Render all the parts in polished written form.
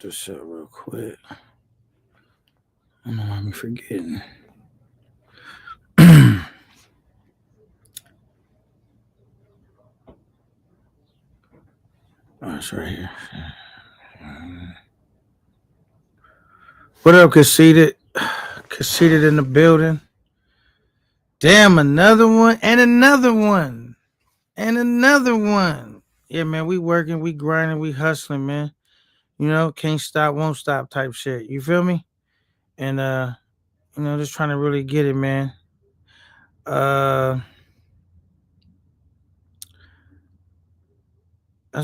this shit real quick. I don't know why I'm forgetting. Oh, it's right here. What up, Conceited? Conceited in the building. Damn, another one and another one and another one. Yeah, man, we working, we grinding, we hustling, man. You know, can't stop, won't stop type shit. You feel me? And just trying to really get it, man. That's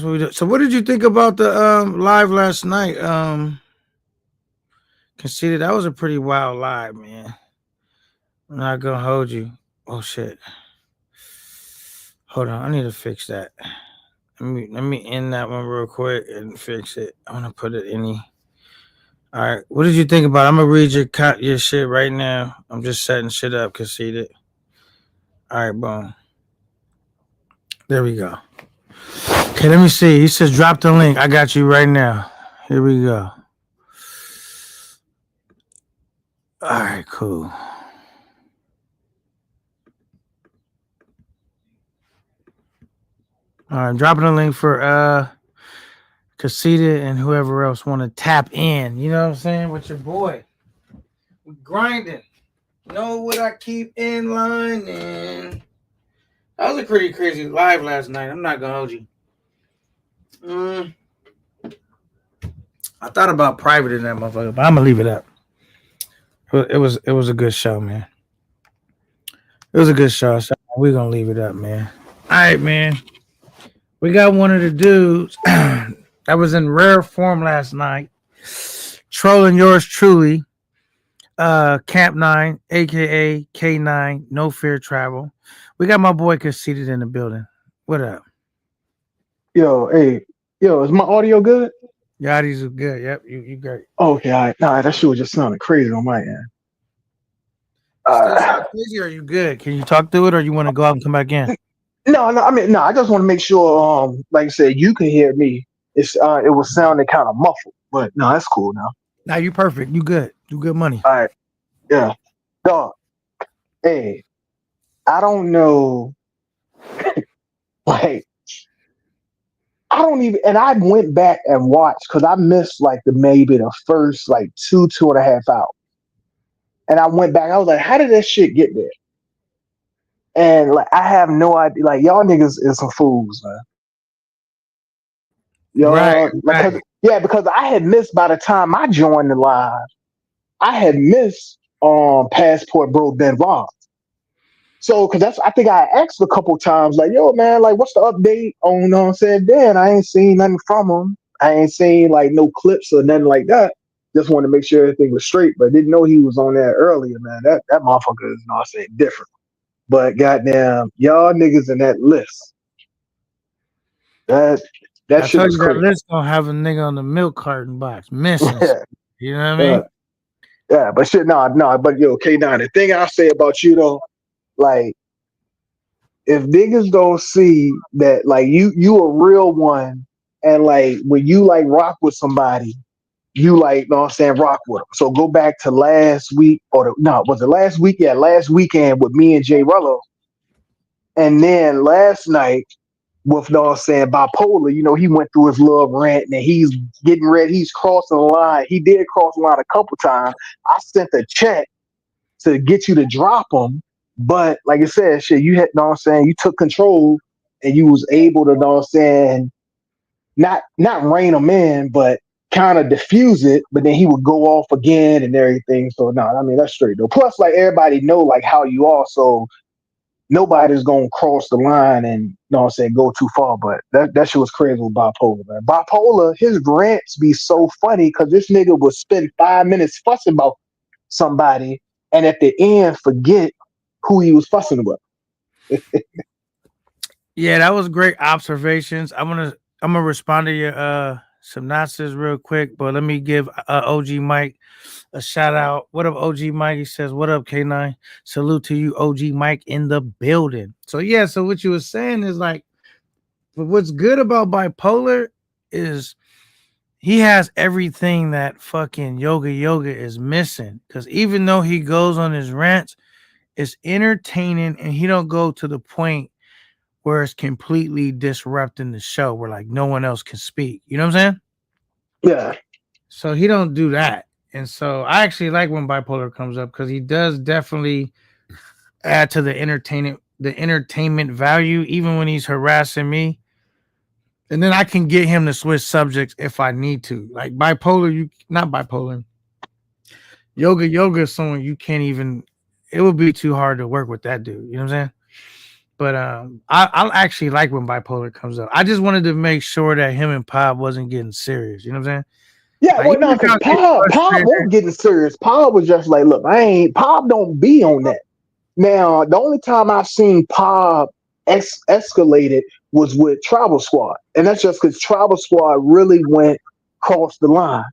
what we do. So what did you think about the live last night? Conceited, that was a pretty wild live, man. I'm not gonna hold you. Oh shit. Hold on, I need to fix that. Let me end that one real quick and fix it. I want to put it in the. All right, what did you think about it? I'm gonna read your shit right now. I'm just setting shit up, Conceited. All right, boom. There we go. Okay, let me see. He says drop the link. I got you right now. Here we go. All right, cool. All right, dropping a link for Conceited and whoever else want to tap in. You know what I'm saying? With your boy. We grinding. Know what I keep in line and that was a pretty crazy live last night. I'm not gonna hold you. I thought about private in that motherfucker, but I'm gonna leave it up. It was a good show, man. It was a good show. So we're gonna leave it up, man. All right, man. We got one of the dudes that was in rare form last night, trolling yours truly, Camp 9, aka K9, No Fear Travel. We got my boy Conceited in the building. What up? Yo, hey, yo, is my audio good? Yeah, these are good. Yep, you great. Okay, all right. Nah, that shit was just sounding crazy on my end. Still sound crazy, or are you good? Can you talk through it, or you want to go out and come back in? No, I mean, no, I just want to make sure, like I said, you can hear me. It was sounding kind of muffled, but no, that's cool now. Now you perfect. You good. You good money. All right, yeah, dog. Hey, I don't know, like, I don't even, and I went back and watched because I missed like maybe the first like 2.5 hours, and I went back. I was like, how did that shit get there? And like, I have no idea. Like, y'all niggas is some fools, man. Y'all, like, Right. yeah, because I had missed by the time I joined the live, I had missed Passport Bro Ben Rob. So, because I think I asked a couple times, like, yo, man, like, what's the update on, said Ben? I ain't seen nothing from him. I ain't seen like no clips or nothing like that. Just wanted to make sure everything was straight, but didn't know he was on there earlier, man. That motherfucker is not saying different. But goddamn, y'all niggas in that list. That I shit told was you that crazy. list gonna have a nigga on the milk carton box missing. Yeah, You know what I yeah, mean? yeah. But shit, no. But yo, K9, the thing I say about you though, like, if niggas don't see that, like, you a real one, and like when you like rock with somebody, you like, know what I'm saying, rock with them. So go back to last week, was it last week? Yeah, last weekend with me and Jay Rello, and then last night with, know what I'm saying, Bipolar. He went through his little rant, and he's getting ready. He's crossing the line. He did cross the line a couple times. I sent a check to get you to drop them. But like I said, shit, you had, know what I'm saying, you took control and you was able to, know what I'm saying, not rein him in, but kind of diffuse it. But then he would go off again and everything. So no, I mean, that's straight though. Plus, like, everybody know like how you are, so nobody's gonna cross the line and, know what I'm saying, go too far. But that shit was crazy with Bipolar, man. Bipolar, his rants be so funny because this nigga would spend 5 minutes fussing about somebody and at the end forget who he was fussing with. Yeah, that was great observations. I'm gonna respond to your synopsis real quick, but let me give OG Mike a shout out. What up, OG Mike? He says, "What up, K9? Salute to you, OG Mike, in the building." So yeah, so what you were saying is like, but what's good about Bipolar is he has everything that fucking yoga is missing. Because even though he goes on his rants, it's entertaining, and he don't go to the point where it's completely disrupting the show, where like no one else can speak. You know what I'm saying? Yeah, So he don't do that. And so I actually like when Bipolar comes up because he does definitely add to the entertainment value, even when he's harassing me. And then I can get him to switch subjects if I need to. Like Bipolar, you not Bipolar. Yoga is someone you can't even. It would be too hard to work with that dude. You know what I'm saying? But I actually like when Bipolar comes up. I just wanted to make sure that him and Pop wasn't getting serious. You know what I'm saying? yeah. Like Well, even no, if because y'all get Pop frustrated, won't get it serious. Pop was just like, look, I ain't. Pop don't be on that. Now, the only time I've seen Pop escalated was with Travel Squad, and that's just because Travel Squad really went across the line.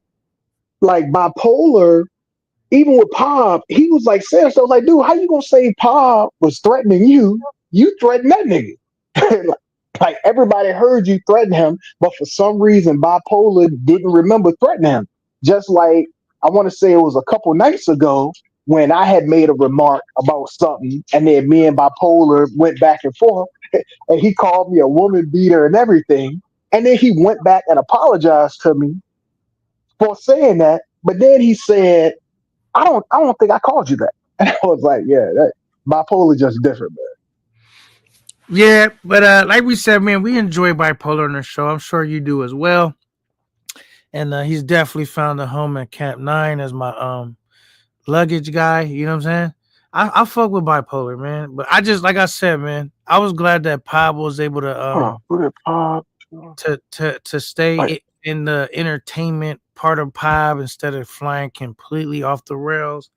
Like Bipolar, even with Pop, he was like saying so. Like, dude, how you gonna say Pop was threatening you? You threatened that nigga. Like everybody heard you threaten him, but for some reason, Bipolar didn't remember threatening him. Just like I want to say it was a couple nights ago when I had made a remark about something, and then me and Bipolar went back and forth, and he called me a woman beater and everything, and then he went back and apologized to me for saying that, but then he said, I don't think I called you that. And I was like, yeah, that Bipolar just different, man. yeah. But like we said, man, we enjoy Bipolar on the show. I'm sure you do as well. And he's definitely found a home at Camp Nine as my luggage guy. You know what I'm saying? I fuck with Bipolar, man. But I just like I said, man, I was glad that Pop was able Hold on, put it Pop. to stay Wait, in the entertainment part of Pop instead of flying completely off the rails.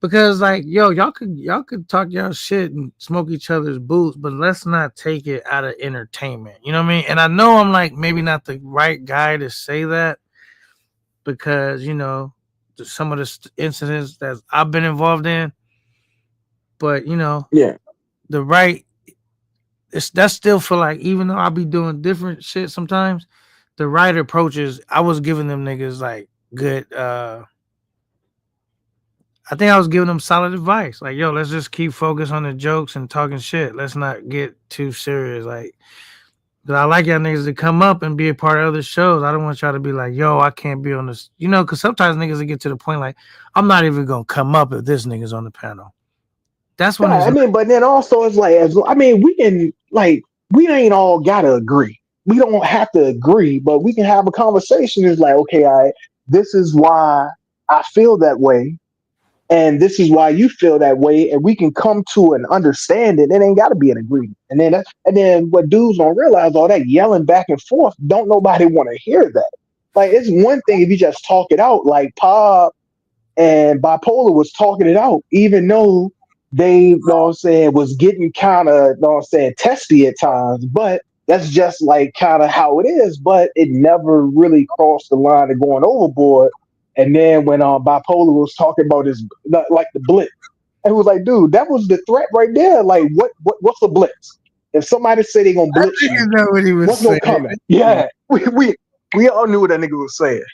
Because like yo, y'all could talk y'all shit and smoke each other's boots, but let's not take it out of entertainment. You know what I mean? And I know I'm like maybe not the right guy to say that because some of the incidents that I've been involved in, but yeah, the right it's that's still for like even though I'll be doing different shit sometimes, the right approach is I was giving them niggas like good I think I was giving them solid advice. Like, yo, let's just keep focused on the jokes and talking shit. Let's not get too serious. Like, 'cause I like y'all niggas to come up and be a part of other shows. I don't want y'all to be like, yo, I can't be on this. Because sometimes niggas will get to the point like, I'm not even gonna come up if this nigga's on the panel. That's yeah. when it's I mean, but then also it's like, I mean, we can like we ain't all gotta agree. We don't have to agree, but we can have a conversation. It's like, okay, this is why I feel that way, and this is why you feel that way, and we can come to an understanding. It ain't got to be an agreement. And then what dudes don't realize, all that yelling back and forth, don't nobody want to hear that. Like it's one thing if you just talk it out, like Pop and Bipolar was talking it out, even though they, know what I'm saying, was getting kind of, know what I'm saying, testy at times, but that's just like kind of how it is. But it never really crossed the line of going overboard. And then when Bipolar was talking about his like the blitz, and it was like, dude, that was the threat right there. Like, what's the blitz? If somebody say they gonna I blitz think you, know what he was what's gonna saying. come? Yeah, we all knew what that nigga was saying.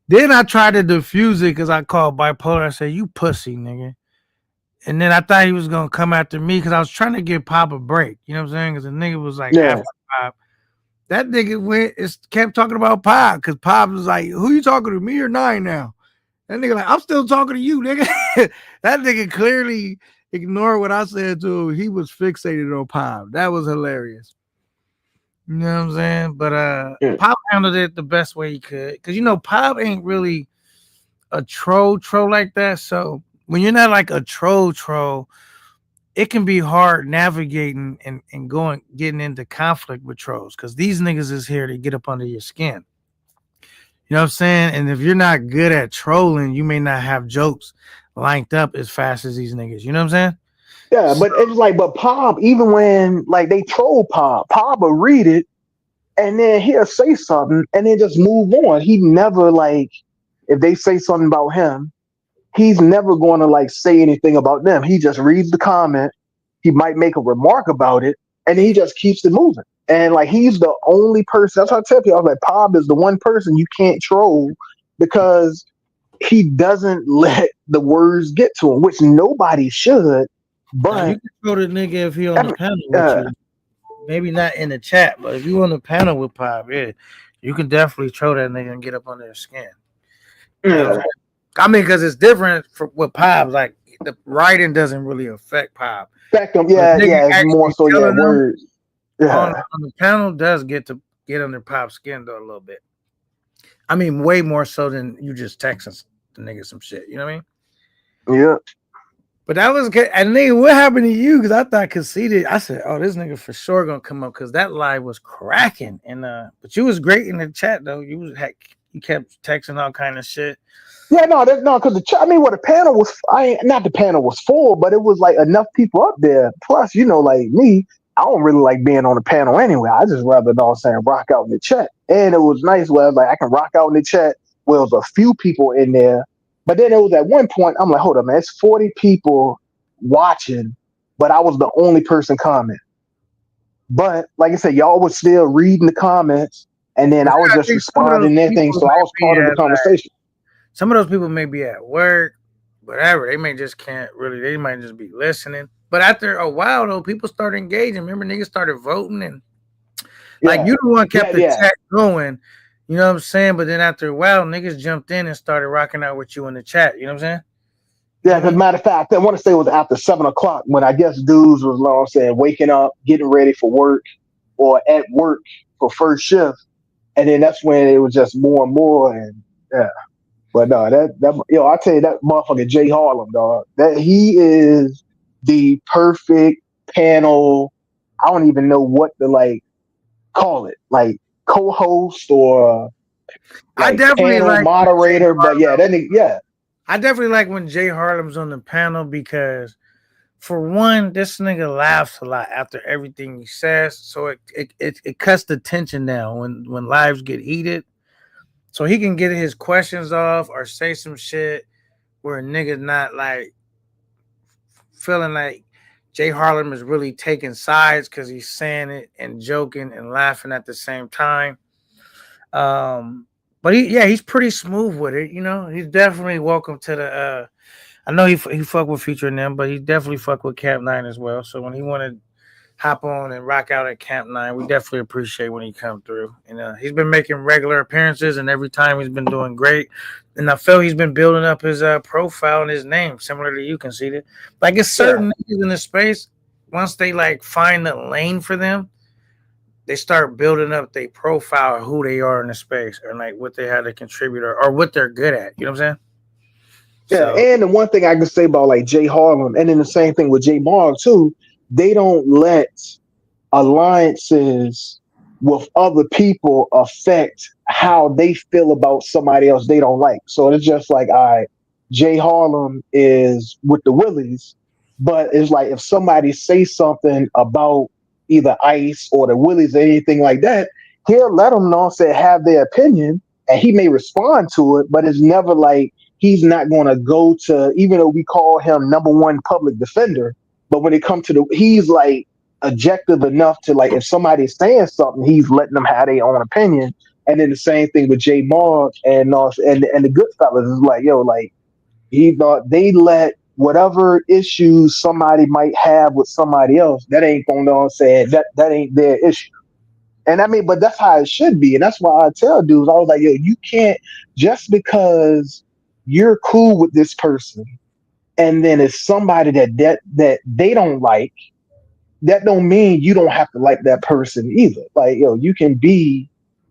Then I tried to defuse it because I called Bipolar. I said, you pussy, nigga. And then I thought he was gonna come after me because I was trying to give Pop a break. You know what I'm saying? Because the nigga was like Yeah, after Pop. That nigga kept talking about Pop because Pop was like, who you talking to, me or Nine now? That nigga like, I'm still talking to you, nigga. That nigga clearly ignored what I said to him. He was fixated on Pop. That was hilarious. You know what I'm saying? But yeah, Pop handled it the best way he could. Cause Pop ain't really a troll like that. So when you're not like a troll, it can be hard navigating and getting into conflict with trolls because these niggas is here to get up under your skin. You know what I'm saying? And if you're not good at trolling, you may not have jokes lined up as fast as these niggas. You know what I'm saying? yeah. So, But it was like, but Pop, even when like they troll Pop will read it and then he'll say something and then just move on. He never like if they say something about him, he's never going to like say anything about them. He just reads the comment. He might make a remark about it, and he just keeps it moving. And like he's the only person. That's how I tell people. I was like, Pop is the one person you can't troll because he doesn't let the words get to him, which nobody should. Now you But can throw the nigga if he on the every, panel with uh, you. Maybe not in the chat, but if you on the panel with Pop, yeah, you can definitely throw that nigga and get up on their skin. You know what I'm saying? I mean, because it's different with Pop. Like the writing doesn't really affect Pop. affect them. But Yeah, nigga yeah, it's more actually so. Yeah, killing them words. Yeah, on the panel does get under Pop's skin though a little bit. I mean, way more so than you just texting the nigga some shit. You know what I mean? yeah. But that was good. And nigga, what happened to you? Because I thought conceited. I said, "Oh, this nigga for sure gonna come up." Because that live was cracking. And but you was great in the chat though. You kept texting all kind of shit. Yeah, no, that's no, because I mean, what the panel was, not the panel was full, but it was like enough people up there. Plus, like me, I don't really like being on the panel anyway. I just rather, saying, rock out in the chat. And it was nice where I was like, I can rock out in the chat. Well, there was a few people in there, but then it was at one point, I'm like, hold up, man, it's 40 people watching, but I was the only person commenting. But like I said, y'all was still reading the comments, and then I was I just think some of those responding to anything, people so I was may part be of the at like conversation. some of those people may be at work, whatever. They may just can't really. They might just be listening. But after a while, though, people started engaging. Remember, niggas started voting, and like Yeah, you the one kept the yeah. chat going. You know what I'm saying? But then after a while, niggas jumped in and started rocking out with you in the chat. You know what I'm saying? Yeah, as a matter of fact, I want to say it was after 7 o'clock when I guess dudes was, saying, waking up, getting ready for work, or at work for first shift, and then that's when it was just more and more, and yeah. But no, I tell you, that motherfucker Jay Harlem, dog, that he is the perfect panel. I don't even know what to like call it, like co-host or I like definitely panel like when Jay moderator. But yeah, Harlem. yeah, I definitely like when Jay Harlem's on the panel because, for one, this nigga laughs a lot after everything he says, so it cuts the tension down when lives get heated. So he can get his questions off or say some shit where a nigga not like feeling like Jay Harlem is really taking sides because he's saying it and joking and laughing at the same time. But he's pretty smooth with it. He's definitely welcome to the. I know he fuck with Future and them, but he definitely fuck with Camp 9 as well. So when he wanted hop on and rock out at Camp 9, we definitely appreciate when he come through. And he's been making regular appearances, and every time he's been doing great. And I feel he's been building up his profile and his name, similar to you, Conceited. Like it's certain niggas in the space, once they like find the lane for them, they start building up their profile, who they are in the space, or like what they had to contribute, or what they're good at. You know what I'm saying? yeah. So And the one thing I can say about like Jay Harlem, and then the same thing with Jay Marg too, they don't let alliances with other people affect how they feel about somebody else they don't like. So it's just like, all right, Jay Harlem is with the Willies, but it's like if somebody says something about either ICE or the Willies or anything like that, he'll let them know, say have their opinion, and he may respond to it, but it's never like he's not going to go to, even though we call him number one public defender, but when it comes to he's like objective enough to like if somebody's saying something, he's letting them have their own opinion. And then the same thing with Jay Mark and the Goodfellas is like, yo, like he thought they let whatever issues somebody might have with somebody else, that ain't going on saying that ain't their issue. And I mean, but that's how it should be. And that's why I tell dudes, I was like, yo, you can't, just because you're cool with this person and then it's somebody that they don't like, that don't mean you don't have to like that person either. Like, yo, you can be,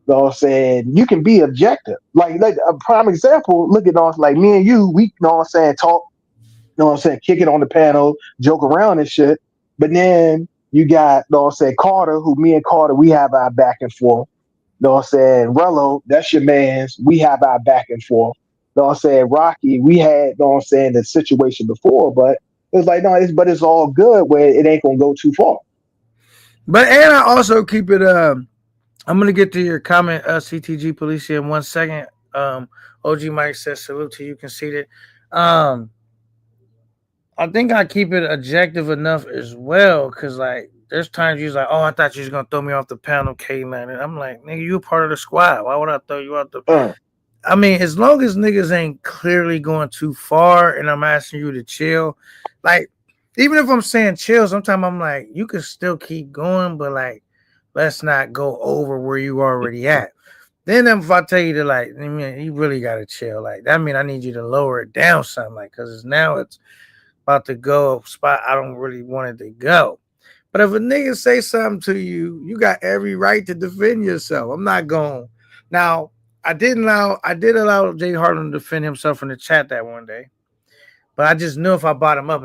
you can be objective. Like a prime example, look at us, like me and you, we, talk, kick it on the panel, joke around and shit. But then you got, Carter, who me and Carter, we have our back and forth. Rello, that's your man's, we have our back and forth. Rocky, we had, the situation before, but it's like, no, it's all good where it ain't gonna go too far. But and I also keep it. I'm gonna get to your comment, CTG Policia, in 1 second. OG Mike says salute to you, Conceited. I think I keep it objective enough as well, because like there's times you was like, oh, I thought you was gonna throw me off the panel, K9. And I'm like, nigga, you a part of the squad. Why would I throw you out the Uh, I mean, as long as niggas ain't clearly going too far and I'm asking you to chill, like even if I'm saying chill, sometimes I'm like, you can still keep going, but like let's not go over where you already at. Then if I tell you to like, I mean, you really gotta chill. Like that mean I need you to lower it down something, like because now it's about to go a spot I don't really want it to go. But if a nigga say something to you, you got every right to defend yourself. I'm not going. Now, I did allow Jay Harlem to defend himself in the chat that one day. But I just knew if I bought him up,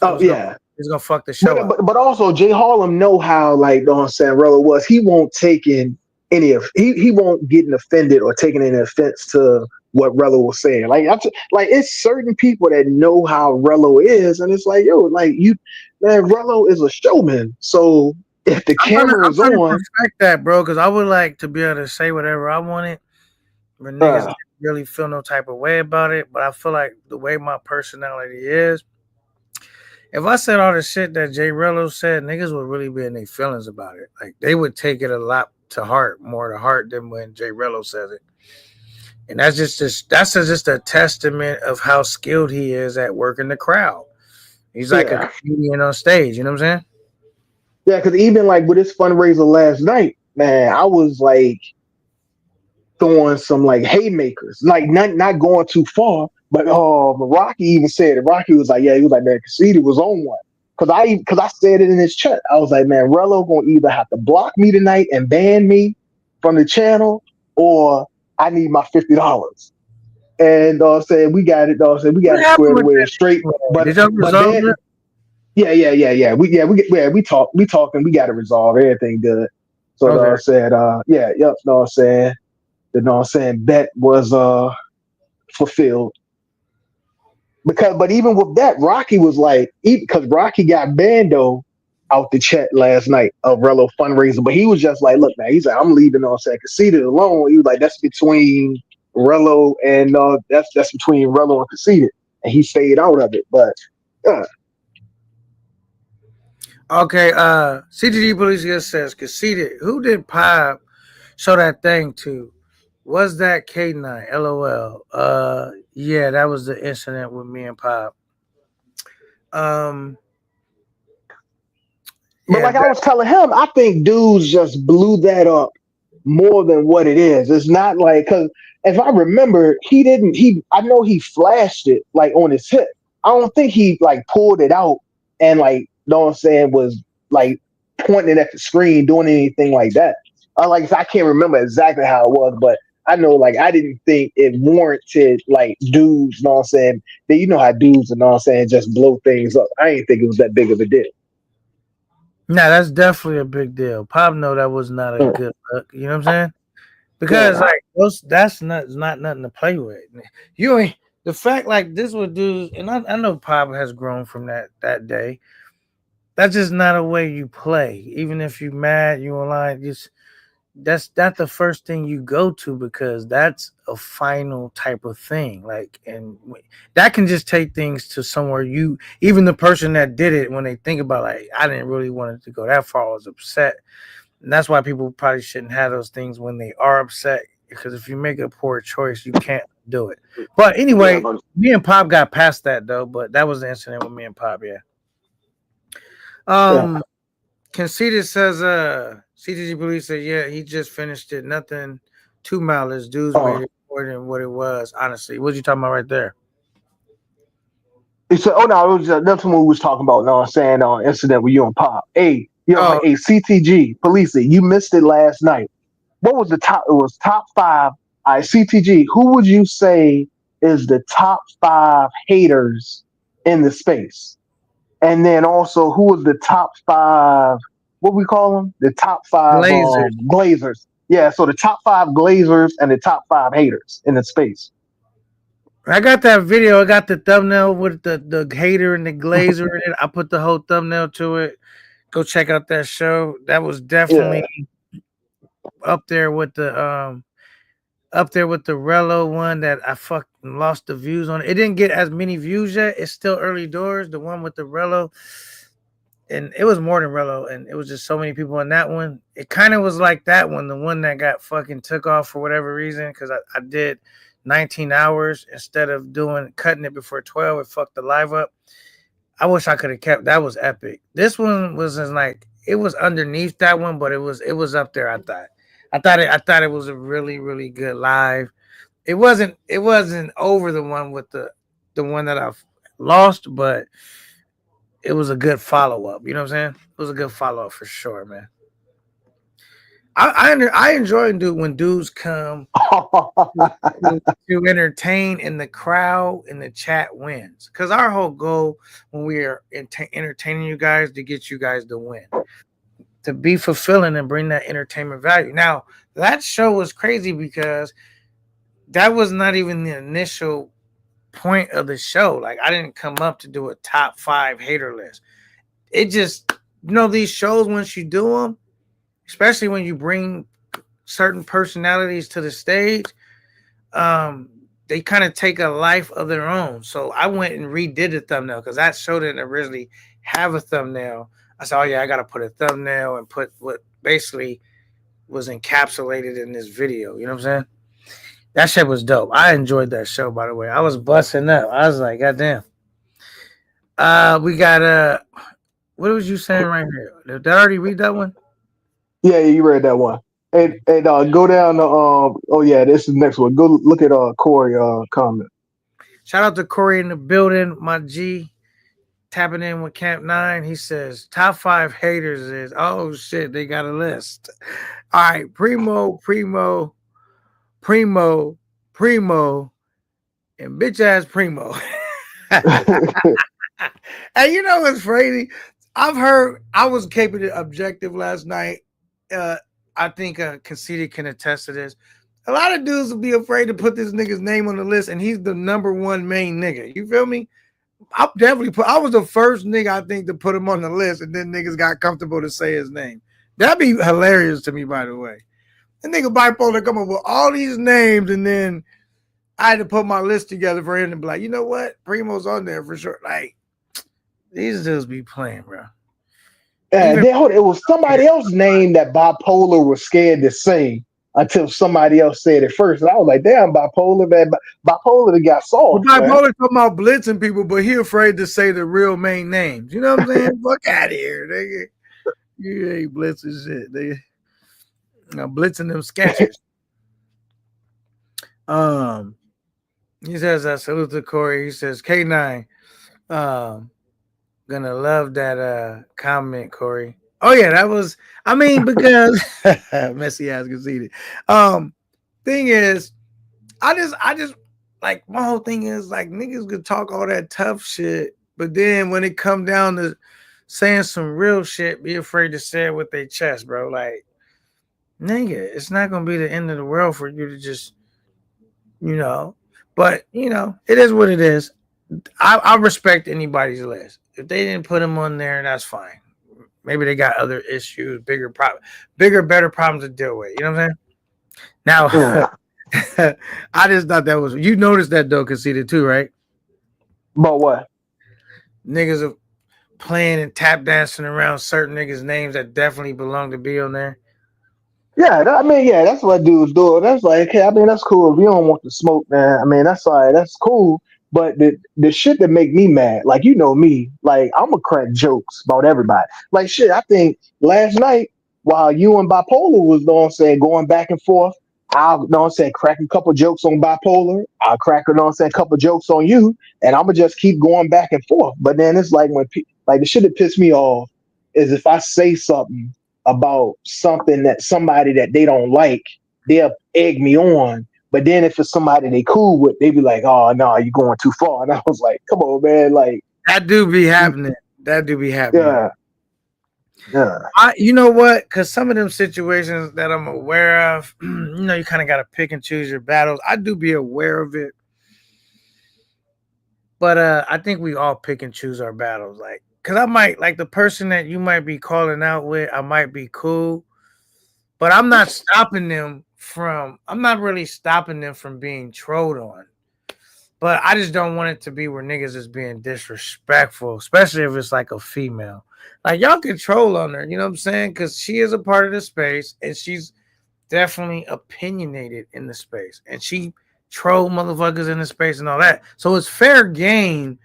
oh yeah. it's gonna fuck the show up. But also Jay Harlem know how like Don Sanrello was. He won't take in any of he won't get offended or taking any offense to what Rello was saying. Like it's certain people that know how Rello is, and it's like yo, like you, man, Rello is a showman. So if the camera I'm is trying to on, perfect that, bro, because I would like to be able to say whatever I wanted, but niggas uh, didn't really feel no type of way about it. But I feel like the way my personality is, if I said all the shit that Jay Rello said, niggas would really be in their feelings about it. Like they would take it a lot to heart, more to heart than when Jay Rello says it. And that's just a testament of how skilled he is at working the crowd. He's like a yeah, comedian on stage. You know what I'm saying? yeah, because even like with his fundraiser last night, man, I was like throwing some like haymakers, like not going too far. But Rocky even said it. Rocky was like, yeah, he was like, man, Conceited was on one. Cause I said it in his chat. I was like, man, Rello gonna either have to block me tonight and ban me from the channel, or I need my $50. And said we got it. Said we What got it happened squared with away straight. that? But Did y'all but resolve then it? yeah, we talking. We got to resolve everything good. So Okay. said yeah, yep. Saying the saying bet was fulfilled. But even with that, Rocky was like, because Rocky got Bando out the chat last night of Rello fundraiser, but he was just like, look, man, he's like, I'm leaving on second. Conceited alone. He was like, that's between Rello and that's between Rello and Conceited, and he stayed out of it. But uh, Okay. CTG Police just says conceded. Who did Pop show that thing to? Was that K9? LOL. Yeah, that was the incident with me and Pop. Um, but yeah, like I was telling him, I think dudes just blew that up more than what it is. It's not like because if I remember, he didn't. I know he flashed it like on his hip. I don't think he like pulled it out and like know what I'm saying was like pointing at the screen, doing anything like that. I can't remember exactly how it was, but I know like I didn't think it warranted like dudes. Know what I'm saying? That you know how dudes and know what I'm saying just blow things up. I didn't think it was that big of a deal. nah, that's definitely a big deal. Pop know that was not a Mm, good look. You know what I'm saying? Because yeah. like that's not nothing to play with. You ain't the fact like this would do, and I know Pop has grown from that day. That's just not a way you play. Even if you mad, you online, just that's not the first thing you go to because that's a final type of thing. Like, and that can just take things to somewhere you, even the person that did it, when they think about like, I didn't really want it to go that far, I was upset. And that's why people probably shouldn't have those things when they are upset. Because if you make a poor choice, you can't do it. But Yeah, anyway, but me and Pop got past that though. But that was the incident with me and Pop. Yeah. yeah. Um, Conceited says, CTG Police said, yeah, he just finished it. Nothing too malice. Dudes Uh, made it more than what it was. Honestly, what you talking about right there? he said, "Oh no, it was that's what we was talking about." No, I'm saying incident with you and Pop. Oh, Hey, CTG, police, you missed it last night. What was the top? It was top five. All right, CTG. Who would you say is the top five haters in the space? And then also, who was the top five? What we call them? The top five Glazers. Glazers. Yeah, so the top five Glazers and the top five haters in the space. I got that video. I got the thumbnail with the hater and the glazer in it. I put the whole thumbnail to it. Go check out that show. That was definitely Yeah, up there with the up there with the Rello one that I fucking lost the views on. It didn't get as many views yet. It's still early doors. The one with the Rello, and it was more than Rello, and it was just so many people in that one. It kind of was like that one, the one that got fucking took off for whatever reason, because I did 19 hours instead of doing cutting it before 12. It fucked the live up. I wish I could have kept that. Was epic. This one was just like it was underneath that one, but it was up there. I thought it was a really really good live. It wasn't over the one with the one that I've lost, but it was a good follow up. You know what I'm saying? It was a good follow up for sure, man. I enjoy when dudes come to entertain and the crowd and the chat wins. Because our whole goal when we are entertaining you guys to get you guys to win, to be fulfilling and bring that entertainment value. Now that show was crazy because that was not even the initial point of the show. Like I didn't come up to do a top 5 hater list. It just these shows once you do them, especially when you bring certain personalities to the stage, they kind of take a life of their own. So I went and redid the thumbnail because that show didn't originally have a thumbnail. I said, oh yeah, I got to put a thumbnail and put what basically was encapsulated in this video. You know what I'm saying? That shit was dope. I enjoyed that show, by the way. I was busting up. I was like, God damn. We got what was you saying right here? Did I already read that one? Yeah, you read that one. And go down to oh yeah, this is the next one. Go look at Corey comment. Shout out to Corey in the building, my G. Tapping in with Camp 9. He says top 5 haters is oh shit, they got a list. All right, Primo, and bitch ass Primo. And you know what's crazy? I was keeping it objective last night. I think Conceited can attest to this. A lot of dudes will be afraid to put this nigga's name on the list, and he's the number 1 main nigga. You feel me? I was the first nigga I think to put him on the list, and then niggas got comfortable to say his name. That'd be hilarious to me, by the way. The nigga Bipolar come up with all these names, and then I had to put my list together for him to be like, you know what? Primo's on there for sure. Like, these dudes be playing, bro. It was somebody else's name that Bipolar was scared to say until somebody else said it first. And I was like, damn, Bipolar, man. Bipolar that got soft. Well, Bipolar talking about blitzing people, but he afraid to say the real main names. You know what I'm saying? Fuck out of here, nigga. You ain't blitzing shit, nigga. I'm blitzing them sketches. He says, I salute to Corey. He says, K9, gonna love that comment, Corey. Oh yeah, that was because messy ass conceited. Thing is, I just like my whole thing is like niggas could talk all that tough shit, but then when it come down to saying some real shit, be afraid to say it with their chest, bro. Like, nigga, it's not gonna be the end of the world for you to just, but it is what it is. I respect anybody's list. If they didn't put them on there, that's fine. Maybe they got other issues, bigger, better problems to deal with. You know what I'm saying? Now, I just thought that was, you noticed that though, Conceited too, right? But what? Niggas are playing and tap dancing around certain niggas' names that definitely belong to be on there. Yeah, that's what dudes do. That's like, okay, that's cool. If you don't want to smoke, man, that's all right. That's cool. But the shit that make me mad, like me, like I'm gonna crack jokes about everybody. Like shit, I think last night while you and Bipolar was going back and forth, I'll crack a couple jokes on Bipolar. I'll crack a couple jokes on you, and I'm gonna just keep going back and forth. But then it's like when like the shit that pissed me off is if I say something about somebody that they don't like, they'll egg me on. But then if it's somebody they cool with, they be like, oh no, you're going too far. And I was like, come on, man. Like that do be happening. Yeah. Yeah. You know what? Because some of them situations that I'm aware of, you kind of got to pick and choose your battles. I do be aware of it. But I think we all pick and choose our battles. Like, because I might, like the person that you might be calling out with, I might be cool. But I'm not really stopping them from being trolled on. But I just don't want it to be where niggas is being disrespectful, especially if it's like a female. Like y'all control on her, you know what I'm saying? Because she is a part of the space, and she's definitely opinionated in the space, and she troll motherfuckers in the space and all that. So it's fair game,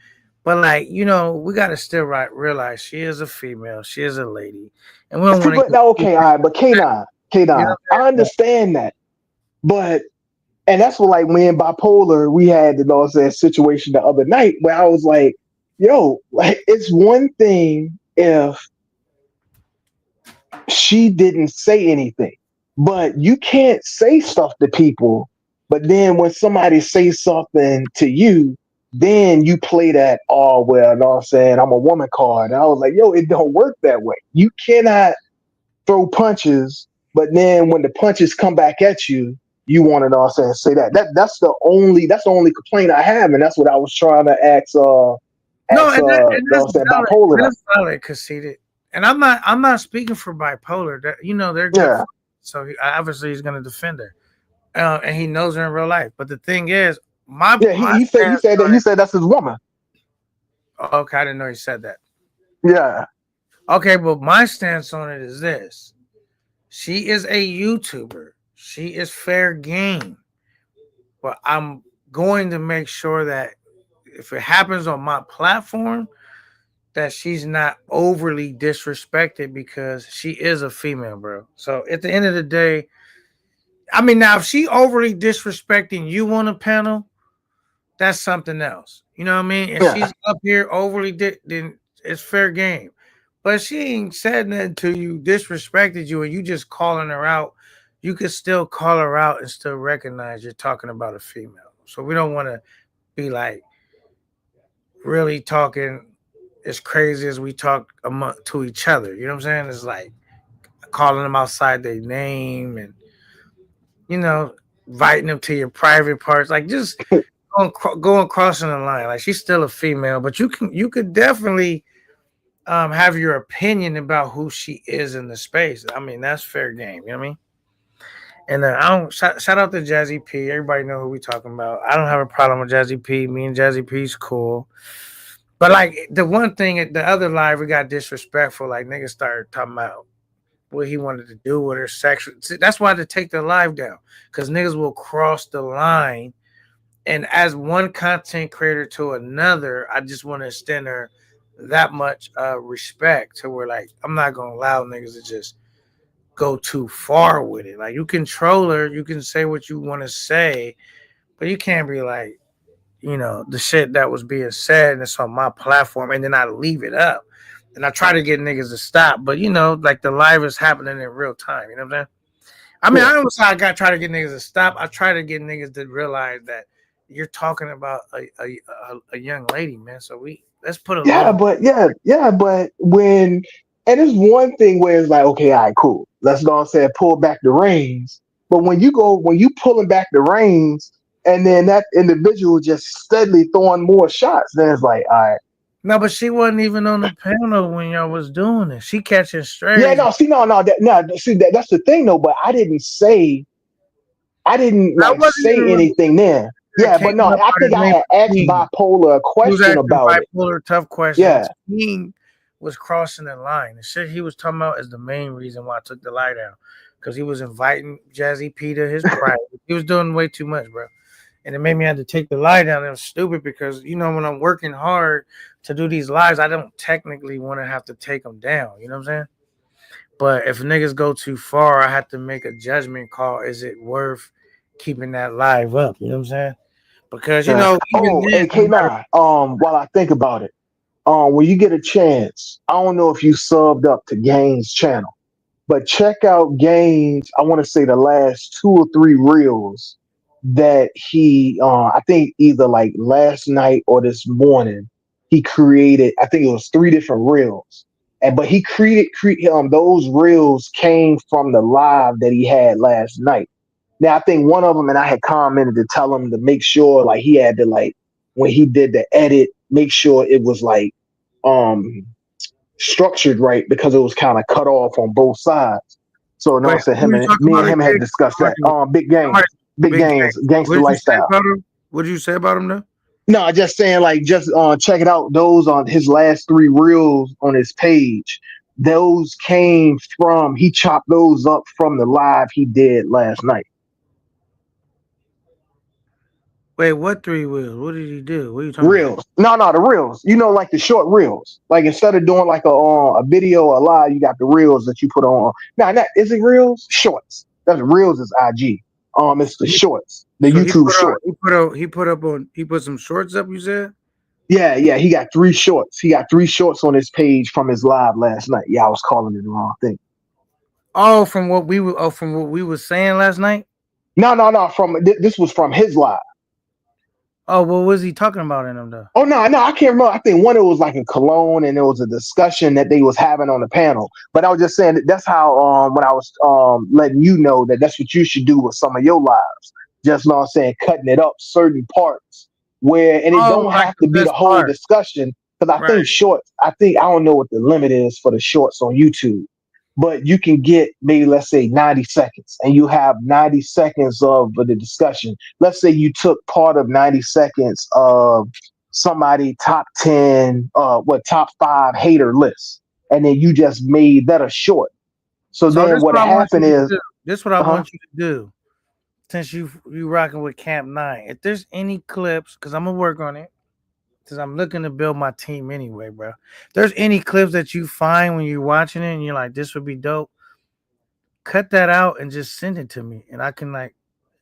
but like we gotta still realize she is a female, she is a lady, and we don't See, want to but get now, okay, all right, but K9, you K9, know. I understand that, but and that's what like me and Bipolar we had the situation the other night where I was like, yo, like it's one thing if she didn't say anything. But you can't say stuff to people. But then when somebody says something to you, then you play that, oh, well, no, I'm saying I'm a woman card. And I was like, yo, it don't work that way. You cannot throw punches, but then when the punches come back at you, you want to know what I'm saying, say that. That's the only complaint I have, and that's what I was trying to ask No, and know what that's I'm saying, valid. Bipolar. That's valid, conceited. And I'm not speaking for Bipolar. That they're good. Yeah. So obviously he's gonna defend her, and he knows her in real life. But the thing is, my Yeah, my he stance said that on he it. said that's his woman. Okay, I didn't know he said that. Yeah. Okay, but my stance on it is this: she is a YouTuber. She is fair game. But I'm going to make sure that if it happens on my platform, that she's not overly disrespected because she is a female, bro. So at the end of the day, I mean, now if she overly disrespecting you on a panel, that's something else. You know what I mean? If Yeah. she's up here overly, then it's fair game. But she ain't said nothing to you, disrespected you, and you just calling her out. You could still call her out and still recognize you're talking about a female. So we don't want to be like really talking as crazy as we talk to each other. You know what I'm saying? It's like calling them outside their name and you know inviting them to your private parts. Like just going crossing the line. Like she's still a female, but you could definitely have your opinion about who she is in the space. I mean that's fair game. You know what I mean? And I don't shout out to Jazzy P. Everybody know who we talking about. I don't have a problem with Jazzy P. Me and Jazzy P's cool. But like the one thing at the other live, we got disrespectful. Like niggas started talking about what he wanted to do with her sexual. See, that's why to take the live down because niggas will cross the line. And as one content creator to another, I just want to extend her that much respect to where like I'm not gonna allow niggas to just go too far with it. Like you control her, you can say what you want to say, but you can't be like the shit that was being said and it's on my platform and then I leave it up. And I try to get niggas to stop, but like the live is happening in real time. You know what I'm saying? I mean, Yeah. I don't know how I got try to get niggas to stop. I try to get niggas to realize that you're talking about a young lady, man. So let's put a Yeah, little. but but when and it's one thing where it's like, okay, all right, cool. Let's go and say pull back the reins. But when you pulling back the reins and then that individual just steadily throwing more shots, then it's like, all right. No, but she wasn't even on the panel when y'all was doing it. She catching Yeah, strays. no, see, no, see that's the thing though, but I didn't I like wasn't say even anything there. that Yeah, came but no, up I by think the I name had of asked King. Bipolar a He was question asking about it. bipolar tough questions. Yeah, King was crossing the line. The shit he was talking about is the main reason why I took the lie down. Because he was inviting Jazzy P to his private. He was doing way too much, bro. And it made me have to take the lie down. It was stupid because when I'm working hard to do these lives, I don't technically want to have to take them down. You know what I'm saying? But if niggas go too far, I have to make a judgment call. Is it worth keeping that live up? You know what I'm saying? Because yeah. even Oh, then, hey no matter K9, while I think about it, when you get a chance, I don't know if you subbed up to Gaines channel, but check out Gaines. I want to say the last two or three reels that he I think either like last night or this morning he created. I think it was three different reels. And but he those reels came from the live that he had last night. Now I think one of them, and I had commented to tell him to make sure like he had to like when he did the edit, make sure it was like um structured right because it was kind of cut off on both sides. So no, I wait, said who him you and talking me and about him had again? discussed that. Big Somebody, games, big big games, game. What gangster did you say lifestyle. about him? What did you say about him though? No, just saying, like, just check it out. Those on his last three reels on his page, those came from, he chopped those up from the live he did last night. Wait, what three wheels? What did he do? What are you talking about? Reels. No, the reels. You know, like the short reels. Like instead of doing like a video or live, you got the reels that you put on. Now, that is it. Reels, shorts. That's reels is IG. It's the shorts, the So he YouTube put up, short. he put some shorts up. You said? Yeah. He got three shorts. He got three shorts on his page from his live last night. Yeah, I was calling it the wrong thing. Oh, from what we were saying last night. No. This was from his live. Oh, what was he talking about in them though? Oh no, I can't remember. I think one it was like in Cologne, and it was a discussion that they was having on the panel. But I was just saying that's how when I was letting you know that that's what you should do with some of your lives. Just know what I'm saying, cutting it up certain parts where, and it Oh, don't like have the to be the best whole part, discussion. Because I right? think shorts, I don't know what the limit is for the shorts on YouTube, but you can get maybe, let's say, 90 seconds, and you have 90 seconds of the discussion. Let's say you took part of 90 seconds of somebody top 10, top 5 hater list, and then you just made that a short. So So then this what what I want you happened to is, do. This what I uh-huh, want you to do. Since you rocking with Camp 9, if there's any clips, because I'm gonna work on it, because I'm looking to build my team anyway, bro. If there's any clips that you find when you're watching it and you're like, this would be dope, cut that out and just send it to me, and I can like,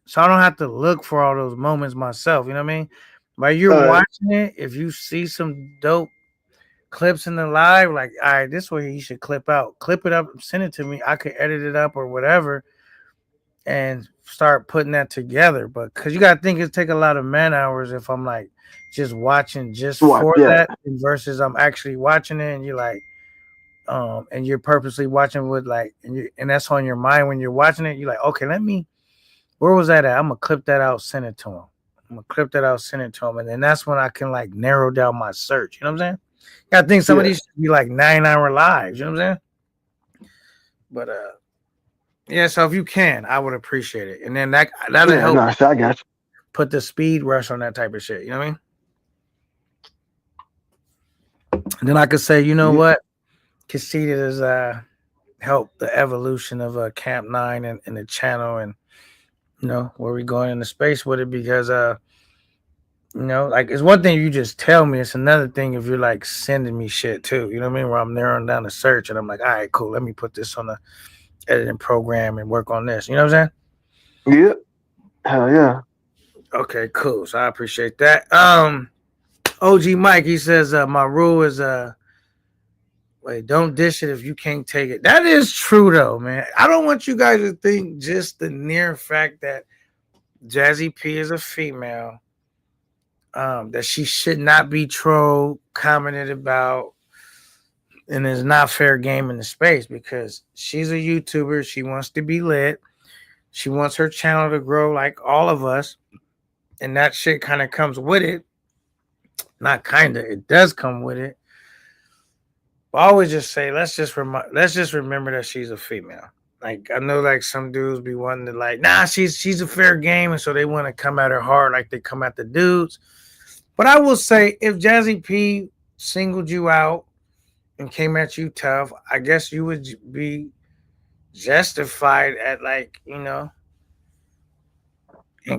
so I don't have to look for all those moments myself. You know what I mean? While you're uh, watching it, if you see some dope clips in the live, like, all right, this way you should clip it up, send it to me. I could edit it up or whatever and start putting that together. But because you gotta think it take a lot of man hours if I'm like just watching just what? for Yeah, that versus I'm actually watching it and you're like and you're purposely watching with like and that's on your mind when you're watching it. You're like, okay, where was that at? I'm gonna clip that out, send it to him. I'm gonna clip that out, send it to him, and then that's when I can like narrow down my search. You know what I'm saying? I think some of yeah, these should be like 9 hour lives. You know what I'm saying? But yeah. So if you can, I would appreciate it, and then that'll yeah. help No, I got put the speed rush on that type of shit. You know what I mean? And then I could say, you know you. what? Conceited has helped the evolution of Camp 9 and the channel, and where we going into space with it because like it's one thing you just tell me, it's another thing if you're like sending me shit too. You know what I mean? Where I'm narrowing down the search and I'm like, all right, cool. Let me put this on the editing program and work on this. You know what I'm saying? Yeah, yeah, hell yeah. Okay, cool. So I appreciate that. OG Mike, he says my rule is wait, don't dish it if you can't take it. That is true though, man. I don't want you guys to think just the near fact that Jazzy P is a female, that she should not be trolled, commented about, and is not fair game in the space because she's a YouTuber. She wants to be lit. She wants her channel to grow like all of us. And that shit kind of comes with it. Not kind of, it does come with it. But I always just say, let's just remember that she's a female. Like I know, like some dudes be wanting to like, nah, she's a fair game, and so they want to come at her hard, like they come at the dudes. But I will say, if Jazzy P singled you out and came at you tough, I guess you would be justified at like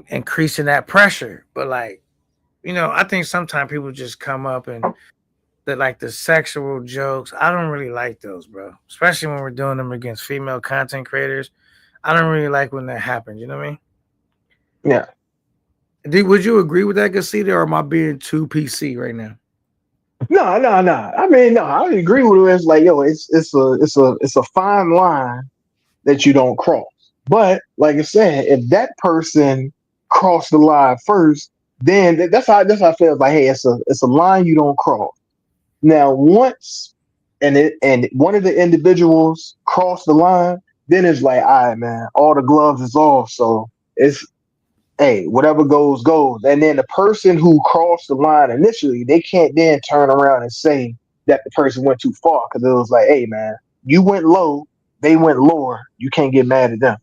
increasing that pressure. But like I think sometimes people just come up and the sexual jokes. I don't really like those, bro. Especially when we're doing them against female content creators. I don't really like when that happens. You know what I mean? Yeah. Would you agree with that, Casita, or am I being too PC right now? No. I mean, no, I agree with it. It's like, yo, it's a fine line that you don't cross. But like I said, if that person crossed the line first, then that's how I feel. Like, hey, it's a line you don't cross. Now, once and one of the individuals crossed the line, then it's like, all right, man, all the gloves is off. So it's, hey, whatever goes goes. And then the person who crossed the line initially, they can't then turn around and say that the person went too far because it was like, hey, man, you went low, they went lower. You can't get mad at them.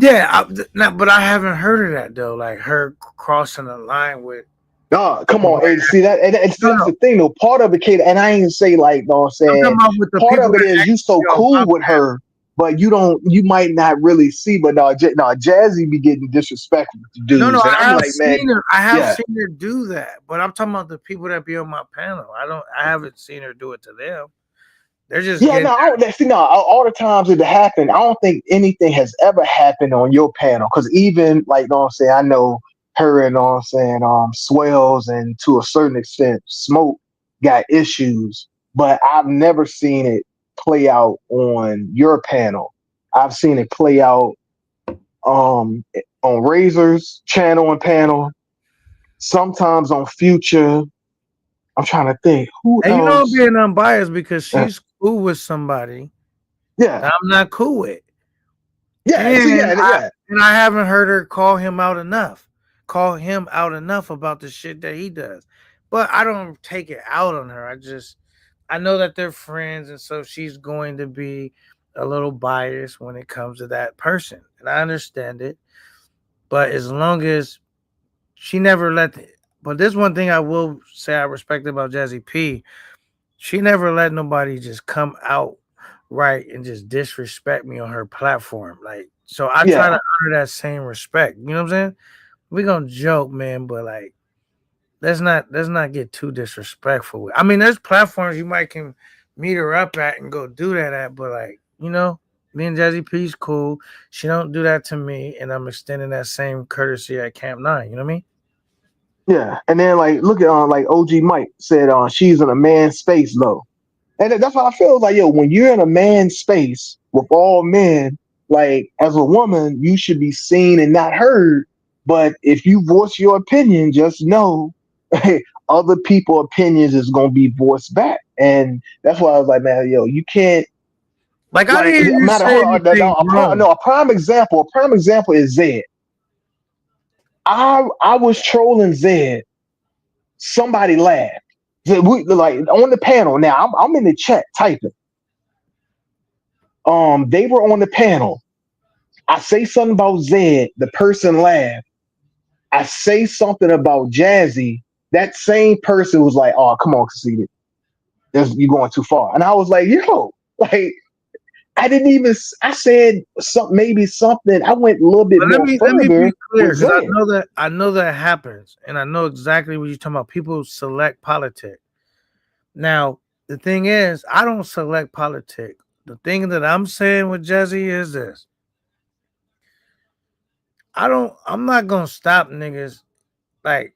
Yeah, but I haven't heard of that though. Like her crossing the line with. No, come on, Nobody. and see that, and see No, that's no. the thing though. Part of it, kid, and I ain't say like, know what I'm I'm talking saying. about with the Part people of it that is you so actually on my cool with her, but you might not really see. But no, no, Jazzy be getting disrespectful to No, dudes, and I I'm have like, man, seen her. I have yeah, seen her do that, but I'm talking about the people that be on my panel. I haven't seen her do it to them. They're just yeah. getting. No, see, no, all the times it happened, I don't think anything has ever happened on your panel. Because even like, know what I'm saying, I know her and know what I'm saying, Swells and to a certain extent, Smoke got issues, but I've never seen it play out on your panel. I've seen it play out um on Razor's channel and panel, sometimes on Future. I'm trying to think who And you know I'm else. being unbiased because Uh, she's cool with somebody yeah, that I'm not cool with. yeah. See, And yeah, yeah, I haven't heard her call him out enough. Call him out enough about the shit that he does. But I don't take it out on her. I know that they're friends and so she's going to be a little biased when it comes to that person. And I understand it. But as long as she never but there's one thing I will say I respect about Jazzy P. She never let nobody just come out right and just disrespect me on her platform. Like, so I try to yeah. honor that same respect. You know what I'm saying? We gonna joke, man, but like, let's not get too disrespectful. I mean, there's platforms you might can meet her up at and go do that at, but like, me and Jazzy P's cool. She don't do that to me, and I'm extending that same courtesy at Camp 9. You know what I mean? Yeah, and then like look at like OG Mike said she's in a man's space though, and that's how I feel like yo when you're in a man's space with all men, like as a woman you should be seen and not heard, but if you voice your opinion, just know other people opinions is gonna be voiced back, and that's why I was like man yo you can't Like I like didn't hear you matter say hold on anything wrong. no, a prime example is Zed. I was trolling Zed. Somebody laughed. We like on the panel now. I'm in the chat typing. They were on the panel. I say something about Zed. The person laughed. I say something about Jazzy. That same person was like, "Oh, come on, Conceited. You're going too far." And I was like, "Yo, like I didn't even." I said something, maybe something. I went a little bit But more let me be further clear with because Zed. I know that happens, and I know exactly what you're talking about. People select politics. Now the thing is, I don't select politics. The thing that I'm saying with Jesse is this: I'm not gonna stop niggas. Like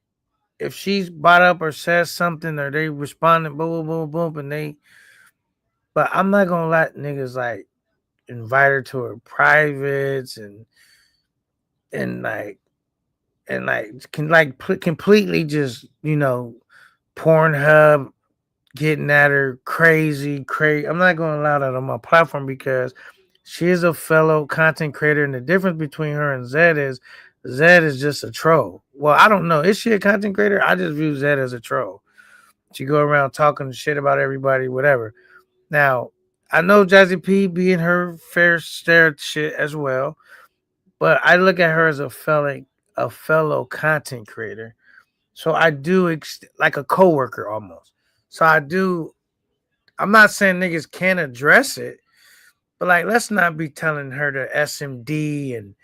if she's brought up or says something, or they responded, boom, boom, boom, boom, and they. But I'm not gonna let niggas like invite her to her privates and like can completely just Pornhub getting at her crazy. I'm not going to allow that on my platform because she is a fellow content creator, and the difference between her and Zed is just a troll. Well, I don't know. Is she a content creator? I just view Zed as a troll. She go around talking shit about everybody, whatever. Now, I know Jazzy P being her fair share of shit as well, but I look at her as a fellow content creator. So I do like a coworker almost. So I do. I'm not saying niggas can't address it, but like let's not be telling her to SMD and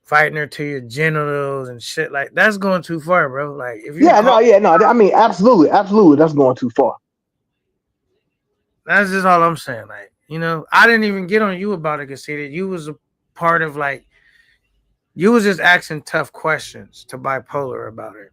fighting her to your genitals and shit. Like that's going too far, bro. Like if you Yeah, call, no, yeah, no. I mean, absolutely, absolutely. That's going too far. that's just all I'm saying. Like I didn't even get on you about it, conceded. You was a part of like you was just asking tough questions to Bipolar about it.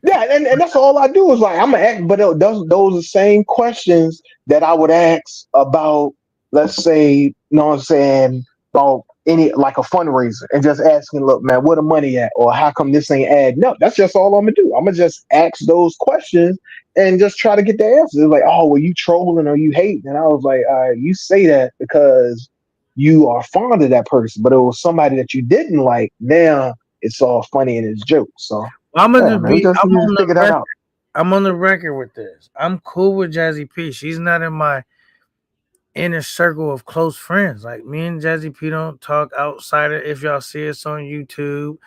Yeah, and that's all I do is like I'm gonna ask, but those are the same questions that I would ask about, let's say, you know what I'm saying, about any like a fundraiser and just asking, look, man, where the money at, or how come this ain't adding up? That's just all I'm gonna do. I'm gonna just ask those questions and just try to get the answers. Like, oh, were you trolling or you hating? And I was like, you say that because you are fond of that person, but it was somebody that you didn't like. Now it's all funny and it's jokes. So. I'm Yeah, gonna man, be. we just figure that out. I'm on the record with this. I'm cool with Jazzy P. She's not in my inner circle of close friends. Like me and Jazzy P don't talk outside of if y'all see us on YouTube.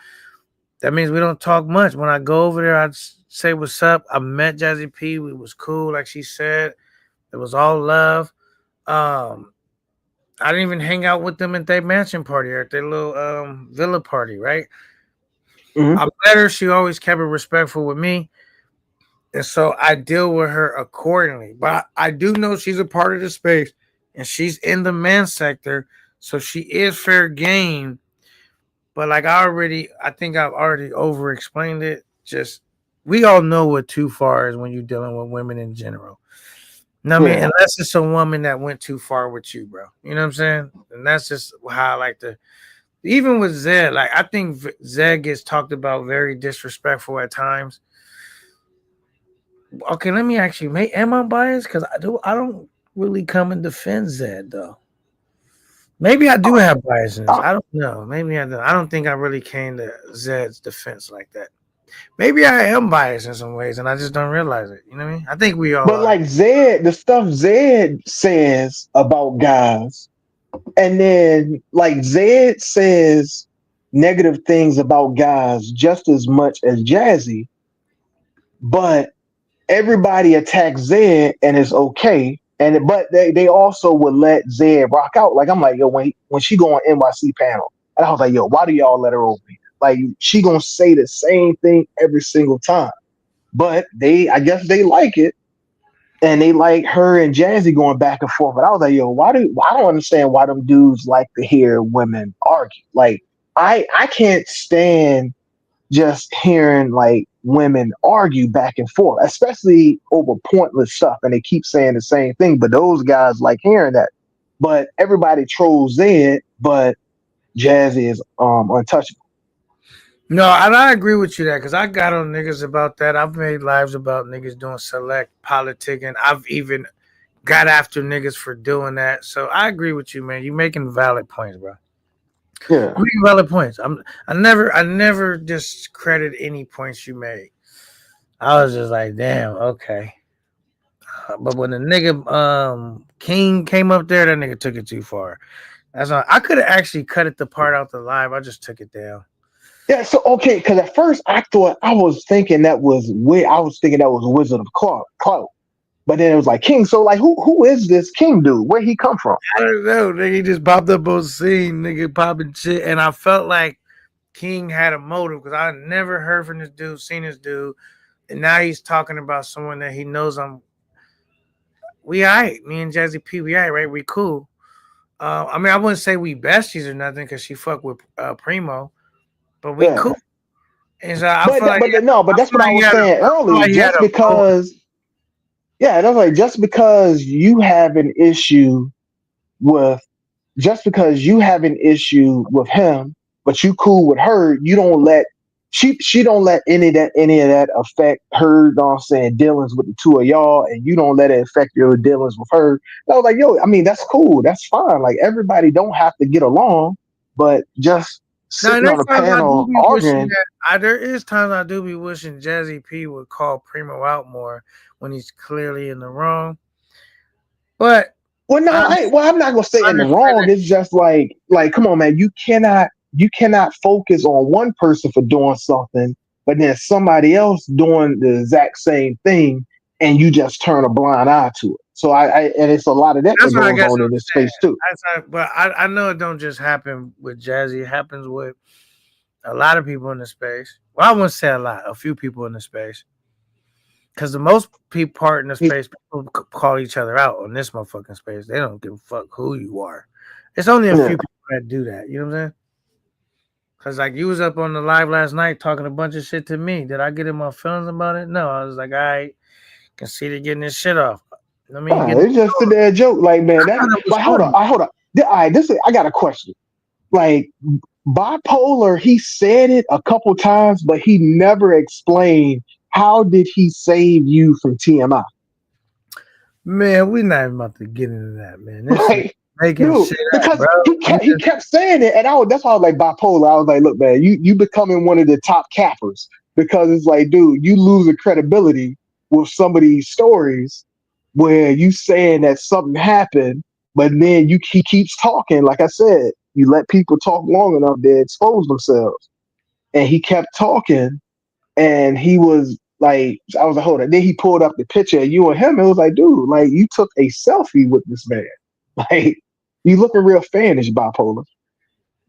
That means we don't talk much. When I go over there, I'd say what's up. I met Jazzy P. We was cool, like she said. It was all love. Um, I didn't even hang out with them at their mansion party or at their little villa party, right? Mm-hmm. I met her. She always kept it respectful with me. And so I deal with her accordingly. But I do know she's a part of the space and she's in the man sector. So she is fair game. But like I think I've already over explained it. Just we all know what too far is when you're dealing with women in general. You know what I mean? Yeah. Unless it's a woman that went too far with you, bro. You know what I'm saying? And that's just how I like to. Even with Zed, like I think Zed gets talked about very disrespectful at times. Okay, let me actually make. Am I biased? Because I do. I don't really come and defend Zed though. Maybe I do Oh, have biases. oh, I don't know. Maybe I don't. I don't think I really came to Zed's defense like that. Maybe I am biased in some ways, and I just don't realize it. You know what I mean? I think we all but are. like Zed, the stuff Zed says about guys, and then like Zed says negative things about guys just as much as Jazzy, but everybody attacks Zed and it's okay. And but they also would let Zed rock out. Like I'm like, yo, when she go on NYC panel, and I was like, yo, why do y'all let her over here? Like she gonna say the same thing every single time. But I guess they like it, and they like her and Jazzy going back and forth. But I was like, yo, I don't understand why them dudes like to hear women argue. Like I can't stand just hearing like women argue back and forth, especially over pointless stuff. And they keep saying the same thing, but those guys like hearing that. But everybody trolls Zed, but Jazzy is untouchable. No, and I agree with you that because I got on niggas about that. I've made lives about niggas doing select politicking. I've even got after niggas for doing that. So I agree with you, man. You making valid points, bro. Yeah. You making valid points. I never discredit any points you made. I was just like, damn, okay. But when the nigga King came up there, that nigga took it too far. That's all. I could have actually cut it the part out the live. I just took it down. Yeah, so okay, because at first I was thinking that was weird. I was thinking that was Wizard of Cloud. But then it was like King. So like who is this King dude? Where he come from? I don't know, nigga. He just popped up on scene, nigga, popping shit, and I felt like King had a motive because I never heard from this dude, seen this dude, and now he's talking about someone that he knows we alright. Me and Jazzy P, we alright, right? We cool. I mean, I wouldn't say we besties or nothing because she fuck with Primo, but we Yeah. cool. And so I feel like No, but that's what I he was had a, saying I feel earlier. like he had Just a motive. because Yeah, that's like with just because you have an issue with him, but you cool with her, you don't let she don't let any of that affect her, you know what I'm saying, dealings with the two of y'all, and you don't let it affect your dealings with her. And I was like, yo, I mean, that's cool, that's fine. Like everybody don't have to get along, but just Now, sitting on there's a times I do panel be wishing arguing. that there is times I do be wishing Jazzy P would call Primo out more when he's clearly in the wrong. But Well, no, I I'm not gonna say in the wrong. understand It's just come on, man. You cannot focus on one person for doing something, but then somebody else doing the exact same thing, and you just turn a blind eye to it. So and it's a lot of that that's what I goes guess on I'm in this saying. space too. But I know it don't just happen with Jazzy. It happens with a lot of people in the space. Well, I wouldn't say a lot, a few people in the space. Because the most people part in the He- space, people call each other out on this motherfucking space. They don't give a fuck who you are. It's only a Yeah, few people that do that. You know what I'm saying? Because like you was up on the live last night talking a bunch of shit to me. Did I get in my feelings about it? No. I was like, I can see they getting this shit off. I mean, getting it's just a dead joke. Like, man, I that thought it was like funny. hold on. All right, I got a question. Like Bipolar, he said it a couple times, but he never explained how did he save you from TMI. Man, we're not even about to get into that, man. This nigga Like, making dude, shit up, because bro. You he just kept saying it, and that's why I was like Bipolar. I was like, look, man, you becoming one of the top cappers, because it's like, dude, you losing credibility with some of these stories where you saying that something happened, But then he keeps talking. Like I said, you let people talk long enough, they expose themselves. And he kept talking, and he was like, I was like, hold on. Then he pulled up the picture of you and him, and it was like, dude, like you took a selfie with this man. Like you looking real fanish, Bipolar.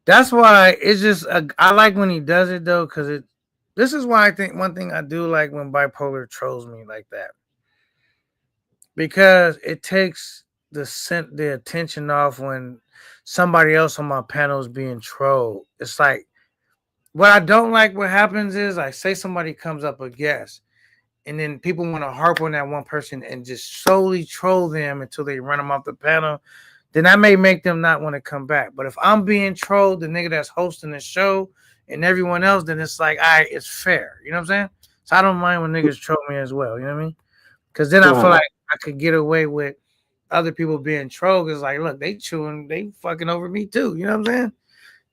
That's why it's just I like when he does it though, because it. This is why I think one thing I do like when Bipolar trolls me like that, because it takes the attention off when somebody else on my panel is being trolled. It's like what I don't like. What happens is I say somebody comes up a guest, and then people want to harp on that one person and just solely troll them until they run them off the panel. Then that may make them not want to come back. But if I'm being trolled, the nigga that's hosting the show and everyone else, then it's like, all right, it's fair. You know what I'm saying? So I don't mind when niggas troll me as well. You know what I mean? Because then I feel like I could get away with other people being trolled. It's like, look, they chewing, they fucking over me too. You know what I'm saying?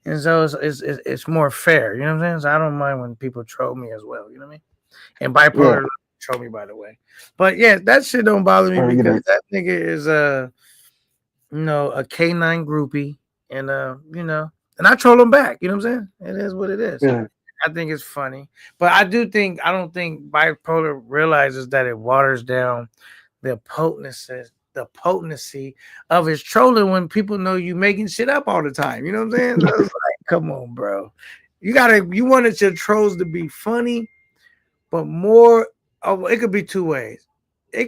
And so it's more fair. You know what I'm saying? So I don't mind when people troll me as well. You know what I mean? And Bipolar troll me, by the way. But yeah, that shit don't bother me because that nigga is a K9 groupie, and and I troll him back. You know what I'm saying? It is what it is. Yeah. I think it's funny, but I don't think Bipolar realizes that it waters down the potency of his trolling when people know you making shit up all the time. You know what I'm saying? So it's like, come on, bro. You wanted your trolls to be funny, but more. Oh, it could be two ways.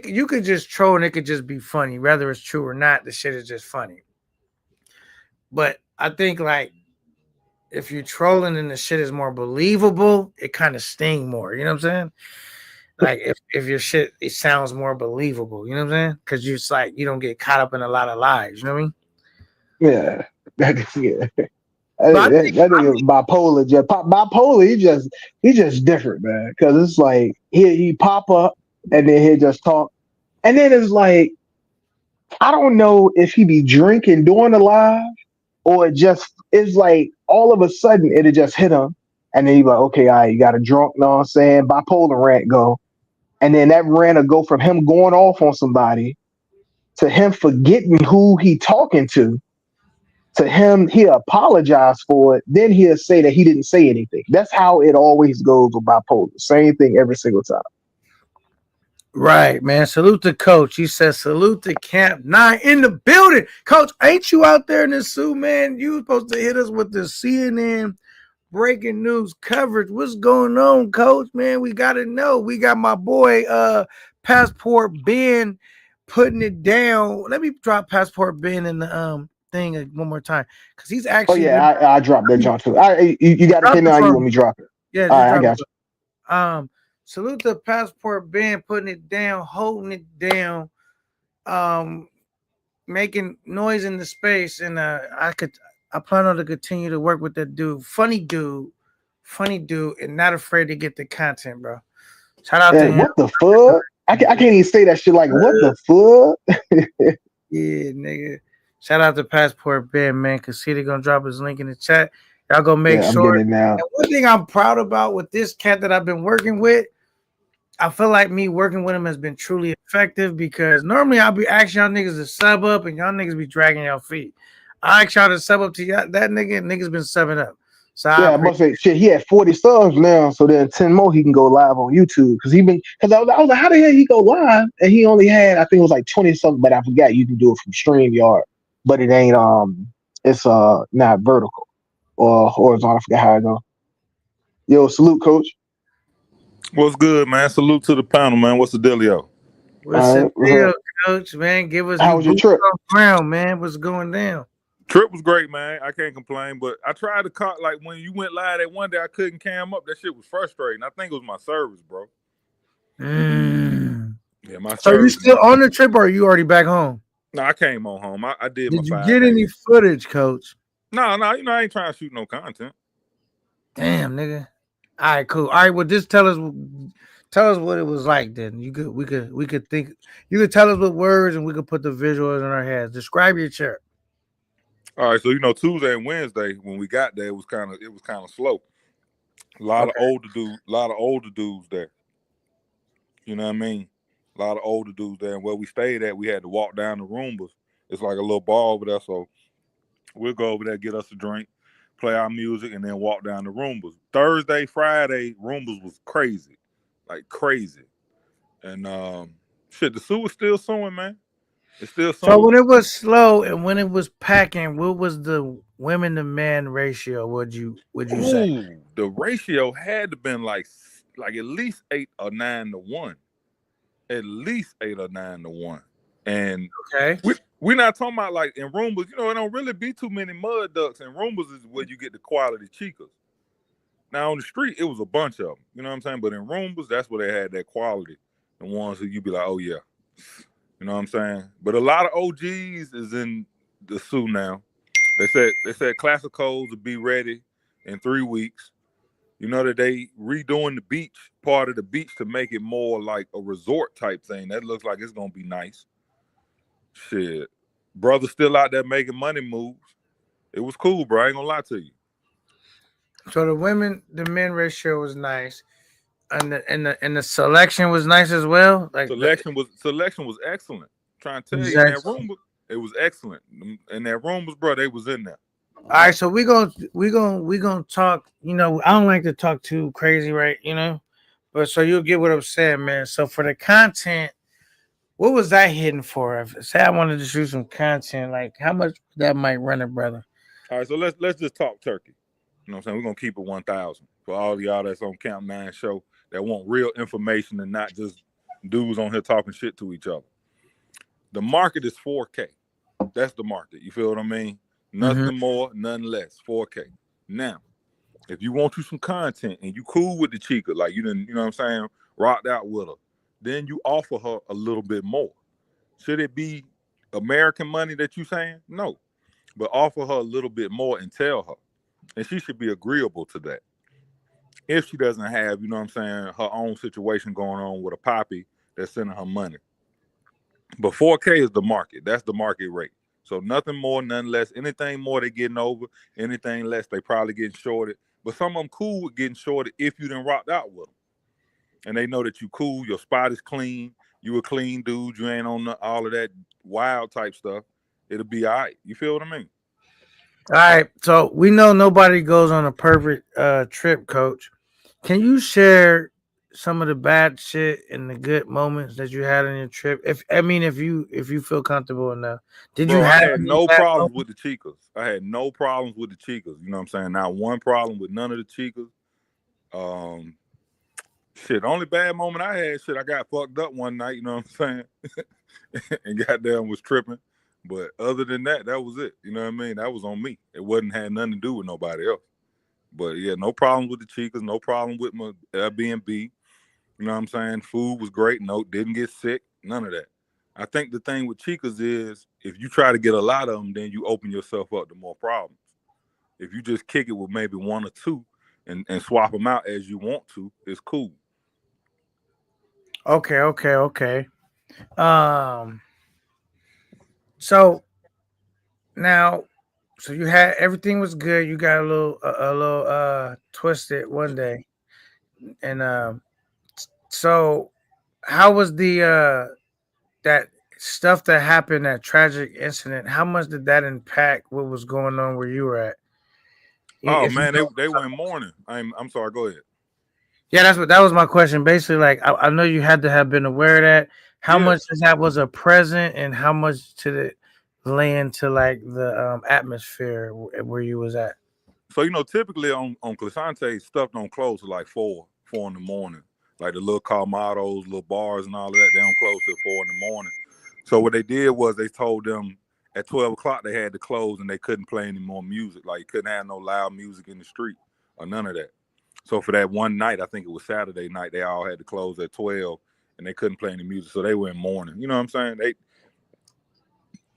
You could just troll and it could just be funny, whether it's true or not. The shit is just funny. But I think like if you're trolling and the shit is more believable, it kind of sting more. You know what I'm saying? Like if your shit it sounds more believable. You know what I'm saying? Because it's like you don't get caught up in a lot of lies. You know what I mean? Yeah. Yeah. But That nigga bipolar, bipolar. He just different, man. Because it's like he pop up and then he just talk, and then it's like I don't know if he be drinking during the live or it's like all of a sudden it'll just hit him, and then he like, okay, all right, you got a drunk, know what I'm saying? Bipolar rant go, and then that rant will go from him going off on somebody to him forgetting who he talking to him, he'll apologize for it. Then he'll say that he didn't say anything. That's how it always goes with bipolar. Same thing every single time. right, man. Salute to Coach. He says salute to Camp 9 in the building. Coach, ain't you out there in the suit, man? You supposed to hit us with the CNN breaking news coverage. What's going on, Coach? Man, we gotta know. We got my boy Passport Ben putting it down. Let me drop Passport Ben in the thing one more time because he's Oh actually yeah, I dropped that jump too. You got it, drop it K9. You for want me. me to drop it? Yeah, All just right, I drop got you. it. Salute to Passport Ben putting it down, holding it down, making noise in the space, and I plan on to continue to work with that dude. Funny dude, and not afraid to get the content, bro. Shout out to Hey, him. what the fuck? I can't even say that shit. Like, what the fuck? Yeah, nigga. Shout out to Passport Ben, man. Cause see, they're gonna drop his link in the chat. Y'all gonna make Yeah, I'm sure. getting it now. And one thing I'm proud about with this cat that I've been working with, I feel like me working with him has been truly effective because normally I'll be asking y'all niggas to sub up and y'all niggas be dragging y'all feet. I ask y'all to sub up to y'all. That niggas been subbing up. So I Yeah, I appreciate must say, shit, he had 40 subs now, so then 10 more he can go live on YouTube. Because I was like, how the hell he go live? And he only had, I think it was like 20 something, but I forgot you can do it from StreamYard, but it ain't, it's not vertical or horizontal. I forgot how it go. Yo, salute, coach. What's good, man? Salute to the panel, man. What's the dealio? what's All the right, what's deal, up? coach, man. Give us How you was your boots trip? on ground, man. What's going down? Trip was great, man. I can't complain, but I tried to cut like when you went live that one day, I couldn't cam up. That shit was frustrating. I think it was my service, bro. Yeah, my So you service. still on the trip or are you already back home? No, I came on home. I did my Did you 5 get any days. footage, coach? No, you know I ain't trying to shoot no content. Damn, nigga. All right, cool. All right, well, just tell us what it was like. Then we could think. You could tell us with words, and we could put the visuals in our heads. Describe your trip. All right, so Tuesday and Wednesday when we got there, it was kind of slow. A lot of older dudes there. You know what I mean? A lot of older dudes there. And where we stayed at, we had to walk down the Roombas It's like a little bar over there. So we'll go over there, get us a drink, play our music, and then walk down to Roombas. Thursday, Friday, Roombas was crazy, like crazy. And shit, the sewer's still sewing, man. It's still So sewing. when it was slow and when it was packing, what was the women to man ratio? Would you say? Ooh, the ratio had to been like at least 8 or 9 to 1. At least 8 or 9 to 1. And Okay. we're not talking about like in Roombas, it don't really be too many mud ducks. In Roombas is where you get the quality chicas. Now on the street, it was a bunch of them. You know what I'm saying? But in Roombas, that's where they had that quality. The ones who you be like, oh yeah. You know what I'm saying? But a lot of OGs is in the Sioux now. They said classic codes will be ready in 3 weeks. You know that they redoing the beach, part of the beach, to make it more like a resort type thing. That looks like it's gonna be nice. Shit. Brother's still out there making money moves. It was cool, bro. I ain't gonna lie to you. So the women to men ratio was nice. And the selection was nice as well. Like Selection was excellent. I'm trying to tell you, in that room, it was excellent. In that room was, bro, they was in there. All right, so we gonna talk. I don't like to talk too crazy, right? But so you'll get what I'm saying, man. So for the content, what was that hitting for? If say I wanted to shoot some content, like how much that might run it, brother? All right, so let's just talk turkey. You know what I'm saying? We're gonna keep it 1,000 for all of y'all that's on Count 9 show that want real information and not just dudes on here talking shit to each other. The market is 4K. That's the market. You feel what I mean? Nothing more, nothing less. 4K. Now, if you want you some content and you cool with the chica, like you didn't, you know what I'm saying, rocked out with her, then you offer her a little bit more. Should it be American money that you saying? No. But offer her a little bit more and tell her. And she should be agreeable to that. If she doesn't have, you know what I'm saying, her own situation going on with a poppy that's sending her money. But 4K is the market. That's the market rate. So nothing more, nothing less. Anything more, they getting over. Anything less, they probably getting shorted. But some of them cool with getting shorted if you done rocked out with them. And they know that you cool, your spot is clean, you a clean dude, you ain't on all of that wild type stuff. It'll be all right. You feel what I mean? All right, so we know nobody goes on a perfect trip, Coach. Can you share some of the bad shit and the good moments that you had on your trip? If you feel comfortable enough, did you I have had any no bad problems moments? with the chicas. I had no problems with the chicas. You know what I'm saying? Not one problem with none of the chicas. Shit, only bad moment I had, I got fucked up one night, you know what I'm saying? And goddamn was tripping. But other than that, that was it. You know what I mean? That was on me. It wasn't had nothing to do with nobody else. But yeah, no problems with the chicas, no problem with my Airbnb. You know what I'm saying? Food was great. No, didn't get sick. None of that. I think the thing with chicas is if you try to get a lot of them, then you open yourself up to more problems. If you just kick it with maybe one or two and swap them out as you want to, it's cool. Okay. Um, so now, so you had everything was good. You got a little twisted one day, and so how was the that stuff that happened, that tragic incident? How much did that impact what was going on where you were at? Oh If you man, don't, they were in mourning. I'm sorry. Go ahead. yeah, that was my question. Basically, like I know you had to have been aware of that. How Yeah. much of that was a present, and how much to the lay into like the atmosphere where you was at? So typically on Clisante, stuff don't close till like 4 in the morning. Like the little Calmados, little bars, and all of that, they don't close till 4 in the morning. So what they did was they told them at 12 o'clock they had to close and they couldn't play any more music. Like you couldn't have no loud music in the street or none of that. So for that one night, I think it was Saturday night, they all had to close at 12 and they couldn't play any music. So they were in mourning. You know what I'm saying?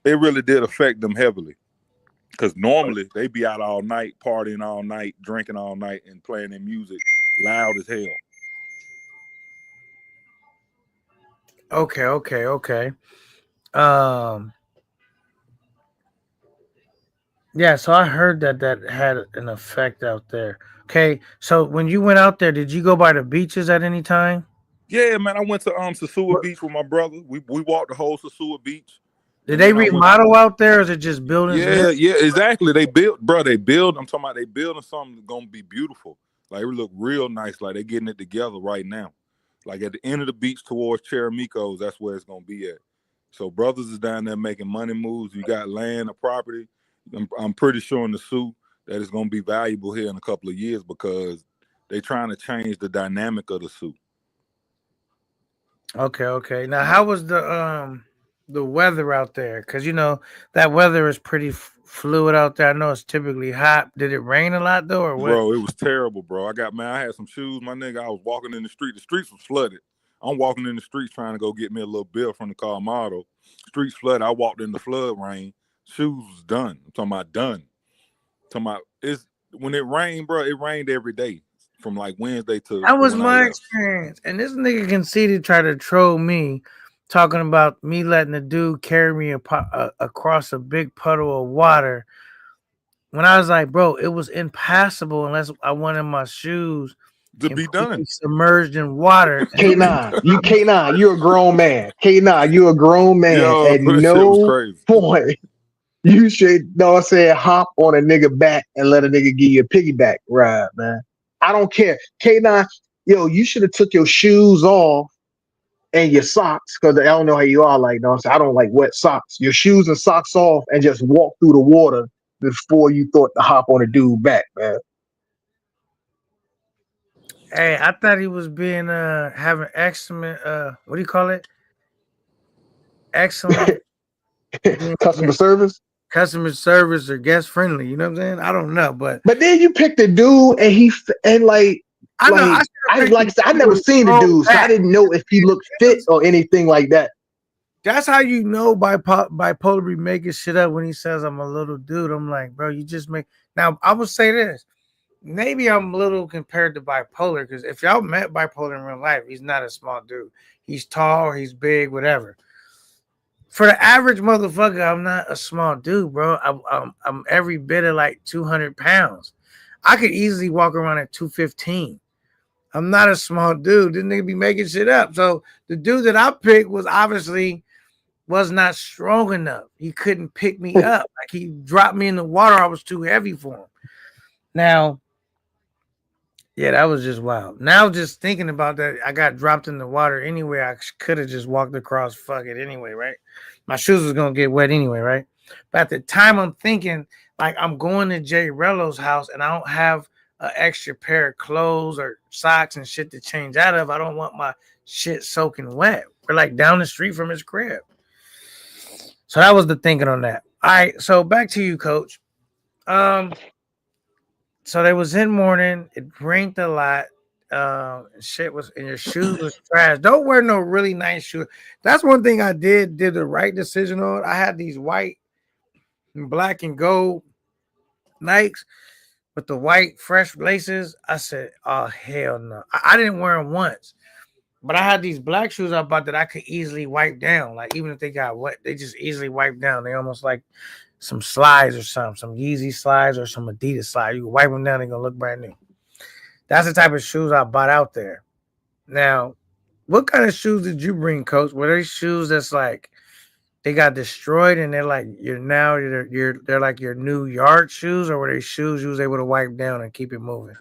It really did affect them heavily. Because normally they be out all night, partying all night, drinking all night, and playing their music loud as hell. Okay. Um, yeah. So I heard that had an effect out there. Okay. So when you went out there, did you go by the beaches at any time? Yeah, man, I went to Sasua What? Beach with my brother. We walked the whole Sasua Beach. Did they remodel out there, or is it just buildings? Yeah, exactly. They build, bro. They build. I'm talking about they building something that's gonna be beautiful. Like it look real nice. Like they getting it together right now. Like at the end of the beach towards Cheramico's, that's where it's gonna be at. So brothers is down there making money moves. You got land or property. I'm pretty sure in the suit that it's gonna be valuable here in a couple of years because they trying to change the dynamic of the suit. Okay. Now, how was the weather out there? Because that weather is pretty fluid out there. I know it's typically hot. Did it rain a lot though, or what? Bro, it was terrible, bro. I had some shoes, my nigga. I was walking in the street. The streets was flooded. I'm walking in the streets trying to go get me a little bill from the car model. Streets flooded. I walked in the flood rain. Shoes was done. I'm talking about done. It's when it rained, bro. It rained every day from like Wednesday to. That was my experience. And this nigga conceded try to troll me, talking about me letting the dude carry me across a big puddle of water. When I was like, bro, it was impassable unless I wanted my shoes to be done submerged in water. K9, you're a grown man. K9, you're a grown man. Yo, at no point you should hop on a nigga back and let a nigga give you a piggyback ride, man. I don't care. K9, yo, you should have took your shoes off and your socks, because I don't know how you are, like, I don't like wet socks. Your shoes and socks off and just walk through the water before you thought to hop on a dude back, man. Hey, I thought he was being having excellent what do you call it? Excellent customer service or guest friendly. You know what I'm saying? I don't know, but then you picked a dude I never seen the dude, so I didn't know if he looked fit or anything like that. That's how you know Bipolar be making shit up when he says I'm a little dude. I'm like, bro, you just make. Now I would say this. Maybe I'm a little compared to Bipolar, because if y'all met Bipolar in real life, he's not a small dude. He's tall, he's big, whatever. For the average motherfucker, I'm not a small dude, bro. I'm every bit of like 200 pounds. I could easily walk around at 215. I'm not a small dude. This nigga be making shit up. So the dude that I picked was not strong enough. He couldn't pick me up. Like he dropped me in the water. I was too heavy for him. Now, yeah, that was just wild. Now, just thinking about that, I got dropped in the water anyway. I could have just walked across. Fuck it anyway, right? My shoes was gonna get wet anyway, right? But at the time, I'm thinking like I'm going to Jay Rello's house and I don't have an extra pair of clothes or socks and shit to change out of. I don't want my shit soaking wet. We're like down the street from his crib. So that was the thinking on that. All right, so back to you, Coach. So they was in morning. It rained a lot. Shit was, and your shoes was trash. Don't wear no really nice shoes. That's one thing I did the right decision on. I had these white and black and gold Nikes with the white fresh laces. I said, oh hell no. I didn't wear them once, but I had these black shoes I bought that I could easily wipe down. Like even if they got wet, they just easily wipe down. They almost like some slides or something, some Yeezy slides or some Adidas slides. You can wipe them down, they're gonna look brand new. That's the type of shoes I bought out there. Now, what kind of shoes did you bring, Coach? Were they shoes that's like they got destroyed and they're like they're like your new yard shoes, or were they shoes you was able to wipe down and keep it moving?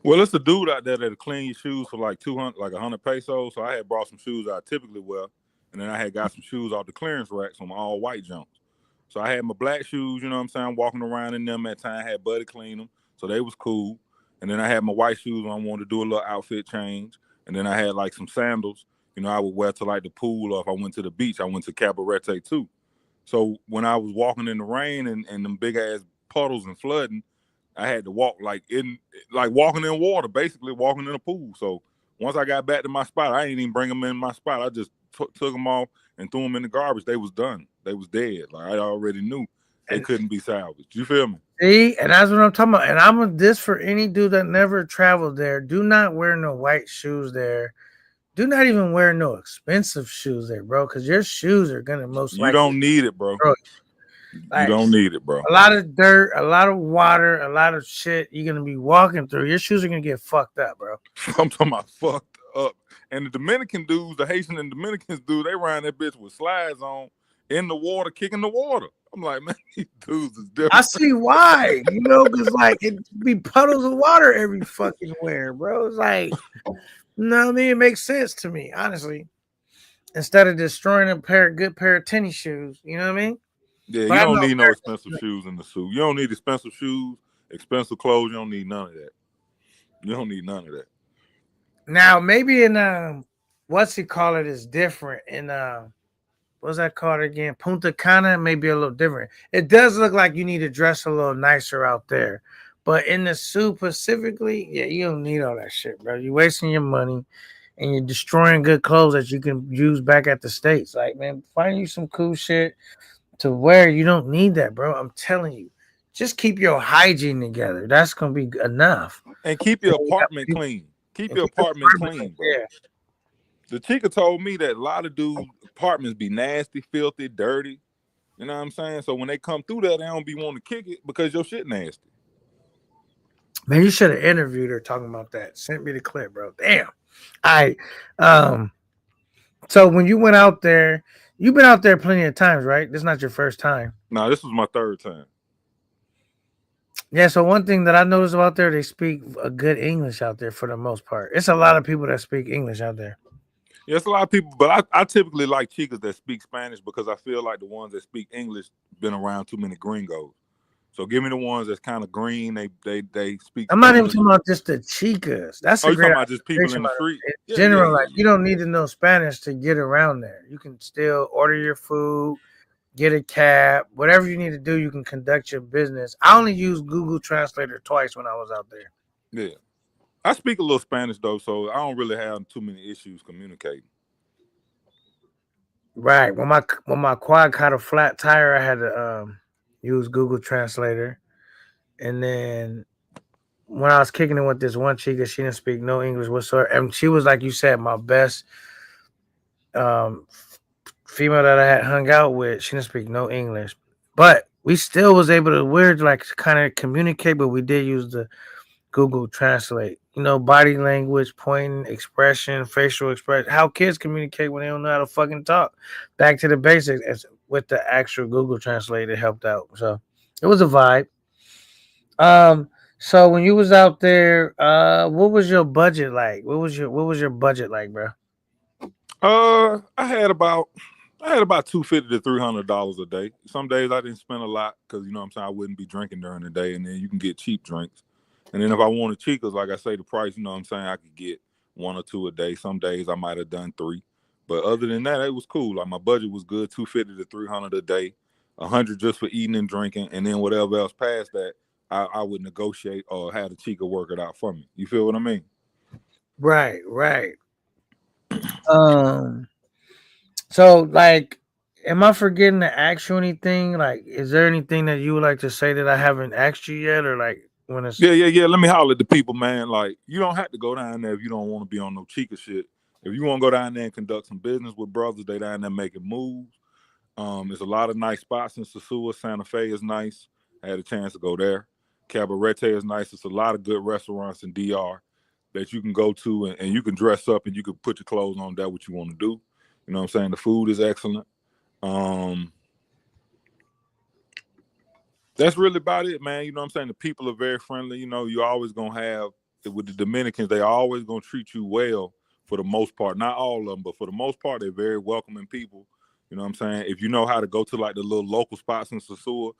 Well, it's a dude out there that'll clean your shoes for like 200, like 100 pesos. So I had brought some shoes I typically wear, and then I had got some shoes off the clearance racks on my all white jumps. So I had my black shoes, you know what I'm saying, walking around in them at time. I had Buddy clean them, so they was cool. And then I had my white shoes when I wanted to do a little outfit change. And then I had like some sandals, you know, I would wear to like the pool, or if I went to the beach, I went to Cabarete too. So when I was walking in the rain and them big ass puddles and flooding, I had to walk like walking in water, basically walking in a pool. So once I got back to my spot, I didn't even bring them in my spot. I just took them off and threw them in the garbage. They was done. They was dead. Like I already knew they couldn't be salvaged. You feel me? See, and that's what I'm talking about. And I'm a this for any dude that never traveled there. Do not wear no white shoes there. Do not even wear no expensive shoes there, bro, because your shoes are gonna most likely. You don't need it, bro. Like, you don't need it, bro. A lot of dirt, a lot of water, a lot of shit you're gonna be walking through. Your shoes are gonna get fucked up, bro. I'm talking about fucked up. And the Dominican dudes, the Haitian and Dominicans dude, they ride that bitch with slides on in the water, kicking the water. I'm like, man, these dudes is different. I see why, because like it be puddles of water every fucking where, bro. It's like, no, I mean, it makes sense to me, honestly. Instead of destroying a good pair of tennis shoes, you know what I mean? Yeah, But you I don't know need no expensive shoes in the suit. You don't need expensive shoes, expensive clothes. You don't need none of that. You don't need none of that. now maybe in what's he call it is different in what's that called again? Punta Cana may be a little different. It does look like you need to dress a little nicer out there. But in the suit specifically, yeah, you don't need all that shit, bro. You're wasting your money and you're destroying good clothes that you can use back at the States. Like, man, find you some cool shit to wear. You don't need that, bro. I'm telling you. Just keep your hygiene together. That's gonna be enough. And keep your apartment clean. Keep your apartment clean, bro. Yeah. The chica told me that a lot of dudes' apartments be nasty, filthy, dirty. You know what I'm saying? So when they come through that, they don't be wanting to kick it because your shit nasty. Man, you should have interviewed her talking about that. Sent me the clip, bro. Damn. I so when you went out there, you've been out there plenty of times, right? This is not your first time. No, this was my third time. Yeah, so one thing that I noticed about there, they speak a good English out there for the most part. It's a lot of people that speak English out there. Yeah, it's a lot of people, but I typically like chicas that speak Spanish because I feel like the ones that speak English been around too many gringos. So give me the ones that's kind of green. They speak. I'm not even Spanish. talking about just the chicas. That's Oh, a you great talking about just people in the street? in general, like you don't need to know Spanish to get around there. You can still order your food, get a cab, whatever you need to do. You can conduct your business. I only used Google Translator twice when I was out there. Yeah, I speak a little Spanish though, so I don't really have too many issues communicating. Right. When my quad caught a flat tire, I had to use Google Translator. And then when I was kicking it with this one chica, she didn't speak no English whatsoever. And she was, like you said, my best female that I had hung out with. She didn't speak no English. But we still was able to like kind of communicate, but we did use the Google Translate. Body language, pointing, expression, facial expression, how kids communicate when they don't know how to fucking talk. Back to the basics as with the actual Google Translate, it helped out. So it was a vibe. So when you was out there, what was your budget like? What was your budget like, bro? I had about $250 to $300 a day. Some days I didn't spend a lot because what I'm saying, I wouldn't be drinking during the day, and then you can get cheap drinks. And then if I wanted chicas, like I say, the price, what I'm saying, I could get 1 or 2 a day. Some days I might have done 3. But other than that, it was cool. Like my budget was good, $250 to $300 a day, $100 just for eating and drinking, and then whatever else past that, I would negotiate or have the chica work it out for me. You feel what I mean? Right. So like, am I forgetting to ask you anything? Like, is there anything that you would like to say that I haven't asked you yet, or like when it's Yeah. Let me holler at the people, man. Like, you don't have to go down there if you don't want to be on no chica shit. If you want to go down there and conduct some business with brothers, they down there making moves. There's a lot of nice spots in Sosua. Santa Fe is nice. I had a chance to go there. Cabarete is nice. It's a lot of good restaurants in DR that you can go to and you can dress up and you can put your clothes on. That what you want to do. You know what I'm saying? The food is excellent. That's really about it, man. You know what I'm saying? The people are very friendly. You always gonna have with the Dominicans, they always gonna treat you well for the most part. Not all of them, but for the most part, they're very welcoming people. You know what I'm saying? If you know how to go to like the little local spots in Sosua,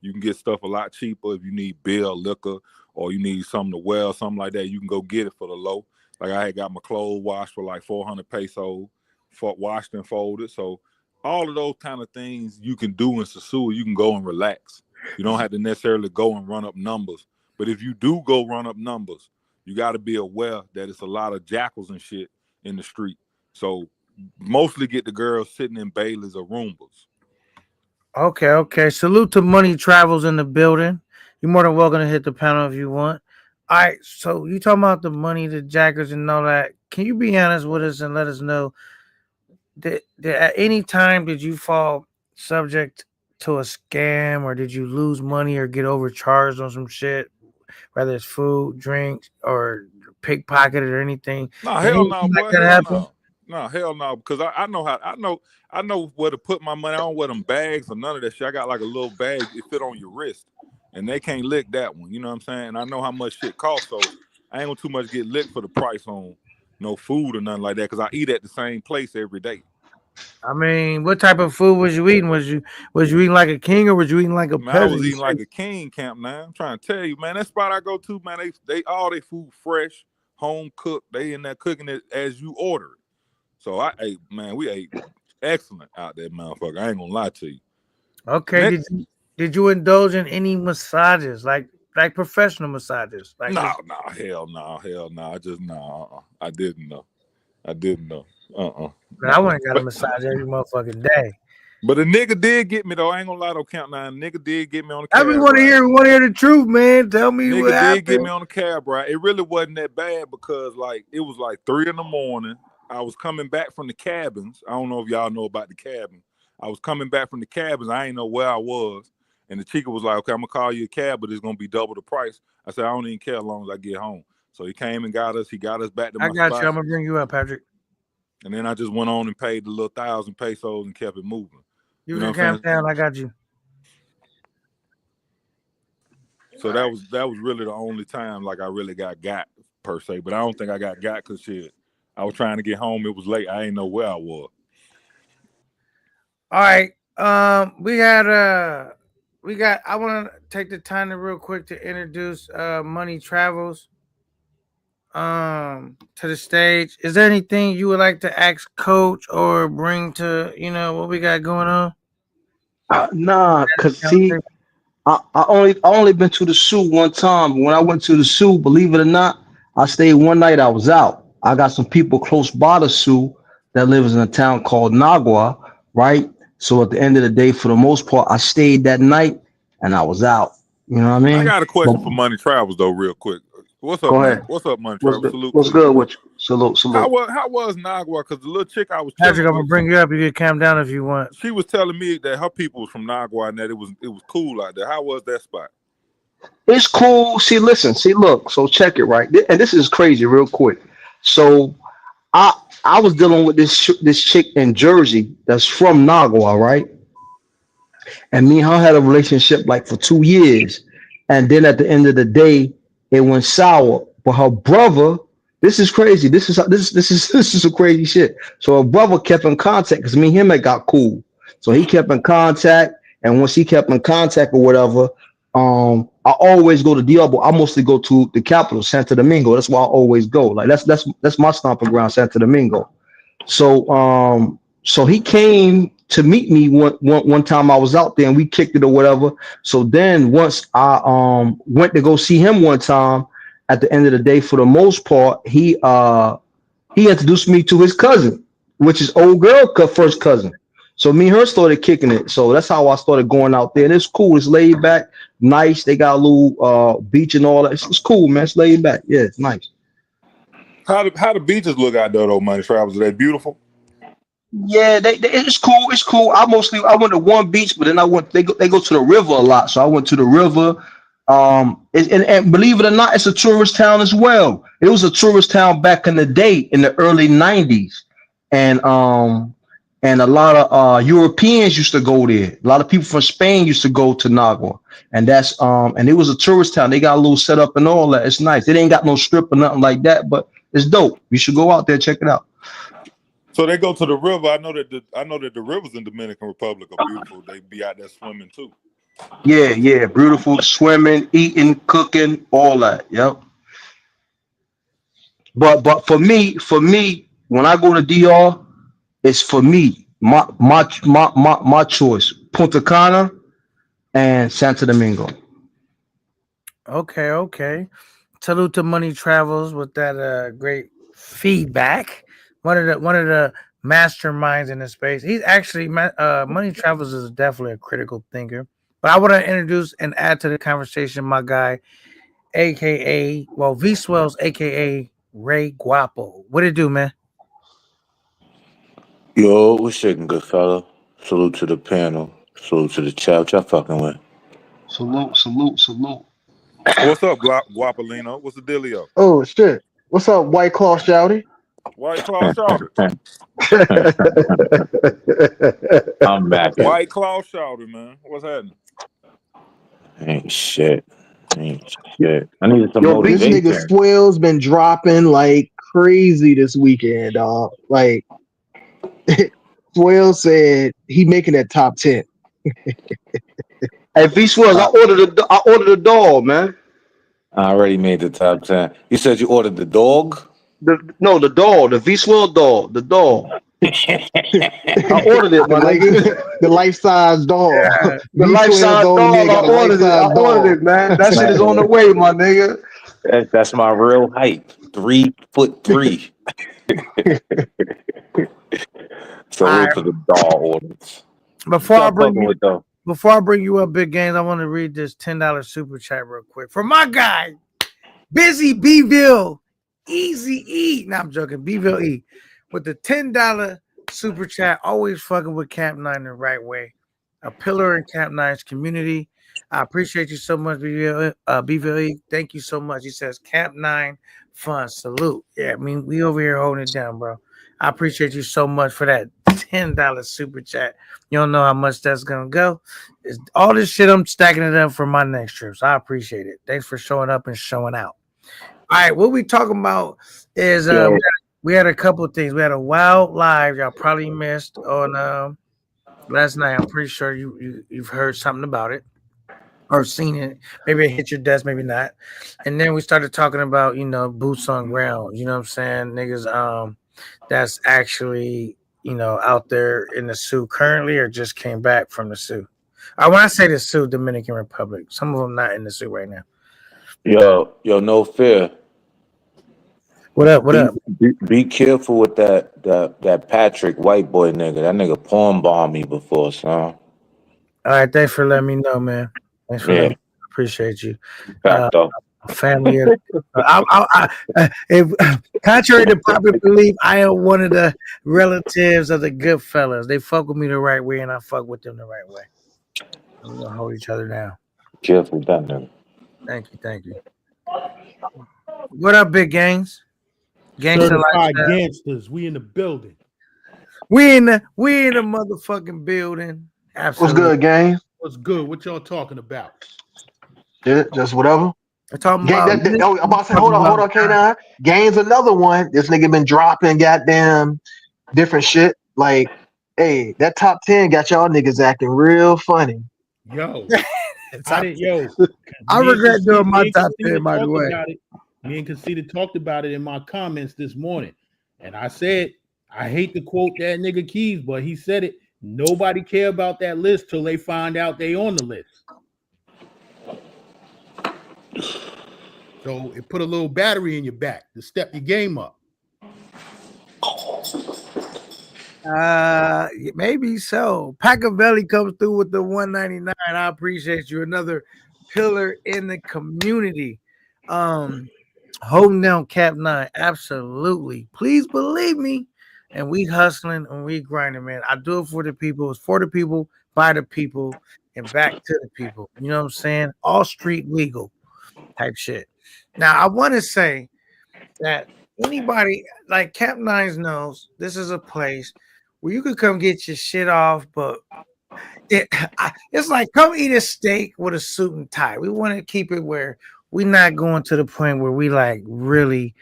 you can get stuff a lot cheaper. If you need beer, liquor, or you need something to wear, something like that, you can go get it for the low. Like I had got my clothes washed for like 400 pesos, washed and folded. So all of those kind of things you can do in Sosua, you can go and relax. You don't have to necessarily go and run up numbers. But if you do go run up numbers, you got to be aware that it's a lot of jackals and shit in the street. So mostly get the girls sitting in Baileys or Roombas. Okay. Salute to Money Travels in the building. You're more than welcome to hit the panel if you want. All right, so you talking about the money, the jackers, and all that. Can you be honest with us and let us know that at any time did you fall subject to a scam, or did you lose money or get overcharged on some shit, whether it's food, drinks, or pickpocketed or anything? No, Did hell anything no, like boy. that Hell happen? no. No, hell no, because I know how I know where to put my money. I don't wear them bags or none of that shit. I got like a little bag it fit on your wrist, and they can't lick that one. You know what I'm saying? And I know how much shit costs, so I ain't gonna too much get licked for the price on no food or nothing like that. Because I eat at the same place every day. I mean, what type of food was you eating? Was you eating like a king or was you eating like a Man, I was peasant? eating like a king, Camp Nine. I'm trying to tell you, man. That spot I go to, man, they all they food fresh, home cooked. They in there cooking it as you order it. So I ate, man. We ate excellent out there, motherfucker. I ain't gonna lie to you. Okay, Next, did you indulge in any massages, like professional massages? Like no, hell no. I just no. I didn't know. I didn't know. I went and got a massage every motherfucking day. But a nigga did get me though. I ain't gonna lie though, Count Nine. Nigga did get me on the I cab. We want to hear the truth, man. Tell me Nigga what happened. did get me on the cab ride. It really wasn't that bad because like it was like 3 a.m. I was coming back from the cabins. I don't know if y'all know about the cabin. I was coming back from the cabins. I ain't know where I was. And the chica was like, okay, I'm gonna call you a cab, but it's gonna be double the price. I said, I don't even care as long as I get home. So he came and got us. He got us back to my I got spot. you. I'm gonna bring you up, Patrick. And then I just went on and paid the little 1,000 pesos and kept it moving. You can calm down. I got you. So that was really the only time like I really got per se. But I don't think I got because shit, I was trying to get home. It was late. I ain't know where I was. All right. We got I want to take the time to real quick to introduce Money Travels to the stage. Is there anything you would like to ask Coach or bring to what we got going on? Nah, cause see, I only been to the zoo one time. When I went to the zoo, believe it or not, I stayed one night. I was out. I got some people close by the zoo that lives in a town called Nagua, right? So at the end of the day, for the most part, I stayed that night and I was out. You know what I I mean? got a question But for Money Travels though, real quick. What's up, go man? ahead. What's up, Money What's Travels? good? Salute, What's salute. good with you? Salute, How salute. was Nagua? Because the little chick I was Patrick, chilling I'm gonna with, bring you up. You can calm down if you want. she was telling me that her people was from Nagua and that it was cool out there. How was that spot? It's cool. See, listen, see, look. So check it right, and this is crazy, real quick. So I I was dealing with this chick in Jersey that's from Nagua, right? And me and her had a relationship like for 2 years, and then at the end of the day, it went sour. But her brother, this is crazy. This is some crazy shit. So her brother kept in contact because me and him had got cool. So he kept in contact, and once he kept in contact or whatever, I always go to Diablo. I mostly go to the capital, Santo Domingo. That's why I always go. Like that's my stomping ground, Santo Domingo. So he came to meet me one time I was out there and we kicked it or whatever. So then once I went to go see him one time, at the end of the day, for the most part, he introduced me to his cousin, which is old girl first cousin. So me and her started kicking it. So that's how I started going out there. And it's cool. It's laid back, nice. They got a little beach and all that. It's cool, man. It's laid back. Yeah, it's nice. How the beaches look out there though, Money Travels? Are they beautiful? Yeah, it's cool. It's cool. I went to one beach, but then they go to the river a lot. So I went to the river. And believe it or not, it's a tourist town as well. It was a tourist town back in the day in the early 90s. And a lot of Europeans used to go there. A lot of people from Spain used to go to Nagua. And and it was a tourist town. They got a little setup and all that. It's nice. It ain't got no strip or nothing like that, but it's dope. You should go out there, check it out. So they go to the river. I know that the rivers in Dominican Republic are beautiful. They be out there swimming too. Yeah, beautiful swimming, eating, cooking, all that. Yep. But for me, when I go to DR, it's for me, my choice. Punta Cana and Santo Domingo. Okay. Salute to Money Travels with that great feedback. One of the masterminds in the space. He's actually Money Travels is definitely a critical thinker. But I want to introduce and add to the conversation my guy, aka V Swells, aka Ray Guapo. What it do, man? Yo, what's shaking, good fella? Salute to the panel. Salute to the chat. What y'all fucking with? Salute, salute, salute. What's up, Guapolino? What's the dealio? Oh shit! What's up, White Claw Shouty? White Claw shouted. I'm back. White Claw shouted, man. What's happening? Ain't shit. Ain't shit. I needed some Yo, this nigga motivation. Swell's been dropping like crazy this weekend, dog. Like Swell said he making that top 10. Hey, V Swells, I ordered a dog, man. I already made the top 10. You said you ordered the dog? The dog, the V Swell dog, the dog. I ordered it, my nigga. The life size dog. The V life Swell's size old dog. nigga got a life size I ordered it, man. That shit is on the way, my nigga. That's my real height. 3'3". Salute to the dog orders. Before I Stop bring fucking you, with though. before I bring you up, Big Games, I want to read this $10 super chat real quick from my guy, Busy Bville, Easy E. No, I'm joking, Bville E. With the $10 super chat, always fucking with Camp 9 the right way. A pillar in Camp 9's community. I appreciate you so much, Bville E. Thank you so much. He says, Camp 9 fun. Salute. Yeah, I mean, we over here holding it down, bro. I appreciate you so much for that $10 super chat. You don't know how much that's gonna go. It's all this shit. I'm stacking it up for my next trip. So I appreciate it. Thanks for showing up and showing out. All right, what we talking about is we had a couple of things. We had a wild live y'all probably missed on last night. I'm pretty sure you've heard something about it or seen it. Maybe it hit your desk, maybe not. And then we started talking about boots on ground. You know what I'm saying, niggas. That's actually out there in the Sioux currently or just came back from the Sioux. When I say the Sioux, Dominican Republic, some of them not in the Sioux right now. Yo, no fear. What up? Be careful with that Patrick white boy nigga. That nigga porn bombed me before, son. All right, thanks for letting me know, man. Thanks for letting me know. Appreciate you. Facto. Family. If, contrary to popular belief, I am one of the relatives of the good fellas. They fuck with me the right way, and I fuck with them the right way. We're gonna hold each other down. Careful with that nigga. Thank you. What up, Big Gangs? Certified gangsters. We in the building. We in the motherfucking building. Absolutely. What's good, gang? What's good? What y'all talking about? Shit, just whatever. I'm talking I'm about to say, hold on, K9. Game's another one. This nigga been dropping goddamn different shit. Like, hey, that top 10 got y'all niggas acting real funny. Yo, I me regret doing my top Conceited 10, by the way. Me and Conceited talked about it in my comments this morning. And I said, I hate to quote that nigga Keys, but he said it. Nobody care about that list till they find out they on the list. So it put a little battery in your back to step your game up. Maybe so. Paccavelli comes through with the 199. I appreciate you. Another pillar in the community. Holding down Cap 9. Absolutely. Please believe me. And we hustling and we grinding, man. I do it for the people. It's for the people, by the people, and back to the people. You know what I'm saying? All street legal type shit. Now, I want to say that anybody like Cap 9's knows this is a place where you could come get your shit off, but it's like come eat a steak with a suit and tie. We want to keep it where we're not going to the point where we like really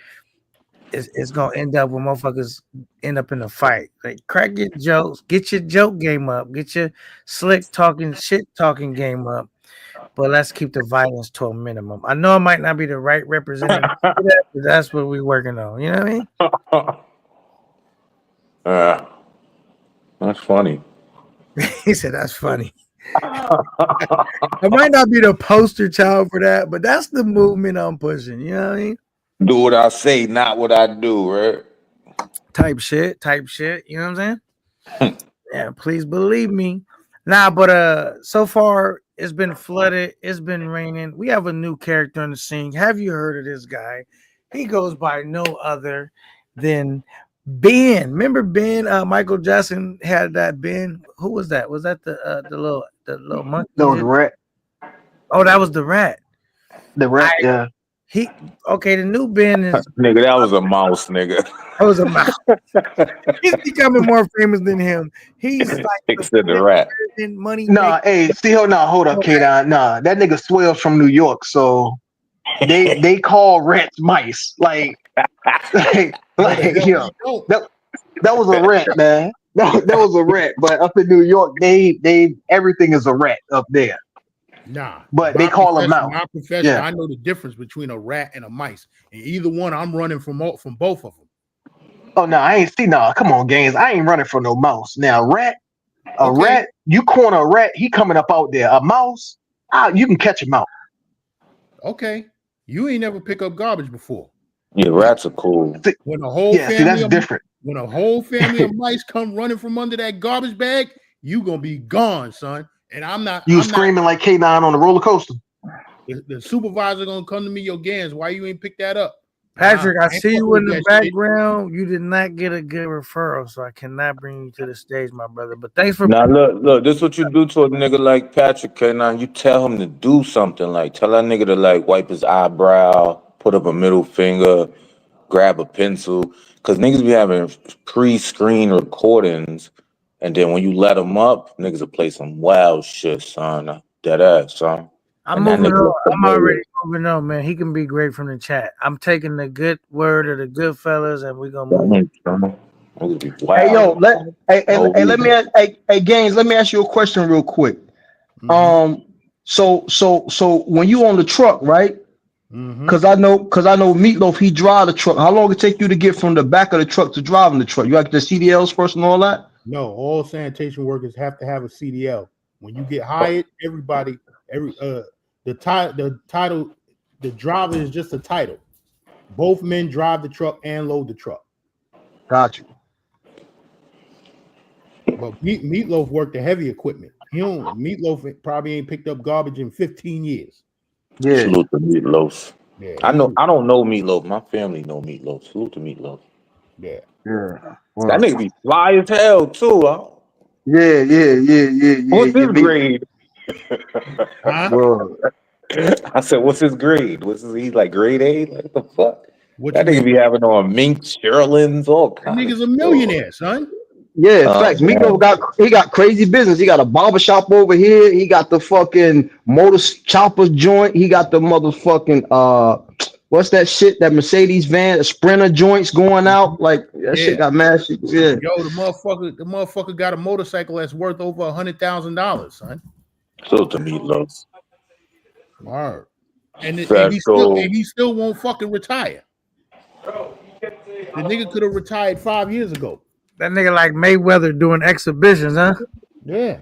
it's gonna end up when motherfuckers end up in a fight. Like crack your jokes, get your joke game up, get your slick talking shit talking game up. But let's keep the violence to a minimum. I know it might not be the right representative, but that's what we're working on. You know what I mean? That's funny. He said that's funny. I might not be the poster child for that, but that's the movement I'm pushing. You know what I mean? Do what I say, not what I do, right? Type shit. You know what I'm saying? Yeah, please believe me. Nah, but so far it's been flooded, it's been raining. We have a new character on the scene. Have you heard of this guy? He goes by no other than Ben. Remember Ben? Michael Jackson had that Ben. Who was that? Was that the little monkey? No, the rat. Oh, that was the rat. The rat, yeah. The new Ben is Nigga, that was a mouse, nigga. that was a mouse. He's becoming more famous than him. He's like Fix the rat. money. Nah, hey, hold up, K-Don. Nah, that nigga swells from New York, so they call rats mice. Like you know, that was a rat, man. That was a rat. But up in New York, they everything is a rat up there. Nah, but they call them mouse. My profession, yeah. I know the difference between a rat and a mice, and either one, I'm running from both of them. Oh no, I ain't see. No, come on, Gaines. I ain't running from no mouse. Now, rat, rat. You corner a rat, he coming up out there. A mouse, you can catch a mouse. Okay, you ain't never pick up garbage before. Yeah, rats are cool. When a whole family, that's different. When a whole family of mice come running from under that garbage bag, you gonna be gone, son. And I'm not. You screaming like K9 on the roller coaster. The supervisor gonna come to me, yo, Gans, why you ain't pick that up? Patrick, I see you in the background. You did not get a good referral, so I cannot bring you to the stage, my brother. But thanks for. Now look, this is what you do to a nigga like Patrick, K9. You tell him to do something. Like tell that nigga to like wipe his eyebrow, put up a middle finger, grab a pencil, because niggas be having pre-screen recordings. And then when you let them up, niggas will play some wild shit, son. Dead ass, son. I'm moving on. I'm already moving on, man. He can be great from the chat. I'm taking the good word of the good fellas, and we're gonna move. Hey, yo, let me ask, hey, Gaines, let me ask you a question real quick. Mm-hmm. So when you on the truck, right? Because I know Meatloaf, he drive the truck. How long it take you to get from the back of the truck to driving the truck? You got the CDLs first and all that? No, all sanitation workers have to have a CDL. When you get hired, the title, the driver is just a title. Both men drive the truck and load the truck. Gotcha. But Meatloaf worked the heavy equipment. Meatloaf probably ain't picked up garbage in 15 years. Yeah. Salute to Meatloaf. Yeah, I don't know Meatloaf. My family know Meatloaf. Salute to Meatloaf. Yeah. Yeah. Well, that nigga be fly as hell too, huh? Yeah. What's his grade? Huh? I said, what's his grade? He's like grade A? Like, what the fuck? That nigga be having on mink, Sherlins, all kinds. That nigga's a millionaire, son. Yeah, facts. Meatloaf got crazy business. He got a barbershop over here. He got the fucking motor chopper joint. He got the motherfucking what's that shit? That Mercedes van, Sprinter joints going out. Like that shit got mad shit. Yeah. Yo, the motherfucker got a motorcycle that's worth over $100,000, son. So to Meatloaf. Word. And he still won't fucking retire. The nigga could have retired 5 years ago. That nigga like Mayweather doing exhibitions, huh? Yeah.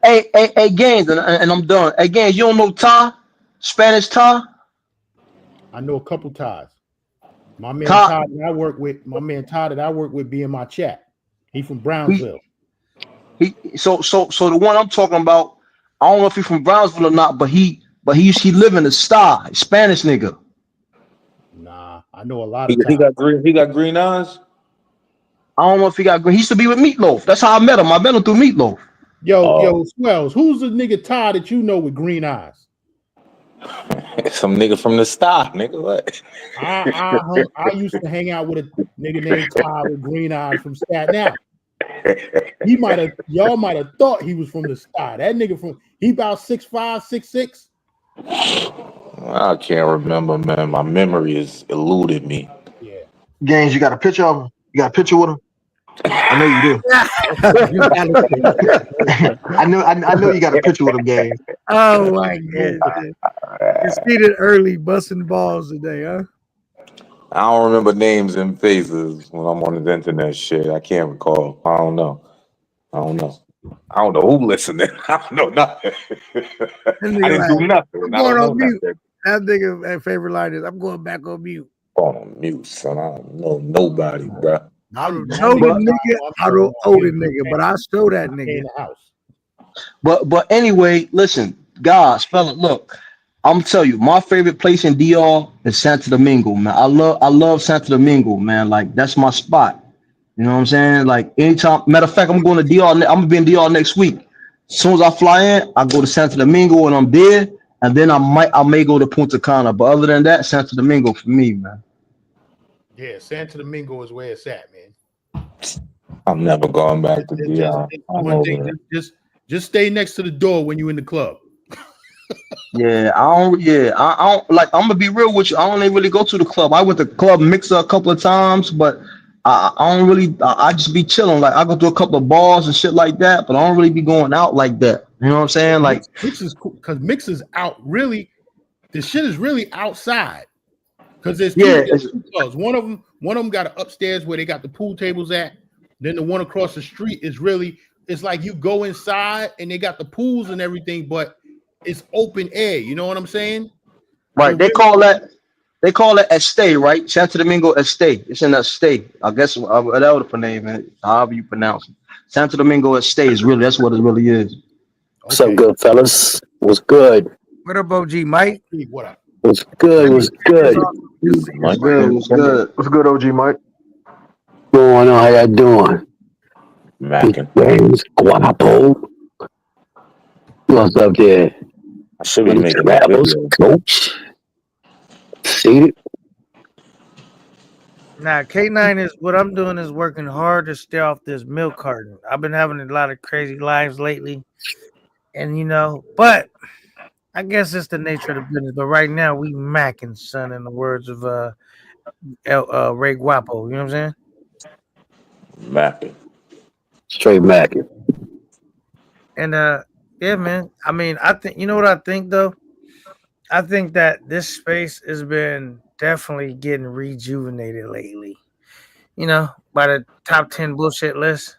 Hey, Gaines, and I'm done. Hey, Gaines, you don't know Ty? Spanish Ty? I know a couple Ties. My man Ty that I work with be in my chat. He from Brownsville. So the one I'm talking about, I don't know if he's from Brownsville or not, but he live in the Star, Spanish nigga. Nah, I know a lot of He got green eyes. I don't know if he got green. He used to be with Meatloaf. That's how I met him. I met him through Meatloaf. Yo, Swells, who's the nigga Ty that you know with green eyes? Some nigga from the Star, nigga. What? I used to hang out with a nigga named Ty with green eyes from Staten Island. Y'all might have thought he was from the Star. That nigga he about 6'5", 6'6". I can't remember, man. My memory has eluded me. Yeah. Gaines, you got a picture of him? You got a picture with him? I know you do. I know you got a picture with him, Gaines. Oh my goodness. You see it early busting balls today, huh? I don't remember names and faces when I'm on the internet shit. I can't recall. I don't know who listening. I don't know nothing. I didn't do nothing. I'm going on mute. That nigga favorite line is, I'm going back on mute. On mute, son. I don't know nobody, bro. I don't know the nigga. I don't owe the nigga, but I stole that nigga. In the house. But anyway, listen, guys, fella, look, I'm telling you, my favorite place in DR is Santo Domingo, man. I love Santo Domingo, man. Like that's my spot. You know what I'm saying? Like anytime. Matter of fact, I'm going to DR. I'm gonna be in DR next week. As soon as I fly in, I go to Santo Domingo and I'm there. and then I may go to Punta Cana, but other than that, Santo Domingo for me, man. Yeah, Santo Domingo is where it's at, man. I'm never going back to DR. One thing, just stay next to the door when you're in the club. Yeah, I don't like. I'm gonna be real with you. I don't even really go to the club. I went to Club Mixer a couple of times, but I don't really. I just be chilling. Like I go to a couple of bars and shit like that, but I don't really be going out like that. You know what I'm saying? Like Mixer's cool because Mixer's out. Really, the shit is really outside. Because there's two clubs. One of them got an upstairs where they got the pool tables at. Then the one across the street is really. It's like you go inside and they got the pools and everything, but it's open air. You know what I'm saying? Right. So They call it Estee, right? Santo Domingo Estee. It's in Estee. I guess whatever the name is, however you pronounce it. Santo Domingo Estee is really that's what it really is. Okay. What's up, good fellas? What's good? What up, OG Mike? What up? What's good? What's good? What's good? What's good, OG Mike? What's going on? How y'all doing? Mackin. James Guapo. What's up there? I should be making that Travels, video. coach. Seated. Nah, K9 is what I'm doing is working hard to stay off this milk carton. I've been having a lot of crazy lives lately, and but I guess it's the nature of the business. But right now we macking, son, in the words of Ray Guapo. You know what I'm saying? Mackin. Straight macking. And yeah, man. I mean, I think you know what I think though. I think that this space has been definitely getting rejuvenated lately. By the top 10 bullshit list.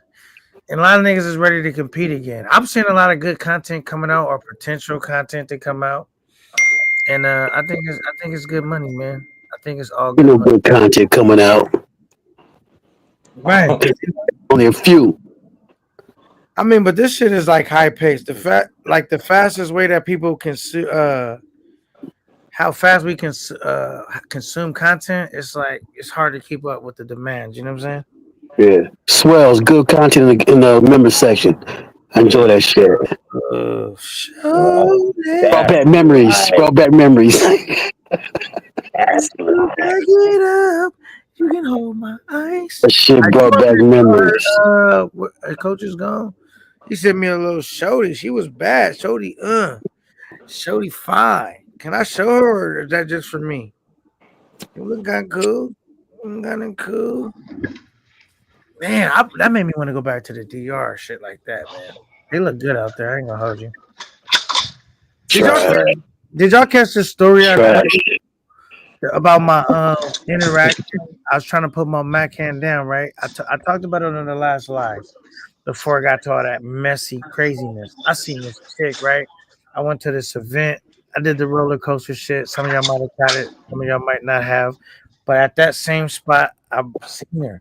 And a lot of niggas is ready to compete again. I'm seeing a lot of good content coming out or potential content to come out. And I think it's good money, man. I think it's all good money. Good content coming out. Right. Only a few. I mean, but this shit is like high paced. The fastest way that people can how fast we can consume content, it's like it's hard to keep up with the demand. You know what I'm saying? Yeah. Swells. Good content in the member section. I enjoy that shit. Brought back memories. Brought back memories. Back it up. You can hold my ice. That shit brought back memories. Coach is gone. He sent me a little shorty. She was bad. Shorty fine. Can I show her, or is that just for me? You look kind of cool. Kind of cool. Man, that made me want to go back to the DR, shit like that, man. They look good out there. I ain't gonna hold you. Did y'all catch the story about my interaction? I was trying to put my Mac hand down, right? I talked about it on the last live before I got to all that messy craziness. I seen this chick, right? I went to this event. I did the roller coaster shit. Some of y'all might have got it. Some of y'all might not have. But at that same spot, I've seen her.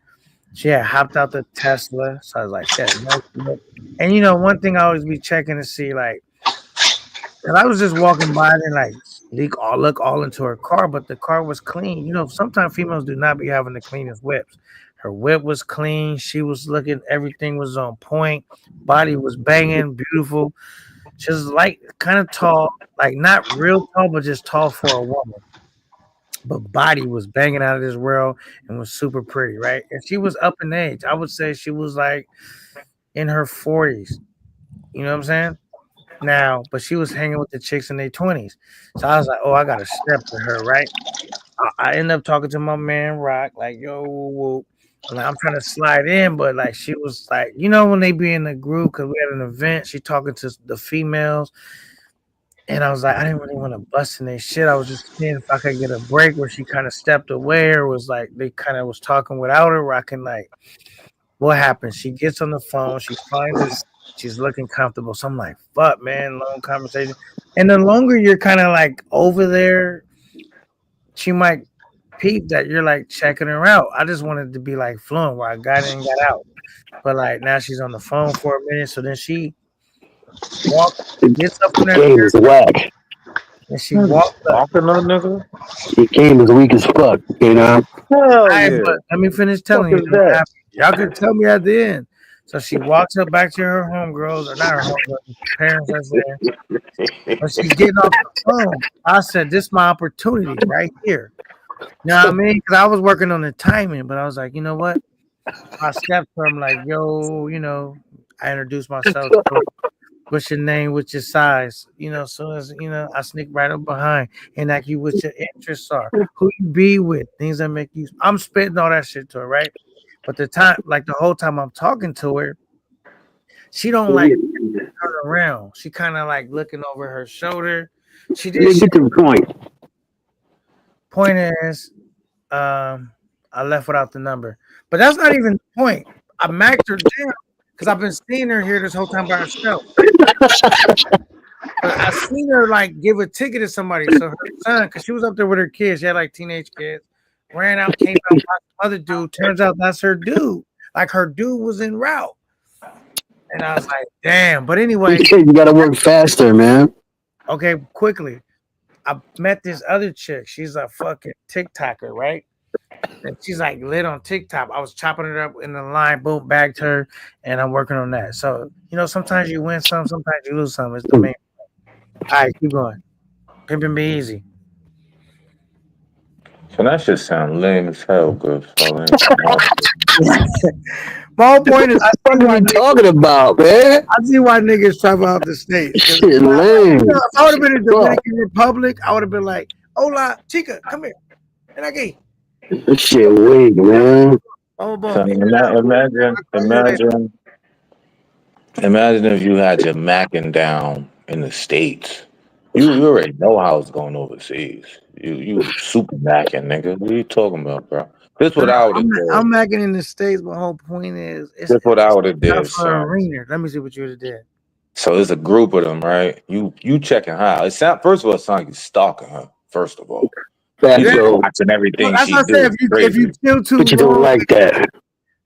She had hopped out the Tesla. So I was like, yeah, nice. And one thing I always be checking to see, like, and I was just walking by and like look all into her car, but the car was clean. Sometimes females do not be having the cleanest whips. Her whip was clean. She was looking, everything was on point. Body was banging, beautiful. She was like kind of tall, like not real tall, but just tall for a woman. But body was banging out of this world and was super pretty, right? And she was up in age. I would say she was like in her 40s. You know what I'm saying? Now, but she was hanging with the chicks in their 20s. So I was like, oh, I got to step to her, right? I ended up talking to my man, Rock, like, yo, whoa. Like, I'm trying to slide in, but like she was like, when they be in the group, because we had an event, she talking to the females. And I was like, I didn't really want to bust in their shit. I was just seeing if I could get a break where she kind of stepped away or was like, they kind of was talking without her where I can like, what happened? She gets on the phone. She finds it. She's looking comfortable. So I'm like, fuck, man, long conversation. And the longer you're kind of like over there, she might peep that you're like checking her out. I just wanted to be like fluent where I got in and got out. But like now she's on the phone for a minute. So then she gets up in that game is whack. and she walks up. Another nigga. The game is weak as fuck, Hell Right, yeah. but let me finish telling Fuck you. is that? Y'all can tell me at the end. So she walks up back to her homegirls, or not her homegirls, parents, I said. But she's getting off the phone. I said, this is my opportunity right here. You know what I mean? Because I was working on the timing, but I was like, you know what? I stepped to her, I'm like, yo, you know, I introduced myself to her. What's your name? What's your size? You know, so as you know, I sneak right up behind and ask you what your interests are, who you be with, things that make you. I'm spitting all that shit to her, right? But the time, like the whole time I'm talking to her, she don't like turn around. She kind of like looking over her shoulder. She did. Get to the point. Point is, I left without the number, but that's not even the point. I macked her down because I've been seeing her here this whole time by herself. But I seen her like give a ticket to somebody. So her son, because she was up there with her kids, she had like teenage kids, ran out, came out, other dude. Turns out that's her dude. Like her dude was en route. And I was like, damn. But anyway, you gotta work faster, man. Okay, quickly. I met this other chick. She's a fucking TikToker, right? And she's like lit on TikTok. I was chopping it up in the line, boom, bagged her, and I'm working on that. So, you know, sometimes you win some, sometimes you lose some. It's the main. All right, keep going. Pimpin' be easy. So that shit sound lame as hell, good. My whole point is, What are you talking about, man? I see why niggas travel out the States. Shit, lame. If I would have been in the Dominican Republic, I would have been like, hola, chica, come here. And I gave. This shit weak, man. Oh, boy. So imagine if you had your macking down in the States. You already know how it's going overseas. You super macking, nigga. What are you talking about, bro? This what I would have did. I'm macking in the States. My whole point is, this what I would have did. Let me see what you would have did. So there's a group of them, right? You checking her out. First of all, it sounds like you stalking her. First of all, you watching everything she do. If you chill too but you don't like that.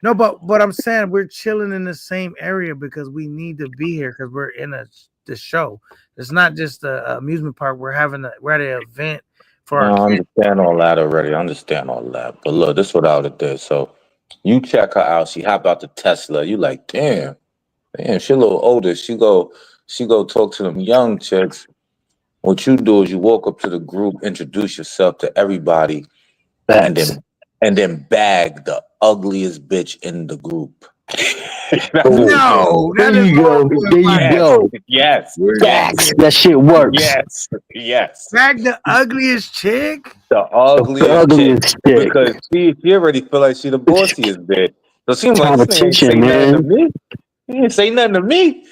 No, but I'm saying we're chilling in the same area because we need to be here because we're in the show. It's not just the amusement park. We're at an event for our kids. I understand all that already. I understand all that. But look, this is what I would have did. So you check her out. She hop out the Tesla. You like, damn, she a little older. She go talk to them young chicks. What you do is you walk up to the group, introduce yourself to everybody, and then bag the ugliest bitch in the group. No, there you go. There you go. Yes. That shit works. Yes. Bag the ugliest chick. The ugliest chick. Because she already feel like she the bossiest bitch. So she like, competition, man. He didn't say nothing to me.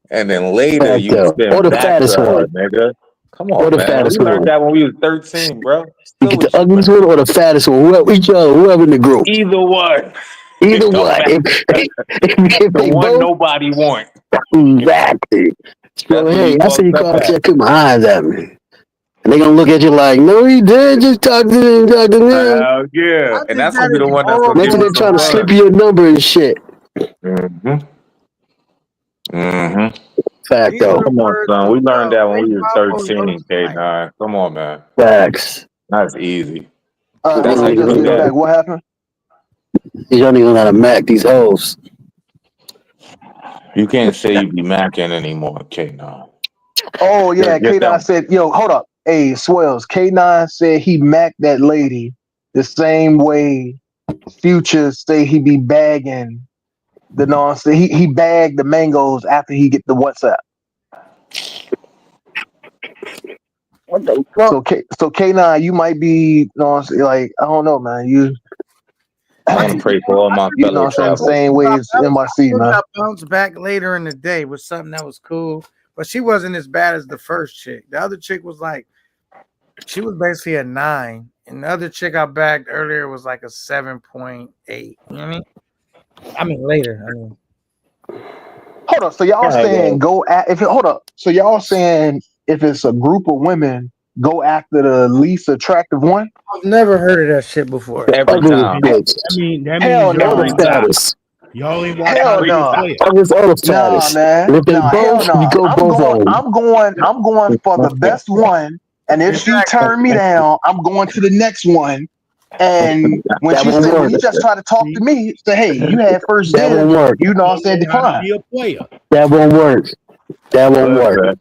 And then later you spin or the back fattest to her, one, nigga. Come on, or the man. fattest We learned one. that when we was 13, bro. You get the ugliest one or the fattest one, whoever in the group. Either one. Either one. If the one both, nobody want. Exactly. So hey, I see you call check my eyes at me. And they gonna look at you like, no, he did. Just talk to him. Yeah. And that's gonna be the one that's gonna maybe they're trying to slip you a number and shit. Fact though. Come on, son. We learned that when we were 13, K9. Come on, man. Facts. That's easy. That's how you get back. What happened? You don't even know how to Mac these hoes. You can't say you be Macking anymore, K9. Oh yeah, K9 said, yo, hold up. Hey, Swells, K9 said he Mac that lady the same way Future say he be bagging the nonsense. He bagged the mangoes after he get the WhatsApp. What the fuck? So K9, you might be like, I don't know, man. I want to pray for all my fellow travelers. Same way as NYC, man. I bounced back later in the day with something that was cool, but she wasn't as bad as the first chick. The other chick was like, she was basically a 9, and the other chick I bagged earlier was like a 7.8. You know what I mean? Later. Hold up. So y'all saying So y'all saying if it's a group of women, go after the least attractive one? I've never heard of that shit before. Every time. Hell no. Y'all ain't hell no. Nah, man. If they both, you go both of them. I'm going for the best one. And if she turn me down, I'm going to the next one And when That she won't said, when work. you just try to talk to me, say, hey, you had first That won't dibs, work. you know what I'm saying, Gotta decline. be a player. That won't work. That won't work.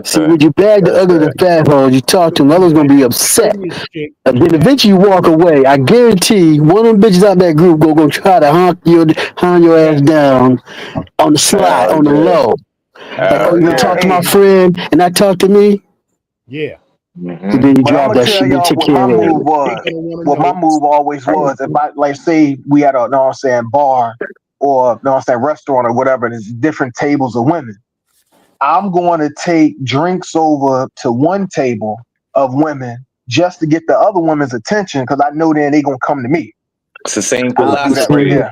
See, when you bag the ugly the fat hoes, you talk to them, others gonna be upset. Chick, And then eventually you walk away. I guarantee one of them bitches out that group gonna try to hunt your ass down on the slide, on the low. Like, oh, you gonna Now, talk to my hey, friend and not talk to me? yeah. And then you but I'm drop gonna that tell shit and y'all take what care my of move it. was. They gonna wanna What my know. move always was. If I like say we had a, you know what I'm saying, bar or you know what I'm saying, restaurant or whatever, there's different tables of women. I'm going to take drinks over to one table of women just to get the other women's attention because I know then they gonna come to me. It's the same I'll do that right philosophy. there.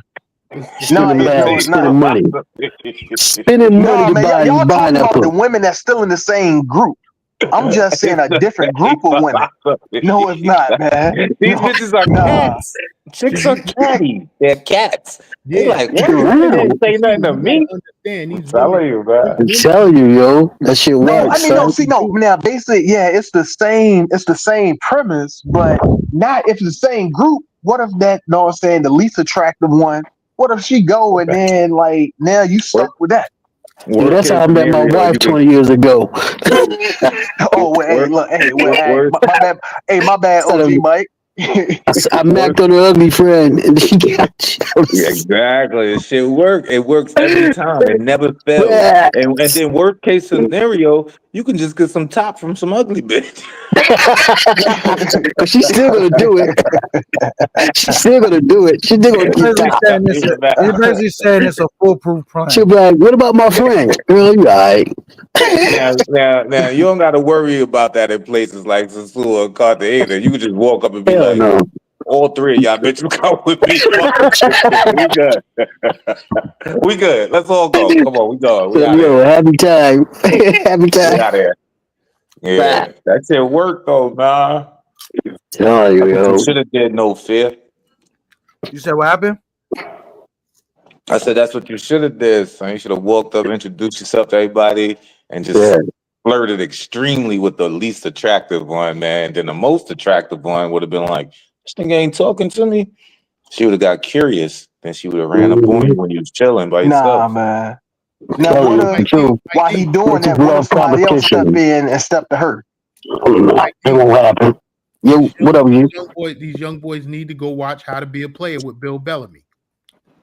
No, Spending bag, spending no, money. Spending money no, to man. buy Y'all buying talking that about the pussy. women that's still in the same group. I'm just saying a different group of women. No, it's not, man. These No, bitches are nah. cats. Chicks are catty. They're cats. They Yeah. like, Stick what? They didn't around. say nothing to You gotta me. understand I'm these women. telling you, man. I'm telling you, yo, that shit No, I works, mean, no. son. See, no. Now, basically, yeah, it's the same. It's the same premise, but not if it's the same group. What if that? No, I'm saying the least attractive one. What if she go and then like now you stuck with that? Yeah, Worst that's how case I met my scenario, wife you could 20 years ago. Oh, well, hey, work, look, hey, well, work, hey, work. my bad. Hey, my bad, Instead OG of, Mike. I Work. macked on her ugly friend, and she got Yeah, jealous. exactly. It shit work. It works every time. It never fails. Yeah. And then worst case scenario, you can just get some top from some ugly bitch. But she's still gonna do it. She's still gonna do it. She's still gonna You're get basically top. saying this. You're basically saying it's a foolproof She'll plan. be like, "What about my friend?" Girl, you alright? Now, you don't got to worry about that in places like Sasua and Cartagena. You can just walk up and be Hell like, no. all three of y'all bitches come with me. We good. We good. Let's all go. Come on, we go. We So, out of yo, here. happy time. Happy We time. out of here. Bye. Yeah, that shit worked though, man. Tell you, That's what you yo. should have did. No fear. You said what happened? I said that's what you should have did. Son. You should have walked up, introduced yourself to everybody, and Yeah. just flirted extremely with the least attractive one, man. Then the most attractive one would have been like, "This nigga ain't talking to me." She would have got curious. Then she would have ran up on you when you was chilling by Nah, yourself. man. Now, Tell what you, if Mike D, true. while Mike he D, doing Bitches that? What if love somebody else step competition. in and step to her? No, Mike it D. won't happen. Yo, what up, you? These young boys need to go watch How to Be a Player with Bill Bellamy.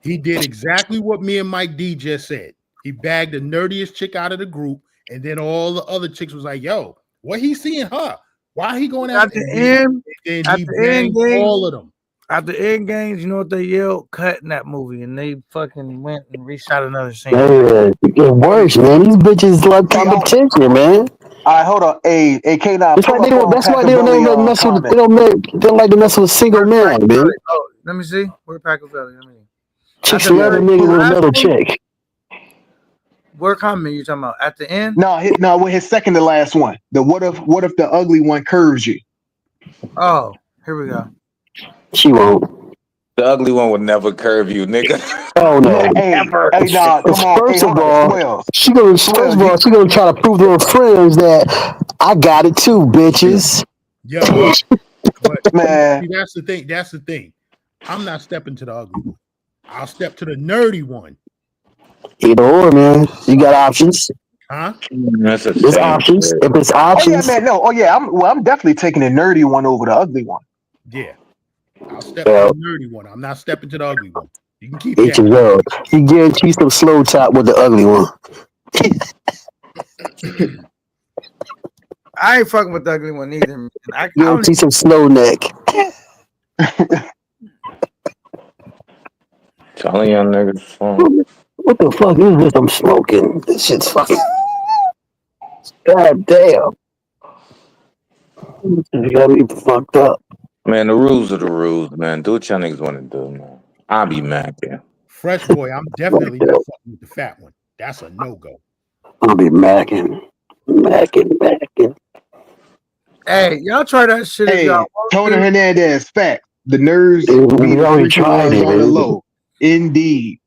He did exactly what me and Mike D just said. He bagged the nerdiest chick out of the group, and then all the other chicks was like, "Yo, what he seeing her? Why he going At after?" the end, And at he the end banged game, all of them. at the end games, you know what they yelled? Cut in that movie, and they fucking went and reshot another scene. Yeah, it works, man. These bitches love See, competition, man. all right, hold on. Hey, K9, That's why pull they up don't. on That's why they don't Pachelbelly never mess with. They comment. don't like to mess with a single Where's man, man. Pachelbelly? Oh, let me see. Where Pachelbelly? Let me. At Chicks the love Yeah. a very nigga with last another one. chick. Where comment you talking about? At the end? No, with his second to last one. The what if the ugly one curves you? Oh, here we go. She won't. The ugly one would never curve you, nigga. Oh no. Hey, nah, come on. Hey, First of hold on, all, Swells. she gonna try to prove to her friends that I got it too, bitches. Yo, but Man, see, that's the thing. That's the thing. I'm not stepping to the ugly one. I'll step to the nerdy one. Either or, man. You got options. Huh? That's a There's shame. options. If it's oh yeah, options, man. No, oh yeah. I'm definitely taking the nerdy one over the ugly one. Yeah. I'll step to well, the nerdy one. I'm not stepping to the ugly one. You can keep it's that. well. You guarantee some slow top with the ugly one. I ain't fucking with the ugly one either. Man. I don't Guarantee some slow neck. Telling y'all niggas. What the fuck is this I'm smoking? This shit's fucking. God damn. You got me fucked up. Man, the rules are the rules, man. Do what y'all niggas want to do, man. I'll be mad, yeah. Fresh boy, I'm definitely not fucking with the fat one. That's a no-go. I'll be macking. Hey, y'all try that shit if y'all Hey, want Tony to. Hernandez, fact. The nerds be We the already freaky tried ones it. on the low. Indeed.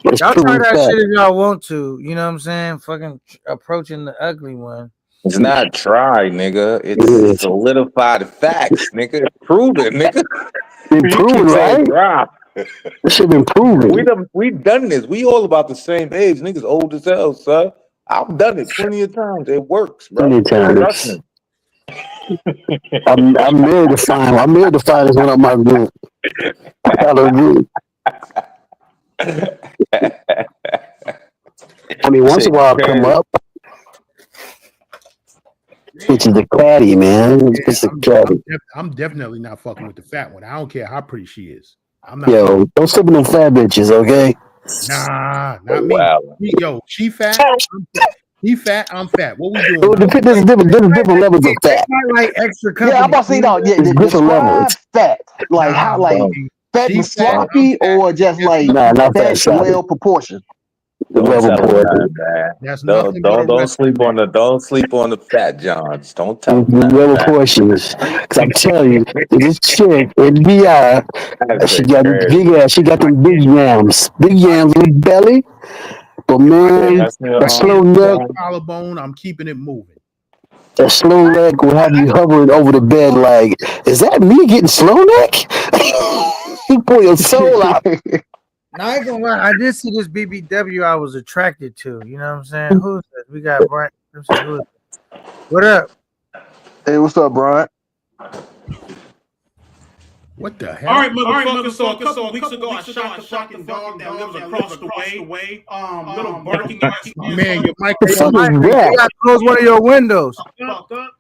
It's Y'all try proven that fact. shit if y'all want to. You know what I'm saying? Fucking approaching the ugly one. It's not try, nigga. It's solidified facts, nigga. It's proven, nigga. Been You keep proven, saying right? try. That shit been proven. We done this. We all about the same age. Niggas old as hell, son. I've done it plenty of times. It works, bro. Many Trust times. me. I'm married to find. I'm married to find is one of my group. Out of group. I mean, once in a while I'll come up. Which is the caddy, man. It's the caddy. I'm definitely not fucking with the fat one. I don't care how pretty she is. I'm not. Yo, don't slip in them fat bitches, okay? Nah, not me. Wow. Yo, she fat. I'm fat. He fat. I'm fat. What we doing? Well, there's different levels of fat. Like extra company. Yeah, I'm about to say no. Yeah, It's different describe levels. fat. Like how, like fat and sloppy, or just like Nah, not fat, fat, sloppy. well proportioned. The Don't level tell him portion. nothing, man. That's nothing. Don't sleep on the fat Johns. Don't tell him The nothing. level portions. Because I'm telling you, this chick in BI, she got the big ass. She got them big yams on the belly. But man, that slow neck, collarbone. I'm keeping it moving. that slow neck will have you hovering over the bed like, is that me getting slow neck? You pull your soul out. Now, I ain't gonna lie, I did see this BBW I was attracted to. You know what I'm saying? Who's this? We got Brian. What up? Hey, what's up, Brian? What the hell? All right, motherfucker. So a couple weeks ago, I shot the fucking dog that lives across the way. Little barking ass. Man, your What the fuck microphone. is You that? gotta close one of your windows.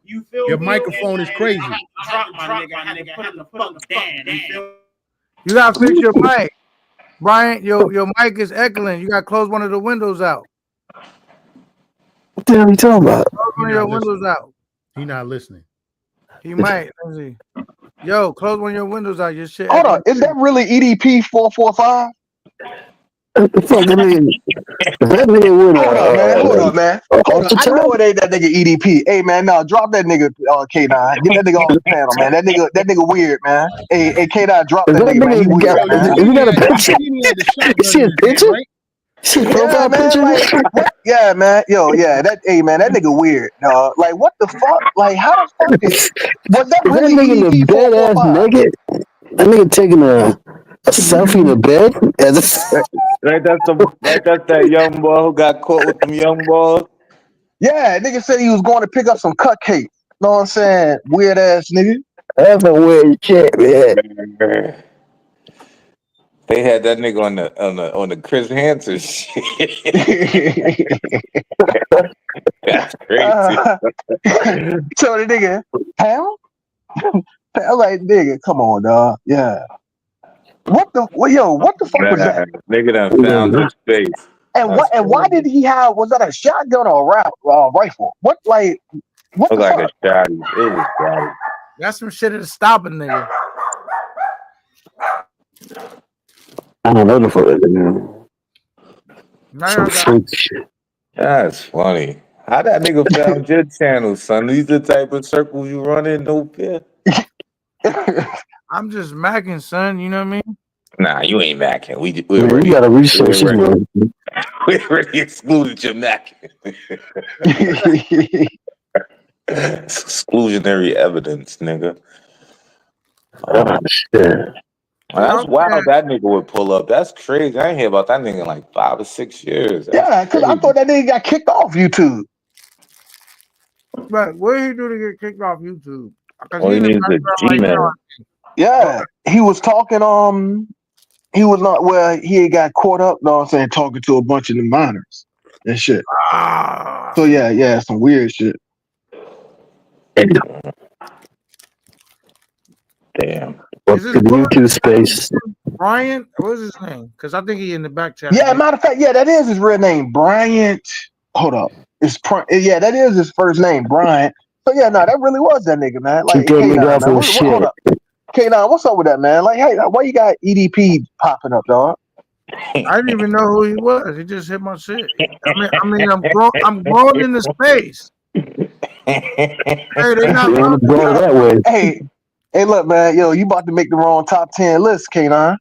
You feel Your me? microphone is crazy. I had to put it in the fucking stand. You feel? You gotta fix your mic. Brian, your mic is echoing. You gotta close one of the windows out. What the hell are you talking about? Close one of your windows out. He not listening. He might. Let's see. Yo, close one of your windows out. Your shit. Hold on, is that really EDP 445? What the fuck, I mean, that nigga with Hold up, man. Hold on. I know it ain't that nigga EDP. Hey, man, no, drop that nigga K9. Get that nigga off the panel, man. That nigga weird, man. Hey, K9, drop that nigga, man. He weird, man. You got a picture? You see a picture? See a profile picture? Like, yeah, man. Yo, yeah. Hey, man, that nigga weird, dog. Like, what the fuck? Like, how the fuck was that really nigga in the EDP bed ass 445? naked? That nigga taking a selfie in the bed? Right, that's that young boy who got caught with them young boys. Yeah, nigga said he was going to pick up some cupcakes. Know what I'm saying? Weird ass nigga. That's a weird shit, man. They had that nigga on the Chris Hansen shit. That's crazy. So the nigga, hell? I'm like, nigga, come on, dog. Yeah. What the fuck was that? Nigga done found his face. And why did he have? Was that a shotgun or a rifle? What the It was like fuck? a shotty. It was shotty. That's some shit to stop a nigga. I don't know the fuck. Now Some freak shit. That's funny. How that nigga found your channel, son? These the type of circles you run in, no fear. I'm just macking, son. You know what I mean? Nah, you ain't macking. We You gotta research this, man. We already excluded your macking. Exclusionary evidence, nigga. Oh, shit. That's wild. That nigga would pull up. That's crazy. I ain't hear about that nigga in like 5 or 6 years. That's Yeah, because I thought that nigga got kicked off YouTube. But what did he do to get kicked off YouTube? All he needs is a Gmail. Yeah, he was talking. He was not where he got caught up. Know what I'm saying? Talking to a bunch of the minors and shit. So yeah, some weird shit. Damn. What's the YouTube space? Brian? What's his name? Because I think he in the back channel. Yeah, matter of fact, yeah, that is his real name, Bryant. Hold up, yeah, that is his first name, Bryant. So yeah, no, that really was that nigga, man. Like, Keep that nigga off man, of shit. hold up, K9, what's up with that, man? Like, hey, why you got EDP popping up, dog? I didn't even know who he was. He just hit my shit. I mean, I'm growing in the space. Hey, they not that way. Hey, look, man, yo, you about to make the wrong top 10 list, K9.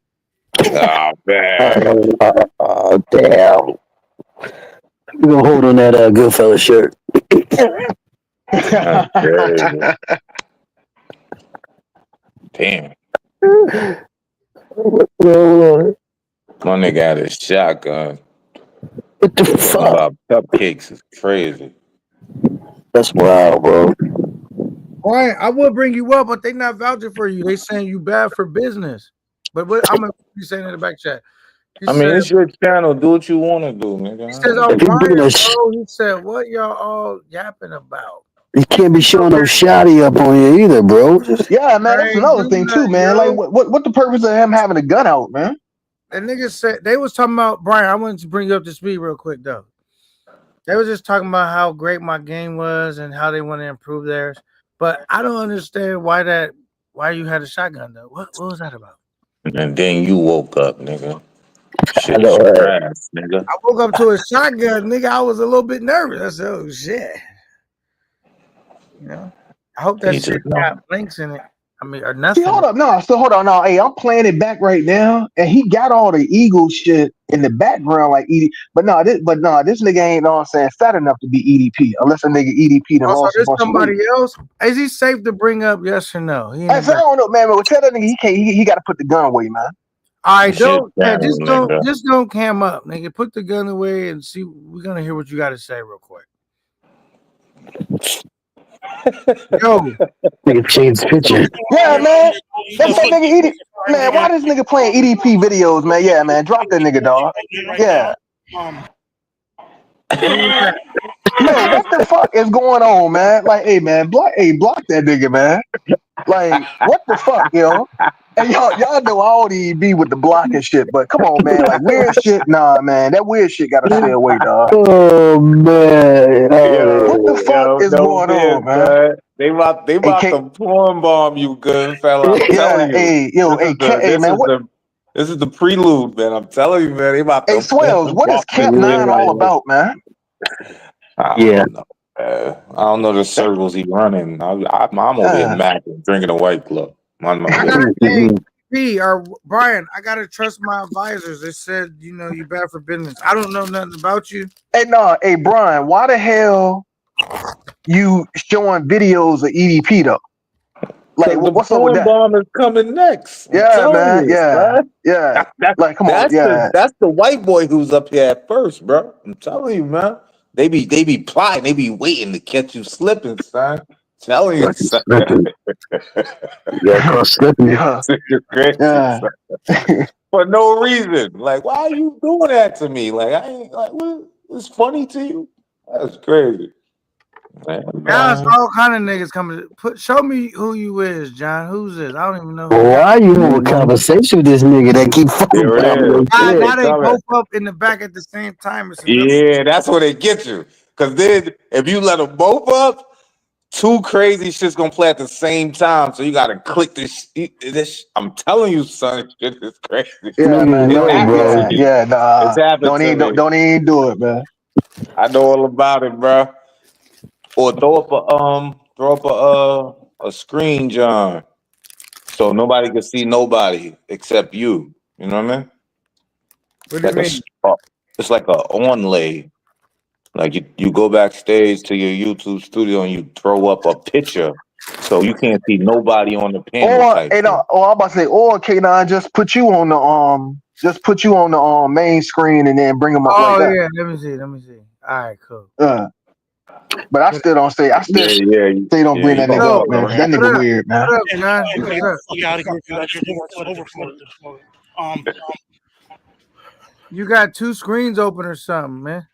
Oh man. Oh damn. We're gonna hold on that Goodfella shirt. That's crazy. Damn. My nigga had a shotgun. What the Talking fuck? about cupcakes is crazy. That's wild, bro. Brian, I would bring you up, but they not vouching for you. They saying you bad for business. But what I'm gonna be saying in the back chat. He I mean, said, it's your channel. Do what you want to do, nigga. he says, If you bringing Brian, a bro. He said, what y'all all yapping about? you can't be showing no shoddy up on here either, bro. Yeah, man, that's I ain't another do thing too, nothing, man. Like, yo. what the purpose of him having a gun out, man? The niggas said they was talking about Brian. I wanted to bring you up to speed real quick though. They was just talking about how great my game was and how they want to improve theirs. But I don't understand why you had a shotgun though. What was that about? And then you woke up, nigga. Shit, know, trash, nigga. I woke up to a shotgun, nigga. I was a little bit nervous. I said, "Oh shit," you know. I hope that You shit just know. got links in it. I mean, or See, nothing. hold up, no. Hey, I'm playing it back right now, and he got all the Eagle shit in the background, like ED. But this nigga ain't, know what I'm saying, fat enough to be EDP, unless a nigga EDP done Also, lost a there's bunch of somebody weight. else. Is he safe to bring up? Yes or no? He in I the said, I back. don't know, man. But tell that nigga he can't. He got to put the gun away, man. I It's your don't. Yeah, channel, nigga. just don't cam up, nigga. Put the gun away and see. We're gonna hear what you got to say real quick. Yo, nigga change the picture. Yeah, man. That's that nigga EDP. Man, why this nigga playing EDP videos, man? Yeah, man. Drop that nigga, dog. Yeah. who was that? Yo, what the fuck is going on, man? Like, hey, man, block that nigga, man. Like, what the fuck, yo? And y'all know I already be with the blocking shit, but come on, man. Like, weird shit, nah, man. That weird shit gotta stay away, dog. Oh man. What the fuck is no going fear, on, man? son. They about Hey, to porn bomb you, good fella. I'm telling you. hey, yo, hey, man, what? This is the prelude, man. I'm telling you, man. They about Hey, to Swells, what is Camp 9 all about, man? I Yeah. don't know. I don't know the circles he running. I'm over here macking, drinking a White Claw. I got P or Brian. I gotta trust my advisors. They said, you bad for business. I don't know nothing about you. Hey, Brian, why the hell you showing videos of EDP though? Like, what's up with that? Bomb is coming next. Yeah, man. Yeah. Like, come on. Yeah. That's the white boy who's up here at first, bro. I'm telling you, man. They be plotting. They be waiting to catch you slipping, son. Telling you, son. Yeah, caught slipping. Yeah. For no reason. Like, why are you doing that to me? Like, I ain't like, what? It's funny to you? That's crazy. Now it's all kind of niggas coming. Show me who you is, John. Who's this? I don't even know. Why you have a conversation with this nigga that keep fucking now they both up in the back at the same time. Yeah, that's where they get you. Because then if you let them both up, two crazy shit's gonna play at the same time. So you gotta click this. I'm telling you, son, shit is crazy. Yeah, man. Nah. It's happened. Don't even do it, man. I know all about it, bro. Or throw up a screen, John, so nobody can see nobody except you. You know what I mean? What do you mean? It's like a onlay. Like you go backstage to your YouTube studio and you throw up a picture, so you can't see nobody on the panel. I'm about to say, or K9 just put you on the main screen and then bring them up like that. Yeah, let me see. All right, cool. But I still don't say. Don't bring that nigga up, man. That nigga weird, man. You got two screens open or something, man.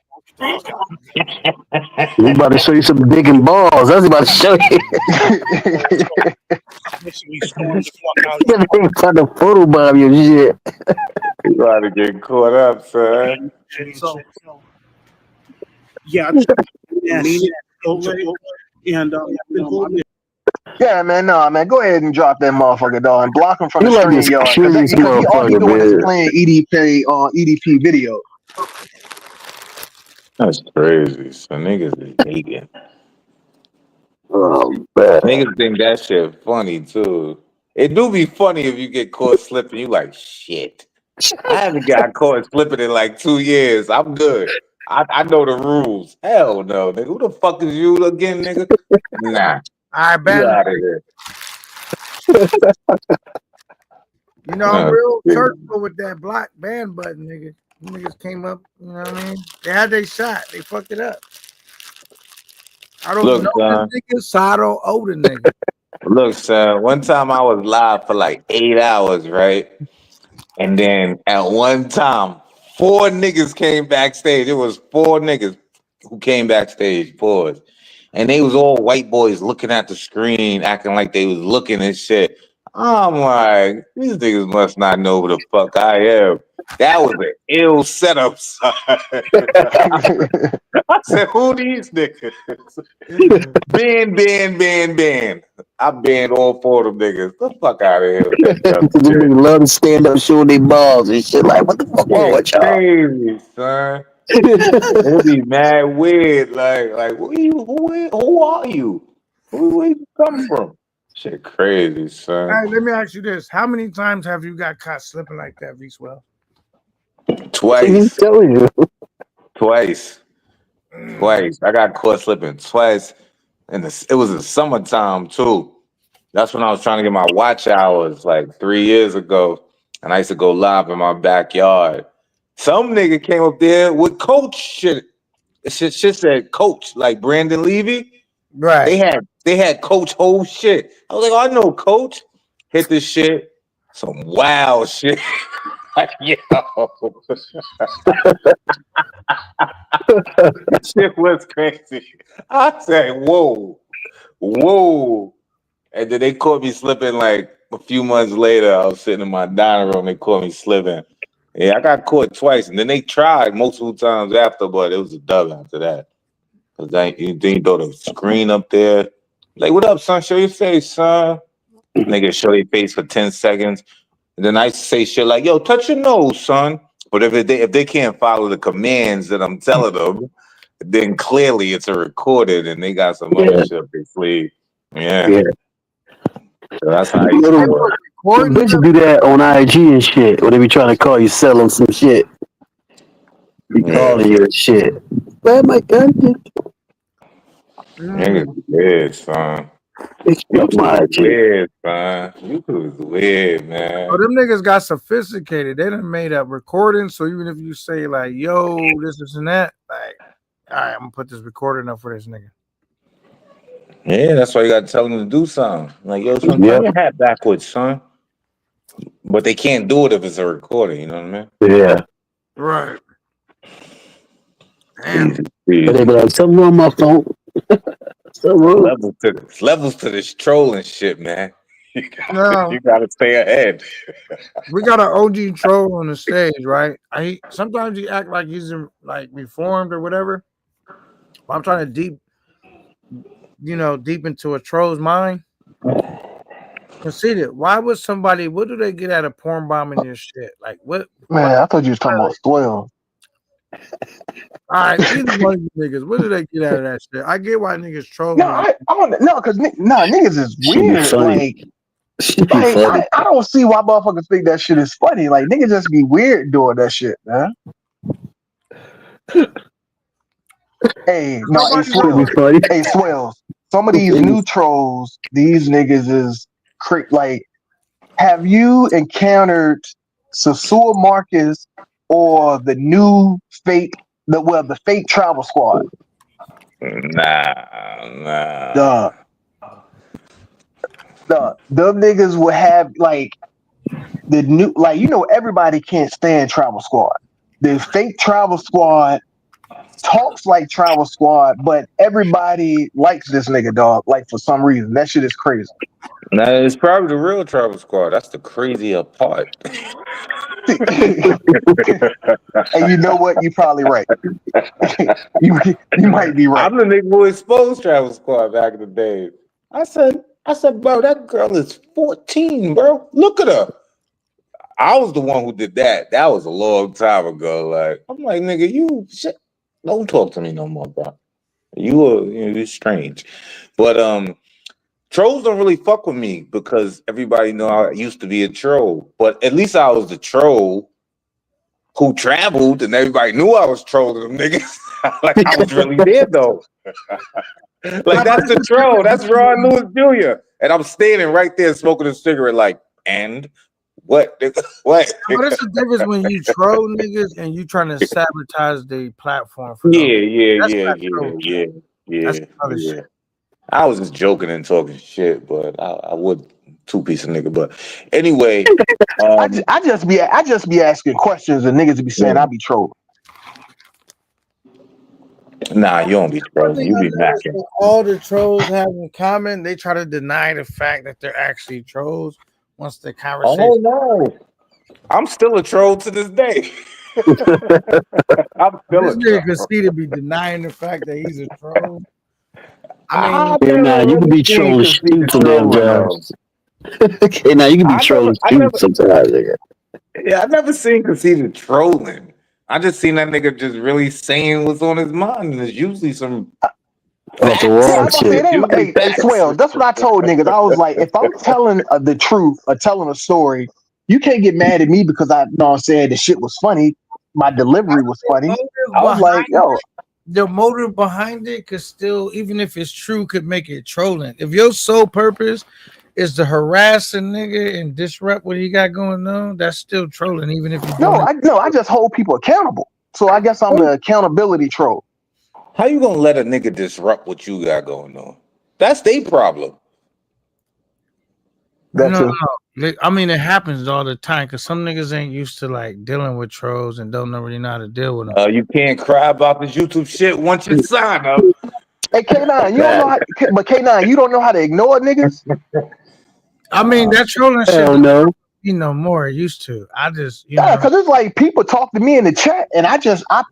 We about to show you some digging balls. I was about to show you. Trying to photobomb your shit. You about to get caught up, son. Yeah, man, man. Go ahead and drop that motherfucker, dog, and block him from the screen, y'all. Because all he doing is playing EDP video. That's crazy. So niggas is hating. Oh, man. Niggas think that shit funny too. It do be funny if you get caught slipping. You like, shit. I haven't got caught slipping in like 2 years. I'm good. I know the rules. Hell no, nigga. Who the fuck is you again, nigga? Nah, I you bet. out of here. You know, I'm real churchful with that black band button, nigga. Them niggas came up, you know what I mean? They had their shot. They fucked it up. I don't Look, know son. this nigga, so I don't owe the nigga. Look, son. One time I was live for like 8 hours, right? And then at one time, 4 niggas came backstage. It was 4 niggas who came backstage, boys. And they was all white boys looking at the screen, acting like they was looking and shit. I'm like, these niggas must not know who the fuck I am. That was an ill setup, son. I said, who these niggas? Ban. I banned all 4 of them niggas. The fuck out of here with that dumb Them shit. niggas love to stand up showing their balls and shit. Like, what the fuck wrong with y'all? Crazy, son. It'll be mad weird. Like, who are you? Where you come from? Shit, crazy, son. Hey, let me ask you this. How many times have you got caught slipping like that, V-Swell? Twice. Telling you. Twice. I got caught slipping twice. And it was in the summertime, too. That's when I was trying to get my watch hours, like 3 years ago. And I used to go live in my backyard. Some nigga came up there with coach shit. Shit said coach, like Brandon Levy. Right. They had coach whole shit. I was like, oh, I know coach. Hit this shit. Some wild shit. Like, yo. That shit was crazy. I said, whoa. And then they caught me slipping like a few months later. I was sitting in my dining room. They caught me slipping. Yeah, I got caught twice. And then they tried multiple times after, but it was a dub after that. Because then you throw the screen up there. Like, what up, son? Show your face, son. Nigga, show your face for 10 seconds. And then I say shit like, yo, touch your nose, son. But if they can't follow the commands that I'm telling them, then clearly it's a recorded and they got some other shit up their sleeve. Yeah. So that's how I used to work. Some bitches do that on IG and shit. When they be trying to call you, sell them some shit. Be calling you and shit. Where my gun? Niggas weird, son. Weird, son. You was weird, man. Oh, them niggas got sophisticated. They done made up recordings. So even if you say like, yo, this and that, like, all right, I'm gonna put this recording up for this nigga. Yeah, that's why you gotta tell them to do something. Like, yo, son, turn your hat backwards, son. But they can't do it if it's a recording, you know what I mean? Yeah. Right. Damn. They be like, something wrong with my phone. Levels to this trolling shit, man. You No. gotta stay ahead. We got an OG troll on the stage, right? Sometimes he act like he's like reformed or whatever. But I'm trying to deep into a troll's mind. Consider, why would somebody? What do they get out of porn bombing your shit? Like what? Man, I thought you was talking about 12. All right, either one of you niggas, what do they get out of that shit? I get why niggas troll. No, because niggas is weird. I don't see why motherfuckers think that shit is funny. Like niggas just be weird doing that shit, man. Hey, Swells. Some of these new trolls, these niggas is like. Have you encountered Sasua Marcus or the new fake travel squad? Nah. Them niggas will have like the new, like, everybody can't stand travel squad. The fake travel squad talks like travel squad, but everybody likes this nigga, dog. Like for some reason, that shit is crazy. Nah, it's probably the real travel squad. That's the crazier part. And you know what? You're probably right. you might be right. I'm the nigga who exposed travel squad back in the day. I said, bro, that girl is 14, bro. Look at her. I was the one who did that. That was a long time ago. Like, I'm like, nigga, you shit. Don't talk to me no more, bro. You're strange. But trolls don't really fuck with me because everybody know I used to be a troll. But at least I was the troll who traveled, and everybody knew I was trolling them niggas. Like I was really there though. Like that's the troll. That's Ron Lewis Jr. And I'm standing right there smoking a cigarette. Like, and what? What? But it's the difference when you troll niggas and you trying to sabotage the platform. For Yeah. That's other shit. I was just joking and talking shit, but I would two-piece of nigga. But anyway, I just be asking questions and niggas be saying I be trolling. Nah, you don't be trolling. You be macking. All the trolls have in common, they try to deny the fact that they're actually trolls once the conversation. Oh no, I'm still a troll to this day. I'm still this a nigga troll. Conceited to be denying the fact that he's a troll. You can be trolling stupid sometimes. Okay, now you can be trolling stupid sometimes. Yeah, I never seen Conceited trolling. I just seen that nigga just really saying what's on his mind, and there's usually some. Hey, Swells, that's what I told niggas. I was like, if I'm telling the truth or telling a story, you can't get mad at me because I know I'm saying the shit was funny. My delivery was funny. I was like, yo. The motive behind it could still, even if it's true, could make it trolling. If your sole purpose is to harass a nigga and disrupt what he got going on, that's still trolling, even if you I just hold people accountable. So I guess I'm the accountability troll. How you gonna let a nigga disrupt what you got going on? That's their problem. No. I mean, it happens all the time because some niggas ain't used to like dealing with trolls and don't really know how to deal with them. You can't cry about this YouTube shit once you sign up. Hey K9, you don't know how, but K9, you don't know how to ignore niggas. I mean, that trolling shit. No. You know more used to. I just because it's like people talk to me in the chat, and I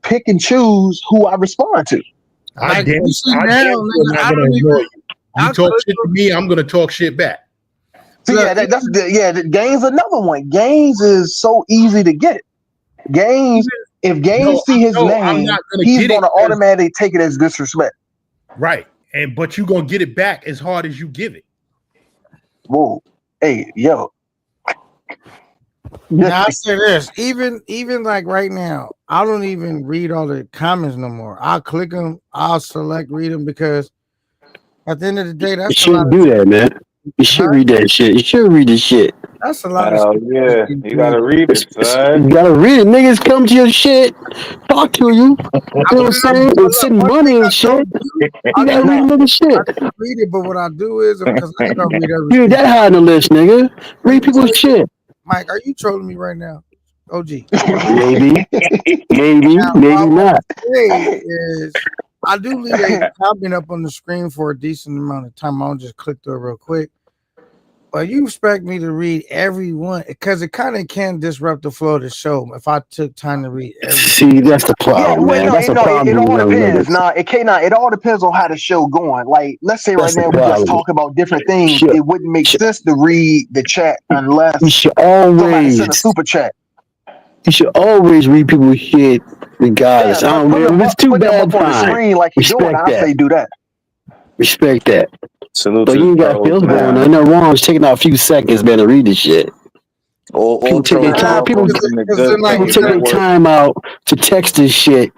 pick and choose who I respond to. I don't even. You talk shit to me, I'm gonna talk shit back. So the Gaines another one. Gaines is so easy to get it. Gaines, if Gaines see his name, he's gonna automatically take it as disrespect. Right, but you gonna get it back as hard as you give it. Whoa, hey, yo. Now I say this, even like right now, I don't even read all the comments no more. I'll click them, I'll select read them because at the end of the day, that's you shouldn't do that, man. You should read that shit. You should read this shit. That's a lot of shit. Yeah, you gotta read it, son. You gotta read it. Niggas come to your shit, talk to you. You know what I'm saying? And send money and shit. You gotta read another shit. I read it, but what I do is because I don't read everything. Dude, that high on the list, nigga. Read people's shit. Mike, are you trolling me right now? OG. Maybe not. I do leave a comment up on the screen for a decent amount of time. I'll just click through it real quick. But you expect me to read every one because it kind of can disrupt the flow of the show if I took time to read every. See, that's the problem, man. That's the problem. It all depends. It all depends on how the show going. Like, let's say right now we just talk about different things. It wouldn't make sense to read the chat unless you should always send a super chat. You should always read people's shit regardless. I don't know if it's too bad. On the screen like you're doing, I say do that. Respect that. Salute but you ain't got feels going. Ain't no wrong. It's taking out a few seconds, man, to read this shit. People take their time. People take their time out to text this shit.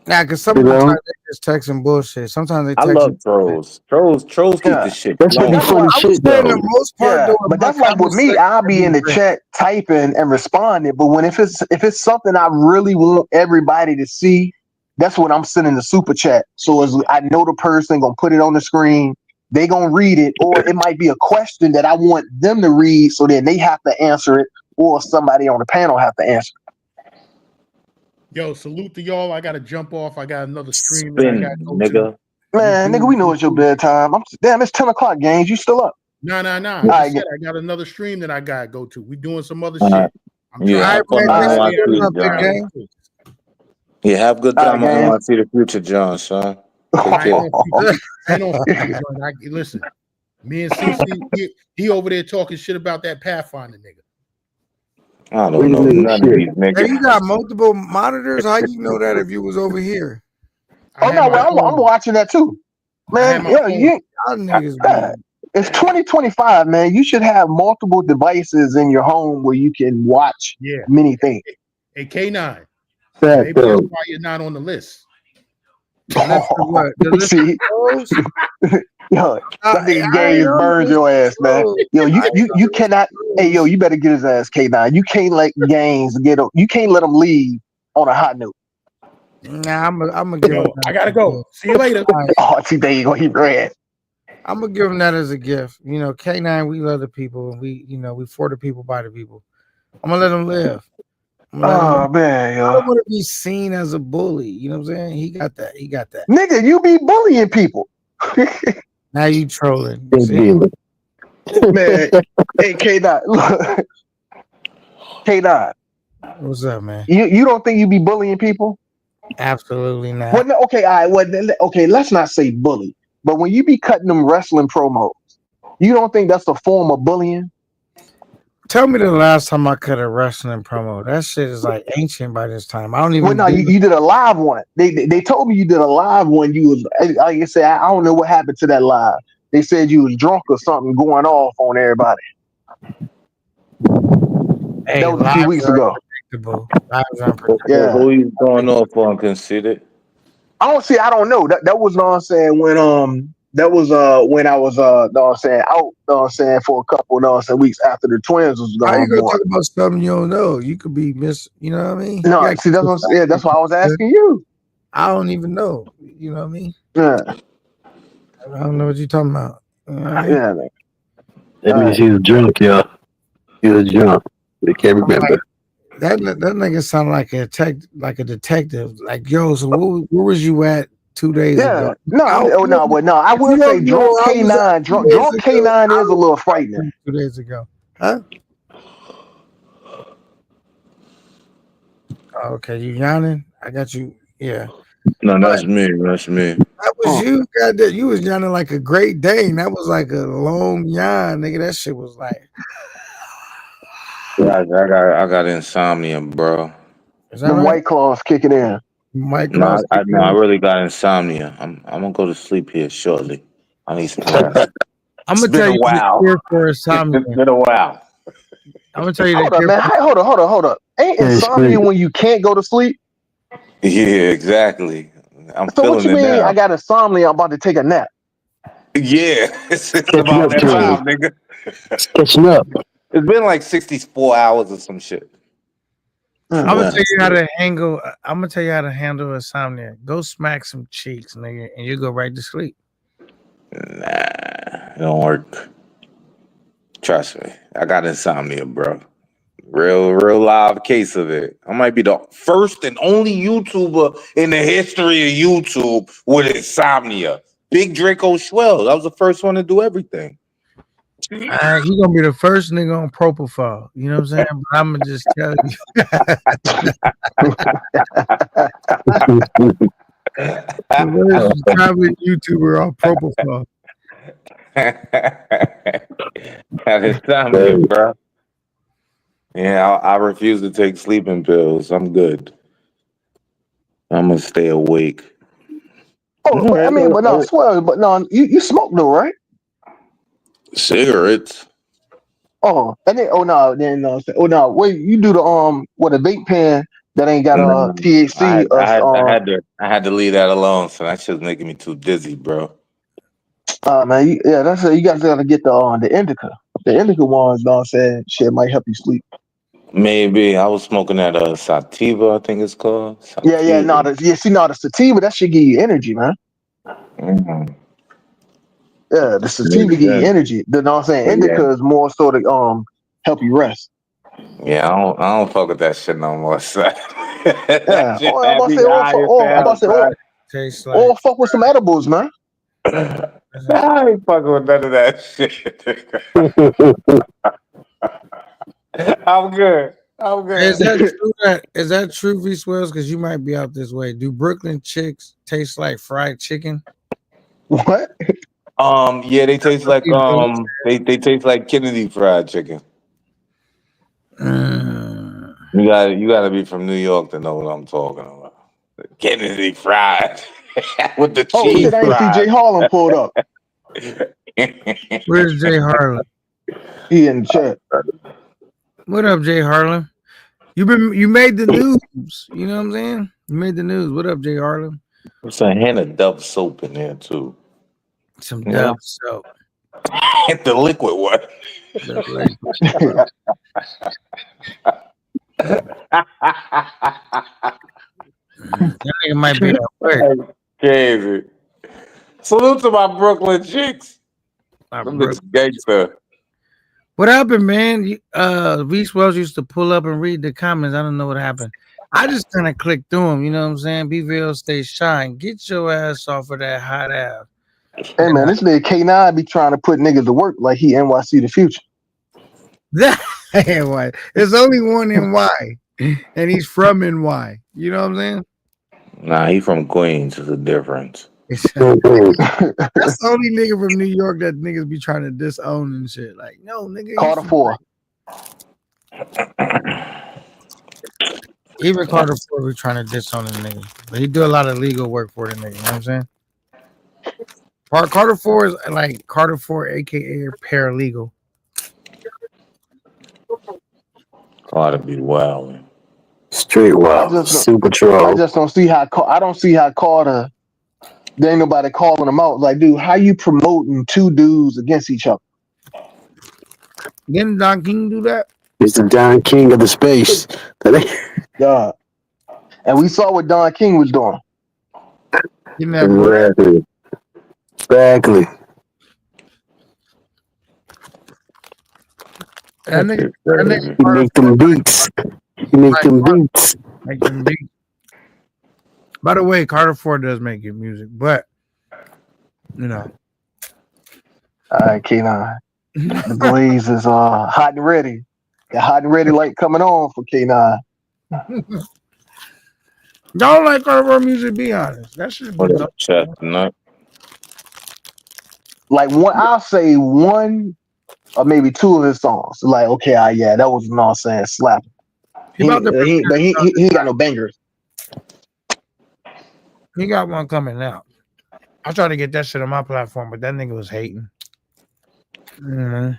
Nah, because sometimes they just texting bullshit. Sometimes they text. I love trolls. Trolls keep the shit. That's really funny shit, though. The most part, but that's like with me. I'll be in the chat typing and responding. But when if it's something I really want everybody to see, that's when I'm sending the super chat. So as I know the person gonna put it on the screen, they gonna read it, or it might be a question that I want them to read, so then they have to answer it, or somebody on the panel have to answer it. Yo, salute to y'all. I gotta jump off. I got another stream that I gotta go to. Man, nigga, we know it's your bedtime. Damn, it's 10 o'clock, Gaines. You still up? Nah. I got another stream that I gotta go to. We doing some other shit. Have good time. I want to see the future, John, son. Listen, me and CC, he over there talking shit about that Pathfinder nigga. I don't know none of these niggas. Hey, you got multiple monitors? How you know that if you was over here? Oh no, I'm watching that too, man. It's 2025, man. You should have multiple devices in your home where you can watch many things. Hey, K9. That Maybe that's though. why you're not on the list. The list of what? The list See, of those? yo, that nigga I ain't Gaines on the burned list your ass, of man. those. Yo, I ain't on you the list cannot. of Hey, yo, those. you better get his ass K9. You can't let Gaines get him. You can't let him leave on a hot note. Nah, I'm gonna give him Yo, that I gotta as a go. gift. See you later. All right, Oh, see, there you go. He ran. I'm gonna give him that as a gift. You know, K9, we love the people, and we for the people by the people. I'm gonna let him live. I'm gonna let him live. Oh man, I yo, don't want to be seen as a bully. You know what I'm saying? He got that. He got that. nigga, you be bullying people, Now you trolling. Big See? dealer. man. Hey, K9, look, K9, What's up, man? you don't think you be bullying people? Absolutely not. Well, no, okay, all right. Well, okay, let's not say bully, but when you be cutting them wrestling promos, you don't think that's a form of bullying? Tell me the last time I cut a wrestling promo. That shit is like ancient by this time. I don't Well, even no, do you did a live one. They told me you did a live one. You was, like I said, I don't know what happened to that live. They said you was drunk or something, going off on everybody. Hey, That was a lives few weeks are ago. unpredictable. Lives are unpredictable. Yeah, Who you going off on? Conceited? I don't see. I don't know. That was what I'm saying when that was when I was know what I'm saying out know what I'm saying for a couple know what I'm saying weeks after the twins was How you gonna born. talk about something you don't know? You could be you know what I mean? No, Yeah, see that's why I was asking you. I don't even know. You know what I mean? Yeah, I don't know what you're talking about. You know what I mean? yeah. Man. That All means right. he was drunk, y'all. He was drunk. They can't I'm like, remember. that nigga sound like a detective. Like, yo, so where was you at 2 days Yeah, ago? no, I If you will say don't know, drunk I was at K9, 2 days drunk ago. K9 I is a was little frightening. 2 days ago. Huh? Oh, okay, you yawning? I got you. Yeah. No, But that's me. That's me. that was you. God, that you was yawning like a Great Dane. That was like a long yawn, nigga. That shit was like. I got insomnia, bro. Is that Them right? white claws kicking in. Mike No, Claus. I really got insomnia. I'm gonna go to sleep here shortly. I need some rest. I'm It's gonna been tell a you the while. cure for insomnia. It's been a while. I'm gonna tell you the Hold up, cure. man. Hold up. Ain't Hey, insomnia Speak. when you can't go to sleep? Yeah, exactly. I'm So what feeling you it mean? I now. got insomnia. I'm about to take a nap. Yeah, it's Catching about up that to him. time, nigga. Catching up. It's been like 64 hours or some shit. I'm gonna Mm. tell you how to handle. I'm gonna tell you how to handle insomnia. Go smack some cheeks, nigga, and you go right to sleep. Nah, it don't work. Trust me. I got insomnia, bro. Real live case of it. I might be the first and only YouTuber in the history of YouTube with insomnia. Big Draco Schwell. I was the first one to do everything. You gonna be the first nigga on propofol. You know what I'm saying? But I'm gonna just tell you. The first traveling YouTuber on propofol. Got insomnia, bro. Yeah, I refuse to take sleeping pills. I'm good. I'm gonna stay awake. Oh, but I mean, but no, I swear, but no, you smoke though, right? Cigarettes. Oh, and then oh no, wait, you do the with a vape pen that ain't got No, THC I had to leave that alone. So that shit's making me too dizzy, bro. man, yeah, that's it. You guys gotta get the indica. The indica ones, know what I'm saying, shit might help you sleep. Maybe I was smoking that sativa, I think it's called Yeah, sativa. the sativa that should give you energy, man. Mhm. Yeah, the sativa Makes give you sense. energy. The know what I'm saying, But yeah, indica is more sort of help you rest. yeah, I don't fuck with that shit no more. Son. That Yeah. shit Oh, I'm had about to me say, high as I'm about hell, to say, son. Tastes like. fuck with some edibles, man. I ain't fucking with none of that shit. I'm good. I'm Is good. that true? Is that true, V Swells? Because you might be out this way. Do Brooklyn chicks taste like fried chicken? What? Yeah, they taste like they taste like Kennedy fried chicken. Mm. You gotta be from New York to know what I'm talking about. Kennedy fried with the Oh cheese shit, I ain't see Jay fries. Harlem pulled up. Where's Jay Harlem? He in the chat. What up, Jay Harlem? You made the news. You know what I'm saying? You made the news. What up, Jay Harlem? There's a hint of Dove soap in there too. Some Yeah. Dove soap. The liquid one. The liquid. That nigga might be at work. Crazy. Salute to my Brooklyn chicks. Them niggas gangster. What happened, man? Reese Wells used to pull up and read the comments. I don't know what happened. I just kind of clicked through them. You know what I'm saying? Be real, stay shine. Get your ass off of that hot ass. Hey man, this nigga K9 be trying to put niggas to work like he NYC the future. There's only one NY, and he's from NY. You know what I'm saying? Nah, he from Queens. There's a difference. That's the only nigga from New York that niggas be trying to disown and shit. Like, no, nigga. Carter 4. Even Carter 4 be trying to disown the nigga. But he do a lot of legal work for the nigga. You know what I'm saying? Carter 4 is like Carter 4, aka paralegal. Carter be wild. Straight wild. Super troll. I just don't see how Carter. There ain't nobody calling him out. Like, dude, how you promoting two dudes against each other? Didn't Don King do that? He's the Don King of the space. Yeah. And we saw what Don King was doing. Exactly. That nigga He make them beats. Make them beats. By the way, Carter 4 does make good music, but you know. All right, K9. The glazers are hot and ready. The hot and ready light coming on for K9. Y'all like Carter 4 music, be honest. That should be Chestnut. Like I'll say one or maybe two of his songs. Like, okay, yeah, that was nonsense slap. He ain't got no bangers. He got one coming out. I tried to get that shit on my platform, but that nigga was hating. How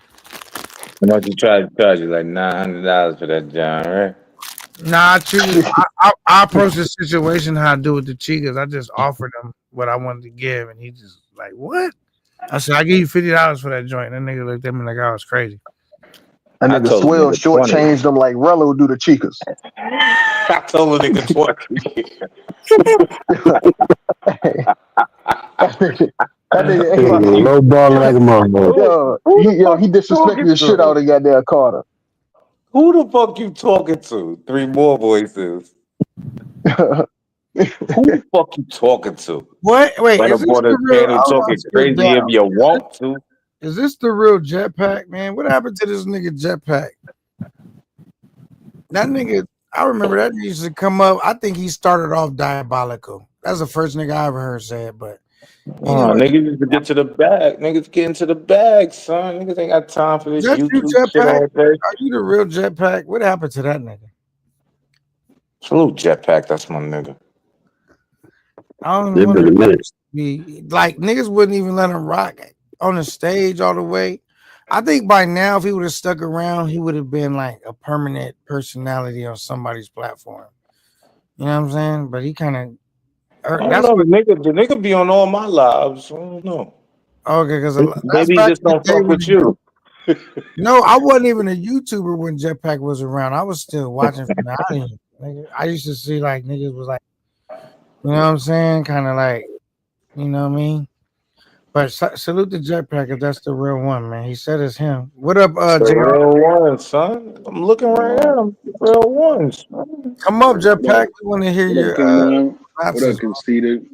much you try to charge you? Like $900 for that John, right? Nah, I approached the situation how I do with the Chicas. I just offered him what I wanted to give, and he just like, what? I said, I give you $50 for that joint. That nigga looked at me like I was crazy. That nigga Swell shortchanged them like Rello do the Chicas. I told the nigga 20. That nigga low ball like a motherfucker. He disrespected the shit out of goddamn Carter. Who the fuck you talking to? Three more voices. Who the fuck you talking to? What? Wait, right is up on this the panel talking crazy if you want to. Is this the real Jetpack, man? What happened to this nigga Jetpack? That nigga, I remember that used to come up. I think he started off diabolical. That's the first nigga I ever heard say it, but niggas need to get to the bag. Niggas get into the bag, son. Niggas ain't got time for this YouTube shit all day. Are you the real Jetpack? What happened to that nigga? Salute Jetpack, that's my nigga. I don't know. Like niggas wouldn't even let him rock on the stage all the way. I think by now, if he would have stuck around, he would have been like a permanent personality on somebody's platform. You know what I'm saying? But he kind of. I don't know. The nigga be on all my lives. I don't know. Okay, because maybe he just don't fuck with you. No, I wasn't even a YouTuber when Jetpack was around. I was still watching from the audience. I used to see like niggas was like, you know what I'm saying? Kind of like, you know what I mean? But salute the Jetpack if that's the real one, man. He said it's him. What up, the real one, son? I'm looking right at him. The real ones. Come up, Jetpack. We want to hear your. What up, Conceited?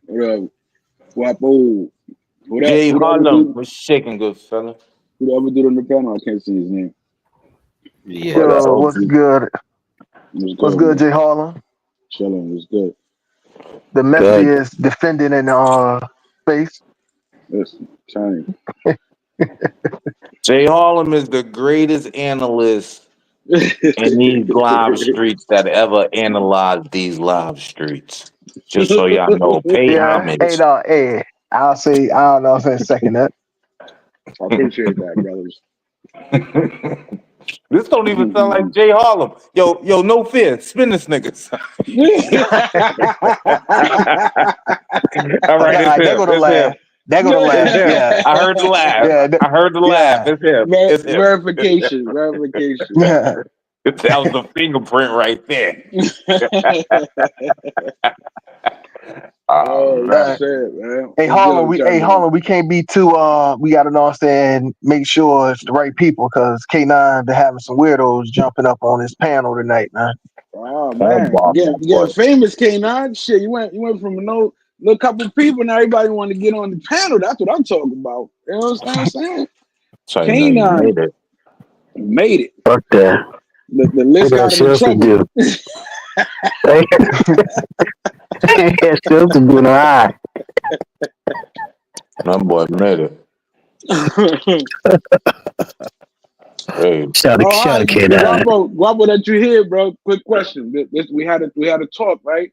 What up, Wapo? What up, Jay Harlem? What's shaking, good fella? Who the other dude on the panel? I can't see his name. Yeah. Yo, what's good? What's good, Jay Harlem? Chilling. What's good? The messiest defendant in space. Yes, China. Jay Harlem is the greatest analyst in these live streets that ever analyzed these live streets. Just so y'all know, pay homage. I'll say, I don't know if I second that. I appreciate that, brothers. This don't even sound like Jay Harlem. Yo, no fear. Spin this niggas. All right, it's They're him. gonna It's laugh. him. They're gonna It's laugh. him. Yeah. I heard the laugh. Yeah. I heard the laugh. It's him. It's him. Verification. Yeah. That was the fingerprint right there. Oh man. shit, man. Hey Harlem, we can't be too we gotta know what I'm saying, make sure it's the right people because K9 been having some weirdos jumping up on his panel tonight, man. Oh man, getting famous, K9. Shit, you went from a little couple people, now everybody want to get on the panel. That's what I'm talking about. You know what I'm saying? K9 made it. Fuck that. The list got him in trouble. Still to be alright. My boy made it. Hey. Shout out K9. Guapo, that you here, bro. Quick question. We had a talk, right?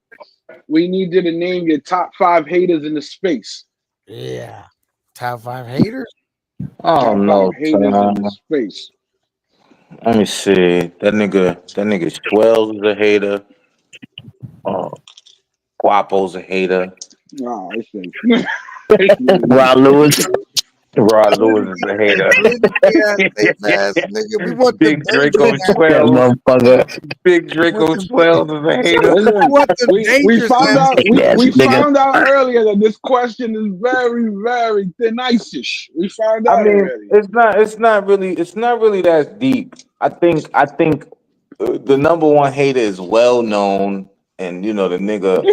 We need you to name your top 5 haters in the space. Yeah. Top 5 haters? Oh no, haters in the space. Let me see. That nigga Swells is a hater. Guapo's a hater. Nah, I think. Rod Lewis. Rod Lewis is a hater. We want Big Draco Swells. Big Draco Swells is a hater. We found out earlier that this question is very, very thin-ice-ish. We found out already. It's not really that deep. I think the number one hater is well known, and you know the nigga.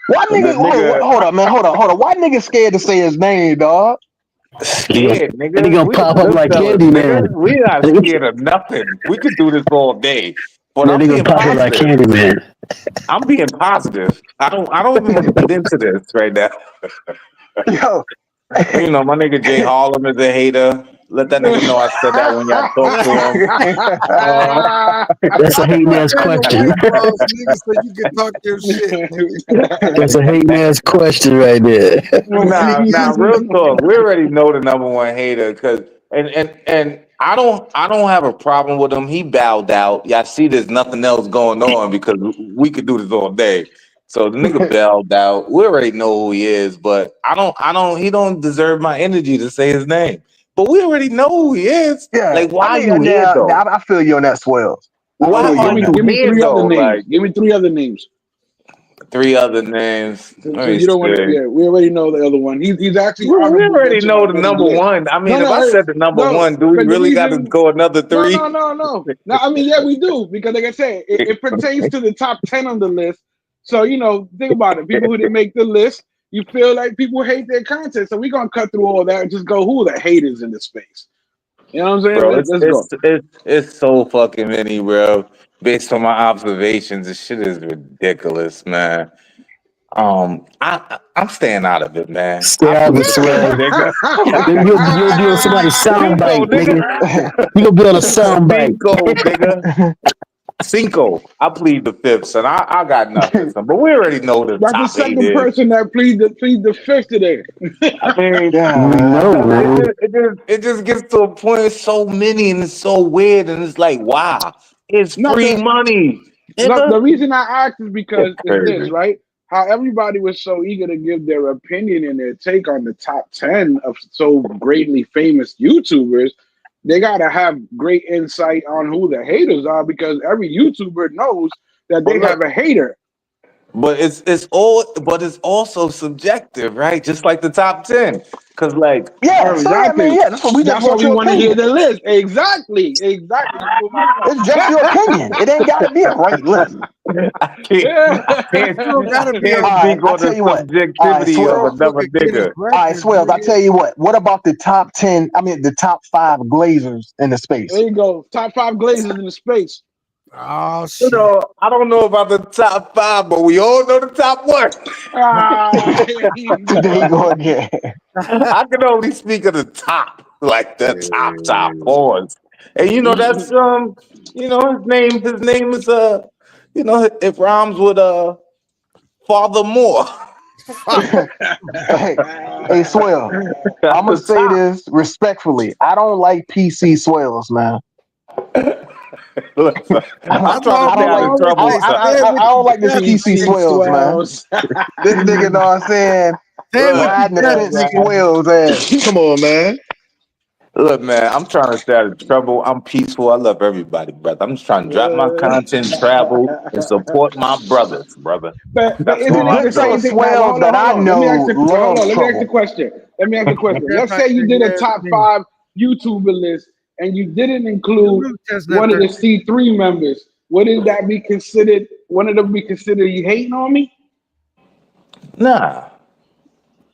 Why nigga? Hold up, man. Hold on. Why nigga scared to say his name, dog? Scared, nigga. He gonna pop up like Candyman. We not scared of nothing. We could do this all day. But I'm being pop up like positive. Candyman. I'm being positive. I don't even want to get into this right now. Yo. You know, my nigga Jay Harlem is a hater. Let that nigga know I said that when y'all talk to him. That's a hating ass question. So you can talk your shit. That's a hating ass question right there. Nah, real talk. We already know the number one hater because and I don't have a problem with him. He bowed out. Y'all see, there's nothing else going on because we could do this all day. So the nigga bowed out. We already know who he is, but he don't deserve my energy to say his name. But we already know who he is. Yeah. Like, why are you here though? I feel you on that, Swells. Why are you Give me here 3 though? other names. Like, Give me 3 other names. 3 other names. So you don't want to. Yeah, we already know the other one. He's actually. We already know the number one. I mean, if I said the number one, do we really got to go another 3? No. I mean, yeah, we do because, like I said, it pertains to the top 10 on the list. So think about it. People who didn't make the list, you feel like people hate their content. So we're gonna cut through all that and just go who are the haters in the space. You know what I'm saying? Bro, Let's go. it's so fucking many, bro. Based on my observations, this shit is ridiculous, man. I'm staying out of it, man. Stay out of it, Swell. You'll do somebody's soundbite, nigga. You gonna be on a soundbite, nigga. Cinco. I plead the fifth, son. I got nothing, son. But we already know the That's top the 8 second person that plead the fifth today. I mean, it just gets to a point. It's so many and it's so weird, and it's like, wow, it's free money. The reason I asked is because it's this, right? How everybody was so eager to give their opinion and their take on the top 10 of so greatly famous YouTubers. They gotta have great insight on who the haters are because every YouTuber knows that they have a hater. But it's also subjective, right? Just like the top 10. Cause like exactly. That's what we just want to hear the list. Exactly. It's just your opinion. It ain't gotta be a right list. I can't speak on the subjectivity of another nigga. All right, Swells, I tell you what. What about the top 10? I mean, the top 5 glazers in the space. There you go. Top 5 glazers in the space. Oh shit! I don't know about the top 5, but we all know the top 1. There you go again. I can only speak of the top, like the top boys. And that's his name is it rhymes with Father Moore. Hey, Swell, I'm gonna say this respectfully. I don't like PC Swells, man. Listen, I'm trying to I stay don't out like of trouble, son. I don't like this PC swells, man. Swells. This nigga know what I'm saying. Say what you Riding the said, fence nigga. swells ass. Come on, man. Look, man, I'm trying to stay out of trouble. I'm peaceful. I love everybody, brother. I'm just trying to drop my content, travel, and support my brothers, brother. But That's isn't all it I'm the Good doing. same fellas thing? Now, swells that I hold on. Let me ask know the love Let me ask the trouble. question. Let me ask the question. That's Let's like say you did a the top 5 YouTuber list and you didn't include root chestnut one of burger. the C3 members. Wouldn't that be considered? One of them be considered you hating on me? Nah.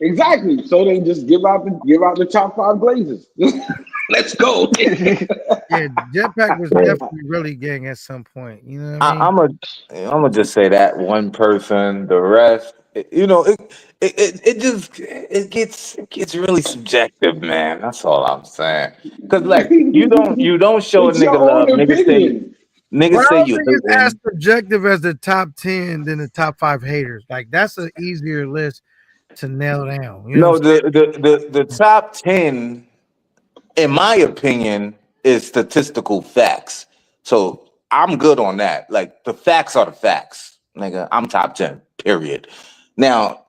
Exactly. So then just give out the top 5 glazers. Let's go. Yeah, Jetpack was Yeah. definitely really gang at some point. You know what I mean? I'm gonna just say that one person, the rest, it gets really subjective, man. That's all I'm saying. Cause like you don't show a It's your nigga own love. opinion. Niggas But I say don't you think hate it's as them. subjective as the top 10 than the top 5 haters. Like that's an easier list to nail down. You know No, what I'm the top 10, in my opinion, is statistical facts. So I'm good on that. Like the facts are the facts, nigga. I'm top 10. Period. Now,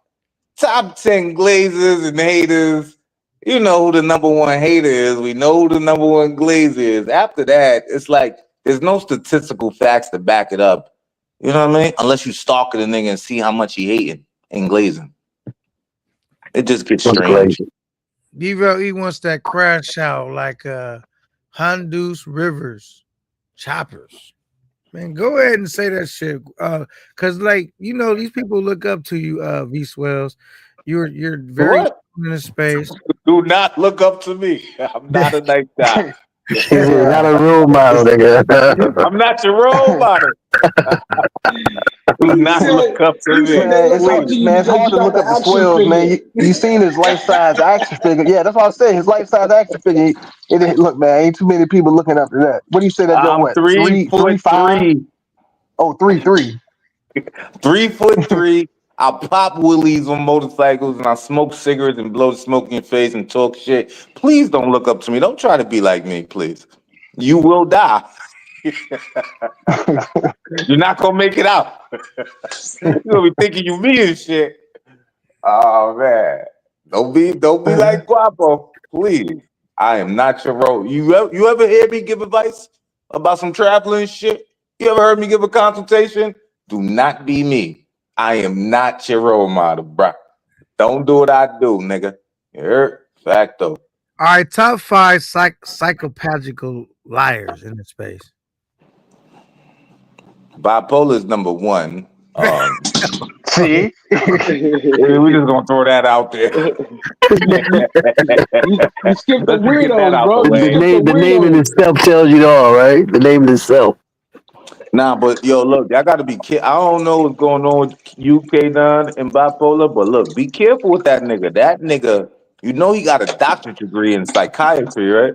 top 10 glazers and haters. You know who the number one hater is. We know who the number one glazer is. After that, it's like there's no statistical facts to back it up. You know what I mean? Unless you stalking the nigga and see how much he hating and glazing. It just gets strange. Devo, he wants that crash out like Hondu's Rivers Choppers. Man, go ahead and say that shit. Cause like you know, these people look up to you, V Swells. You're very What? in the space. Do not look up to me. I'm not a nice guy. He's not a role model, nigga. I'm not your role model. Do He not look said, up to he said me. they Man, look up to Please. you it's because hard you to got look the up the action swells, man. figure. You seen his life size action figure? Yeah, that's what I said. His life size action figure. Look, man, ain't too many people looking up to that. What do you say that John I'm went? Three, 5? 3'3", Oh, 3. 3'3". I pop wheelies on motorcycles and I smoke cigarettes and blow smoke in your face and talk shit. Please don't look up to me. Don't try to be like me, please. You will die. You're not gonna make it out. You're gonna be thinking you me and shit. Oh man. Don't be like Guapo, please. I am not your role. You ever hear me give advice about some traveling shit? You ever heard me give a consultation? Do not be me. I am not your role model, bruh. Don't do what I do, nigga. You heard? Facto. All right, top 5 psychopathical liars in the space. Bipolar is number 1. See? We just gonna throw that out there. You skipped the Let's just get that weirdos, out the bro. You way. skipped the The name in weirdos. itself tells you it all, right? The name in itself. Nah, but yo, look, I gotta be careful. I don't know what's going on with UK Don and Bipolar, but look, be careful with that nigga. That nigga, you know he got a doctorate degree in psychiatry, right?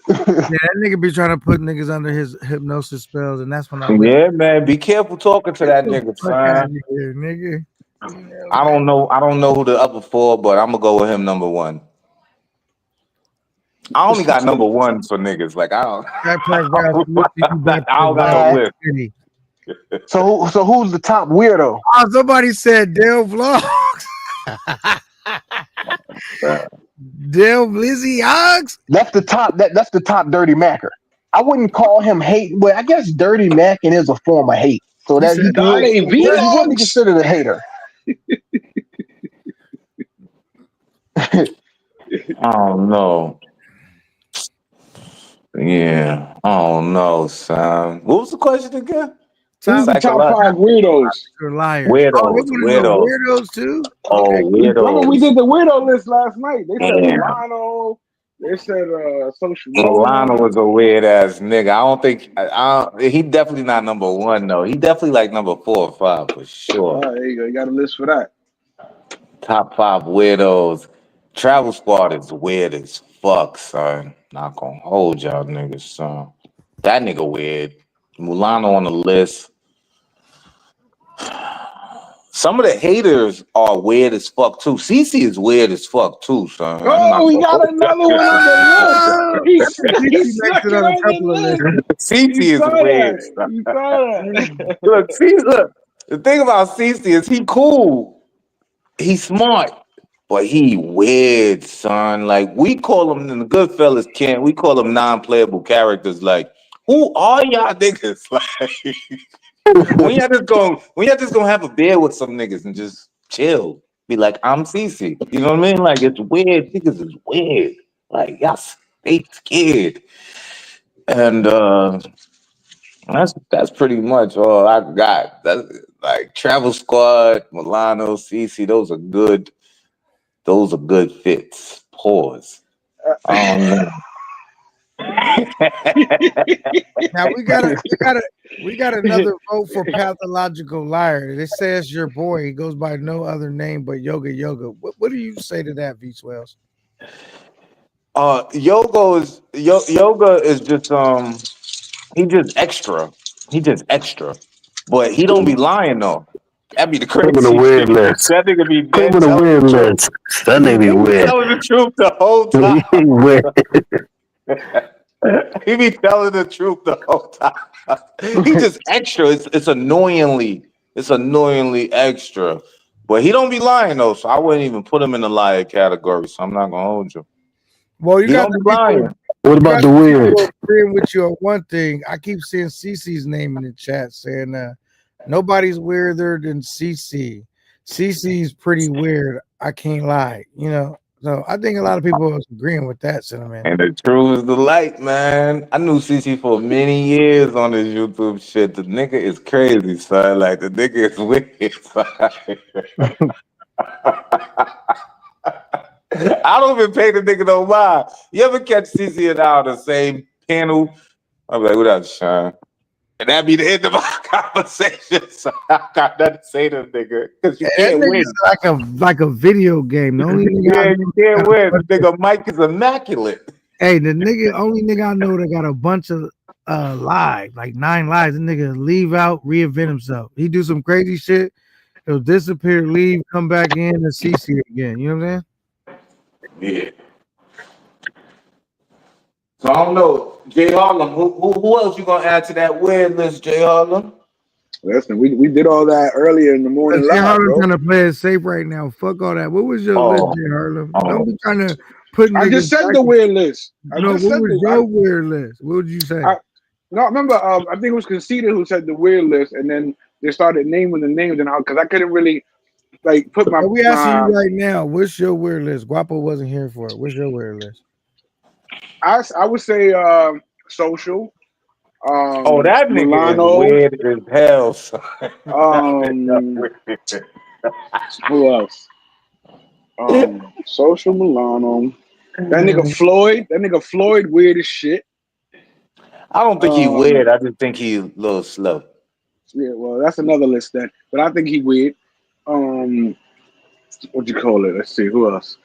Yeah, that nigga be trying to put niggas under his hypnosis spells, and that's when I wish Yeah, man. Be careful talking to get that the nigga, fuck out of son. here, nigga. You know, I man. don't know who the other 4, but I'm gonna go with him number 1. I only got number 1 for niggas. Like I don't Backpack Val, salute to you, I don't got Backpack no Val. list. City. So who's the top weirdo? Oh, somebody said Dale Vlogs. Dale Blizzy Oggs. That's the top. That's the top dirty Macker. I wouldn't call him hate, but I guess dirty Macking is a form of hate. So You that said he They he wouldn't be vlogs. considered a hater. I don't know. Yeah, I don't know, son. What was the question again? Who's top the top Psychological 5 weirdos? liars. Oh, they weirdos, want to know weirdos. weirdos too? Okay. Oh, Remember we weirdos. did the weirdo list last night. They said Damn. Milano. They said Social Milano Mona. was a weird ass nigga. I don't think he definitely not number 1 though. He definitely like number 4 or 5 for sure. There you go. You got a list for that. Top 5 weirdos. Travel Squad is weird as fuck, son. Not gonna hold y'all niggas, son. That nigga weird. Mulano on the list. Some of the haters are weird as fuck too. CC is weird as fuck too, son. Oh, we got another one on the list. He snuck it on the list. CC is weird. You saw that. Look, the thing about CC is he cool. He's smart, but he weird, son. Like we call him in the Goodfellas camp, we call them non-playable characters. Like, who are y'all niggas? Like when y'all just gonna have a beer with some niggas and just chill. Be like, I'm CC. You know what I mean? Like it's weird. Niggas is weird. Like y'all stay scared. And that's pretty much all I got. That's like Travel Squad, Milano, CC. Those are good fits. Pause. Now we got another vote for pathological liar. It says your boy. He goes by no other name but Yoga. What do you say to that, V Swells? Yoga is just he just extra. He just extra. But he don't be lying though. That'd be the crazy shit. Weird list. That nigga be dead. A weird list. That nigga be weird. Telling the truth the whole time. He be telling the truth the whole time. He just extra. It's annoyingly extra. But he don't be lying though, so I wouldn't even put him in the liar category. So I'm not gonna hold you. Well, you got don't be lying. What about the weird? Agreeing with you on one thing. I keep seeing CC's name in the chat saying nobody's weirder than CC. CC's pretty weird. I can't lie. You know. So I think a lot of people are agreeing with that sentiment. And the truth is the light, man. I knew CC for many years on this YouTube shit. The nigga is crazy, son. Like the nigga is wicked, son. I don't even pay the nigga no mind. You ever catch CC and I on the same panel? I'm like, what up, Sean? And that'd be the end of our conversation. So I got nothing to say to the nigga. Because you can't win. Like a video game. The only you can't win. The nigga Mike is immaculate. Hey, the only nigga I know that got a bunch of lies, like 9 lies. The nigga leave out, reinvent himself. He do some crazy shit. He'll disappear, leave, come back in, and CC again. You know what I'm saying? Yeah. So I don't know, J Harlem. Who else you gonna add to that weird list, J Harlem? Listen, we did all that earlier in the morning. J Harlem's trying to play it safe right now. Fuck all that. What was your list, J Harlem? Don't be trying to put. I just said the weird list. No, what was your weird list? What would you say? No, remember, I think it was Conceited who said the weird list, and then they started naming the names, and because I couldn't really like put my. We asking you right now. What's your weird list? Guapo wasn't here for it. What's your weird list? I would say Social. That nigga Milano. is weird as hell. Son. Who else? Social Milano. That nigga Floyd weird as shit. I don't think he weird. I just think he a little slow. Yeah, well, that's another list then. But I think he weird. What you call it? Let's see. Who else?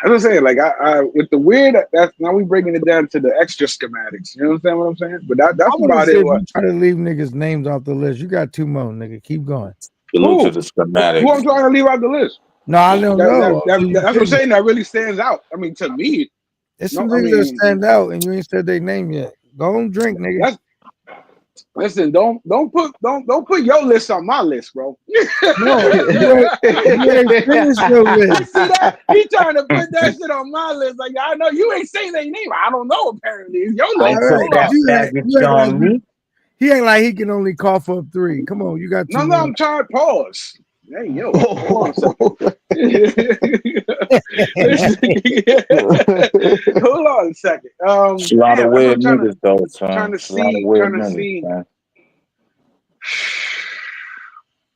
As I say, like I with the weird, that's now we breaking it down to the extra schematics. You understand what I'm saying? But that's about it. You try to leave niggas' names off the list. You got 2 more, nigga. Keep going. Look to the schematics. Who I'm trying to leave out the list? No, I don't know. That's what I'm saying. That really stands out. I mean, to me, it's some things that stand out, and you ain't said their name yet. Go and drink, nigga. Listen, don't put your list on my list, bro. No, you ain't finished your list. See that? He trying to put that shit on my list. Like, I know you ain't saying their name. I don't know. Apparently, it's your list. He ain't like he can only cough up 3. Come on, you got 2. No, I'm trying to pause. Hey, yo, hold on a second. A lot of weird niggas, though, trying to see.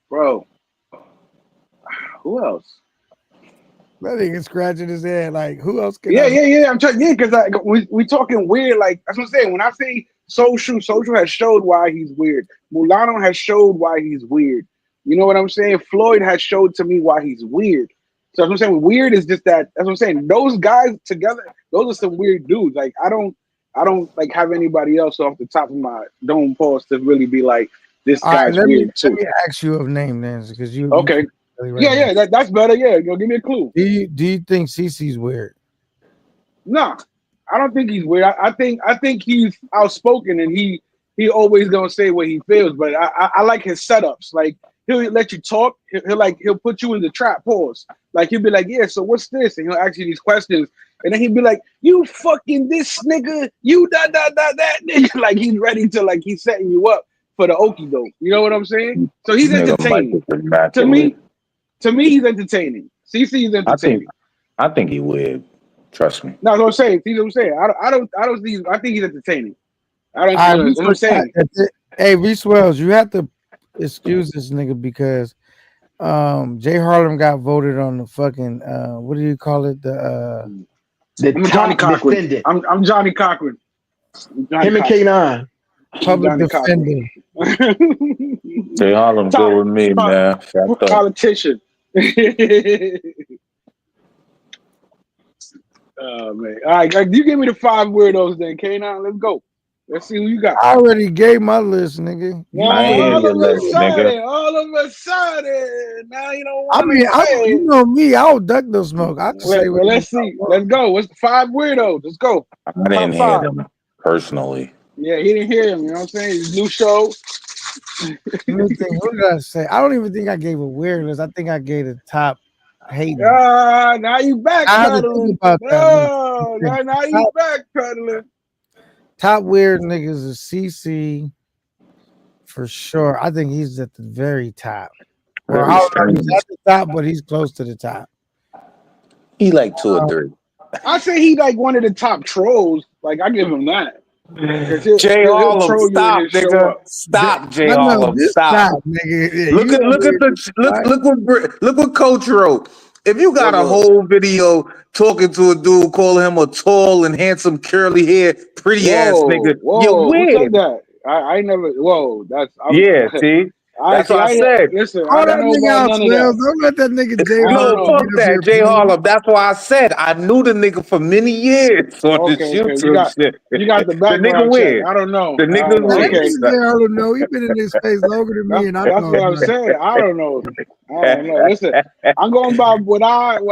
Bro, who else? That nigga scratching his head like, who else can? Yeah. I'm trying, because we talking weird. Like that's what I'm saying. When I say social has showed why he's weird. Mulano has showed why he's weird. You know what I'm saying? Floyd has showed to me why he's weird. So that's what I'm saying. Weird is just that. That's what I'm saying. Those guys together, those are some weird dudes. Like I don't like have anybody else off the top of my dome pause to really be like this All right, guy's let weird me too. ask you a name then, because you Okay. really right Yeah, that's better. Yeah, go give me a clue. Do you think CC's weird? No, I don't think he's weird. I think he's outspoken and he always gonna say what he feels. But I like his setups. Like he'll let you talk. He'll put you in the trap. Pause. Like he'll be like, yeah. So what's this? And he'll ask you these questions. And then he'd be like, you fucking this nigga. You that nigga. Like he's ready to he's setting you up for the okie doke. You know what I'm saying? So he's Nigga, Mike entertaining. is immaculate. To me, he's entertaining. CC is entertaining. I think he weird. Trust me. No, what I'm saying. See what I'm saying? I don't see. I think he's entertaining. I don't. All right, That's what I'm saying. Hey, Reese Wells, you have to excuse this nigga because Jay Harlem got voted on the fucking what do you call it? The I'm Johnny top Cochran. defendant. I'm Johnny Cochran. Him and K9. Public Johnny defender. Jay Harlem good with me, man. Politician. Oh man! All right, you give me the 5 weirdos then, K9. Let's go. Let's see who you got. I already gave my list, nigga. All of a sudden, now you don't want to say. You know me. I'll duck no smoke. I can say. Well, let's see. Let's go. What's the 5 weirdos? Let's go. I didn't hear them personally. Yeah, he didn't hear him. You know what I'm saying? His new show. Let me think. What did I say? I don't even think I gave a weird list. I think I gave the top hating. Now you backpedaling. Now you backpedaling. Top weird niggas is CC for sure. I think he's at the very top. Or he's at the top, but he's close to the top. He like 2 or 3. I say he like one of the top trolls. Like I give him that. Jay Harlem, stop, nigga. Stop, Jay Harlem. Stop. Nigga. Yeah, look what Coach wrote. If you got a whole video talking to a dude, calling him a tall and handsome, curly hair, pretty ass nigga, you're weird. Who said that? I never. Whoa, that's see. That's what I said. Listen, I don't know about none of that. Don't let that nigga Jay No, fuck that, Jay Harlem. That's why I said I knew the nigga for many years on this YouTube shit. You got the background nigga check. weird. I don't know. The nigga weird. Jay Harlem, no, he been in this space longer than me, and that's what I'm saying. I don't know. Listen, I'm going by what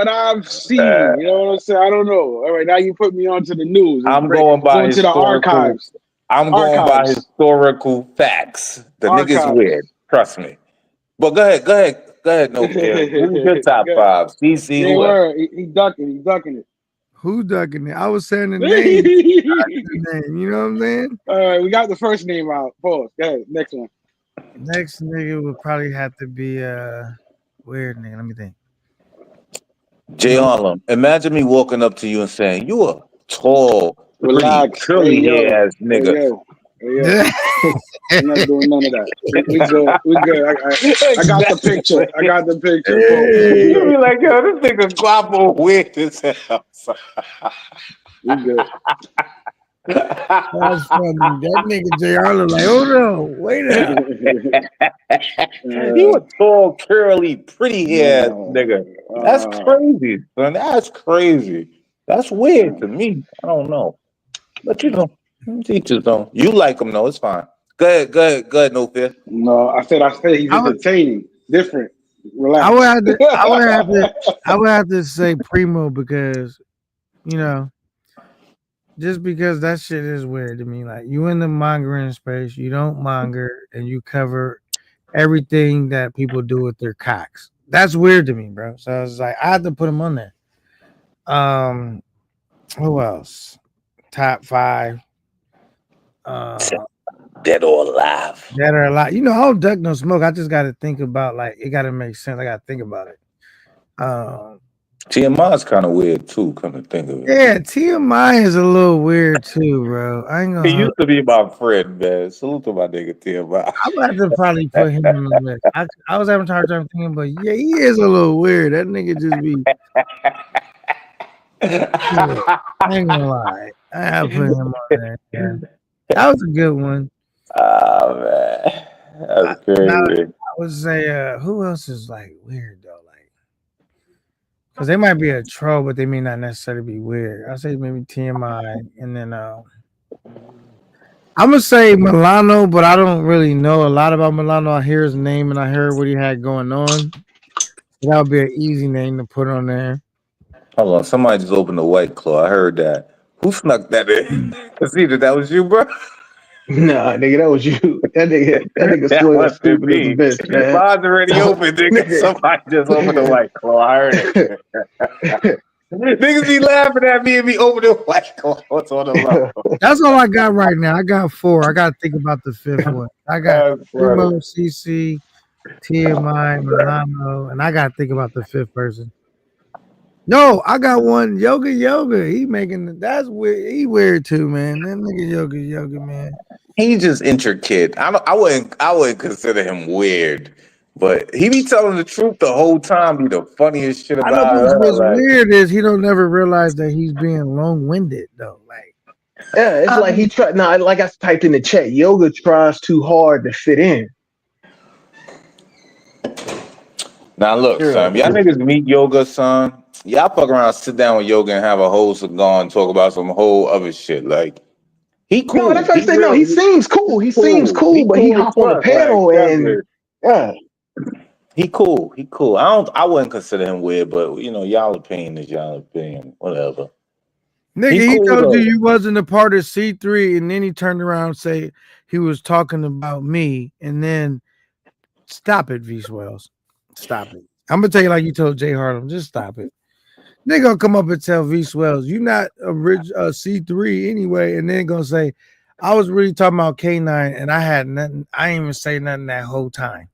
I've seen. You know what I'm saying? I don't know. All right, now you put me onto the news. I'm going by to the archives. I'm going by historical facts. The nigga's weird. Trust me. But go ahead, no fear. Who's your top 5? CC, who? He ducking it. Who ducking it? I was saying the name. You know what I'm saying? All right, we got the first name out. Pause. Go ahead. Next one. Next nigga would probably have to be weird nigga. Let me think. Jay Harlem, imagine me walking up to you and saying, "You a tall, relax, curly hair ass nigga." Yeah. I'm not doing none of that. We good. I got the picture. You be like, yo, this nigga guapo weird as hell. We good. That's funny. That nigga Jay Harlem like, hold on, wait up. You a tall, curly, pretty hair nigga. That's crazy, son. That's crazy. That's weird to me. I don't know. But you know, teachers don't. You like him though, it's fine. Go ahead, no fear. No, I said he's entertaining. Different. Relax. I would have to say Primo because, you know, just because that shit is weird to me. Like you in the mongering space, you don't monger and you cover everything that people do with their cocks. That's weird to me, bro. So I was like, I had to put him on there. Who else? Top 5. Dead or alive. Dead or alive. You know, I don't duck no smoke. I just gotta think about it gotta make sense. I gotta think about it. TMI is kind of weird too, come to think of it. Yeah, TMI is a little weird too, bro. I ain't gonna. He used to be my friend, man. Salute to my nigga TMI. I'm about to probably put him in the list. I was having a hard time thinking, but yeah, he is a little weird. That nigga just be. I ain't gonna lie. I put him on there. Yeah. That was a good one. Oh man, that's crazy. I would say, who else is like weird though? Like, because they might be a troll, but they may not necessarily be weird. I say maybe TMI, and then I'm gonna say Milano, but I don't really know a lot about Milano. I hear his name and I heard what he had going on. That would be an easy name to put on there. Hold on, somebody just opened the White Claw. I heard that. Who snuck that in? Cause either that was you, bro. Nah, nigga, that was you. That nigga That Swill wasn't stupid as a me. bitch, man. Mine's already open, nigga. Somebody just opened the White Claw. I heard it. Niggas be laughing at me and be opening the White Claw. What's on the low? That's all I got right now. I got 4. I gotta think about the 5th one. I got That's funny. Primo, CC, TMI, Milano, and I gotta think about the 5th person. No, I got one. Yoga. He making that's weird. He weird too, man. That nigga yoga, man. He's just intricate. I wouldn't consider him weird, but he be telling the truth the whole time. Be the funniest shit I know about it. what's Like, weird is he don't never realize that he's being long-winded though. Like, Yeah, it's like he tried. No, like I typed in the chat, Yoga tries too hard to fit in. now look, Yeah. son, y'all niggas meet Yoga, son. Y'all fuck around, sit down with Yoga, and have a whole cigar and talk about some whole other shit. Like, he cool. No, that's what I say. No, real. he seems cool. He seems cool, but he cool as hop on the fuck, panel like, and yeah. he cool. He cool. I wouldn't consider him weird, but you know, y'all opinion is y'all opinion. Whatever. nigga, he cool, told though. you wasn't a part of C3, and then he turned around and say he was talking about me, and then stop it, V Swells. Stop it. I'm gonna tell you like you told Jay Harlem, just stop it. They gonna come up and tell V Swells, you not a C3 anyway, and then gonna say, I was really talking about K9 and I had nothing, I ain't even say nothing that whole time.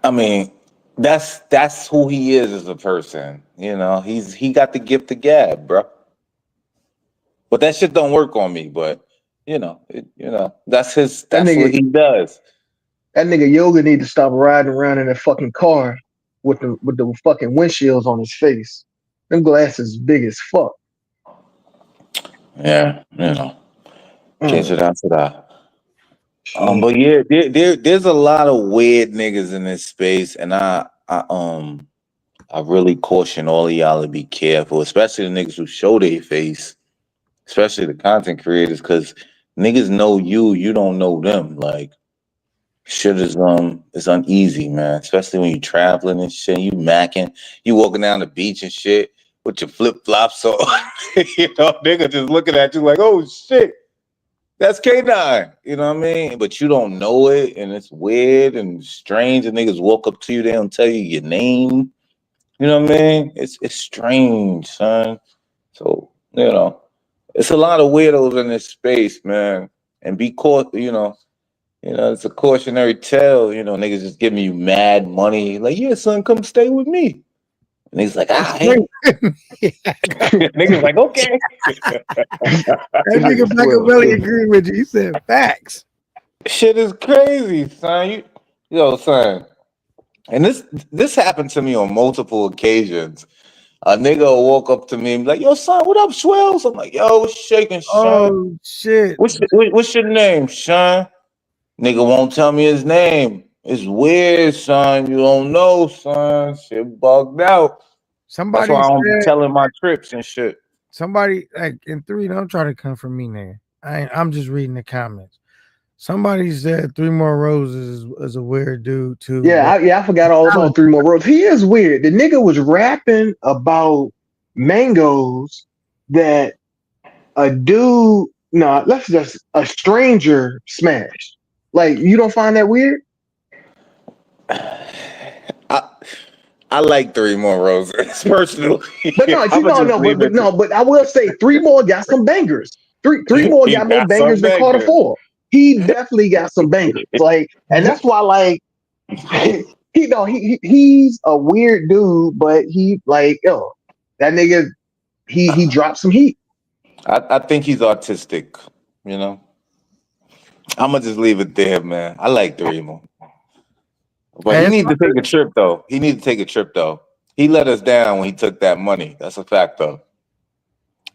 I mean, that's who he is as a person. You know, he got the gift of gab, bro. But that shit don't work on me. But you know, that's what he does. That nigga Yoga need to stop riding around in that fucking car with the fucking windshields on his face. Them glasses big as fuck. Yeah, you know. Change it out to that. But yeah, there's a lot of weird niggas in this space, and I really caution all of y'all to be careful, especially the niggas who show their face, especially the content creators, because niggas know you don't know them. Like, shit is uneasy, man. Especially when you traveling and shit, you macking, you walking down the beach and shit with your flip flops on. You know, nigga just looking at you like, oh shit, that's K9. You know what I mean? But you don't know it, and it's weird and strange. And niggas walk up to you, they don't tell you your name. You know what I mean? It's strange, son. So, you know, it's a lot of weirdos in this space, man. And be caught, it's a cautionary tale. You know, niggas just giving you mad money. Like, yeah, son, come stay with me. And he's like, hey. Niggas like, okay. That nigga Machiavelli agreed with you. He said facts. Shit is crazy, son. Son. And this happened to me on multiple occasions. A nigga will walk up to me and be like, yo, son, what up, Swells? I'm like, yo, what's shaking, son? Oh, shit. What's your name, son? Nigga won't tell me his name. It's weird, son. You don't know, son. Shit bugged out. That's why I don't be telling my trips and shit. Somebody, like, in 3, don't try to come for me, nigga. I'm just reading the comments. Somebody said 3 More Roses is a weird dude too. Yeah, I forgot all about 3 More Roses. He is weird. The nigga was rapping about mangoes that a stranger smashed. Like, you don't find that weird? I like 3 More Roses personally. But but I will say 3 More got some bangers. Three More got more bangers than Carter 4. He definitely got some bangers. Like, and that's why, like, he's a weird dude, but he, like, that nigga, he dropped some heat. I think he's autistic, you know. I'm gonna just leave it there, man. I like 3 More. But he needs to take a trip though. He let us down when he took that money. That's a fact though.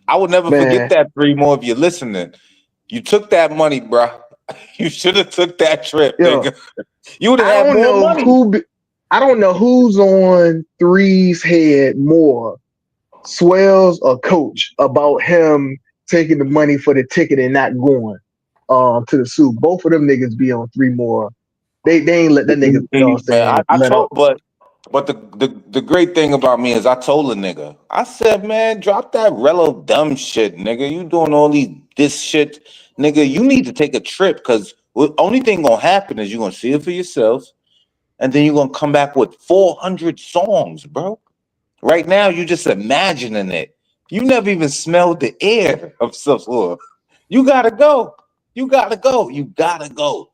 I would never forget that, 3 More, if you're listening. You took that money, bro. You should have took that trip, nigga. You would have had more money. I don't know who's on 3's head more, Swells or Coach, about him taking the money for the ticket and not going. to the suit. Both of them niggas be on 3 more. They ain't let that nigga, you know what I'm Man, saying, I let told, up. but the great thing about me is I told a nigga, I said, man, drop that relo dumb shit, nigga. You doing all this shit, nigga. You need to take a trip because the only thing gonna happen is you're gonna see it for yourself, and then you're gonna come back with 400 songs, bro. Right now, you're just imagining it. You never even smelled the air of some sort. You gotta go. You gotta go. You gotta go.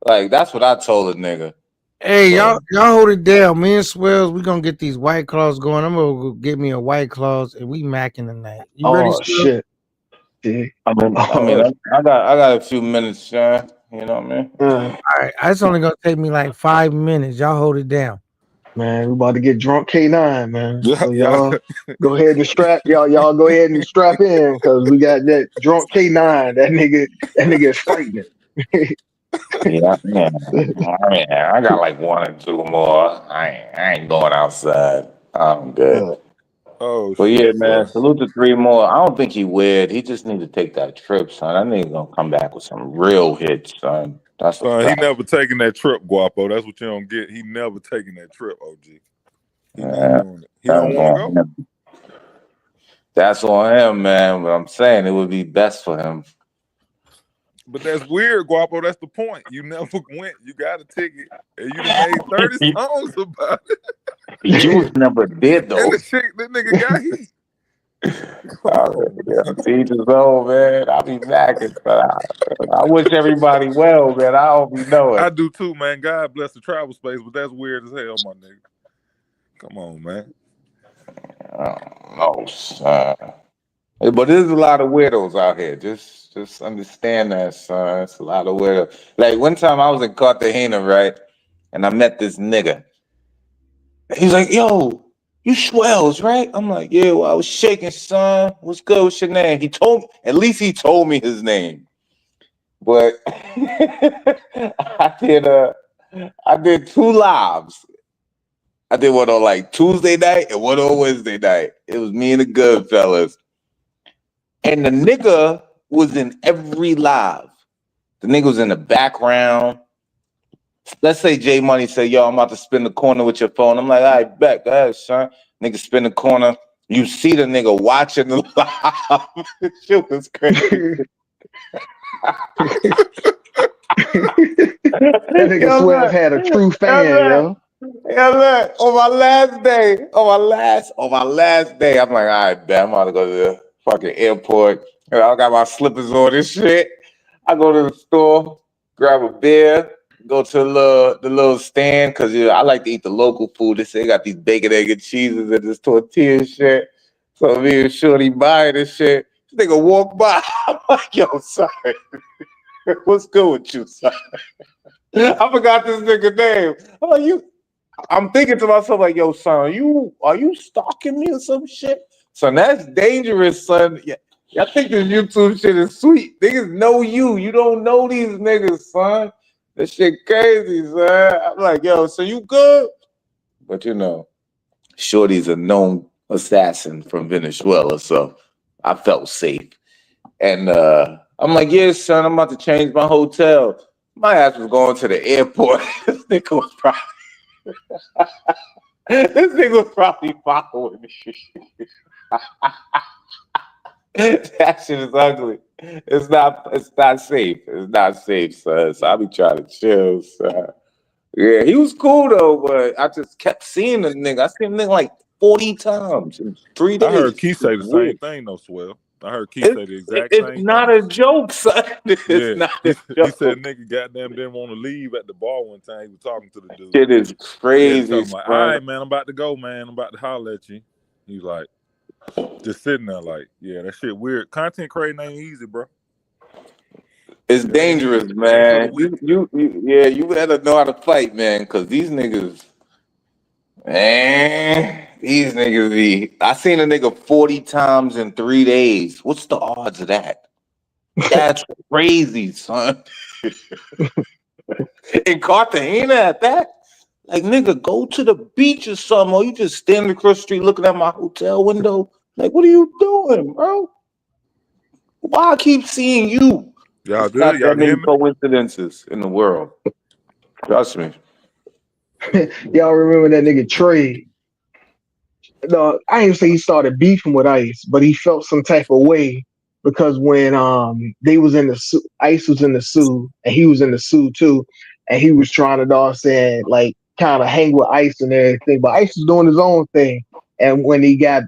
Like that's what I told a nigga. Hey, So y'all hold it down. Me and Swells, we gonna get these White Claws going. I'm gonna go get me a White Claws and we macking tonight. You ready, Oh Swells? shit. See? I Oh, got a few minutes, Sean. You know what I mean? uh, All right, it's only gonna take me like 5 minutes. Y'all hold it down. man, we about to get drunk K9, man. So Yeah, y'all go ahead and strap y'all go ahead and strap in because we got that drunk K9. That nigga is frightening. Yeah, I got like 1 or 2 more. I ain't going outside. I'm good. oh But yeah, shit, boy. man, salute to 3 more. I don't think he weird. He just need to take that trip, son. That nigga gonna come back with some real hits, son. That's a Son, he fact. never taken that trip, Guapo. That's what you don't get. He never taking that trip, OG. He not Yeah, doing it. He don't want to go. that's on him, man. But I'm saying it would be best for him. But that's weird, Guapo. That's the point. You never went. You got a ticket, and you done made 30 songs about it. You never did And though. that nigga got heat. Yeah, teach his own, man. I be back, but I wish everybody well, man. I hope you know it. I do too, man. God bless the travel space, but that's weird as hell, my nigga. Come on, man. No, son. But there's a lot of weirdos out here. Just understand that, son. It's a lot of weirdos. Like one time I was in Cartagena, right? And I met this nigga. He's like, yo, you swells, right? I'm like, yeah, well, I was shaking, son. What's good? What's your name? At least he told me his name. But I did 2 lives. I did one on like Tuesday night and one on Wednesday night. It was me and the Goodfellas. And the nigga was in every live. The nigga was in the background. Let's say J Money said, yo, I'm about to spin the corner with your phone. I'm like, all right, bet, go ahead, son. Nigga spin the corner. You see the nigga watching the live. Shit was crazy. That nigga Swears had a true fan, yo. Yeah, look, on my last day, I'm like, all right, bet, I'm about to go to the fucking airport. You know, I got my slippers on and shit. I go to the store, grab a beer, go to the little stand, because I like to eat the local food. They say they got these bacon, egg, and cheeses and this tortilla shit. So me and Shorty buy this shit. This nigga walk by. I'm like, yo, sorry. What's good with you, son? I forgot this nigga name. I'm like, I'm thinking to myself, like, yo, son, are you stalking me or some shit? Son, that's dangerous, son. Yeah, I think this YouTube shit is sweet. Niggas know you. You don't know these niggas, son. This shit crazy, son. I'm like, yo, so you good? But you know, Shorty's a known assassin from Venezuela, so I felt safe. And I'm like, yeah, son, I'm about to change my hotel. My ass was going to the airport. This nigga was probably following me. That shit is ugly. It's not safe. It's not safe, son. So I be trying to chill, son. Yeah, he was cool though, but I just kept seeing the nigga. I seen the nigga like 40 times in 3 days. I heard Keith say the same thing, though, Swell. I heard Keith say the exact same thing. It's not a joke, son. It's not a joke. He said nigga goddamn didn't want to leave at the bar one time. He was talking to the dude. It is crazy. He was like, all right, man, I'm about to go, man. I'm about to holler at you. He's like, just sitting there like, yeah, that shit weird. Content creating ain't easy, bro. It's dangerous, man. You better know how to fight, man, because these niggas be. I seen a nigga 40 times in 3 days. What's the odds of that? That's crazy, son. In Cartagena at that? Like, nigga, go to the beach or something, or you just standing across the street looking at my hotel window. Like, what are you doing, bro? Why I keep seeing you? Y'all It's not good? that Y'all can hear many me? coincidences in the world. Trust me. Y'all remember that nigga Trey? No, I ain't say he started beefing with Ice, but he felt some type of way because when they was in the Ice was in the Sioux and he was in the Sioux too, and he was trying to saying like kind of hang with Ice and everything, but Ice was doing his own thing. And when they got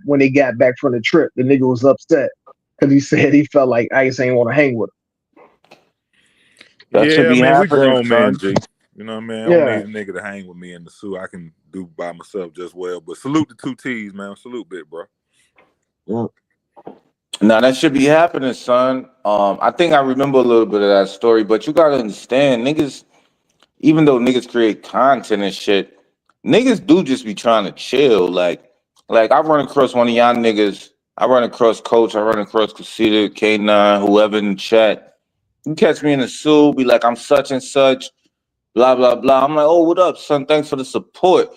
back from the trip, the nigga was upset because he said he felt like Ice ain't want to hang with That should Yeah, I be mean, we happening, grown men, son. G. You know what I mean? I him. don't Yeah, need a nigga to hang with me in the Sioux. I can do by myself just well. But salute the 2T's, man. Salute, bit, bro. Now that should be happening, son. I think I remember a little bit of that story, but you gotta understand, niggas. Even though niggas create content and shit, niggas do just be trying to chill. Like I run across one of y'all niggas. I run across Coach. I run across Casita, K9, whoever in the chat. You catch me in the Sioux, be like, I'm such and such, blah blah blah. I'm like, oh, what up, son? Thanks for the support.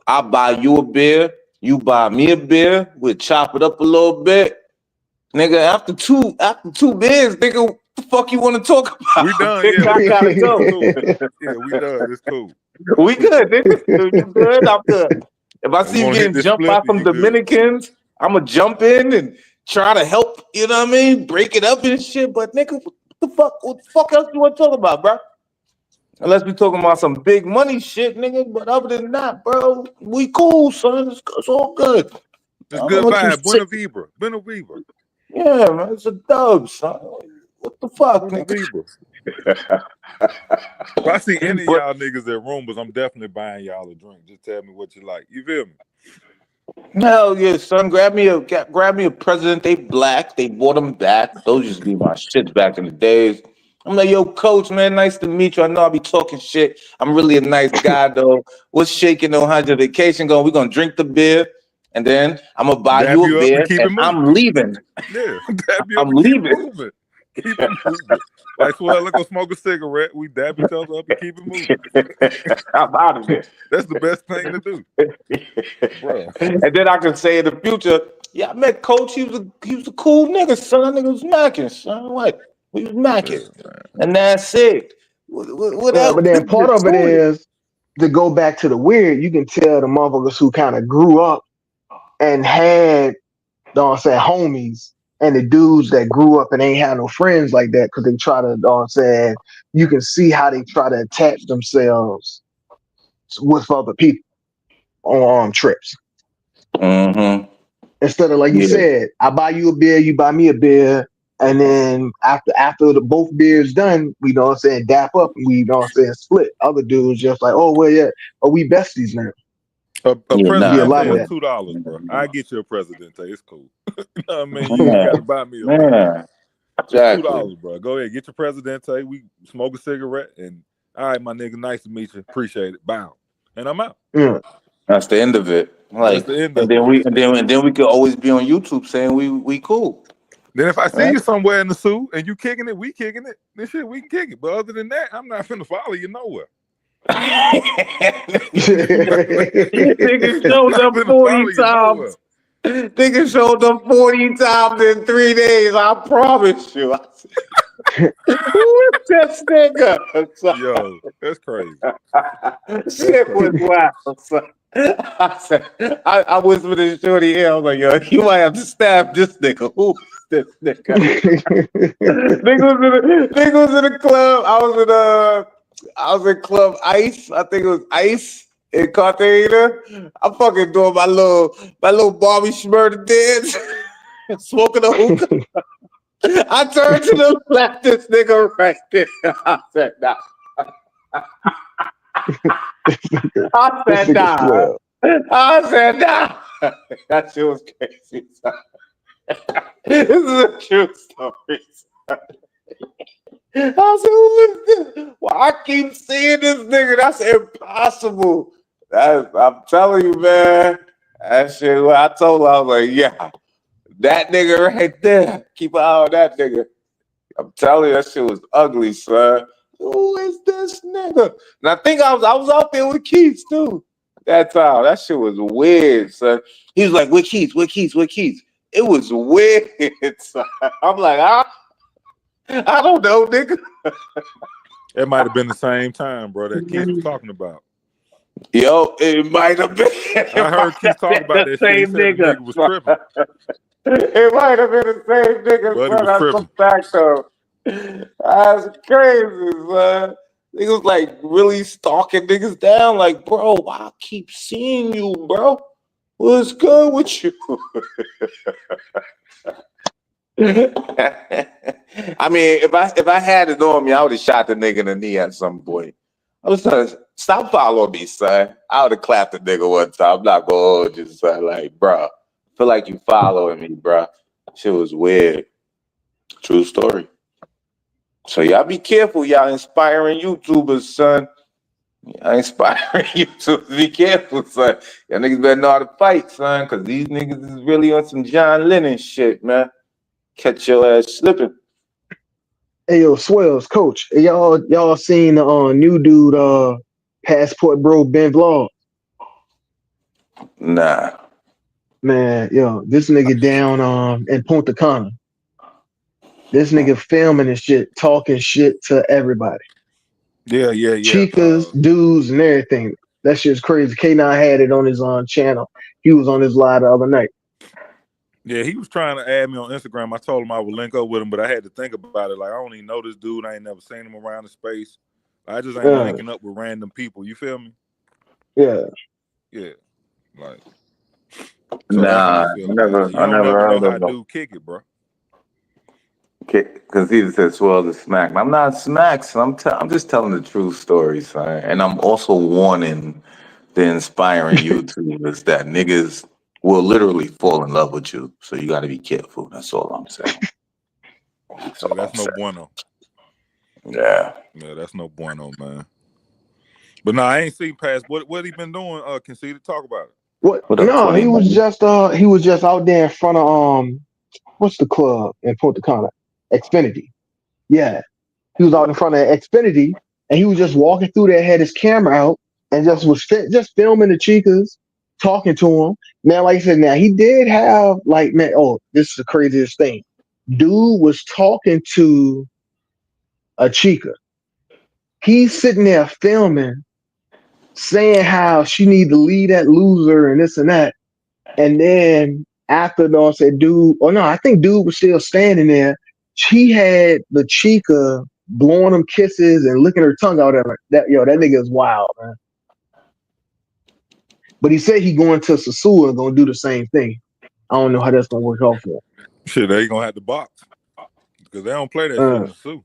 I buy you a beer. You buy me a beer. We'll chop it up a little bit. Nigga, after two beers, nigga, what the fuck you want to talk about? We done, Nigga, yeah. I We gotta good. go. It's cool. Yeah, we done. It's cool. We good, nigga. You good? I'm good. If I I'm see you gonna hit getting this jumped by split and some you good. Dominicans, I'm gonna jump in and try to help. You know what I mean? Break it up and shit. But nigga, what the fuck else you want to talk about, bro? Unless we talking about some big money shit, nigga. But other than that, bro, we cool, son. It's all good. I It's don't know good what you vibe. say. Buena Vibra. Buena Vibra. Yeah, man, it's a dub, son. What the fuck, Buena nigga? Vibra. If I see any of But y'all niggas at Roombas, I'm definitely buying y'all a drink. Just tell me what you like. You feel me? hell yeah, son. Grab me a President. They black. They bought them back. Those used to be my shits back in the days. I'm like, yo, Coach, man, nice to meet you. I know I be talking shit. I'm really a nice guy, though. What's shaking on how's your vacation going? We're gonna drink the beer, and then I'm gonna buy Dab you a you up and beer, keep and it moving. I'm leaving. Yeah, dab you I'm up and keep it leaving. moving. Keep it moving. Like, well, let's go smoke a cigarette. We dab each other up and keep it moving. I'm out of there. That's the best thing to do, bro. And then I can say in the future, yeah, I met Coach. He was a cool nigga, son. That nigga was macking, son. What? We was macking, and that's it. What yeah. else? But then Nigga part just of it told it. is to go back to the weird. You can tell the motherfuckers who kind of grew up and had, know what I'm saying, homies, and the dudes that grew up and ain't had no friends like that because they try to, know what I'm saying, you can see how they try to attach themselves with other people on trips. Mm-hmm. Instead of like you Yeah. said, I buy you a beer, you buy me a beer, and then after the both beers done, we know what I'm saying, dap up and we know what I'm saying, split. Other dudes just like, oh well, yeah, oh we besties now. A Yeah, Be a nah. lot Presidente of is that. $2, bro. I get you a Presidente. It's cool. You know what I mean? You ain't got to Man, buy me a beer. man. It's Exactly. $2, bro. Go ahead, get your Presidente. We smoke a cigarette, and all right, my nigga, nice to meet you. Appreciate it. Bow, and I'm out. Yeah. That's the end of it. That's Like, the end and of it. then we could always be on YouTube saying we cool. Then if I see Right? you somewhere in the Sioux and you kicking it, we kicking it. Then shit, we can kick it. But other than that, I'm not finna follow you nowhere. Nigga I'm showed not up finna 40 follow you nowhere. times. Nigga showed up 40 times in 3 days. I promise you. I said, who is this nigga? Yo, that's crazy. That's Shit was crazy. wild. Son. I said, I whispered to Shorty here. I was like, yo, you might have to stab this nigga. Who is this nigga? Nigga was in the club. I was in Club Ice. I think it was Ice in Cartagena. I'm fucking doing my little Bobby Shmurda dance, smoking a hookah. I turned to the left, this nigga right there. I said, nah. I This said, nigga nah. swell. I said, nah. That shit was crazy. This is a true story. I said, who is this? Well, I keep seeing this nigga. That's impossible. I'm telling you, man. That shit, I told her, I was like, yeah, that nigga right there. Keep an eye on that nigga. I'm telling you, that shit was ugly, son. Who is this nigga? And I think I was out there with Keith too. That time. That shit was weird, son. He was like, "Where Keith? Where Keith? Where Keith?" It was weird, son. I'm like, ah. I don't know, nigga. It might have been the same time, bro, that Keith was talking about. Yo, it might have been. I heard Keith talk about that shit. He said the nigga was tripping. It might have been the same nigga, Buddy son. was That's tripping. a fact, though. That's crazy, son. Niggas like really stalking niggas down. Like, bro, I keep seeing you, bro. What's good with you? I mean, if I had it on me, I would have shot the nigga in the knee at some point. I was telling him, stop following me, son. I would have clapped the nigga one time. I'm not gonna hold you, son. Like, bro, I feel like you following me, bro. Shit was weird. True story. So y'all be careful, y'all inspiring YouTubers, son. Y'all inspiring YouTubers. Be careful, son. Y'all niggas better know how to fight, son, because these niggas is really on some John Lennon shit, man. Catch your ass slipping. Hey yo, Swells, coach. Y'all seen the new dude, Passport Bro Ben Vlog? Nah. Man, yo, this nigga down in Punta Cana. This nigga filming and shit, talking shit to everybody. Yeah. Chicas, dudes, and everything. That shit's crazy. K9 had it on his channel. He was on his live the other night. Yeah, he was trying to add me on Instagram. I told him I would link up with him, but I had to think about it. Like, I don't even know this dude. I ain't never seen him around the space. I just ain't linking up with random people. You feel me? Yeah. Yeah. Like, so nah, I never heard know how of him. dude kick it, bro. Because he said swell to smack. I'm not smack, son. I'm just telling the true story, son. And I'm also warning the inspiring YouTubers that niggas will literally fall in love with you. So you got to be careful. That's all I'm saying. That's no bueno. Yeah. Yeah, that's no bueno, man. But no, I ain't seen past what he been doing. Conceited, talk about it. What? No, he was just out there in front of what's the club in Punta Cana? Xfinity. Yeah. He was out in front of Xfinity and he was just walking through there, had his camera out, and just filming the chicas, talking to him. Man, like I said, now he did have like, man, oh, this is the craziest thing. Dude was talking to a chica. He's sitting there filming, saying how she need to leave that loser and this and that. And then after I said, dude, or no, I think dude was still standing there. She had the chica blowing him kisses and licking her tongue out at her. That nigga is wild, man. But he said he going to Sasua and gonna do the same thing. I don't know how that's gonna work out for him. Shit, they gonna have to box because they don't play that shit in the Sue.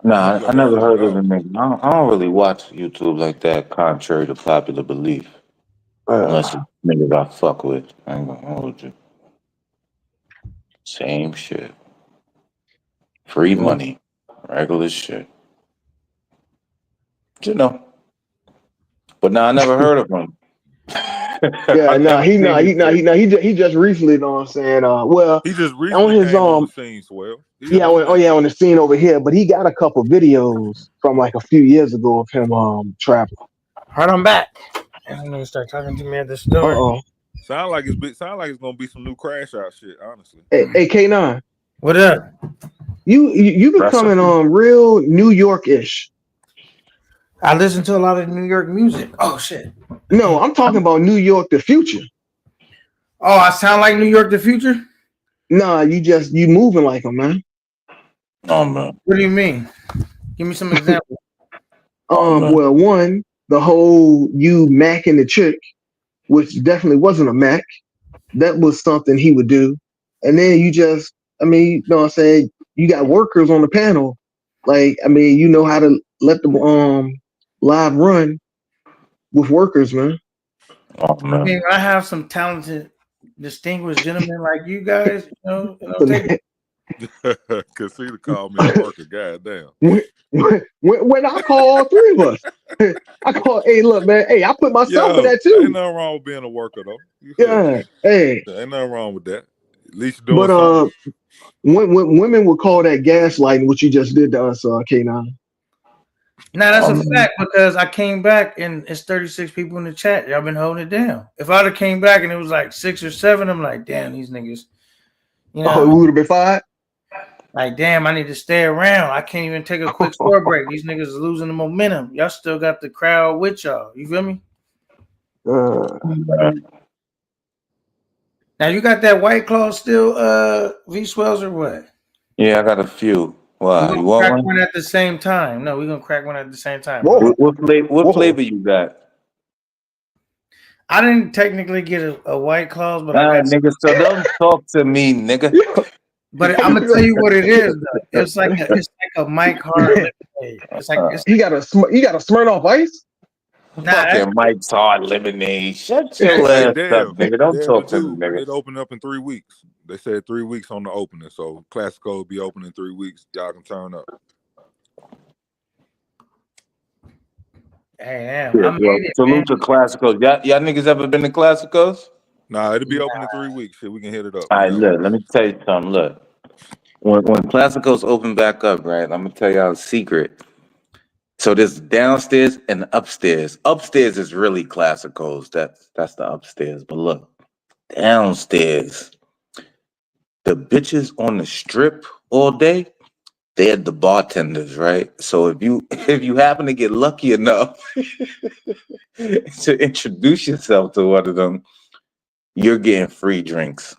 Nah, I never heard of him. I don't really watch YouTube like that, contrary to popular belief. Unless it's niggas I fuck with. I ain't gonna hold you. Same shit. Free money. Regular shit. You know. But nah, I never heard of him. He just recently, you know what I'm saying? Well, he just recently came on the scene, Swell. On the scene over here, but he got a couple videos from like a few years ago of him traveling. Alright, I'm back. I'm gonna start talking to me at the store. Sound like it's gonna be some new crash out shit, honestly. Hey K9. What up? You becoming real New York-ish. I listen to a lot of New York music. Oh shit. No, I'm talking about New York the Future. Oh, I sound like New York the Future? Nah, you moving like him, man. Oh man. What do you mean? Give me some examples. Well, one, the whole you macking the chick, which definitely wasn't a mac. That was something he would do. And then you know what I'm saying? You got workers on the panel. Like, I mean, you know how to let the live run with workers, man. Oh man. I mean, I have some talented, distinguished gentlemen like you guys, Conceited called me a worker, goddamn. When I call all three of us, I call, hey, look, man, hey, I put myself in that too. Ain't nothing wrong with being a worker, though. Hey. Ain't nothing wrong with that. At least you're doing something. When women would call that gaslighting, what you just did to us, K9. Now that's a fact because I came back and it's 36 people in the chat. Y'all been holding it down. If I'd have came back and it was like 6 or 7, I'm like, damn, these niggas, You know, Oh, we would have been fired. Like, damn, I need to stay around. I can't even take a quick store break. These niggas is losing the momentum. Y'all still got the crowd with y'all. You feel me? Now you got that White Claw still, V Swells or what? Yeah, I got a few. Wow, We're you gonna want crack one? one at the same time. No, we're gonna crack one at the same time. Whoa. What flavor you got? I didn't technically get a White Claws, but I Nah, got. nigga, so don't talk to me, nigga. But I'm gonna tell you what it is. Though. It's like a Mike Hard lemonade. It's like He got a Smirnoff Ice. Fucking Mike's Hard Lemonade. Shut your Hey, ass up, damn, nigga. Don't damn, talk the to me, dude, nigga. it opened up in 3 weeks. They said 3 weeks on the opening, so Classico will be open in 3 weeks. Y'all can turn up. Hey, Yeah, I made it, salute man. to Classicos. Y'all niggas ever been to Classicos? Nah, it'll be open in 3 weeks. Shit, we can hit it up. All right, look, let me tell you something. Look, when Classicos open back up, right, I'm gonna tell y'all a secret. So there's downstairs and upstairs. Upstairs is really Classicos. That's the upstairs. But look, downstairs, the bitches on the strip all day, they're the bartenders, right? So if you happen to get lucky enough to introduce yourself to one of them, you're getting free drinks.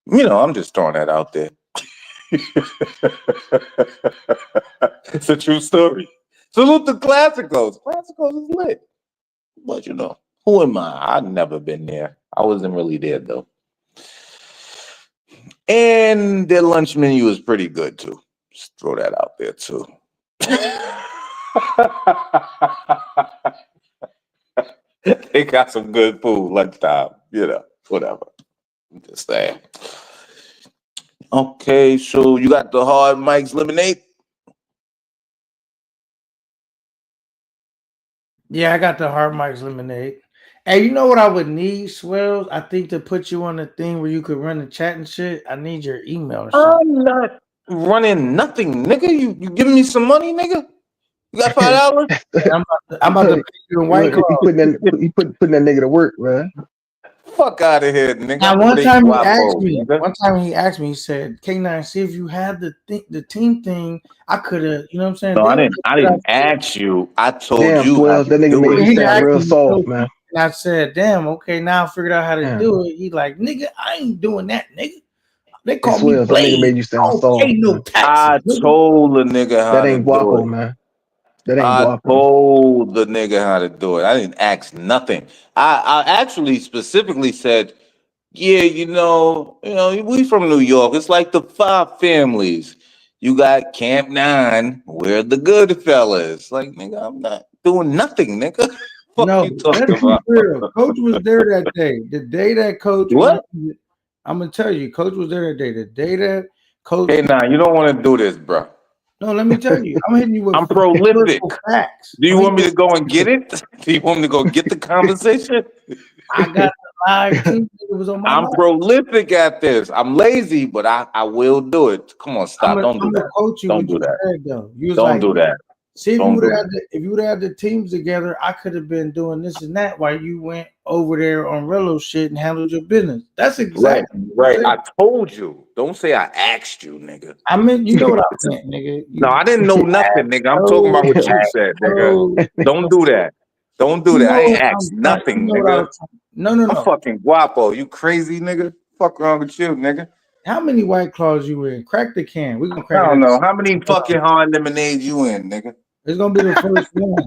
You know, I'm just throwing that out there. It's a true story. Salute the Classicos. Classicos is lit. But you know, who am I? I've never been there. I wasn't really there though. And their lunch menu is pretty good too. Just throw that out there too. They got some good food lunchtime, you know, whatever. I'm just saying. Okay, so you got the Hard Mike's Lemonade? Yeah, I got the Hard Mike's Lemonade. Hey, you know what I would need, Swells? I think to put you on a thing where you could run the chat and shit, I need your email or something. I'm not running nothing, nigga. You giving me some money, nigga? You got $5? I'm about to pay you in White Claw. Putting that nigga to work, man. Fuck out of here, nigga. Now, one time he asked me, he said, K9, see if you had the team thing, I could have, you know what I'm saying? No, I didn't ask you. I told Damn, you how Swells, that to nigga do made it. you sound real soft, man. And I said, damn, okay, now I figured out how to do it. He like, nigga, I ain't doing that, nigga. They call me Swells, that Blade. nigga made you sound soft. Pay no taxes. I told the nigga how That to ain't do guapo, it. man. That ain't I guapo. told the nigga how to do it. I didn't ask nothing. I actually specifically said, yeah, you know, we from New York. It's like the 5 families. You got Camp 9, we're the good fellas. Like, nigga, I'm not doing nothing, nigga. Fuck No, you talking let's be about? real. Coach was there that day. The day that Coach What? I'm gonna tell you, Coach was there that day. The day that Coach. Hey, nah, you don't want to do this, bro. No, let me tell you. I'm hitting you with I'm prolific. facts. Do you want me to go and get it? Do you want me to go get the conversation? I got the live team. It was on my I'm live. prolific at this. I'm lazy, but I will do it. Come on, stop. Don't do that. Coach you Don't do what you that. said, though. You was Don't like, do that. see, if Don't you do would have had the teams together, I could have been doing this and that while you went over there on Rello shit and handled your business. That's exactly right. I told you. Don't say I asked you, nigga. I mean, you know what I meant, nigga. No, I didn't know nothing, nigga. I'm talking about what you said, nigga. Don't do that. Don't do that. I ain't asked nothing, nigga. No. I'm fucking guapo. You crazy, nigga? Fuck wrong with you, nigga? How many White Claws you in? Crack the can. We're gonna crack it. I don't know. How many fucking hard lemonade you in, nigga? It's gonna be the first one.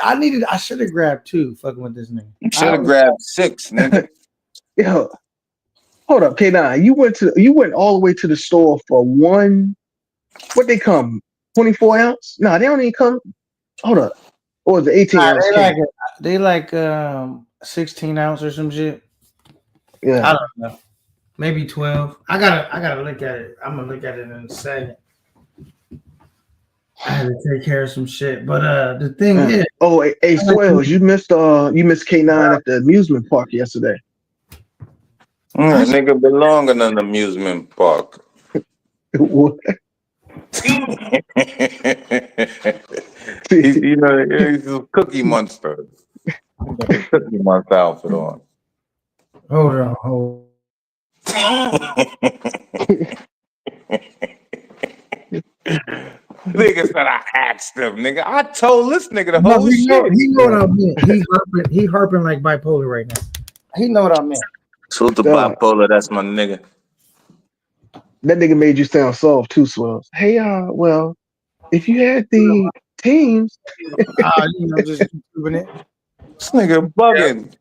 I should have grabbed 2 fucking with this nigga. You should have grabbed 6, nigga. Yo, hold up, K9. You went all the way to the store for one. What they come? 24 ounce? No, they don't even come. Hold up. Or the 18 ounce? They like 16 ounce or some shit. Yeah, I don't know. Maybe 12. I gotta look at it. I'm gonna look at it in a second. I had to take care of some shit, but the thing is, hey, Swells, you missed K9 at the amusement park yesterday. Nigga belong in an amusement park. What? You know, he's a cookie monster. Got the cookie monster outfit on. hold on. nigga said I asked him, nigga. I told this nigga the No, whole he shit. know what I meant. He harping like bipolar right now. He know what I meant. Salute to Dog. Bipolar, that's my nigga. That nigga made you sound soft too, Swells. Hey, well, if you had the teams, Just doing it. This nigga bugging.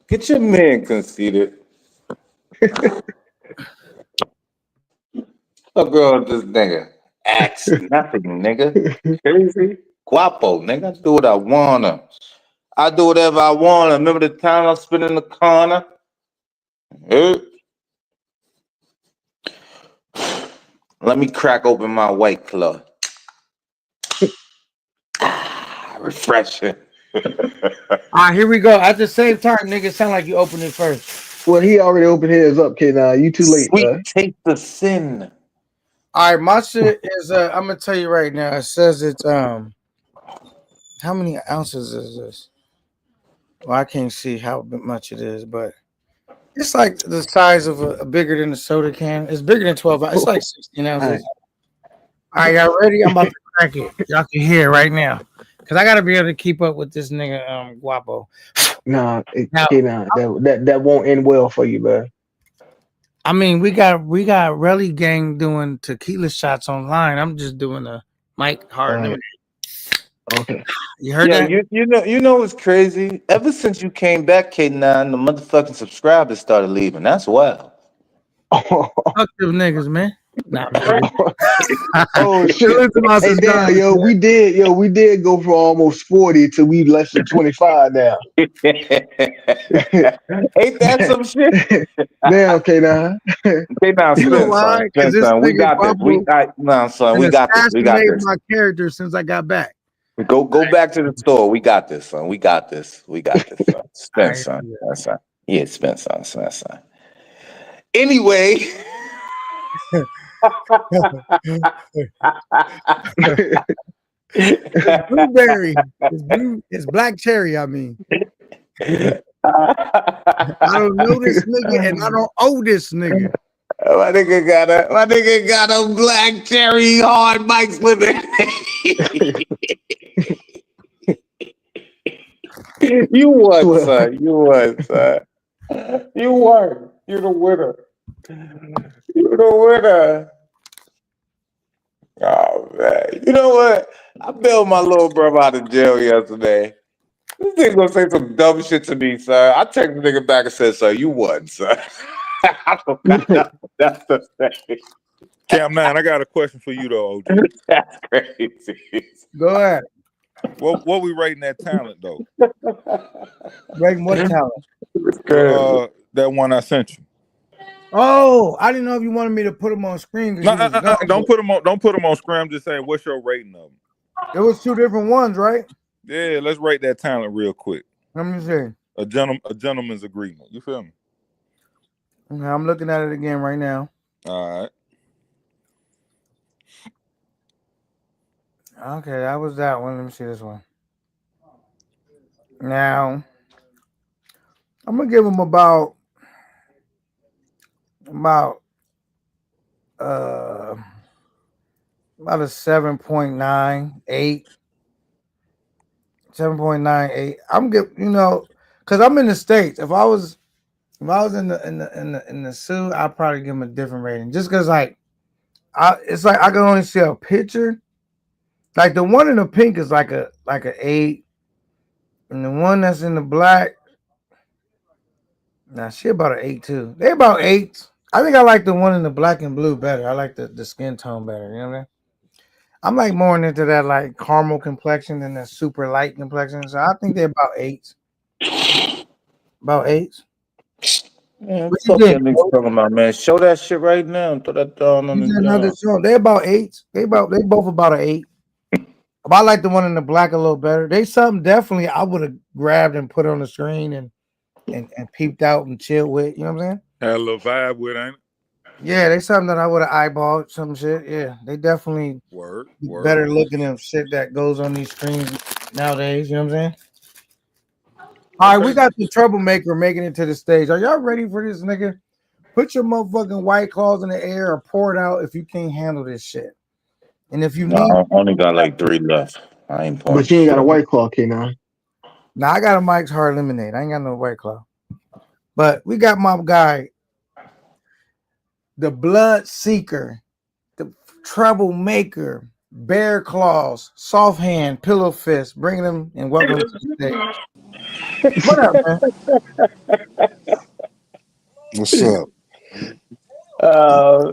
Get your man conceited. A girl, this nigga. Ask nothing, nigga. Crazy. Guapo, nigga. I do what I wanna. I do whatever I wanna. Remember the time I spent in the corner? Let me crack open my White Claw. Refreshing. All right, here we go. At the same time, nigga, sound like you opened it first. well, he already opened his up, kid. You too late, Sweet taste the sin. All right, my shit is I'm gonna tell you right now. It says it's how many ounces is this? Well, I can't see how much it is, but it's like the size of a bigger than a soda can. It's bigger than 12 ounces. It's like 16 ounces. All right, y'all ready? I'm about to crack it. Y'all can hear it right now. Cause I gotta be able to keep up with this nigga Guapo. That won't end well for you, man. I mean, we got Relly Gang doing tequila shots online. I'm just doing a Mike Hard. Right. Okay. You heard that? You know what's crazy? Ever since you came back, K9, the motherfucking subscribers started leaving. That's wild. Fuck them niggas, man. Nah, oh shit! Hey, damn, we did go for almost 40 till we less than 25 now. Ain't that some shit? Damn, okay now. Okay, now, you know why? Because this we got this. We got this. We got this. My character since I got back. Go back to the store. We got this, son. We got this, son. Spend, son. That's son. Yeah, spend, son. Anyway. It's blueberry. It's black cherry. I mean, I don't know this nigga, and I don't owe this nigga. My nigga got a black cherry hard Mike slipping. You won, son. You won. You're the winner. Oh man, you know what? I bailed my little brother out of jail yesterday. This nigga gonna say some dumb shit to me, son. I text the nigga back and said, "Son, you won, son." I don't got nothing else to say. Cam 9, I got a question for you though, OG. That's crazy. Go ahead. What we rating that talent though? Rating what talent? That one I sent you. Oh, I didn't know if you wanted me to put them on screen. Don't put them on screen. I'm just saying, what's your rating of them? It was two different ones, right? Yeah, let's rate that talent real quick. Let me see. A gentleman's agreement. You feel me? Okay, I'm looking at it again right now. All right. Okay, that was that one. Let me see this one. Now, I'm gonna give him about a 7.98. 7.98. I'm good, because I'm in the States. If I was in the suit, I'd probably give him a different rating. Just because it's like I can only see a picture. Like the one in the pink is like an 8, and the one that's in the black, she about an 8 too. They about 8. I think I like the one in the black and blue better. I like the skin tone better. You know what I mean? I'm like more into that like caramel complexion than the super light complexion. So I think they're about 8. About 8. Man, what fuck that nigga talking about, man? Show that shit right now. Throw that down on the ground. They're about 8. They both about an 8. But I like the one in the black a little better. They something definitely I would have grabbed and put on the screen and peeped out and chilled with. You know what I'm saying? Had a little vibe with, ain't it? Yeah, they something that I would have eyeballed some shit. Yeah, they definitely better looking than shit that goes on these screens nowadays. You know what I'm saying? All right, we got the troublemaker making it to the stage. Are y'all ready for this, nigga? Put your motherfucking White Claws in the air or pour it out if you can't handle this shit. And if you No, need, I only got like 3 left. I ain't pouring But you ain't got a shit. White Claw, K9. now I got a Mike's Hard Lemonade. I ain't got no White Claw. But we got my guy, the Blood Seeker, the Troublemaker, Bear Claws, Soft Hand, Pillow Fist. Bring them and welcome to the stage. What up, man? What's up? Oh,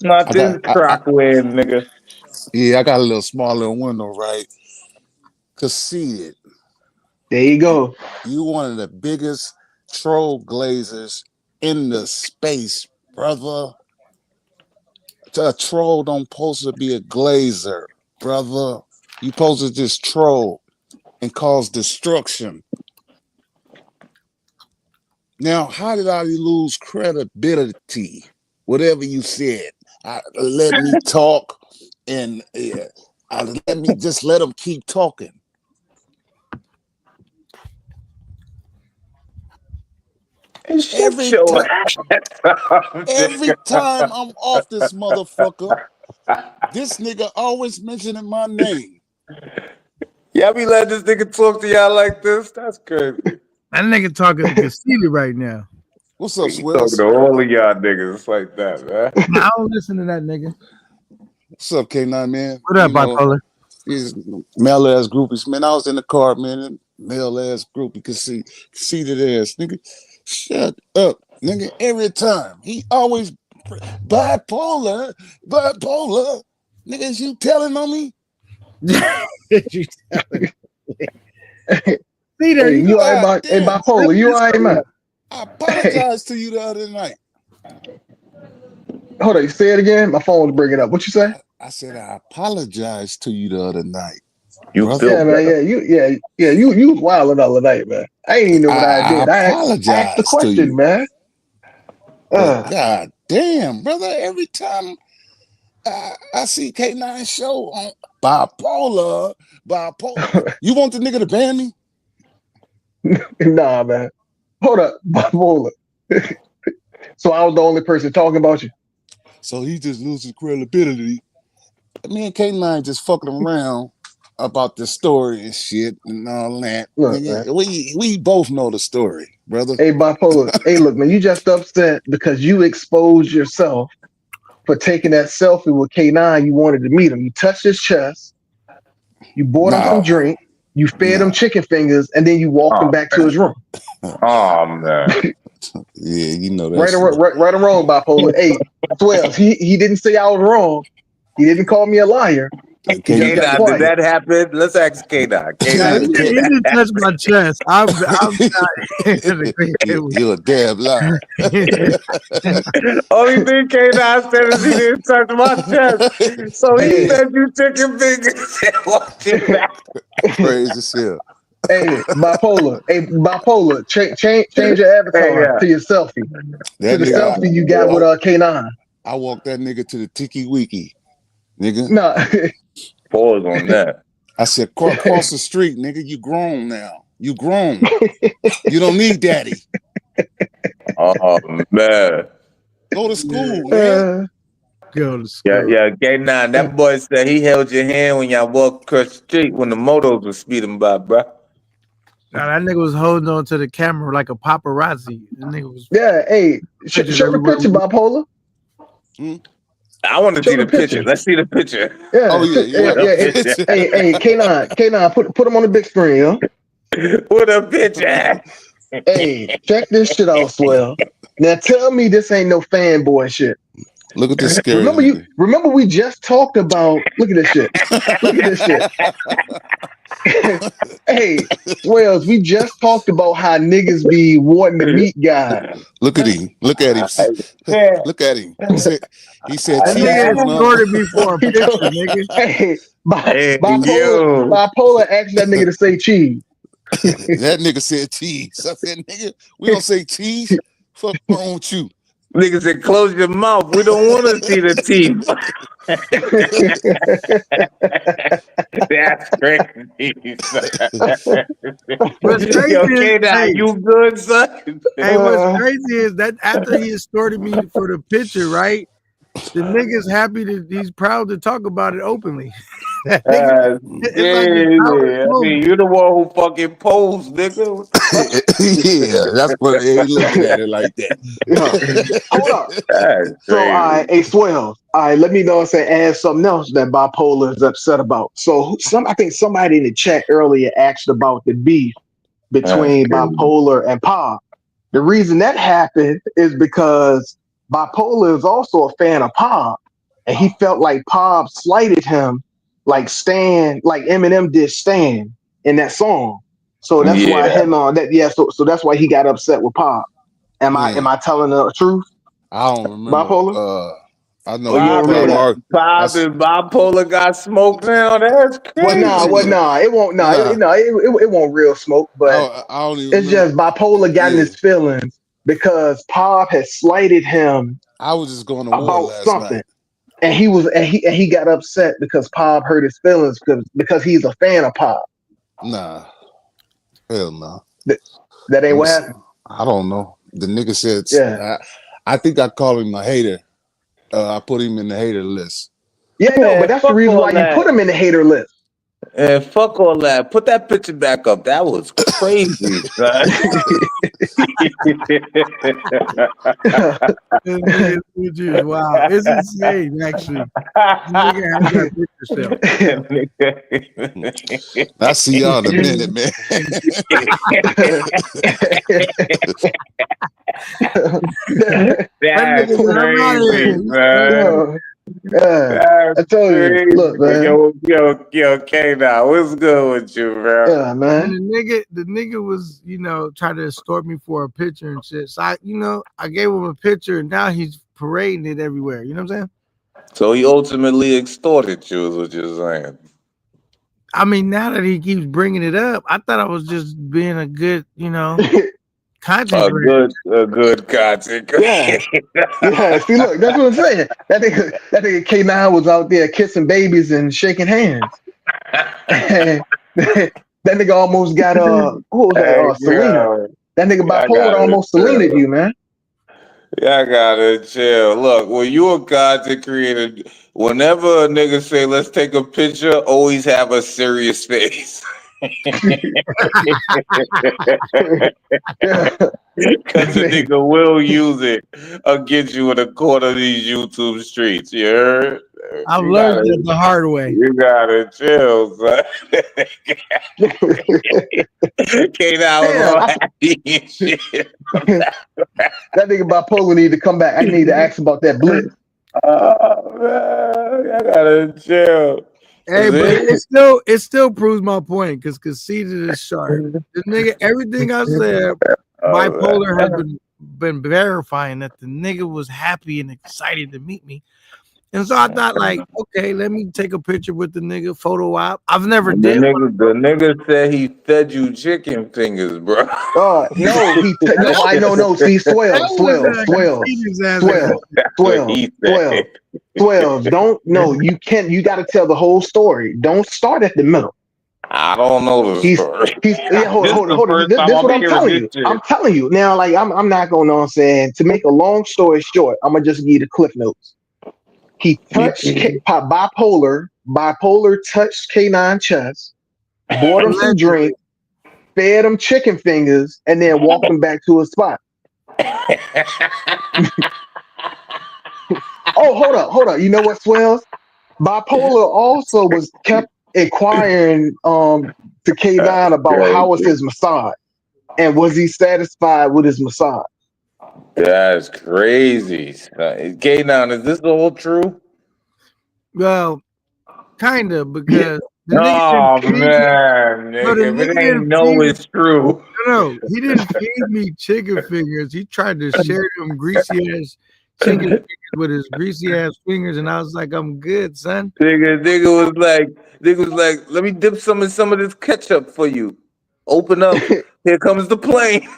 not I this got, crock wearing nigga. yeah, I got a little small little window, right? Conceited. There you go. You one of the biggest troll glazers in the space, brother. A troll don't supposed to be a glazer, brother. You supposed to just troll and cause destruction. Now, how did I lose credibility? Whatever you said, let me talk, and let them keep talking. Every time I'm off this motherfucker, this nigga always mentioning my name. Y'all be letting this nigga talk to y'all like this? That's crazy. That nigga talking conceited right now. What's up, He Swells? talking to all of y'all niggas like that, man. Nah, I don't listen to that nigga. What's up, K9, man? What up, Bipolar? These male ass groupies, man. I was in the car, man. And male ass groupie, conceited ass nigga. Shut up, nigga. Every time he always bipolar. Nigga, is you telling on me? You telling Hey, you all right, hey, Bipolar, you all right, man? I apologized to you the other night. Hold on, you say it again? My phone was bringing up. What you say? I said I apologized to you the other night. You feel yeah, man, you was wilding all the night, man. I ain't even know what I did. I asked the question, man. God damn, brother. Every time I see K9 show on bipolar. You want the nigga to ban me? Nah, man. Hold up, Bipolar. So I was the only person talking about you. So he just loses credibility. Me and K9 just fucking around about the story and shit and all that. Look, nigga, we both know the story, brother. Hey, Bipolar. Hey, look, man, you just upset because you exposed yourself for taking that selfie with K9. You wanted to meet him. You touched his chest. You bought him some drink. You fed him chicken fingers, and then you walked him back to his room. Oh, man. Yeah, you know that. Right or wrong, Bipolar. Hey, Swells, he didn't say I was wrong. He didn't call me a liar. K9, did that happen? Let's ask K9. He didn't touch my chest. I'm not. You're a damn liar. Only thing K9 said is he didn't touch my chest. So he said you chicken fingers and walked it back. Crazy shit. Hey, Bipolar. Change your avatar to your selfie. That to the selfie you got with K9. I walked that nigga to the Tiki Wiki, nigga. No. Pause on that. I said, cross the street, nigga. You grown now. You grown. You don't need daddy. Oh, man. Go to school, man. Go to school. Yeah, K9. That boy said he held your hand when y'all walked across the street when the motos were speeding by, bro. Now that nigga was holding on to the camera like a paparazzi. That nigga was. Yeah, hey, show the picture, Bipolar. I want to see the picture. Let's see the picture. Yeah. Oh yeah. Hey, K9, put him on the big screen, yo. What a picture. Hey, check this shit out, Swell. Now tell me this ain't no fanboy shit. Look at this scary. Remember we just talked about. Look at this shit. Look at this shit. Hey, Swells, we just talked about how niggas be wanting to meet guys. Look at him. Look at him. Look at him. He said cheese. Before a picture, nigga. Hey, Bipolar asked that nigga to say cheese. That nigga said cheese. I said, nigga, we don't say cheese. Fuck wrong with you. Nigga said, close your mouth. We don't want to see the teeth. That's crazy. What's crazy is, you good, son? Hey, what's crazy is that after he escorted me for the picture, right? The nigga's happy to. He's proud to talk about it openly. That That's nigga, it's like his proudest crazy. I moment. mean, you the one who fucking posed, nigga. What the fuck? Yeah, that's what they ain't looking at it like that. Hold up. That's So, crazy. hey, Swell. All right, let me know and say add something else that Bipolar is upset about. So, I think somebody in the chat earlier asked about the beef between Bipolar and Pop. The reason that happened is because Bipolar is also a fan of Pop, and he felt like Pop slighted him, like Stan, like Eminem did Stan in that song. So that's why Yeah. him on that. Yeah. So that's why he got upset with Pop. Am Man, I telling the truth, I don't remember. Bipolar? I know Or you we don't was remember probably that? Pop and Bipolar got smoked now. That's Well, crazy. it won't. It won't real smoke. But I don't even it's remember. just Bipolar got in Yeah, his feelings because Pop had slighted him I was just going to war about last something, night. and he got upset because Pop hurt his feelings because he's a fan of Pop. Nah, hell no. That ain't what happened. I don't know. The nigga said, Yeah. I think I call him a hater. I put him in the hater list. Yeah, no, but Man, that's the fuck reason all why you that. put him in the hater list. And fuck all that. Put that picture back up. That was crazy, son. This nigga's picture is wow. It's insane, actually. The nigga has that picture still. I see y'all in a minute, man. That's crazy, man. I tell you, look, man. Yo, K now, what's good with you, bro? Yeah, man. And the nigga was, trying to extort me for a picture and shit. So I gave him a picture and now he's parading it everywhere. You know what I'm saying? So he ultimately extorted you, is what you're saying. I mean, now that he keeps bringing it up, I thought I was just being a good, content creator. A good content creator. Yeah. See, look, that's what I'm saying. That nigga K9 was out there kissing babies and shaking hands. And that nigga almost got who was that? Selena. That nigga Bipolar almost Selena you, man. Yeah, I gotta chill. Look, when you a content creator, whenever a nigga say let's take a picture, always have a serious face. Because the nigga will use it against you in the corner of these YouTube streets. You heard? I've learned it the hard way. You gotta chill, son. K9 was all happy and shit. That nigga Bipolar need to come back. I need to ask about that blitz. Oh man, I gotta chill. Hey, but it still proves my point because conceited is sharp. The nigga, everything I said, Bipolar has been verifying that the nigga was happy and excited to meet me. And so I thought, like, okay, let me take a picture with the nigga, photo op. I've never The did. The nigga said he fed you chicken fingers, bro. No, no. See, swell. Don't you can't. You got to tell the whole story. Don't start at the middle. I don't know the story. Hold on. This is what I'm telling you. I'm telling you now. Like I'm not going on saying. To make a long story short, I'm gonna just give you the cliff notes. He touched Bipolar. Bipolar touched K9 chest, bought him some drink, fed him chicken fingers, and then walked him back to his spot. Oh, hold up. You know what, Swells? Bipolar also was kept inquiring to K9 about how was his massage, and was he satisfied with his massage? That's crazy. K9, is this all true? Well, kind of, because oh man, nigga, if it ain't it's true. No, he didn't feed me chicken fingers. He tried to share them greasy ass chicken fingers with his greasy ass fingers, and I was like, "I'm good, son." Nigga was like, "Let me dip some of this ketchup for you." Open up. Here comes the plane. He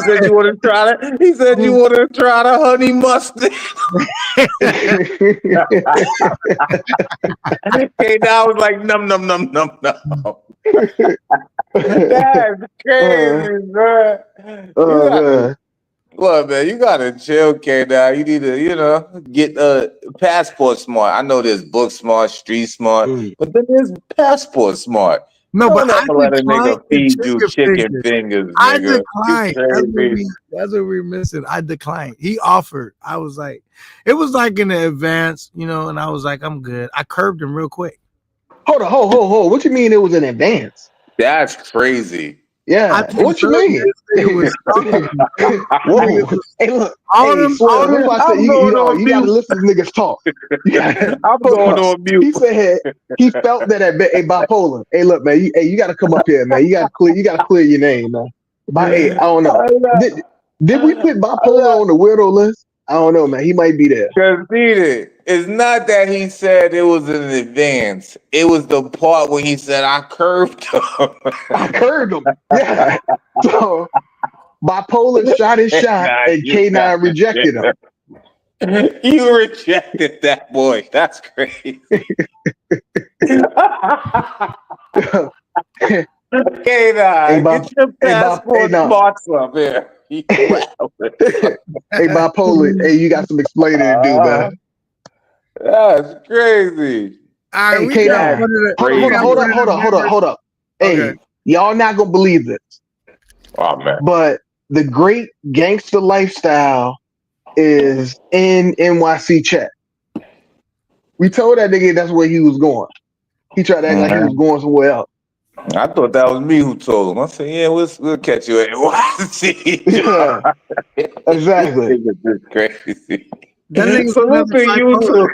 said, "You want to try that?" He said, "You want to try the honey mustard?" K9 was like, "Num num num num num." That's crazy, man. Look, man, you gotta chill, K. Now you need to, get passport smart. I know there's book smart, street smart, but then there's passport smart. No, Don't but I ever let a declined nigga the feed you chicken fingers, I nigga. declined. That's what we're missing. I declined. He offered. I was like, it was like in the advance, and I was like, I'm good. I curved him real quick. Hold on. What you mean it was in advance? That's crazy. Yeah. What you mean? Whoa. Hey, look. All them, you gotta listen to niggas talk. I'm going on mute. He said he felt that at Bipolar. Hey, look, man. You gotta come up here, man. You gotta clear your name, man. I don't know. Did we put Bipolar on the weirdo list? I don't know, man. He might be there. Conceded. It's not that he said it was in advance. It was the part when he said, I curved him. I curved him. Yeah. So Bipolar shot his shot and K9 rejected him. You rejected that boy. That's crazy. K9, get your passport smarts up here. Hey, Bipolar, hey, you got some explaining to do, man. That's crazy. Hey, K9, hold up. Okay. Hey, y'all not gonna believe this. Oh man. But the great gangster lifestyle is in NYC chat. We told that nigga that's where he was going. He tried to act like he was going somewhere else. I thought that was me who told him. I said, yeah, we'll catch you at NYC. Yeah, exactly. This is crazy. That nigga salute to YouTube.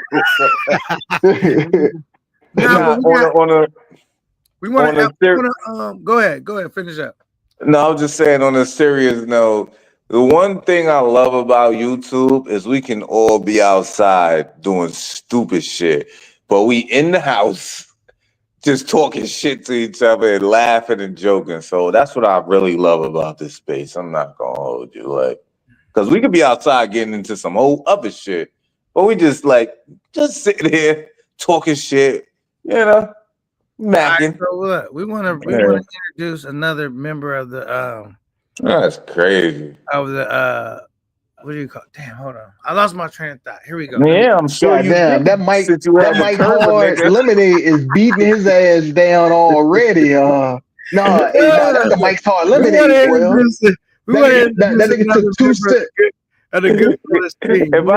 Go ahead, finish up. No, I was just saying on a serious note, the one thing I love about YouTube is we can all be outside doing stupid shit, but we in the house just talking shit to each other and laughing and joking. So that's what I really love about this space. I'm not gonna hold you, because we could be outside getting into some whole other shit, but we just sitting here talking shit, macking. Right, so look, we want to introduce another member of the that's crazy. Of the what do you call? Damn, hold on. I lost my train of thought. Here we go. Yeah, I'm sure you. Damn, that Mike Hard Lemonade is beating his ass down already. That's the Mike Hard Lemonade. That nigga took 2 steps. If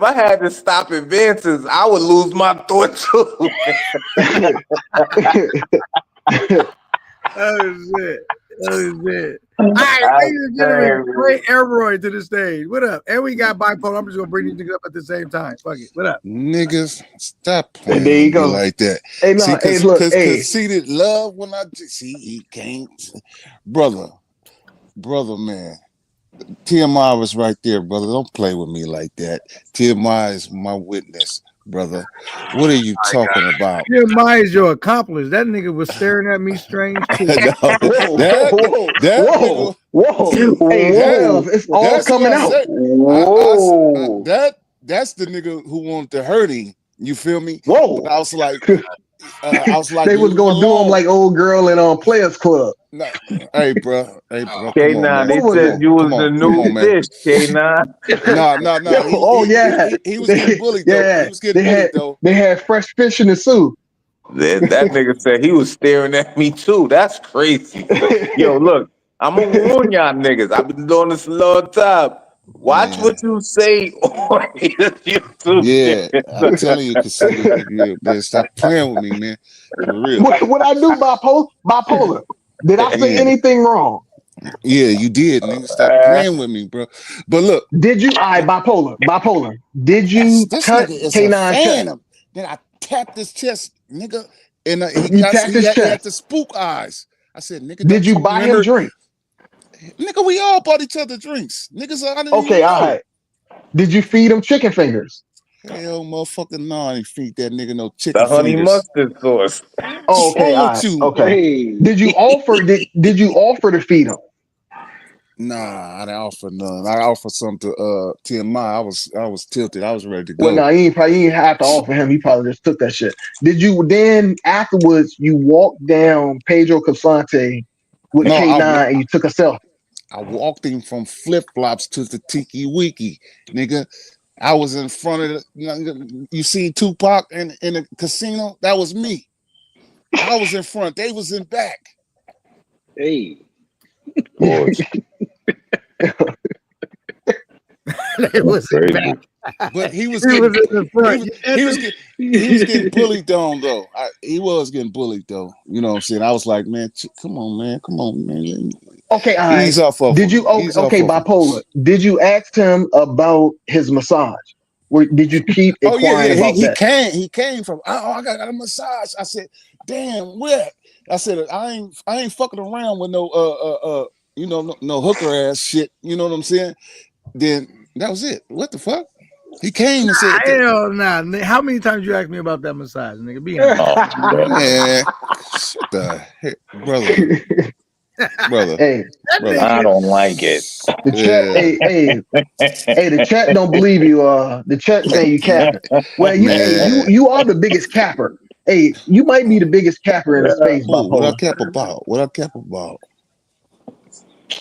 I had to stop advances, I would lose my thought too. Oh shit. All right, ladies and gentlemen, bring Elroy to the stage. What up? And we got Bipolar. I'm just gonna bring these niggas up at the same time. Fuck it. What up? Niggas, stop playing there you go. like that. Hey, no, Conceited love when I see he can't. Brother, man. TMI was right there, brother. Don't play with me like that. TMI is my witness, brother. What are you talking about? TMI is your accomplice. That nigga was staring at me strange too. Whoa. It's all coming out. That's the nigga who wanted to hurt him. You feel me? Whoa. But I was like, they was gonna do him like old girl in Players Club. No. Hey, bro. K9, they said you was the new fish, K9. No. He was getting bullied, though. Yeah. He was getting bullied, though. They had fresh fish in the soup. That nigga said he was staring at me, too. That's crazy. Yo, look, I'm going to warn y'all niggas. I've been doing this a long time. Watch what you say on YouTube. Yeah, I'm telling you, man, stop playing with me, man. For real. What I do, Bipolar? Did I say anything wrong? Yeah, you did, nigga. Stop playing with me, bro. But look, did you? Bipolar. Did you cut K9? Then I tapped his chest, nigga, and he had the spook eyes. I said, nigga, did you buy him a drink? Nigga, we all bought each other drinks. Niggas, okay, all right. Did you feed him chicken fingers? Hell, motherfucker, no, I ain't feed that nigga no chicken fingers. The honey mustard sauce. Oh, okay, all right. Okay. Did you offer? Did you offer to feed him? Nah, I didn't offer none. I offered some to TMI. I was tilted. I was ready to go. Well, no, you ain't have to offer him. He probably just took that shit. Did you then afterwards you walked down Pedro Casante with K9 and you took a selfie? I walked him from flip flops to the Tiki Wiki, nigga. I was in front of you see Tupac in the casino? That was me. I was in front. They was in back. Hey. Boys. It was back. But he was He getting was in the front. he was getting bullied down though. He was getting bullied though. You know what I'm saying? I was like, man, come on, man. Okay, all right. Ease off of Did him. you okay, bipolar? Did you ask him about his massage? Did you keep inquiring about that? He came from I got a massage. I said, damn, where? I said, I ain't fucking around with no no hooker ass shit. You know what I'm saying? Then that was it. What the fuck? He came and said, hell nah. How many times you asked me about that massage, nigga? Be honest. Man, shut the heck, brother. Hey, I don't like it. The chat, the chat don't believe you. The chat saying you capping. Well, you are the biggest capper. Hey, you might be the biggest capper in the space. What I cap about?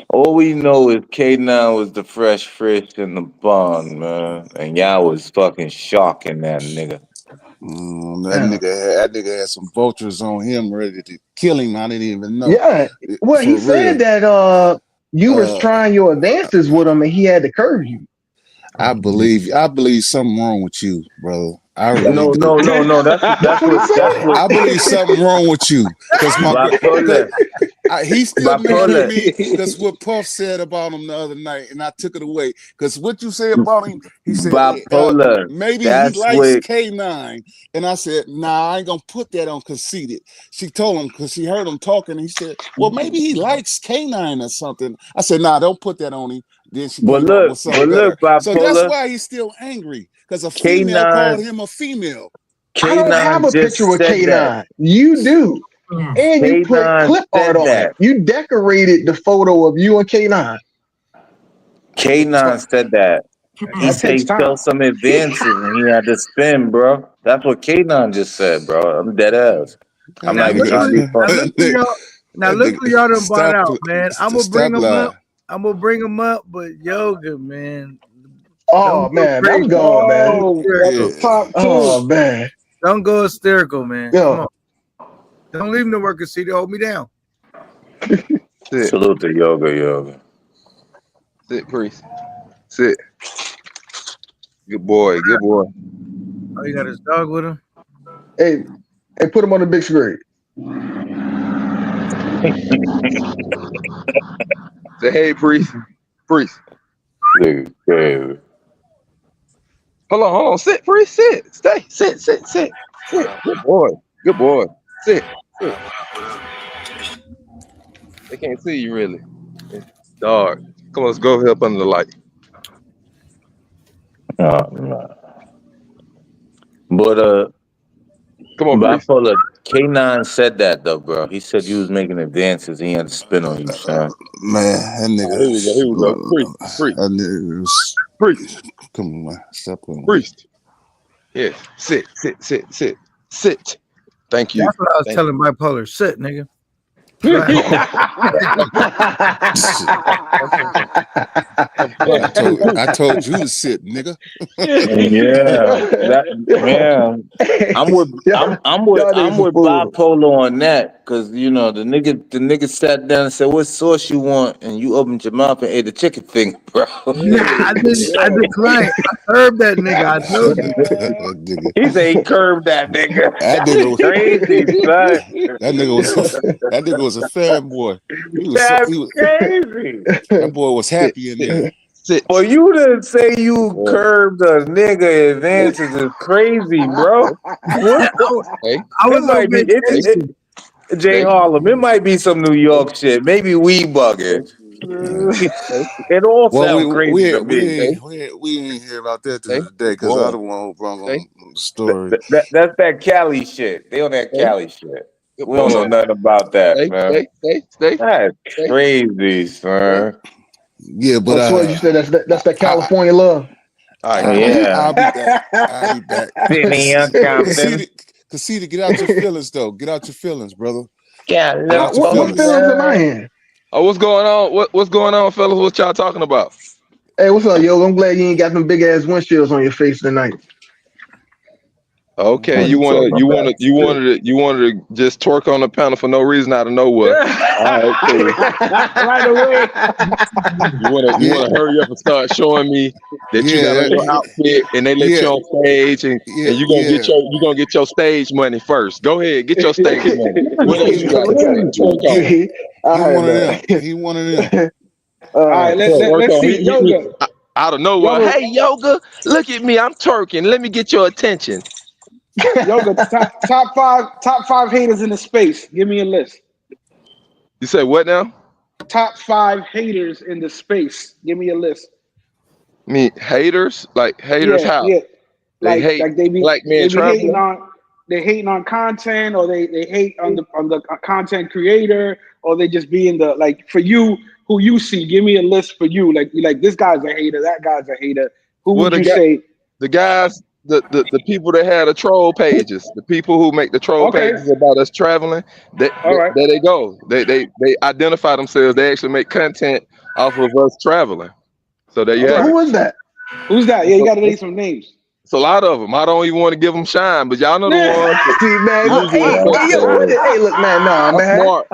All we know is K9 was the fresh fish in the pond, man, and y'all was fucking shocking that nigga. That nigga had some vultures on him ready to kill him. I didn't even know. Yeah. Well, he said that you was trying your advances with him and he had to curve you. I believe something wrong with you, brother. I really No. That's what I believe something wrong with you. Because he still mad at me because what Puff said about him the other night, and I took it away. Because what you say about him, he said maybe he likes K9, and I said, nah, I ain't gonna put that on conceited. She told him because she heard him talking, and he said, well, maybe he likes K9 or something. I said, nah, don't put that on him. Then she came up with something better. So that's why he's still angry because a female called him a female. I don't have a picture with K9. That. You do. And you put clip art on it. You decorated the photo of you and K9. K9 said that. He said he felt some advances and he had to spin, bro. That's what K9 just said, bro. I'm dead ass. I'm not even trying to be funny. Now look who y'all done brought out, man. I'm gonna bring him up, but yoga, man. Oh man, I'm going, man. Oh man, don't go hysterical, man. Come on. Don't leave him to work and see to hold me down. Salute to yoga. Sit, priest. Sit. Good boy. Oh, you got his dog with him? Hey, put him on the big screen. Say, hey, priest. Dude. Hold on. Sit, priest. Sit. Stay. Sit. Good boy. Sit. They can't see you really. It's dark. Come on, let's go up under the light. No. But come on, Bipolar. K9 said that though, bro. He said you was making advances. He had to spin on you, son. Man, that nigga. Here we go. Priest. That nigga was, priest. Come on, man. Stop playing. Priest. Yeah. Sit. Thank you. That's what I was telling Bipolar. Sit, nigga. I told you to sit, nigga. I'm with Bipolar on that because the nigga sat down and said, "What sauce you want?" And you opened your mouth and ate the chicken thing, bro. Nah, I declined. I curved that nigga. I told you. He said he curved that nigga. That nigga was crazy, son. That nigga was a fanboy. He was crazy. That boy was happy in there. Well, you didn't say you curved a nigga advances is crazy, bro. Jay Harlem. It might be some New York shit. Maybe we bugging. It all sounds crazy to me. We ain't hear about that today because I don't want to bring on the story. That's that Cali shit. They on that Cali shit. We don't know nothing about that, man. That's crazy, son. Yeah, but that's what you said. That's that California love. I'll be back. Conceited, get out your feelings, though. Get out your feelings, brother. What feelings am I in? Oh, what's going on? What's going on, fellas? What y'all talking about? Hey, what's up, yo? I'm glad you ain't got them big ass windshields on your face tonight. Okay, you wanted to just twerk on the panel for no reason out of nowhere. All right, cool. Right away. You wanna hurry up and start showing me that you got on your outfit, and they let you on stage, and you gonna get your stage money first. Go ahead, get your stage money. What else you got to say? He one of them. All right, let's see. Yoga. Out of nowhere. Yoga. Hey, Yoga, look at me. I'm twerking. Let me get your attention. Yoga, top five haters in the space. Give me a list. You said what now? Top 5 haters in the space. Give me a list. Me haters? Like haters how? Yeah. They hate like they be black men traveling. Hating on content, or they hate on the content creator, or they just be in the, like, for you, who you see. Give me a list for you. Like this guy's a hater, that guy's a hater. Who would you say? The guys, the people that had the troll pages, the people who make the troll pages about us traveling, there they go. They identify themselves. They actually make content off of us traveling. So there you have it. Who is that? Who's that? Yeah, you got to name some names. It's a lot of them. I don't even want to give them shine, but y'all know the ones. See, man, hey, look, man, man.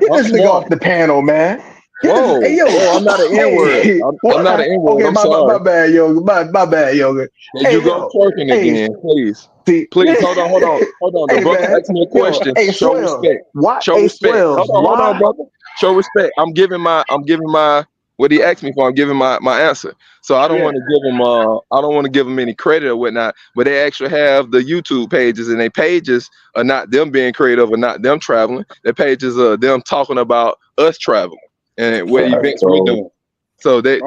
Get this nigga off the panel, man. Whoa, I'm not an N-word. I'm not an N-word. Okay, my bad, Yoga. My bad, Yoga. Hey, you go twerking again, please. Please, hold on. The brother asked me a question. Show respect. Show respect. Hold on, brother. Show respect. I'm giving my what he asked me for. I'm giving my answer. So I don't want to give them any credit or whatnot, but they actually have the YouTube pages, and their pages are not them being creative or not them traveling. Their pages are them talking about us traveling and what events we doing. So those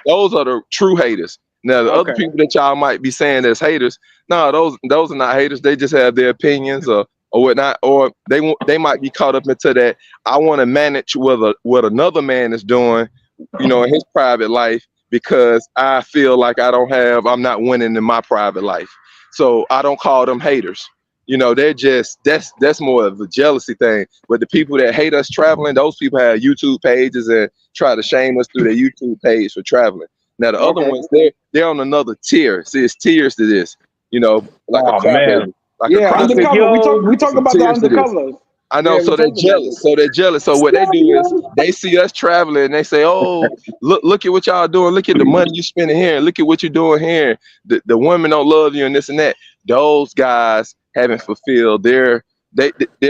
are the true haters. Now the other people that y'all might be saying as haters, no, those are not haters. They just have their opinions or whatnot, or they might be caught up into that. I want to manage what another man is doing, in his private life, because I feel like I'm not winning in my private life. So I don't call them haters. They're just, that's more of a jealousy thing. But the people that hate us traveling, those people have YouTube pages and try to shame us through their YouTube page for traveling. Now the other ones, they're on another tier. See, it's tiers to this, like a man. Like undercover. We talk about the undercovers. I know, so they're jealous. So what they do is they see us traveling and they say, "Oh, look at what y'all doing. Look at the money you spending here. Look at what you're doing here. The women don't love you and this and that." Those guys haven't fulfilled their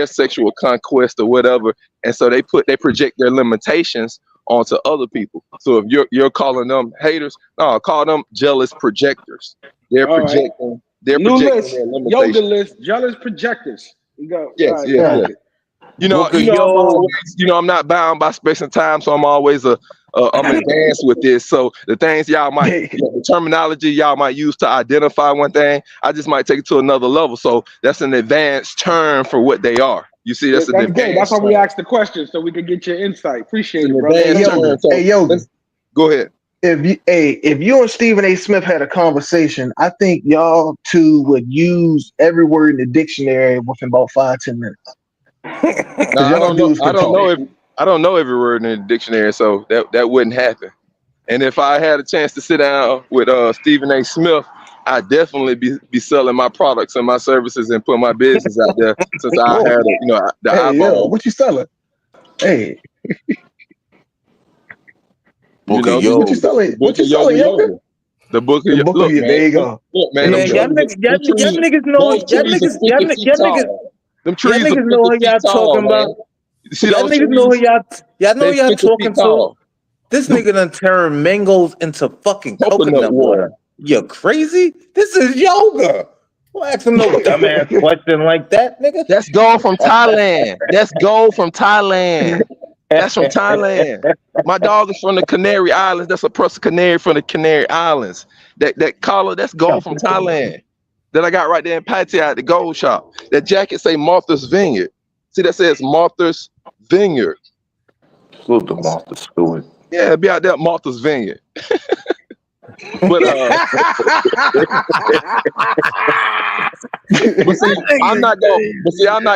sexual conquest or whatever, and so they project their limitations onto other people. So if you're calling them haters, no, call them jealous projectors. They're projecting. They're projecting their limitations. Yoga list, jealous projectors. You go. Yes, yeah. I'm not bound by space and time, so I'm always I'm advanced with this. So the things y'all might, the terminology y'all might use to identify one thing, I just might take it to another level. So that's an advanced term for what they are. You see, that's good. That's why we asked the question, so we could get your insight. Appreciate it, brother. Hey, Yoga. Go ahead. If you and Stephen A. Smith had a conversation, I think y'all two would use every word in the dictionary within about 5-10 minutes. I don't know every word in the dictionary, so that wouldn't happen. And if I had a chance to sit down with Stephen A. Smith, I'd definitely be selling my products and my services and put my business out there, since I had the iPhone. Yo, what you selling? Hey. What you selling? The book of Yoga. Look, man, there you go. Look, man, y'all niggas know. Them trees y'all niggas know who y'all talking about. Y'all niggas know who y'all know y'all talking to. This nigga done turn mangoes into fucking coconut water. You crazy? This is Yoga. Well, ask him no dumbass question like that, nigga. That's gold from Thailand. That's gold from Thailand. That's from Thailand. My dog is from the Canary Islands. That's a Prussian canary from the Canary Islands. That collar, that's gold from Thailand. That I got right there in Pattaya at the gold shop. That jacket say Martha's Vineyard. See, that says Martha's Vineyard. Salute to Martha's Stewart. Yeah, be out there at Martha's Vineyard. But but see, I'm not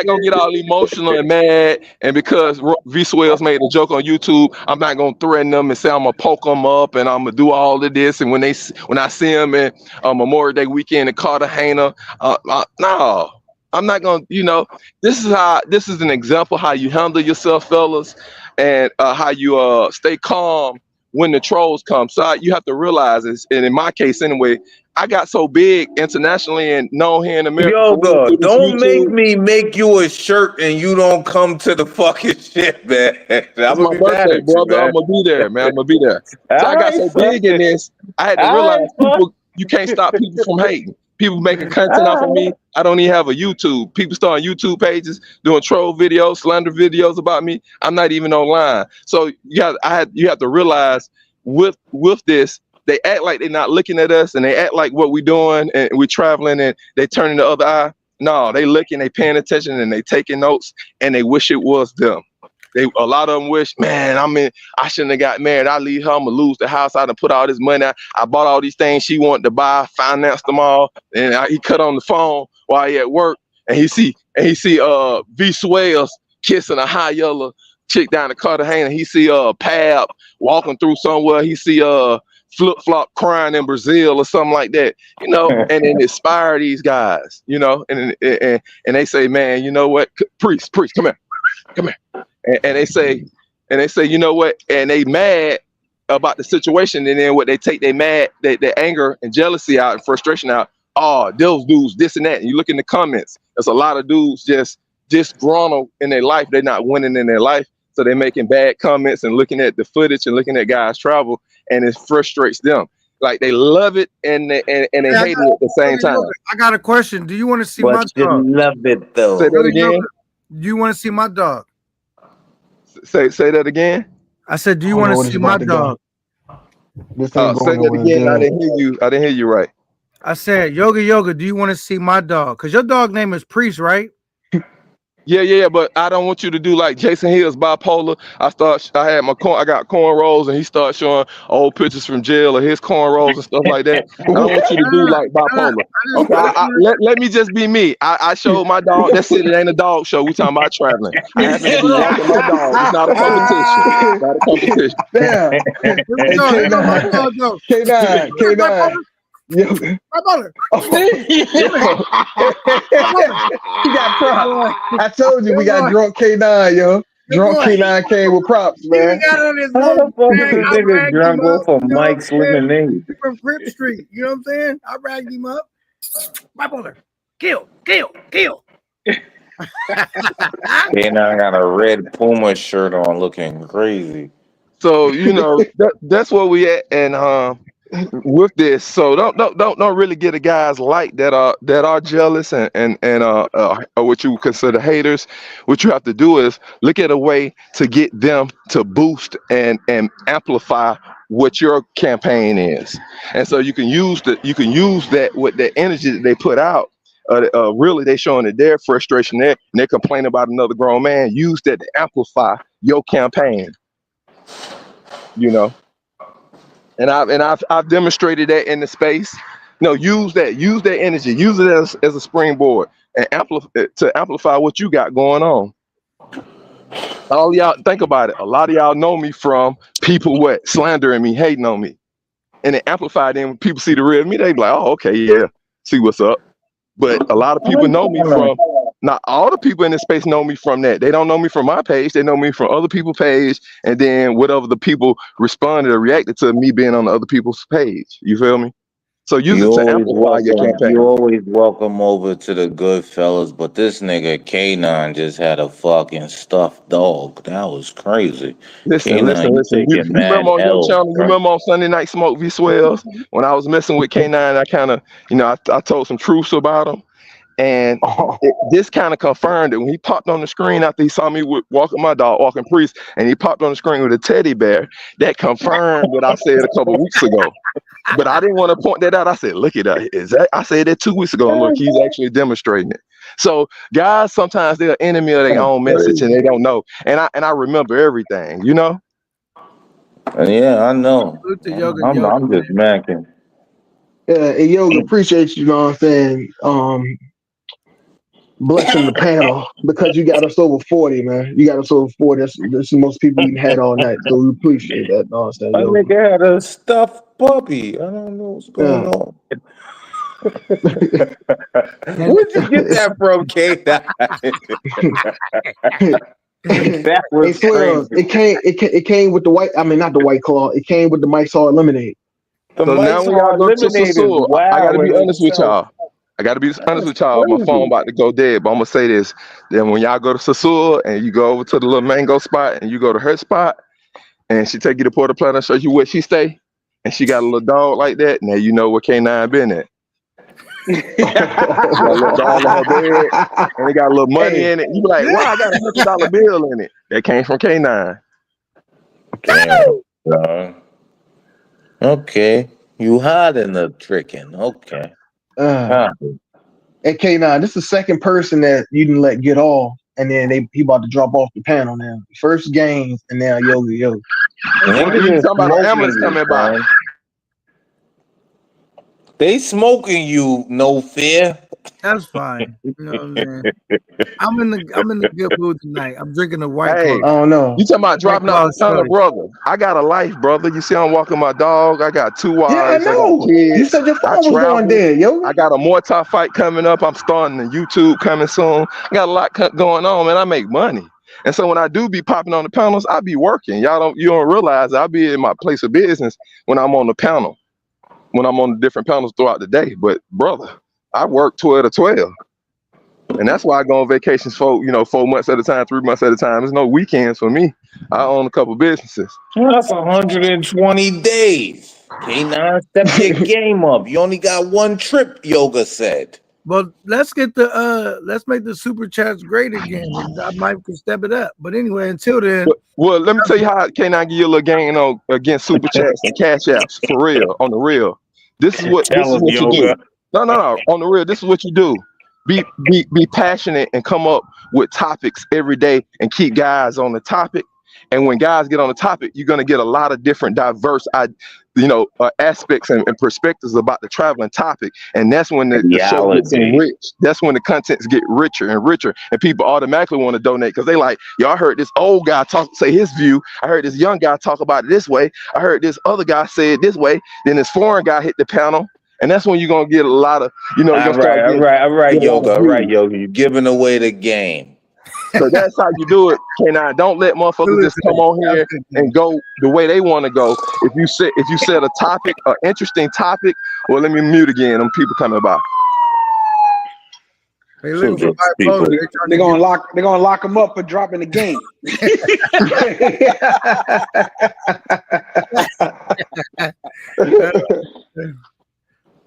gonna get all emotional and mad. And because V Swells made a joke on YouTube, I'm not gonna threaten them and say I'm gonna poke them up and I'm gonna do all of this. And when I see them in Memorial Day weekend in Cartagena, no, I'm not gonna. This is an example how you handle yourself, fellas, and how you stay calm when the trolls come. So you have to realize this, and in my case anyway, I got so big internationally and known here in America. Yoga, don't make me make you a shirt and you don't come to the fucking shit, man. It's my birthday, brother. I'm gonna be there, man. I'm gonna be there. So I got so big in this, I had to realize you can't stop people from hating. People making content off of me. I don't even have a YouTube. People starting YouTube pages, doing troll videos, slander videos about me. I'm not even online. So you have to realize with this, they act like they're not looking at us, and they act like what we're doing and we're traveling and they turning the other eye. No, they looking, they paying attention, and they taking notes, and they wish it was them. A lot of them wish, man, I shouldn't have got married. I leave her, I'm gonna lose the house. I done put all this money. I bought all these things she wanted to buy, financed them all, and he cut on the phone while he at work, and he see V Swells kissing a high yellow chick down the Cartagena. He see Pab walking through somewhere. He see Flip Flop crying in Brazil or something like that, and then inspire these guys, and they say, man, you know what, priest, come here. And they say, you know what? And they mad about the situation, and then what they take their anger and jealousy out and frustration out. Oh, those dudes, this and that. And you look in the comments, there's a lot of dudes just disgruntled in their life. They're not winning in their life, so they're making bad comments and looking at the footage and looking at guys travel, and it frustrates them. Like they love it and they hate it at the same time. I got a question. Do you want to see my dog? Love it though. Say that again. Do you want to see my dog? Say that again. I said, do you want to see my dog? Say that again. I didn't hear you right. I said, Yoga, do you want to see my dog? Because your dog name is Priest, right? Yeah, but I don't want you to do like Jason Hill's Bipolar. I got cornrows, and he starts showing old pictures from jail of his cornrows and stuff like that. I don't want you to do like Bipolar. Okay, let me just be me. I showed my dog. That's it. It ain't a dog show. We talking about traveling. I happen to be walking my dog. It's not a competition. Not a competition. Damn. K9. My brother. He got props. I told you we got drunk K9, yo. Drunk K9 came with props, man. How the fuck is this nigga drunk off of Mike's lemonade? From Crip Street, you know what I'm saying? I ragged him up. My brother. Kill. And I got a red Puma shirt on looking crazy. So that's where we at, and with this, so don't really get the guys like that are jealous and what you consider haters. What you have to do is look at a way to get them to boost and amplify what your campaign is, and so you can use that with the energy that they put out. Really, they showing that their frustration there, and they're complaining about another grown man. Use that to amplify your campaign. And I've demonstrated that in the space. Use that energy, use it as a springboard, and amplify what you got going on. All y'all think about it. A lot of y'all know me from people slandering me, hating on me, and it amplified them. When people see the real me, they be like, "Oh, okay, yeah, see what's up." But a lot of people know me from. Not all the people in this space know me from that. They don't know me from my page. They know me from other people's page, and then whatever the people responded or reacted to me being on the other people's page. You feel me? So use it to amplify your campaign. You always welcome over to the good fellas, but this nigga K9 just had a fucking stuffed dog. That was crazy. Listen. You remember on your channel? You remember on Sunday Night Smoke V Swells when I was messing with K9? I kind of, I told some truths about him. And this kind of confirmed it when he popped on the screen after he saw me walking my dog, walking Priest, and he popped on the screen with a teddy bear. That confirmed what I said a couple weeks ago. But I didn't want to point that out. I said, look at that. I said that 2 weeks ago, and look, he's actually demonstrating it. So guys, sometimes they're enemy of their own message and they don't know. And I remember everything, Yeah, I know. I'm just macking. Hey, Yoga, appreciate you, you know what I'm saying? Blessing the panel because you got us over 40, man. You got us over 40. That's the most people we had all night. So we appreciate that, you know what I'm saying, My Yoga. nigga had a stuffed puppy. I don't know what's going on. Where'd you get that from, K? That was crazy. It came with the white. I mean, not the White Claw. It came with the Mike's Hard Lemonade. The So now Mike's when y'all Hard go to Lemonade is Sasur, I gotta wild be in honest with itself. y'all. I gotta be honest with That's y'all. My phone crazy. about to go dead, but I'm gonna say this. Then when y'all go to Sasur and you go over to the little mango spot and you go to her spot and she take you to Porta Plata and show you where she stay, and she got a little dog like that, now you know where K9 been at. She got a little dog in her bed and it got a little money in it. You be like, wow, I got $100 bill in it. That came from K9. Damn, son. Okay. You hiding the tricking. Okay. Hey, K9, this is the second person that you didn't let get off, and then he about to drop off the panel now. First games, and now Yoga. You talking about an ambulance coming by. They smoking you, no fear. That's fine. You know what I'm saying? I'm in the good mood tonight. I'm drinking a White Claw. Oh no! You talking about dropping out the tunnel, brother? I got a life, brother. You see, I'm walking my dog. I got 2 wives. Yeah, I know. I got kids. You said your phone was going dead, yo. I got a Muay Thai fight coming up. I'm starting a YouTube coming soon. I got a lot going on, man. I make money. And so when I do be popping on the panels, I be working. You don't realize I be in my place of business when I'm on the panel, when I'm on the different panels throughout the day. But brother, I work 12 to 12. And that's why I go on vacations for 4 months at a time, 3 months at a time. There's no weekends for me. I own a couple businesses. That's 120 days. K9, step your game up. You only got one trip, Yoga said. Well, let's make the super chats great again. I might can step it up. But anyway, until then. Well, let me tell you how K9 give you a little game against super chats and cash apps for real, on the real. This is what you do. No, on the real, this is what you do. Be passionate and come up with topics every day and keep guys on the topic. And when guys get on the topic, you're gonna get a lot of different diverse aspects and perspectives about the traveling topic. And that's when the show gets rich. That's when the contents get richer and richer. And people automatically want to donate because they like, yo, I heard this old guy say his view. I heard this young guy talk about it this way. I heard this other guy say it this way. Then this foreign guy hit the panel. And that's when you're gonna get a lot of, All right, Yoga. You're giving away the game. So that's how you do it, K9. Don't let motherfuckers just come on here and go the way they want to go. If you set a topic, an interesting topic, well, let me mute again. Them people coming by. They're gonna lock them up for dropping the game.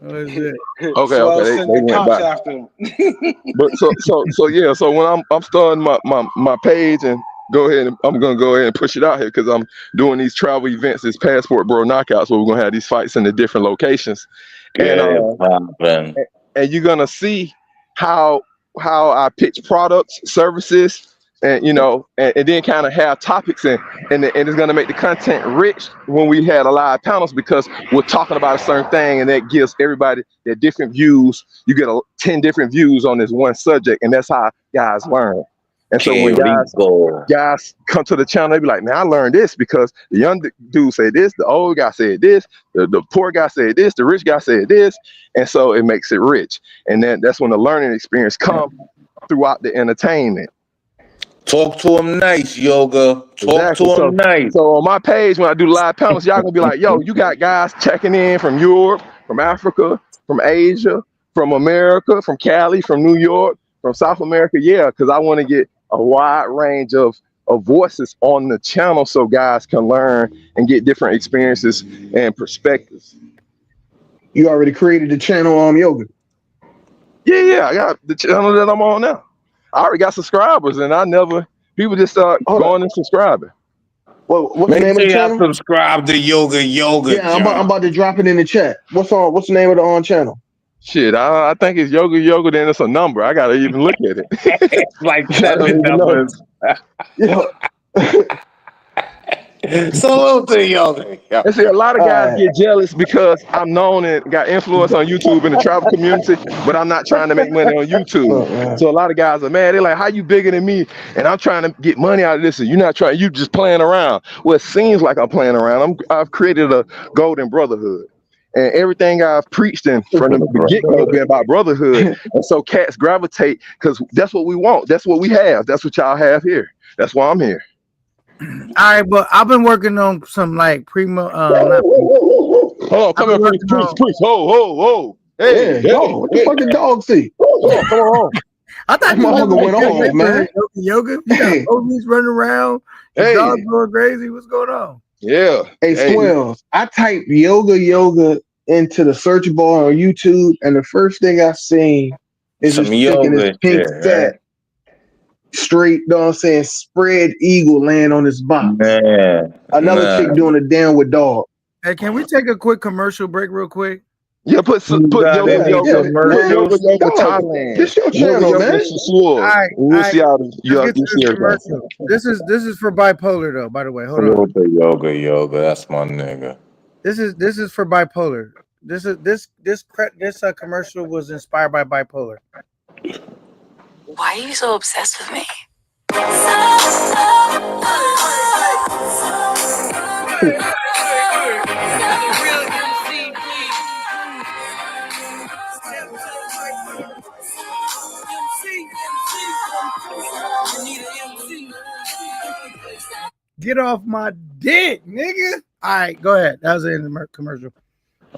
Okay. They went back. But so when I'm starting my page and I'm gonna go ahead and push it out here because I'm doing these travel events, this Passport Bro Knockouts, where we're gonna have these fights in the different locations. And you're gonna see how I pitch products, services, and and then kind of have topics and it's gonna make the content rich when we had a live panels because we're talking about a certain thing and that gives everybody their different views. You get 10 different views on this one subject, and that's how guys learn. And so when guys come to the channel, they be like, man, I learned this because the young dude said this, the old guy said this, the poor guy said this, the rich guy said this, and so it makes it rich. And then that's when the learning experience comes throughout the entertainment. Talk to him nice, Yoga. Talk to him nice. So on my page, when I do live panels, y'all gonna be like, yo, you got guys checking in from Europe, from Africa, from Asia, from America, from Cali, from New York, from South America. Yeah, because I want to get a wide range of voices on the channel so guys can learn and get different experiences and perspectives. You already created the channel Yoga? Yeah, I got the channel that I'm on now. I already got subscribers, and people just start going and subscribing. Well, what's the name of the channel? Subscribe to Yoga. Yeah, I'm about to drop it in the chat. What's the name of the channel? Shit, I think it's Yoga. Then it's a number. I gotta even look at it. It's like 7 numbers. Salute to yoga. And see, a lot of guys get jealous because I'm known and got influence on YouTube in the travel community, but I'm not trying to make money on YouTube. So a lot of guys are mad. They're like, how you bigger than me? And I'm trying to get money out of this. And you're not trying, you just playing around. Well, it seems like I'm playing around. I've created a golden brotherhood. And everything I've preached in from the get-go been about brotherhood. And so cats gravitate because that's what we want. That's what we have. That's what y'all have here. That's why I'm here. All right, but I've been working on some like primo. Oh, come here, priest. Ho. Hey, dog. What the fuck did dog see? Come on. I thought that motherfucker went off, man. Yoga. You got homies running around. Hey, dog going crazy. What's going on? Yeah. Hey, Swells. I typed yoga into the search bar on YouTube, and the first thing I seen is this chick in this pink set. Straight, know what I'm saying, spread eagle laying on his box. Man, another chick doing a downward dog. Hey, can we take a quick commercial break real quick? Yeah, put yoga Thailand. This your channel, man. All right, we'll see how you see commercial. This is for Bipolar though, by the way. Hold on. Yoga, that's my nigga. This is for Bipolar. This commercial was inspired by Bipolar. Why are you so obsessed with me? Get off my dick, nigga. All right, go ahead. That was the end of the commercial.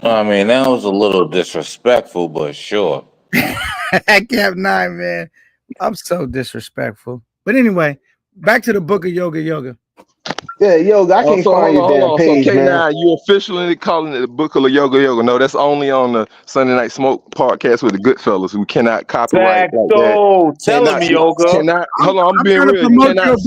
I mean, that was a little disrespectful, but sure. Cap 9, man. I'm so disrespectful. But anyway, back to the book of yoga. Yeah, yoga. I can't find your damn page, so, man. Now you officially calling it the book of yoga. No, that's only on the Sunday Night Smoke podcast with the Goodfellas. We cannot copyright like that. Tell him yoga. Hold on, I'm being real. You cannot,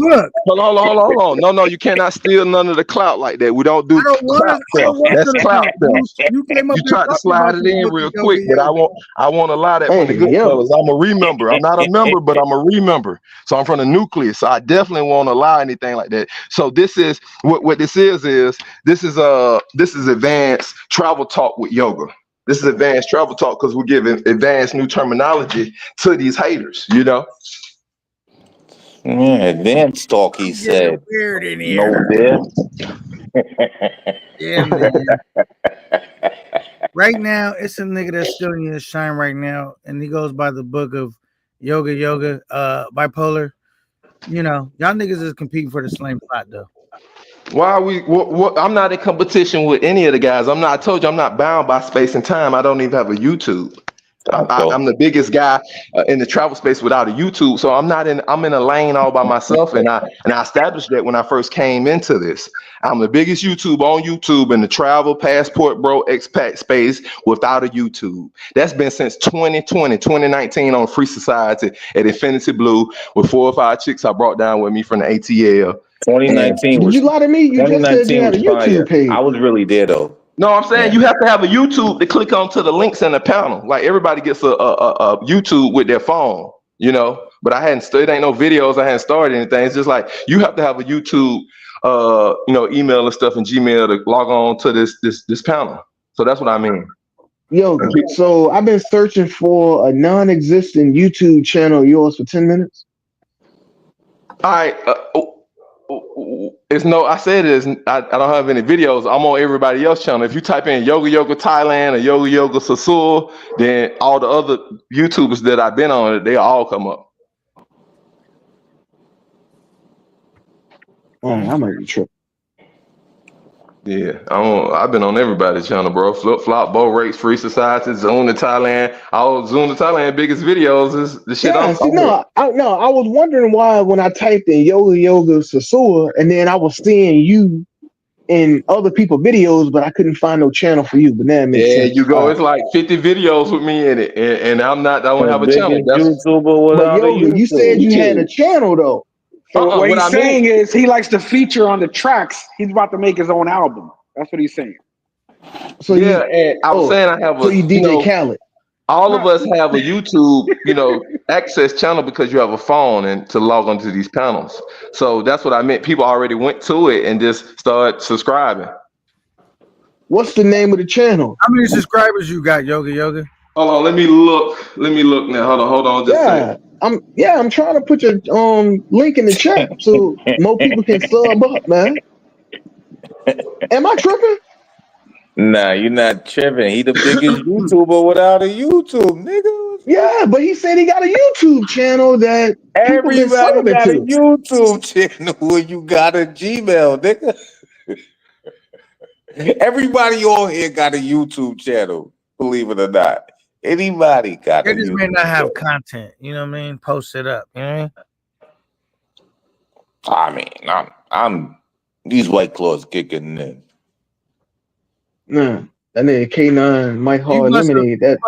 hold on. No, you cannot steal none of the clout like that. We don't do clout stuff. That's clout stuff. You tried to slide it in real quick, but I want a lot of that from the Goodfellas. I'm a remember. I'm not a member, but I'm a remember. So I'm from the nucleus. So I definitely won't allow anything like that. So this is what this is this is advanced travel talk with yoga. This is advanced travel talk because we're giving advanced new terminology to these haters, you know. Yeah, advanced talk, he said. Weird in here. Yeah, man. Right now, it's a nigga that's still in his shine right now, and he goes by the book of yoga, Bipolar. You know, y'all niggas is competing for the same spot though. Why are we? I'm not in competition with any of the guys. I told you, I'm not bound by space and time. I don't even have a YouTube. I'm the biggest guy in the travel space without a YouTube. So I'm in a lane all by myself, and I established that when I first came into this. I'm the biggest YouTube on YouTube in the travel passport bro expat space without a YouTube. That's been since 2019 on Free Society at Infinity Blue with 4 or 5 chicks I brought down with me from the ATL. 2019 did you lie to me? You just said you had a YouTube page. I was really there though. No, I'm saying you have to have a YouTube to click onto the links in the panel. Like everybody gets a YouTube with their phone, you know. But it ain't no videos. I hadn't started anything. It's just like you have to have a YouTube, email and stuff and Gmail to log on to this panel. So that's what I mean. Yo, so I've been searching for a non-existent YouTube channel of yours for 10 minutes. All right. I don't have any videos. I'm on everybody else's channel. If you type in yoga Thailand or yoga Sasul, then all the other YouTubers that I've been on, they all come up. I might be tripping. Yeah, I've been on everybody's channel, bro. Flip Flop, Bow Rakes, Free Society, Zoom to Thailand. Zoom to Thailand biggest videos is the shit. I was wondering why when I typed in yoga Sasua, and then I was seeing you in other people's videos, but I couldn't find no channel for you. But now it makes sense. You go. It's like 50 videos with me in it, and I don't have a channel. But yoga, you said you had a channel though. So what he's saying is he likes to feature on the tracks. He's about to make his own album. That's what he's saying. So and I was saying I have a. So you DJ Khaled. All of us have a YouTube, access channel because you have a phone and to log onto these panels. So that's what I meant. People already went to it and just started subscribing. What's the name of the channel? How many subscribers you got, Yoga? Hold on, let me look now. Hold on, just a second. I'm trying to put your link in the chat so more people can sub up, man. Am I tripping? Nah, you're not tripping. He the biggest YouTuber without a YouTube, nigga. Yeah, but he said he got a YouTube channel that everybody got a YouTube channel when you got a Gmail, nigga. Everybody on here got a YouTube channel, believe it or not. Anybody got it. They just may not have content, you know what I mean? Post it up, you know what I mean? I'm these white claws kicking in. Nah, that nigga K9 Mike Hall eliminated that.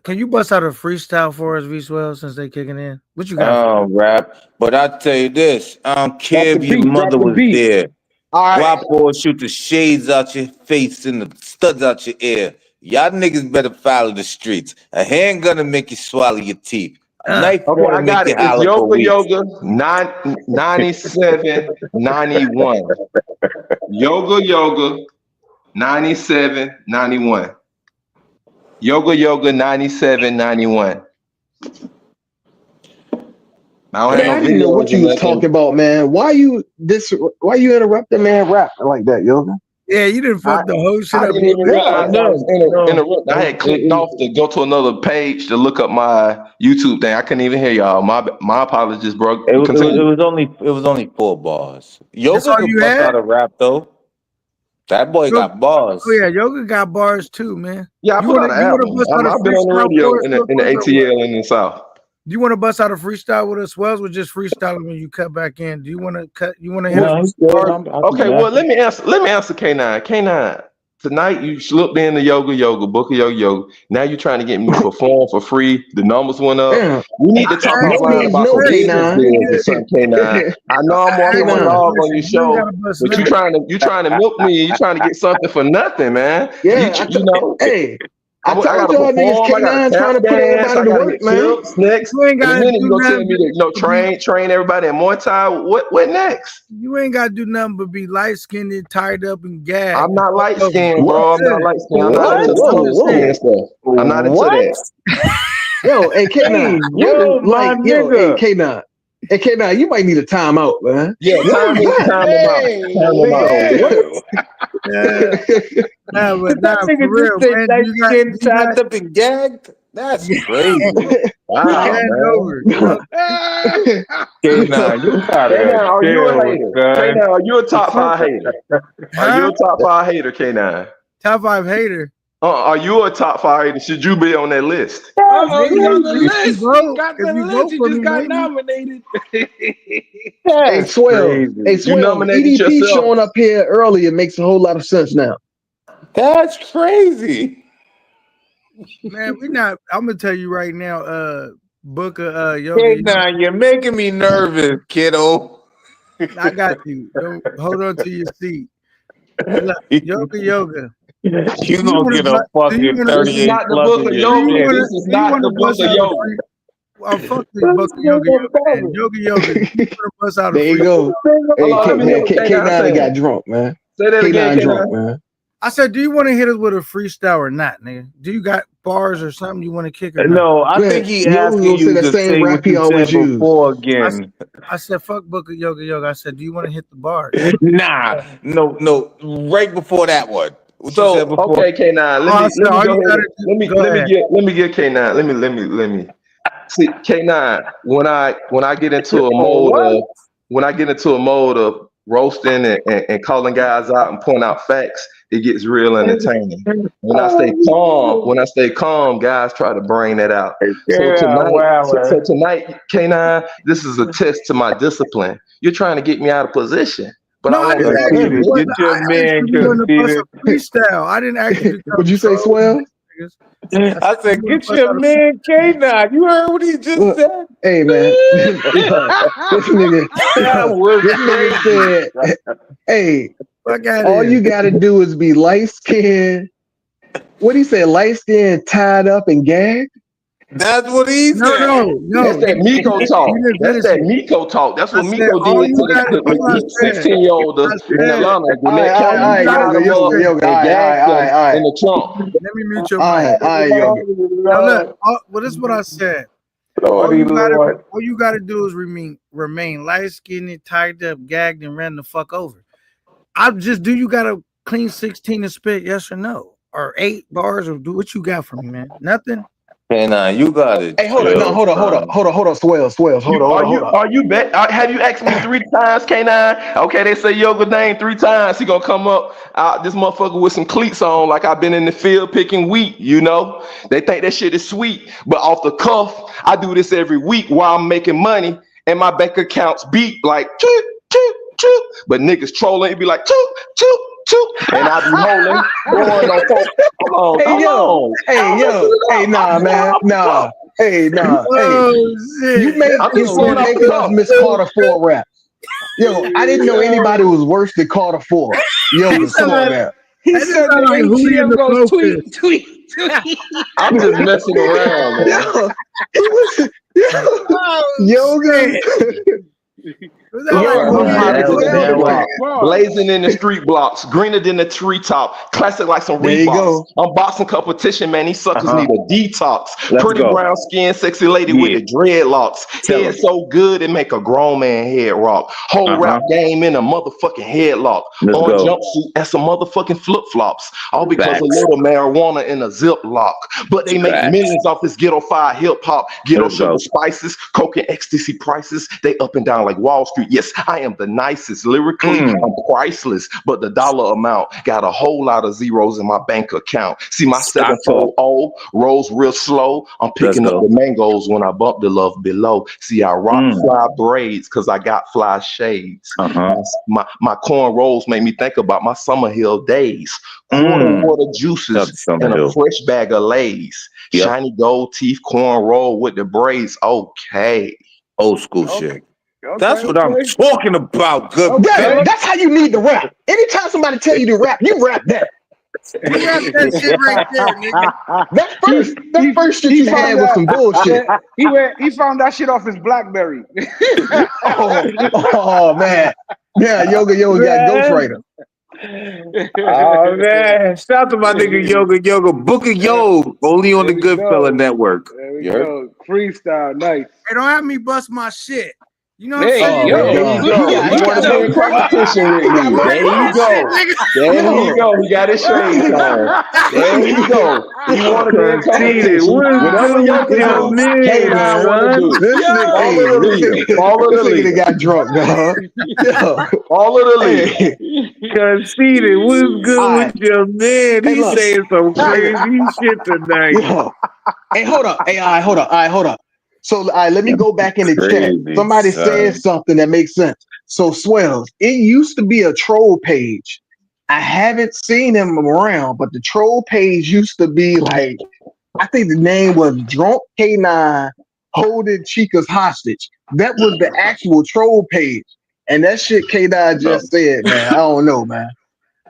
Can you bust out a freestyle for us, V-Swell, since they kicking in? What you got? Rap. But I tell you this, I don't care if your mother was there. All right. Or shoot the shades out your face and the studs out your ear. Y'all niggas better follow the streets. A handgun to make you swallow your teeth. A knife okay, I got it. It's Yoga 9791. Yoga 9791. Yoga 9791. I didn't know what you was talking about, man. Why you interrupt the man rap like that, Yoga? Yeah, you didn't fuck the whole shit up. I had clicked off to go to another page to look up my YouTube thing. I couldn't even hear y'all. My apologies, bro. It was only 4 bars. Yoga could bust out a rap though. That boy got bars. Oh yeah, Yoga got bars too, man. Yeah, I put out an album. I've been on the radio in the ATL in the South. Do you want to bust out a freestyle with us? Wells was just freestyling when you cut back in. Do you want to cut? You want to hit? Okay, well let me answer K9. K9. Tonight you slipped in the yoga, book of yoga. Now you're trying to get me to perform for free. The numbers went up. Yeah. We need to talk about K9. I know I'm walking my dog on your show, but you trying to milk me. You trying to get something for nothing, man. Yeah, hey. I told y'all niggas K9 trying to put everybody to work, man. Next, in a minute you gonna tell me to train everybody in Muay Thai. What next? You ain't gotta do nothing but be light skinned and tied up and gagged. I'm not light skinned, bro. I'm not light skinned. I'm not into stuff. I'm not into that. Yo, hey K9, hey K9. Hey K9, you might need a timeout, man. Yeah, time him out. Nah, but for real, man. You getting tied up and gagged? That's crazy. Wow, man. K9, you are you a hater? K9, are you a top 5 hater? Are you a top 5 hater, K9? Top 5 hater. Are you a top 5 hater? Should you be on that list? He's on the list. Got the list. He just got nominated. Hey, Swell. EDP showing up here early. It makes a whole lot of sense now. That's crazy. Man, I'm gonna tell you right now, Booker, Yoga. You're making me nervous, kiddo. I got you. Don't hold on to your seat. Yoga. You gonna get a fucking 38 plus. This is not the book of yoga. Well, fuck this book of yoga. Yoga. There you go. K9 got drunk, man. Say that again, drunk, man. I said, do you want to hit us with a freestyle or not, nigga? Do you got bars or something you want to kick? Or no, I think he asked you to say what you said before again. I said, fuck book of yoga. I said, do you want to hit the bars? Nah, no. Right before that one. So okay, K9. Let me get K9. Let me see K9. When I get into a mode of roasting and calling guys out and pointing out facts, it gets real entertaining. When I stay calm, guys try to bring that out. So tonight, K9, this is a test to my discipline. You're trying to get me out of position. But no, I didn't actually get your man freestyle. I didn't actually. What'd you say, Swell? I said, get your man K9. You heard what he just said? Hey, man. This nigga said, hey, all you got to do is be light skinned What he said? Light skin tied up and gagged. That's what he said. No. That's that Miko talk. That's that Miko talk. That's what Miko did to the 16-year-old in Atlanta when they tied him up and gagged him in the trunk. Let me mute your mic. Now look, well, this is what I said. All you gotta do is remain light skinned, tied up, gagged, and ran the fuck over. Do you got a clean 16 and spit? Yes or no? Or 8 bars? Or do what you got for me, man? Nothing. Hey, nah, you got it. Hey, hold on, Swells. Hold on. Are you bet? Have you asked me 3 times, K9? Okay, they say Yoga name 3 times. He gonna come up this motherfucker with some cleats on, like I've been in the field picking wheat. You know, they think that shit is sweet, but off the cuff, I do this every week while I'm making money, and my bank accounts beep like toot toot toot. But niggas trolling, it be like toot toot toot, and I be rolling, going on folks. Hey, nah, man, nah. Hey, nah. You making us miss Carter 4 rap. Yo, I didn't know anybody was worse than Carter 4. Yo, come on now. He said the ATM goes tweet. I'm just messing around, man. Yoga. Blazing in the street blocks, greener than the treetop, classic like some Reeboks. Unboxing competition, man. These suckers need a detox. Pretty brown skin, sexy lady with the dreadlocks. Head so good it make a grown man head rock. Whole rap game in a motherfucking headlock. On jumpsuit and some motherfucking flip flops. All because a little marijuana in a ziplock. But they make millions off this ghetto fire hip hop. Ghetto sugar spices, coke and ecstasy prices. They up and down like Wall Street. Yes, I am the nicest. Lyrically, I'm priceless, but the dollar amount got a whole lot of zeros in my bank account. See my 740 rolls real slow. I'm picking up the mangoes when I bump the love below. See, I rock fly braids because I got fly shades. My corn rolls make me think about my summer hill days. Water juices and a fresh bag of Lay's. Shiny gold teeth, corn roll with the braids. Okay. Old school shit. That's what I'm talking about. Good. That's how you need to rap. Anytime somebody tell you to rap, you rap that. You rap that shit right there, nigga. That first shit you had was some bullshit. He found that shit off his BlackBerry. oh man. Yeah, Yoga got Ghostwriter. Oh man, shout out to my nigga Yoga Book of Yo, only on the Goodfella Network. There we go. Freestyle, nice. Hey, don't have me bust my shit. You know what I'm saying? There you go. Competition with me. There you go. There you go. He got his shades on. There you go. You want to be in competition? Whatever y'all do, K9 want to do. This nigga got drunk, dog. All of the league. Conceited, what's good with your man? He's saying some crazy shit tonight. Hey, hold up. So let me go back in the chat. Somebody said something that makes sense. So Swells, it used to be a troll page. I haven't seen him around, but the troll page used to be like, I think the name was Drunk K9 Holding Chicas Hostage. That was the actual troll page. And that shit K9 just said, man. I don't know, man.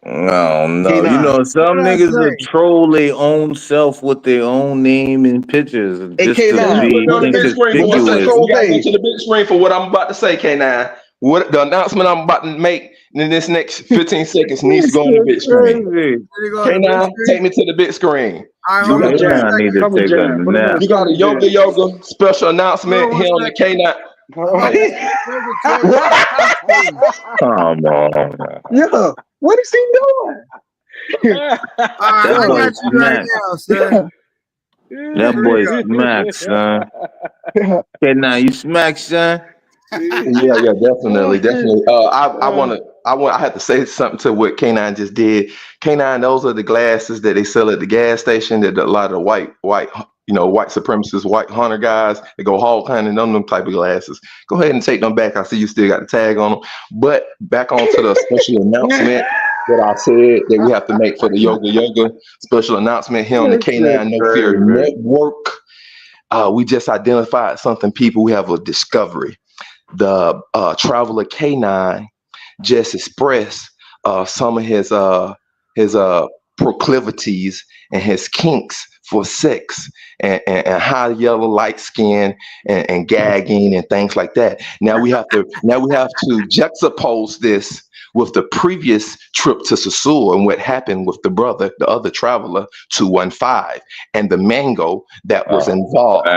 No. You know, some niggas will troll their own self with their own name and pictures. Just to be conspicuous. You gotta go to the big screen for what I'm about to say, K9. What the announcement I'm about to make in this next 15 seconds needs to go on the big screen. K9, take me to the big screne. You got a Yoga special announcement here on the K9. Come on. Yeah. What is he doing? I got you right now, son. That boy smack, son. Okay, now you smack, son. Yeah, definitely. I had to say something to what K9 just did. K9, those are the glasses that they sell at the gas station that a lot of white supremacist, white hunter guys, they go hog hunting, them type of glasses. Go ahead and take them back. I see you still got the tag on them. But back on to the special announcement that I said that we have to make for the Yoga special announcement here on the K9 No Fear Network. We just identified something, people. We have a discovery. The Traveler K9 just expressed some of his proclivities and his kinks for sex and high yellow light skin and gagging and things like that. Now we have to juxtapose this with the previous trip to Sasua and what happened with the other traveler, 215, and the mango that was involved.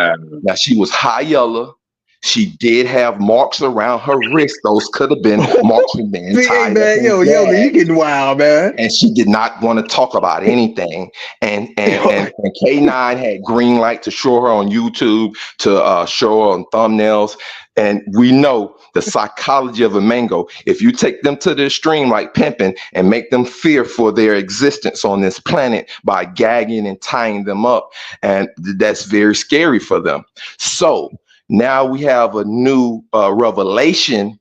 Now she was high yellow. She did have marks around her wrist. Those could have been marks from being tied up. You getting wild, man. And she did not want to talk about anything. And K9 had green light to show her on YouTube, to show her on thumbnails. And we know the psychology of a mango. If you take them to the extreme like pimping and make them fear for their existence on this planet by gagging and tying them up, and that's very scary for them. So now we have a new revelation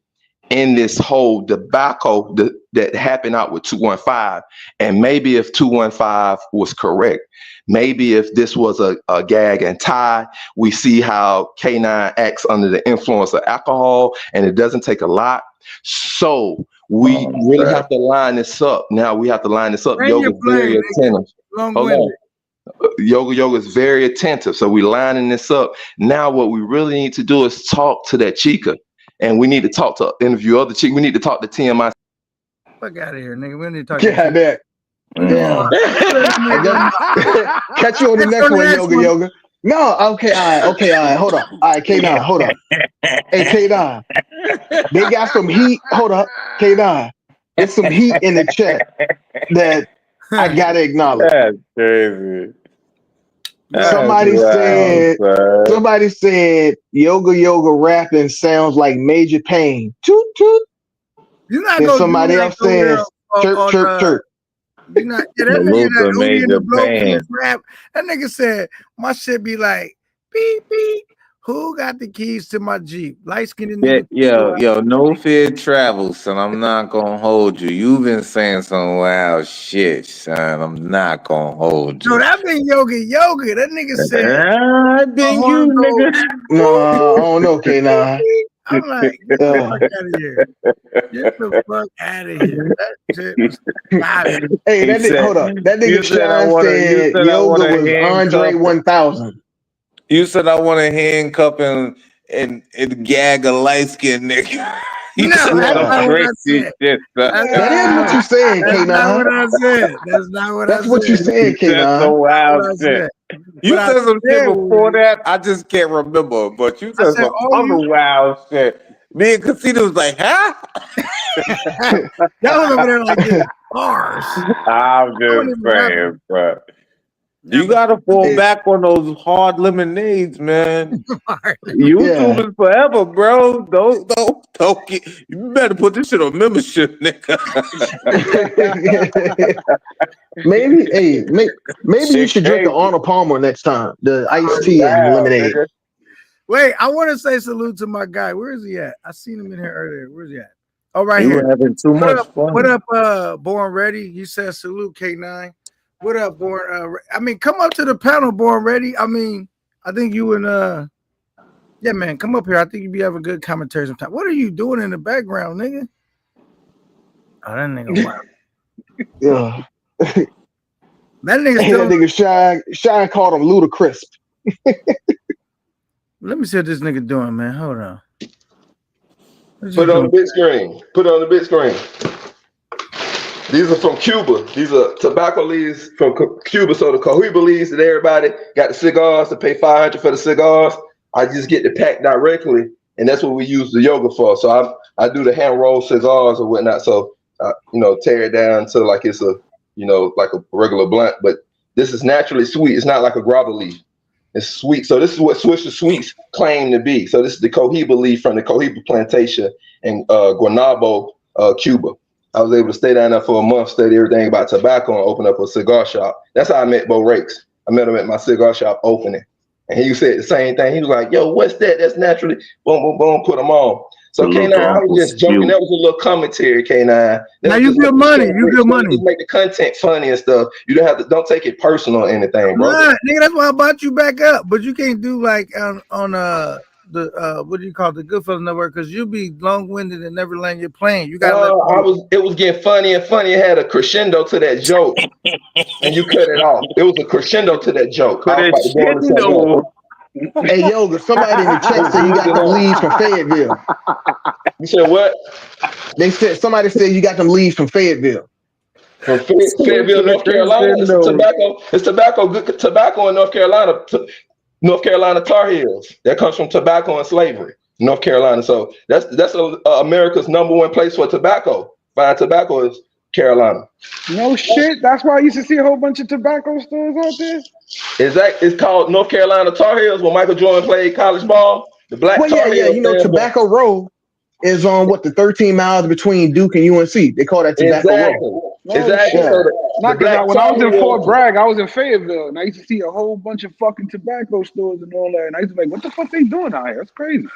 in this whole debacle that happened out with 215. And maybe if 215 was correct, maybe if this was a gag and tie, we see how K9 acts under the influence of alcohol, and it doesn't take a lot. So we really have to line this up. Now we have to line this up. Yoga's very attentive. Hold on. Yoga is very attentive. So we lining this up. Now what we really need to do is talk to that chica. And we need to interview other chicas. We need to talk to TMI. Fuck out of here, nigga. We need to talk to that. Catch you on the next one, Yoga. No, okay, all right, hold on. All right, K9, hold on. Hey, K9. They got some heat. Hold up, K9. There's some heat in the chat that I gotta acknowledge. That's crazy. Somebody said Yoga rapping sounds like Major Pain. Toot toot. You're not and somebody else says chirp chirp chirp. You're not, that nigga said my shit be like beep beep. Who got the keys to my Jeep? Light skinned nigga. Yo, no fear travels, son. I'm not gonna hold you. You've been saying some wild shit, son. I'm not gonna hold you. No, that been yoga. That nigga said. I've been you, nigga. No, I don't know, K9. I'm like, get the fuck out of here. Get the fuck out of here. That shit was fire. Hey, that nigga, hold up. That nigga Sean said Yoga was Andre 1000. You said I want to handcuff and gag a light skinned nigga. No, that's not what I said. That is what you said, K9. That's not what I said. That's not what I said. That's what you said, K9. That's some wild shit. You said some shit before that. I just can't remember. But you said some other wild shit. Me and Casino was like, huh? Y'all was over there like this bars. I'm just saying, bro. You gotta fall back on those hard lemonades, man. YouTube is forever, bro. Don't get. You better put this shit on membership, nigga. maybe you should drink the Arnold Palmer next time. The iced tea and lemonade. Wait, I want to say salute to my guy. Where is he at? I seen him in here earlier. Where's he at? Oh, right here. You having too much fun. What up, Born Ready? He says salute K9. What up, Born? I mean, come up to the panel, Born Ready. I mean, I think you and yeah, man, come up here. I think you'd be having good commentary sometime. What are you doing in the background, nigga? Oh, that nigga wild. Yeah. That nigga Shine called him ludicrous. Let me see what this nigga doing, man. Hold on. Put it on the big screen. Put it on the big screen. These are from Cuba. These are tobacco leaves from Cuba. So the Cohiba leaves that everybody got the cigars to pay $500 for the cigars. I just get the pack directly, and that's what we use the yoga for. So I do the hand roll cigars or whatnot. So tear it down to like it's a like a regular blunt, but this is naturally sweet. It's not like a graba leaf. It's sweet. So this is what Swisher Sweets claim to be. So this is the Cohiba leaf from the Cohiba plantation in Guaynabo, Cuba. I was able to stay down there for a month, study everything about tobacco, and open up a cigar shop. That's how I met Bo Rakes. I met him at my cigar shop opening. And he said the same thing. He was like, yo, what's that? That's naturally, boom, boom, boom, put them on. So K9, I was just joking. That was a little commentary, K9. Now you good money. You good money. Just make the content funny and stuff. You don't take it personal or anything, bro. Nah, nigga, that's why I brought you back up. But you can't do like on what do you call it, the Goodfellas Network? Because you be long winded and never land your plane. You gotta. It was getting funny and funny. It had a crescendo to that joke, and you cut it off. It was a crescendo to that joke. Hey, Yoga, somebody in the chat said you got them leads from Fayetteville. You said what? Somebody said you got them leads from Fayetteville. From Fayetteville, North Carolina. It's tobacco. It's tobacco. Good tobacco in North Carolina. North Carolina Tar Heels. That comes from tobacco and slavery. North Carolina. So that's America's #1 place for tobacco. Fine tobacco is Carolina. No shit. That's why I used to see a whole bunch of tobacco stores out there. It's called North Carolina Tar Heels when Michael Jordan played college ball. The black Tar Heels. You know, Tobacco Row is on the 13 miles between Duke and UNC. They call that Tobacco Row. Exactly. Yeah. When I was in Fort Bragg, I was in Fayetteville, and I used to see a whole bunch of fucking tobacco stores and all that. And I used to be like, what the fuck they doing out here? That's crazy.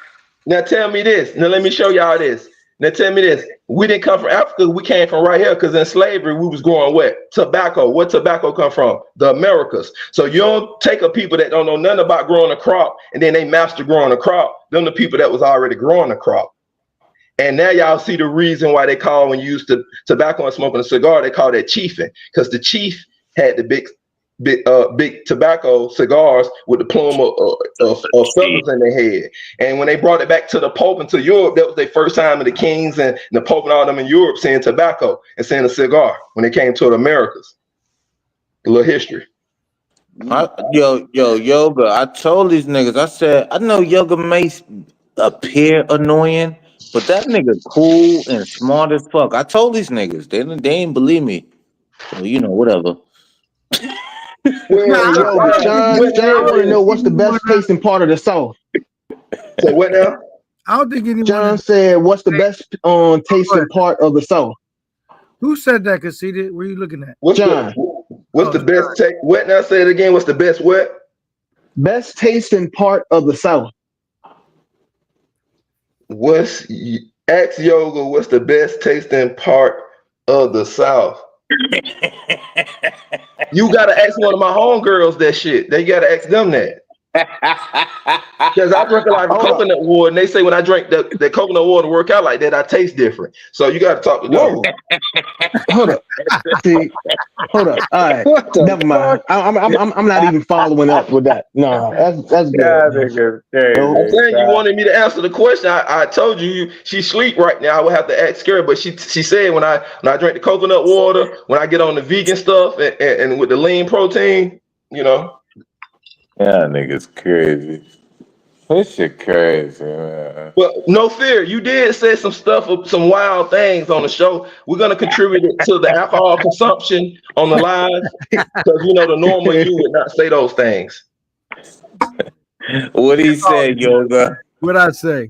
Now tell me this. Now let me show y'all this. Now tell me this. We didn't come from Africa. We came from right here because in slavery, we was growing what? Tobacco. What tobacco come from? The Americas. So you don't take a people that don't know nothing about growing a crop and then they master growing a crop. Them the people that was already growing a crop. And now y'all see the reason why they call, when you used to tobacco and smoking a cigar, they call that chiefing, because the chief had the big tobacco cigars with the plume of feathers in their head. And when they brought it back to the Pope and to Europe, that was their first time of the kings and the Pope and all them in Europe seeing tobacco and seeing a cigar when they came to the Americas. A little history. Yoga. I told these niggas, I said, I know Yoga may appear annoying, but that nigga cool and smart as fuck. I told these niggas. They ain't believe me. So, you know, whatever. John want to know what's the best tasting part of the South. So what now? I don't think anyone. John said, "What's the best tasting part of the South?" Who said that? Conceited. Where are you looking at? John. What's the best? What now? Say it again. What's the best? What? Best tasting part of the South. Ask Yoga? What's the best tasting part of the South? You gotta ask one of my homegirls that shit. They gotta ask them that. Because I drink a lot of coconut water, and they say when I drink the coconut water to work out like that, I taste different. So you gotta talk to them. Hold up. See, hold up. All right. Never mind. I'm not even following up with that. No, that's good. I'm saying you wanted me to answer the question. I told you she sleep right now. I would have to ask her, but she said when I drink the coconut water, when I get on the vegan stuff and with the lean protein, you know. Yeah, niggas crazy. This shit crazy, man. Well, no fear. You did say some stuff, some wild things on the show. We're gonna contribute it to the alcohol consumption on the live because you know the normal you would not say those things. What he said, Yoga? What'd I say?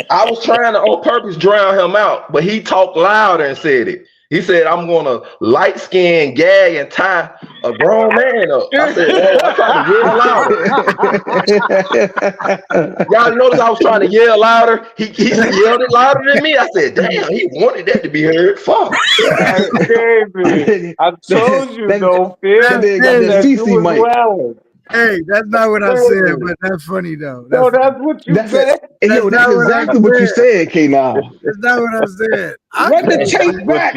I was trying to on purpose drown him out, but he talked louder and said it. He said, I'm going to light skin, gag, and tie a grown man up. I said, oh, I'm trying to yell louder. Y'all notice I was trying to yell louder? He yelled it louder than me. I said, damn, he wanted that to be heard. Fuck. Baby, I told you, don't fear. Hey, that's not what I said, but that's funny though. That's what you said. That's exactly what you said, K9. That's not what I said. Run the tape back.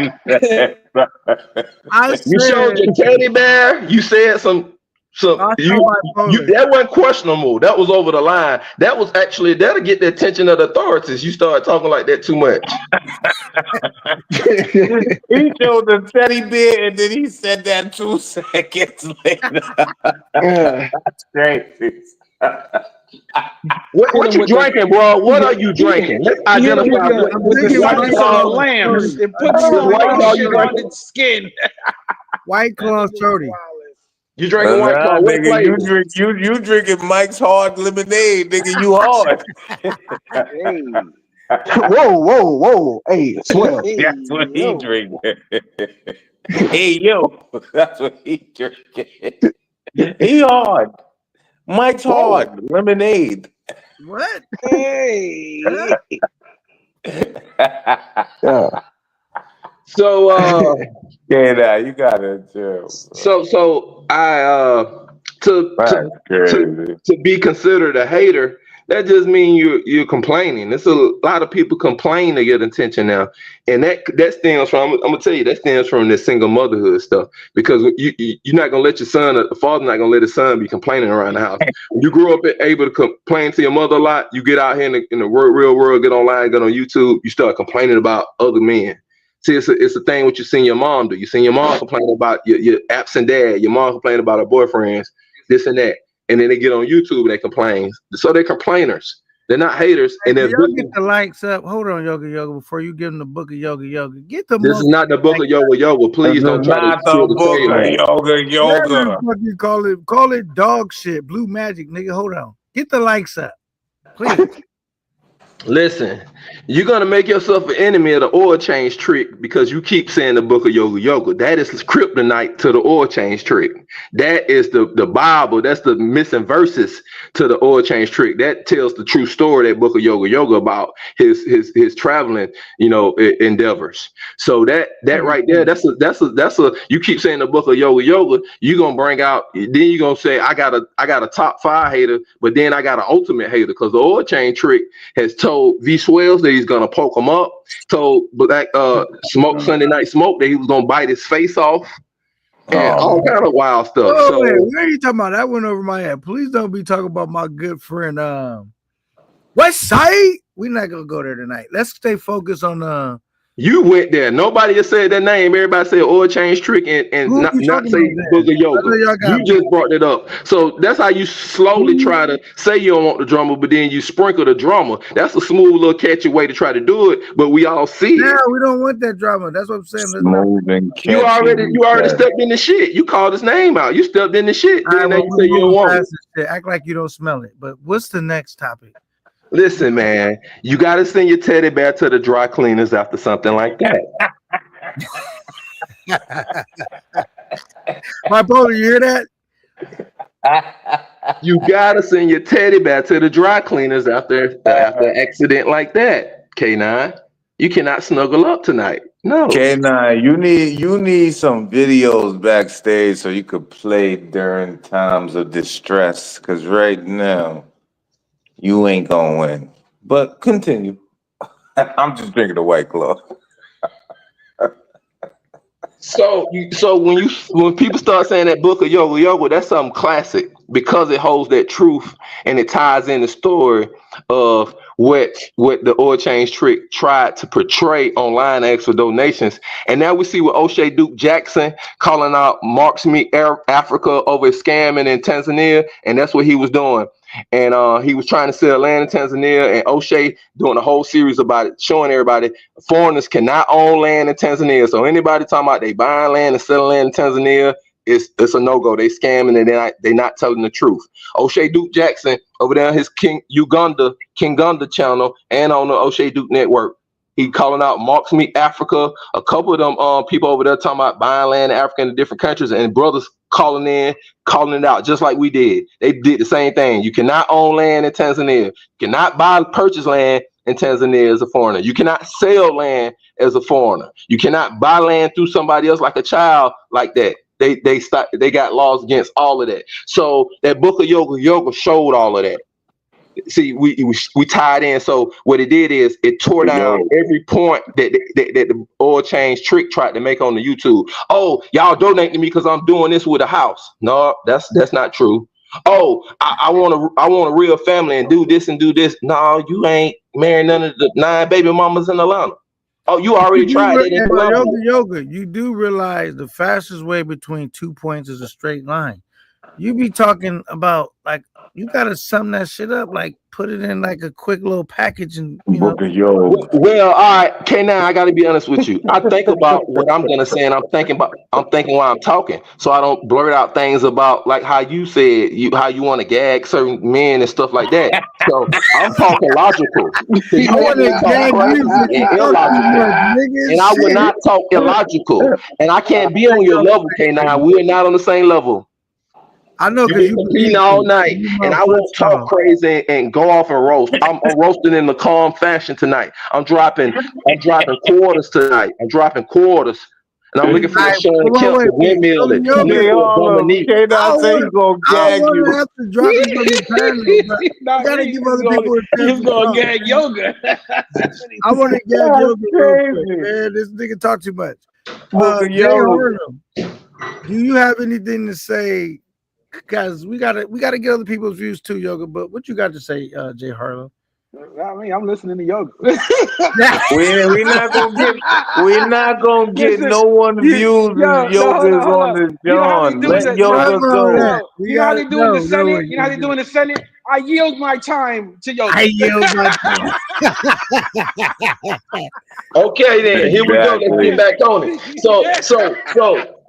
You showed your teddy bear. You said some. That wasn't questionable. That was over the line. That was actually that'll get the attention of the authorities. You start talking like that too much. He showed the teddy bear and then he said that 2 seconds later. That's crazy. What you drinking, bro? What are you drinking? Let's identify. Lambs. It puts on its skin. White Claw Shorty. You drinking White Claw? Nigga, you drinking Mike's Hard Lemonade, nigga. You hard. Whoa. Hey, swell. That's what he drinking. Hey, yo. That's what he drinking. He hard. Mike's Hard Lemonade. What? Hey. So yeah, you gotta chill. So I to be considered a hater, that just means you're complaining. There's a lot of people complain to get attention now, and that stems from. I'm gonna tell you that stems from this single motherhood stuff, because you're not gonna let your son, the father's not gonna let his son be complaining around the house. When you grew up able to complain to your mother a lot, you get out here in the real world, get online, get on YouTube, you start complaining about other men. See, it's a thing what you seen your mom do. You seen your mom complain about your absent dad. Your mom complain about her boyfriends, this and that. And then they get on YouTube and they complain. So they're complainers. They're not haters. Hey, and they're y'all get the likes up. Hold on, Yoga Yoga, before you give them the book of Yoga Yoga. Get the. This is not the book of Yoga Yoga. Please don't try to steal the Yoga Yoga. You call it dog shit. Blue magic, nigga. Hold on. Get the likes up, please. Listen, you're gonna make yourself an enemy of the oil change trick because you keep saying the book of Yoga Yoga. That is kryptonite to the oil change trick. That is the Bible. That's the missing verses to the oil change trick. That tells the true story, that book of Yoga Yoga, about his traveling, endeavors. So that right there, that's a you keep saying the book of Yoga Yoga, you're gonna bring out, then you're gonna say I got a top 5 hater, but then I got an ultimate hater, because the oil change trick has told V Swells that he's gonna poke him up, told Black Smoke Sunday Night Smoke that he was gonna bite his face off, and all kind of wild stuff. Oh, so man, what are you talking about? That went over my head. Please don't be talking about my good friend West Side. We're not gonna go there tonight. Let's stay focused on you went there. Nobody has said that name. Everybody said oil change trick and not say book of yoga. You just brought it up. So that's how you slowly try to say you don't want the drama, but then you sprinkle the drama. That's a smooth little catchy way to try to do it, but we all see it. Yeah, we don't want that drama. That's what I'm saying. Smooth and catchy. You already stepped in the shit. You called his name out. You stepped in the shit. Then they say you don't want it. Act like you don't smell it. But what's the next topic? Listen, man, you got to send your teddy bear to the dry cleaners after something like that. Bipolar, you hear that? You got to send your teddy bear to the dry cleaners after an accident like that. K9, you cannot snuggle up tonight. No. K9, you need some videos backstage so you could play during times of distress, because right now you ain't gonna win. But continue. I'm just drinking a White Claw. So when people start saying that book of Yoga Yoga, that's something classic, because it holds that truth and it ties in the story of what the oil change trick tried to portray online, ask for donations. And now we see with O'Shea Duke Jackson calling out Mark's Meat Africa over scamming in Tanzania, and that's what he was doing. And he was trying to sell land in Tanzania, and O'Shea doing a whole series about it, showing everybody foreigners cannot own land in Tanzania. So anybody talking about they buying land and selling land in Tanzania, it's a no-go. They scamming and they're not telling the truth. O'Shea Duke Jackson over there on his King Gunda channel and on the O'Shea Duke Network, he calling out Mark's Meat Africa. A couple of them people over there talking about buying land in Africa in different countries, and brothers calling it out just like we did. They did the same thing. You cannot own land in Tanzania. You cannot purchase land in Tanzania as a foreigner. You cannot sell land as a foreigner. You cannot buy land through somebody else like a child like that. They got laws against all of that. So that book of Yoga showed all of that. See, we tied in. So what it did is it tore down every point that the oil change trick tried to make on the YouTube. Oh, y'all donate to me because I'm doing this with a house. No, that's not true. Oh, I want a real family and do this and do this. No, you ain't marrying none of the 9 baby mamas in Atlanta. Oh, you already tried it. Yoga, you do realize the fastest way between 2 points is a straight line. You be talking about, like, you gotta sum that shit up, like put it in like a quick little package and Well, all right, K9, I gotta be honest with you. I think about what I'm gonna say, and I'm thinking while I'm talking, so I don't blurt out things about like how you said how you want to gag certain men and stuff like that. So I'm talking logical. And I will not talk illogical. And I can't be on your level, K9. We are not on the same level. I know, because you're competing all night, and I won't talk crazy and go off and roast. I'm roasting in the calm fashion tonight. I'm dropping quarters tonight. I'm dropping quarters. And I'm looking for a Sean Kemp to windmill it. I'm looking for a Dominique. I don't want to have to drop you from the panel, but you gotta give other people a chance. He's gonna gag yoga. I want to gag yoga real quick, man. This nigga talk too much. Jay Harlem, do you have anything to say? Because we gotta get other people's views too, yoga. But what you got to say, Jay Harlem? I mean, I'm listening to yoga. We're not gonna get no one views if yoga's on the John. Let yoga go. You know how they do in the Senate? You know how they do in the Senate? I yield my time to yoga. I yield my time. Okay, then here we go. Let's get back on it. So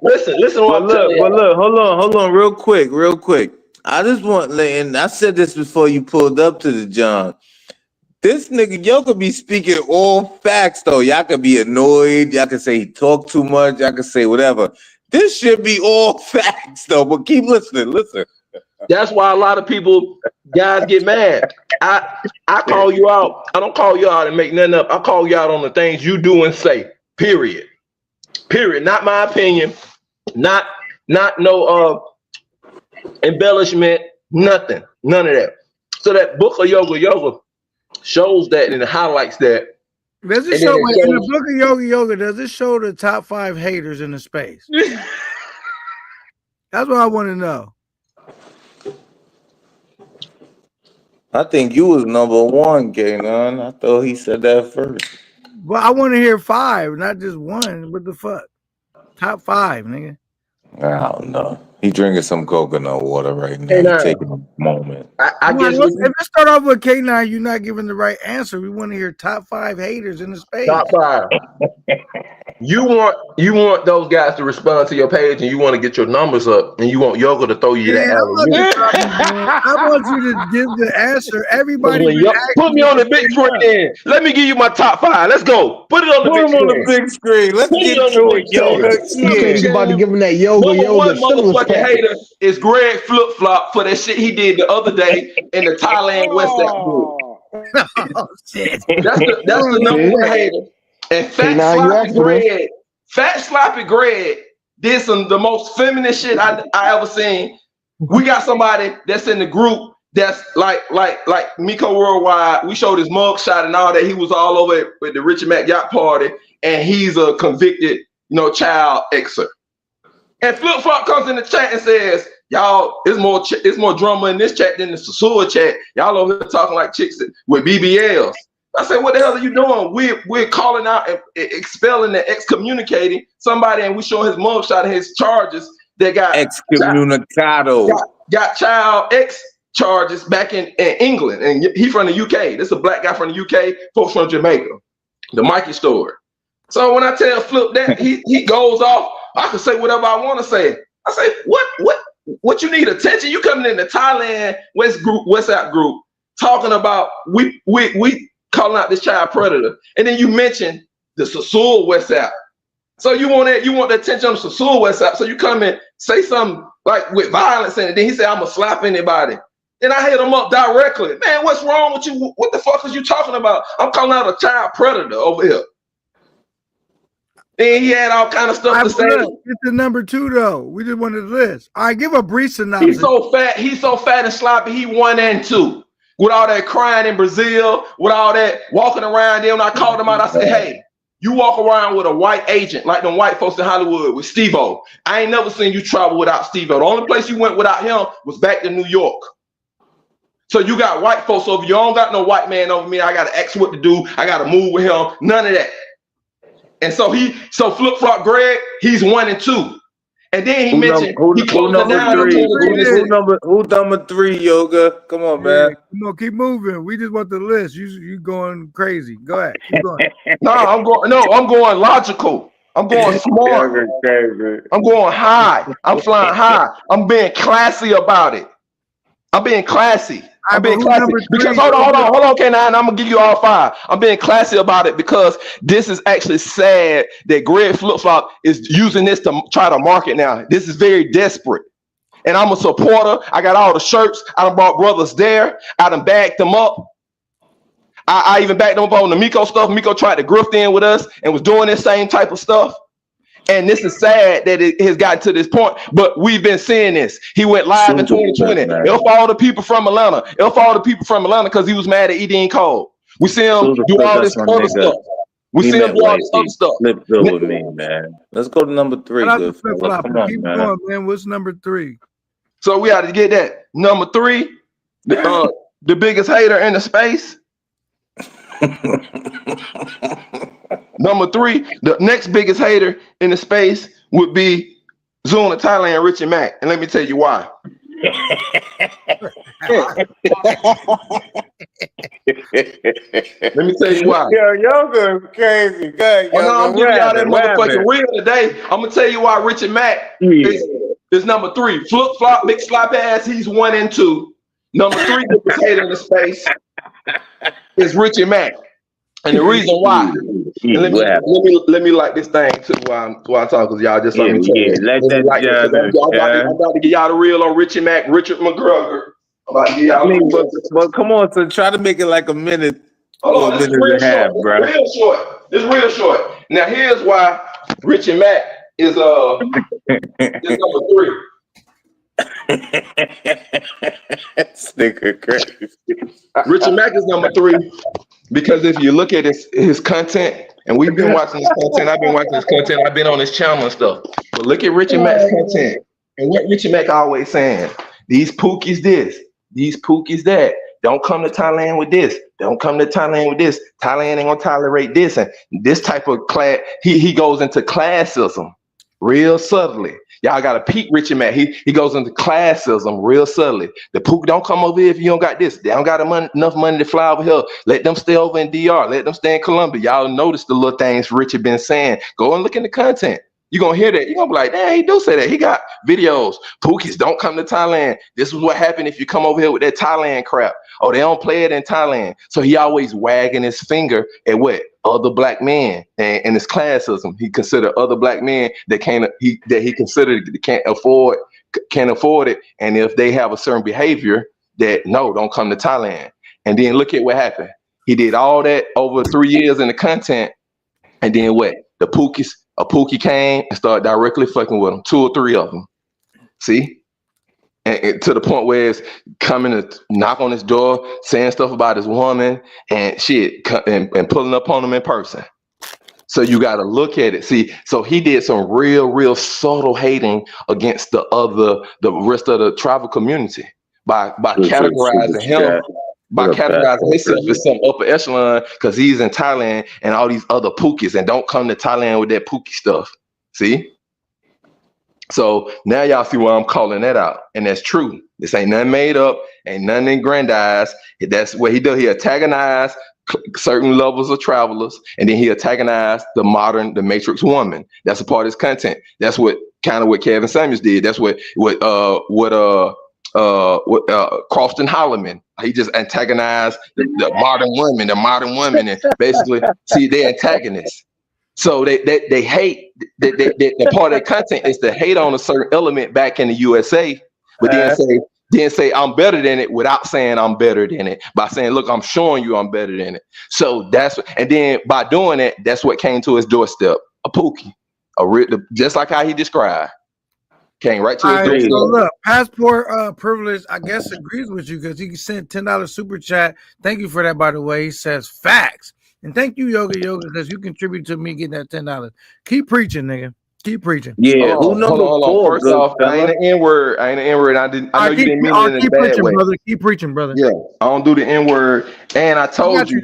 listen. But look, hold on, real quick. I just want, and I said this before you pulled up to the John. This nigga, y'all could be speaking all facts though. Y'all could be annoyed. Y'all could say he talk too much. Y'all could say whatever. This should be all facts though. But keep listening. Listen. That's why a lot of guys get mad. I call you out. I don't call you out and make nothing up. I call you out on the things you do and say. Period. Not my opinion. Not no embellishment. Nothing. None of that. So that book of yoga shows that and it highlights that. Does it show in the book of yoga? Does it show the top 5 haters in the space? That's what I want to know. I think you was number 1, K-Non. I thought he said that first. Well, I want to hear 5, not just 1. What the fuck? Top 5, nigga. I don't know. He drinking some coconut water right now. Taking a moment. I guess if it start off with K9, you're not giving the right answer. We want to hear top 5 haters in the space. Top 5. You want those guys to respond to your page, and you want to get your numbers up, and you want yoga to throw you that alley. I want you to give the answer. Everybody, put me on the big screen. Let me give you my top 5. Let's go. Put it on the big screen. Let's get to it, yoga. You about to give him that yoga. One motherfucking hater is Greg Flip Flop for that shit he did the other day in the Thailand West Side group. Oh shit! That's the number 1 hater. And Fat Sloppy Greg did the most feminine shit I ever seen. We got somebody that's in the group that's like Miko Worldwide. We showed his mug shot and all that. He was all over with the Richard Mack Yacht Party, and he's a convicted, child exer. And Flip Flop comes in the chat and says, "Y'all, it's more drama in this chat than the Sasua chat. Y'all over here talking like chicks with BBLs." I said, "What the hell are you doing? We're calling out and expelling and excommunicating somebody, and we showing his mugshot and his charges that got excommunicado, got child X charges back in England, and he from the UK. This is a black guy from the UK, folks from Jamaica, the Mikey story." So when I tell Flip that, he goes off. I can say whatever I want to say. I say, what you need attention? You coming in the Thailand WhatsApp group talking about we calling out this child predator, and then you mention the Sasua WhatsApp. So you want the attention on the Sasua WhatsApp. So you come and say something like with violence in it. Then he said, "I'm gonna slap anybody." Then I hit him up directly. "Man, what's wrong with you? What the fuck is you talking about? I'm calling out a child predator over here." And he had all kind of stuff to say. It's the number 2 though. We just wanted this. All right, give a brief synopsis. He's so fat and sloppy. He 1 and 2 with all that crying in Brazil, with all that walking around. Then when I called him out, I said, "Hey, you walk around with a white agent like them white folks in Hollywood with Steve-O. I ain't never seen you travel without Steve-O. The only place you went without him was back to New York. So you got white folks over. You don't got no white man over me. I got to ask what to do. I got to move with him. None of that." And so Flip Flop Greg, he's 1 and 2. And then he mentioned he closed it down. Who number 3, yoga? Come on, man. Come on, keep moving. We just want the list. You going crazy. Go ahead. Keep going. I'm going logical. I'm going smart. I'm going high. I'm flying high. I'm being classy about it. I'm being classy. I'm being classy because hold on, K9. I'm gonna give you all 5. I'm being classy about it because this is actually sad that Greg Flip Flop is using this to try to market now. This is very desperate, and I'm a supporter. I got all the shirts. I done brought brothers there. I done backed them up. I even backed them up on the Miko stuff. Miko tried to grift in with us and was doing this same type of stuff. And this is sad that it has gotten to this point, but we've been seeing this. He went live in 2020. F all the people from Atlanta. F all the people from Atlanta because he was mad at Edine Cole. We see him do all this other stuff. We see him do all this other stuff. Flip good with me, man. Let's go to number 3. Good fella. Come on, Keep man. going, man. What's number 3? So we had to get that. Number 3, the biggest hater in the space. Number 3, the next biggest hater in the space would be Zuna Thailand, Richie Mack. And let me tell you why. Let me tell you why. Yo, y'all crazy. Good. I'm giving y'all that motherfucking real today. I'm gonna tell you why Richie Mack is number 3. Flip flop, big slap ass. He's 1 and 2. Number 3 biggest hater in the space is Richie Mack. And the reason why, let me like this thing too while I talk, because y'all just let me I'm about to get y'all the real on Richie Mack, Richard McGregor. But come on, so try to make it like a minute. Hold on, a minute and a half, bro. It's real short. Now here's why Richie Mack is number 3. This nigga crazy. Richie Mack is number 3 because if you look at his content, and we've been watching his content, I've been watching his content, I've been on his channel and stuff. But look at Richie Mack's content, and what Richie Mack always saying: these pookies this, these pookies that. Don't come to Thailand with this. Don't come to Thailand with this. Thailand ain't gonna tolerate this. And this type of class, he goes into classism real subtly. Y'all gotta peek Richie Mack. He goes into classism real subtly. The pook don't come over here if you don't got this. They don't got enough money to fly over here. Let them stay over in DR. Let them stay in Colombia. Y'all notice the little things Richie been saying. Go and look in the content. You're gonna hear that. You're gonna be like, damn, he do say that. He got videos. Pookies don't come to Thailand. This is what happened if you come over here with that Thailand crap. Oh, they don't play it in Thailand. So he always wagging his finger at what? Other black men and his classism. He considered other black men that he considered can't afford it. And if they have a certain behavior, that no, don't come to Thailand. And then look at what happened. He did all that over 3 years in the content, and then what? A Pookie came and started directly fucking with him, 2 or 3 of them. See? And to the point where it's coming to knock on his door, saying stuff about his woman and shit, and pulling up on him in person. So you got to look at it. See, so he did some real subtle hating against the rest of the tribal community by categorizing him. By categorizing himself as some upper echelon because he's in Thailand and all these other pookies, and don't come to Thailand with that pookie stuff. See? So now y'all see why I'm calling that out. And that's true. This ain't nothing made up, ain't nothing aggrandized. That's what he does. He antagonized certain levels of travelers, and then he antagonized the matrix woman. That's a part of his content. That's what Kevin Samuels did. That's what Crofton Holloman. He just antagonized the modern women, and basically see they antagonists. So they hate the part of their content is to hate on a certain element back in the USA, but then say I'm better than it without saying I'm better than it, by saying, look, I'm showing you I'm better than it. So and then by doing it, that's what came to his doorstep, a pookie, just like how he described. Came right to his doorstep. So look, passport privilege, I guess, agrees with you because he sent $10 super chat. Thank you for that, by the way. He says facts. And thank you, Yoga, because you contribute to me getting that $10. Keep preaching, nigga. Keep preaching. Yeah, hold on. First off, I ain't an N-word. I know you didn't mean it in a bad way. Brother. Keep preaching, brother. Yeah, I don't do the N-word. And I told you,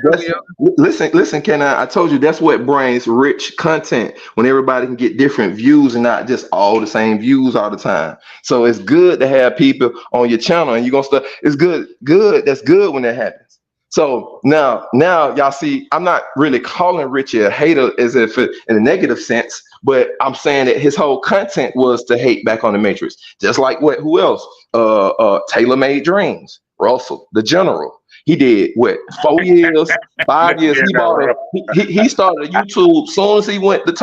listen, Ken, I told you that's what brings rich content, when everybody can get different views and not just all the same views all the time. So it's good to have people on your channel, and you're gonna start. It's good. That's good when that happens. So now y'all see, I'm not really calling Richie a hater as if in a negative sense, but I'm saying that his whole content was to hate back on the Matrix. Just like who else? Taylor Made Dreams, Russell, the General. He did 4 years, 5 years. He started a YouTube soon as he went to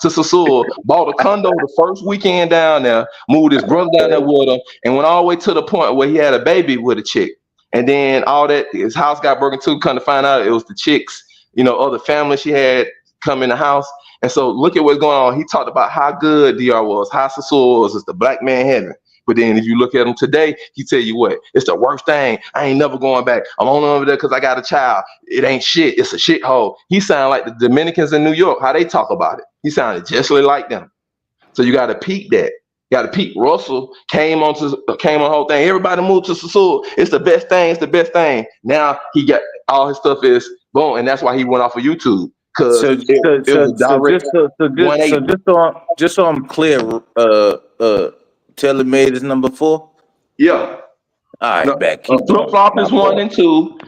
Sasur, bought a condo the first weekend down there, moved his brother down there with him, and went all the way to the point where he had a baby with a chick. And then all that, his house got broken too. Come to find out it was the chicks, other family she had come in the house. And so look at what's going on. He talked about how good DR was, how Sasua was, it's the black man heaven. But then if you look at him today, he tell you what, it's the worst thing. I ain't never going back. I'm only over there because I got a child. It ain't shit. It's a shithole. He sounded like the Dominicans in New York, how they talk about it. He sounded just like them. So you got to peek that. You got to peek. Russell came on the whole thing. Everybody moved to Sasua. It's the best thing. It's the best thing. Now he got all his stuff is boom, and that's why he went off of YouTube. Cause it was direct. Just so I'm clear, TaylorMade is number 4. Yeah. All right, back. Flip Flop is 1 and 2.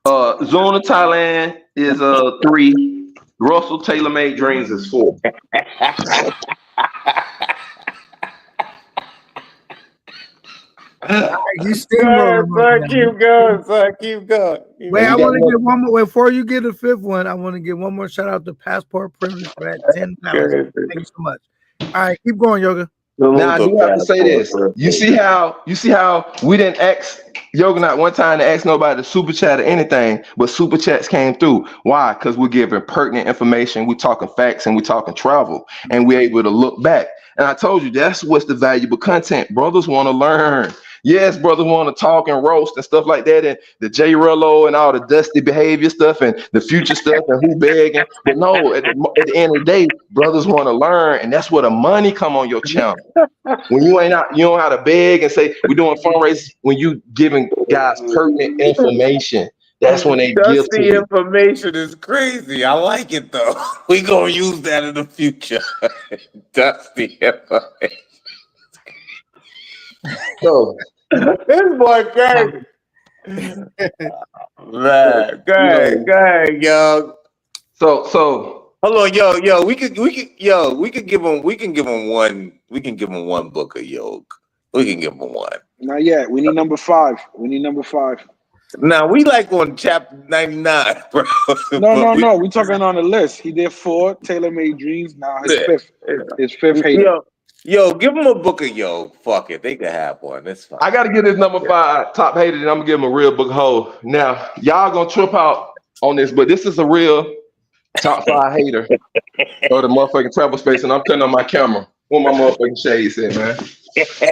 Zona Thailand is 3. Russell TaylorMade Dreams is 4. You still keep going. Wait, I want to get one more. Before you get the 5th one, I want to give one more shout out to Passport Privilege for that $10. Thank you so much. All right, keep going, Yoga. Now I do have to say this. You see how we didn't ask Yoga not one time to ask nobody to super chat or anything, but super chats came through. Why? Because we're giving pertinent information. We're talking facts and we're talking travel, and we're able to look back. And I told you that's what's the valuable content. Brothers want to learn. Yes, brothers want to talk and roast and stuff like that, and the J Rello and all the dusty behavior stuff and the future stuff and who begging. But no, at the end of the day, brothers want to learn, and that's where the money come on your channel. When you don't know how to beg and say we're doing fundraisers, when you giving guys pertinent information, that's when they give to you. Information is crazy. I like it though. We gonna use that in the future. Dusty information. So this boy crazy. Man, go ahead, yo. So hold on, yo. We can give him one book of yoke. We can give him one. Not yet. We need number 5. Now we like on chapter 99, bro. No. We talking on the list. He did 4 TaylorMade Dreams. Now his 5th. His 5th hater. Yo, give him a book of yo. Fuck it, they can have one. That's fine. I gotta get this number 5 top hater, and I'm gonna give him a real book hole. Now y'all gonna trip out on this, but this is a real top 5 hater of the motherfucking travel space, and I'm cutting on my camera. Where my motherfucking shades at, man?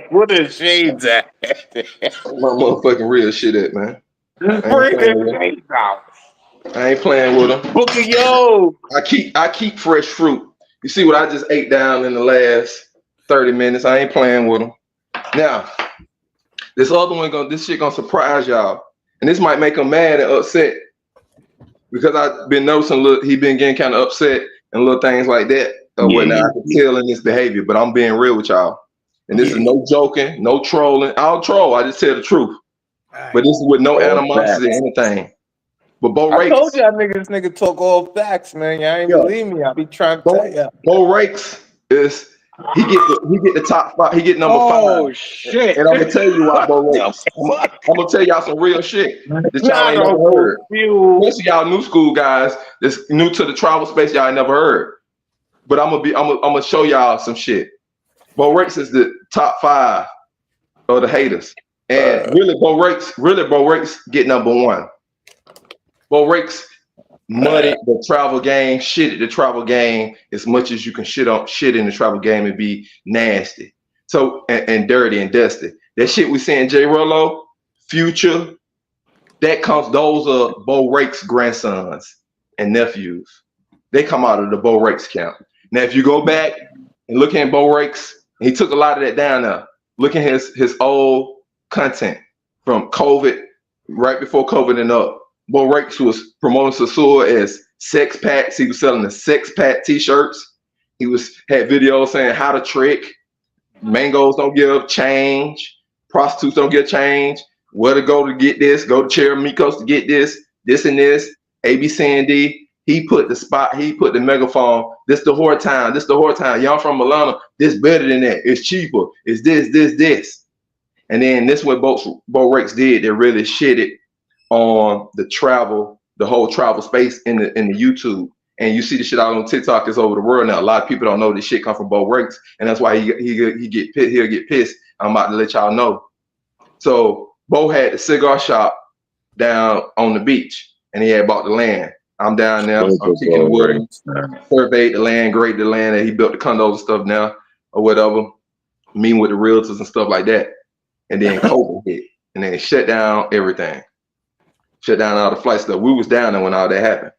What are the shades at? My motherfucking real shit at, man. Bring the shades out. I ain't playing with them. Book of yo. I keep fresh fruit. You see what I just ate down in the last 30 minutes. I ain't playing with them. Now, this other one this shit gonna surprise y'all, and this might make him mad and upset because I've been noticing he been getting kind of upset and little things like that or whatnot. I can tell in his behavior, but I'm being real with y'all, and this is no joking, no trolling. I'll troll. I just tell the truth, but this is with no animosity or anything. But Bo Rakes, I told y'all this nigga talk all facts, man. Y'all ain't believe me. I be trying to tell y'all. Bo Rakes is. He get the top 5. He get number 5. Oh shit! And I'm gonna tell you why, Bo Rakes. I'm gonna tell y'all some real shit that y'all ain't never heard. Especially y'all new school guys that's new to the travel space. Y'all ain't never heard. But I'm gonna show y'all some shit. Bo Rakes is the top 5 of the haters, and really Bo Rakes get number 1. Bo Rakes muddy the travel game, shit at the travel game as much as you can shit in the travel game and be nasty. So and dirty and dusty. That shit we seeing J Rello, Future, those are Bo Rakes' grandsons and nephews. They come out of the Bo Rakes camp. Now if you go back and look at Bo Rakes, he took a lot of that down there. Look at his old content from COVID, right before COVID and up. Bo Rakes was promoting Sasua as sex packs. He was selling the sex pack t-shirts. He had videos saying how to trick. Mangos don't give change. Prostitutes don't get change. Where to go to get this. Go to Cheramicos to get this and this. A, B, C, and D. He put the megaphone. This the whore time. Y'all from Atlanta. This better than that. It's cheaper. It's this. And then this is what Bo Rakes did. They really shitted on the whole travel space in the YouTube, and you see the shit out on TikTok is over the world now. A lot of people don't know this shit come from Bo Rakes, and that's why he'll get pissed. I'm about to let y'all know. So Bo had the cigar shop down on the beach, and he had bought the land. I'm down there. I'm kicking it with him. Surveyed the land, graded the land that he built the condos and stuff now or whatever. Meeting with the realtors and stuff like that. And then COVID hit. And then shut down everything. Shut down all the flight stuff. We was down there when all that happened.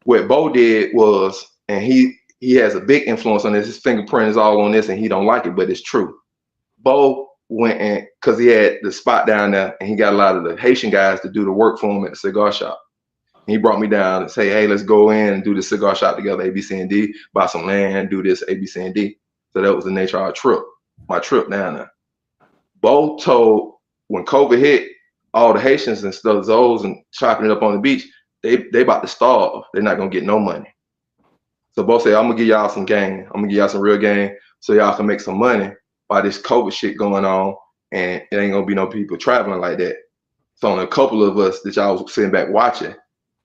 What Bo did was, and he has a big influence on this. His fingerprint is all on this, and he don't like it, but it's true. Bo went in because he had the spot down there, and he got a lot of the Haitian guys to do the work for him at the cigar shop. And he brought me down and say, "Hey, let's go in and do the cigar shop together, A, B, C, and D. Buy some land, do this, A, B, C, and D." So that was the nature of our trip. My trip down there. Bo told when COVID hit, all the Haitians and stuff, Zoes and chopping it up on the beach, they about to starve. They're not gonna get no money. So Bo said, "I'm gonna give y'all some game. I'm gonna give y'all some real game so y'all can make some money by this COVID shit going on, and it ain't gonna be no people traveling like that." So only a couple of us that y'all was sitting back watching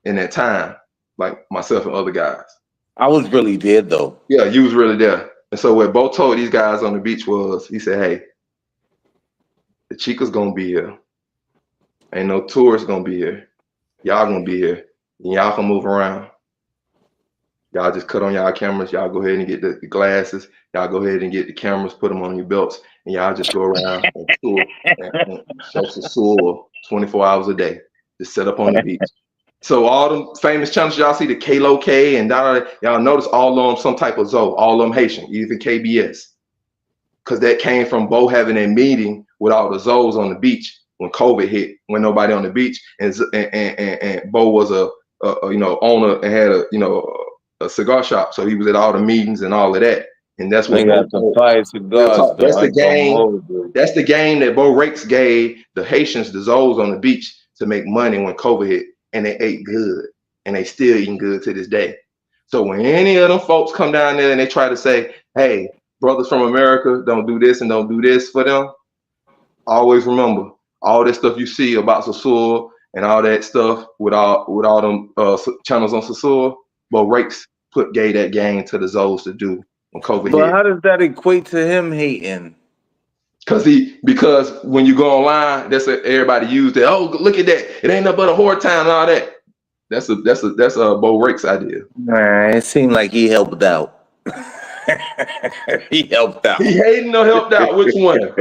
in that time, like myself and other guys. I was really there though. Yeah, you was really there. And so what Bo told these guys on the beach was, he said, "Hey, the Chica's gonna be here. Ain't no tourists gonna be here. Y'all gonna be here. And y'all can move around. Y'all just cut on y'all cameras. Y'all go ahead and get the glasses. Y'all go ahead and get the cameras, put them on your belts, and y'all just go around and tour and show Sasua 24 hours a day. Just set up on the beach." So all them famous channels y'all see, the K-Lo K and y'all notice all of them some type of Zoe, all of them Haitian, even KBS. Because that came from Bo having a meeting with all the Zoes on the beach when COVID hit, when nobody on the beach, and Bo was a owner and had a cigar shop, so he was at all the meetings and all of that, and that's what got the fire cigars. That's the game. That's the game that Bo Rakes gave the Haitians, the Zoes on the beach, to make money when COVID hit, and they ate good, and they still eating good to this day. So when any of them folks come down there and they try to say, "Hey, brothers from America, don't do this and don't do this for them," always remember all that stuff you see about Sasua and all that stuff with all them channels on Sasua. Bo Rakes gave that game to the Zoes to do when COVID hit. But how does that equate to him hating? Because when you go online, everybody use that. "Oh, look at that! It ain't nothing but a whore town and all that." That's a Bo Rakes idea. Nah, it seemed like he helped out. He helped out. He hating or helped out? Which one?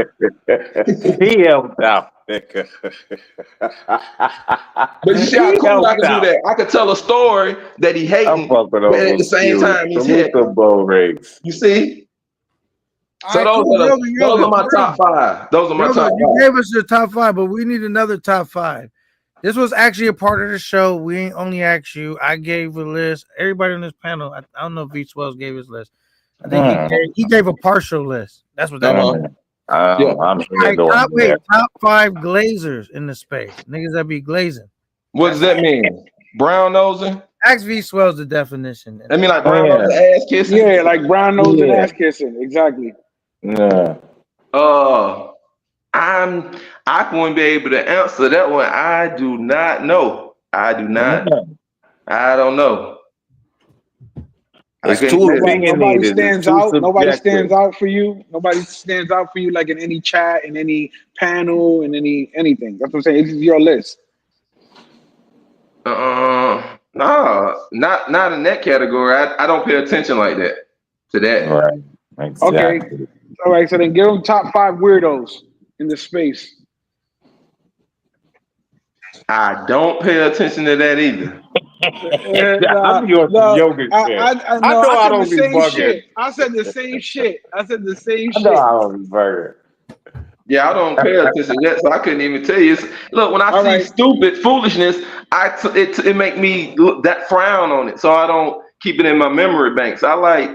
He helped out. But you see how cool I can do that. I could tell a story that he hating, but at the same time he's hating. Bo Rakes. You see? So those are my top five. Those are my top five. You gave us your top five, but we need another top five. This was actually a part of the show. We ain't only asked you. I gave a list. Everybody on this panel, I don't know if V Swells gave his list. I think he gave a partial list. That's what that was. Top five glazers in the space. Niggas that be glazing. What does that mean? Brown nosing? Ask V Swells the definition. I mean, like brown nose ass kissing? Yeah, like brown nose and ass kissing. Exactly. Yeah. I wouldn't be able to answer that one. I do not know. I don't know. Nobody stands out. Nobody stands out for you. Nobody stands out for you like in any chat, in any panel, in anything. That's what I'm saying. This is your list. No, not in that category. I don't pay attention like that to that. Right. Exactly. Okay. All right. So then give them top five weirdos in the space. I don't pay attention to that either. I'm your yoga shit. I know I don't be bugging. I said the same shit. I know I don't be bugging. Yeah, I don't pay attention to that, so I couldn't even tell you. Look, when I see stupid foolishness, it make me look that frown on it, so I don't keep it in my memory banks. I like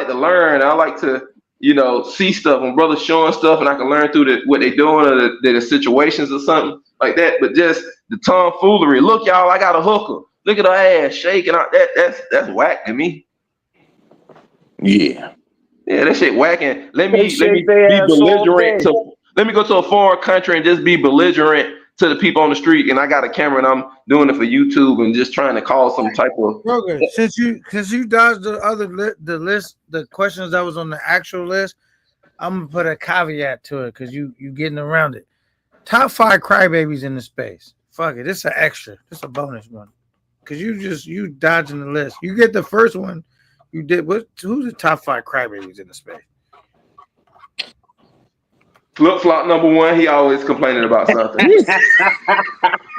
to learn. I like to see stuff when brothers showing stuff, and I can learn through what they doing or the situations or something like that. But just the tomfoolery. Look, y'all, I got a hooker. Look at her ass shaking out. That's whack to me. Yeah, that shit whacking. Let me be belligerent. Let me go to a foreign country and just be belligerent to the people on the street, and I got a camera and I'm doing it for YouTube and just trying to cause some type of. Roger, since you dodged the questions that was on the actual list, I'm gonna put a caveat to it because you getting around it. Top five crybabies in the space. Fuck it, it's an extra. It's a bonus one. because you dodging the list. You get the first one. You did what? Who's the top 5 crybabies in the space? Flip Flop number 1. He always complaining about something.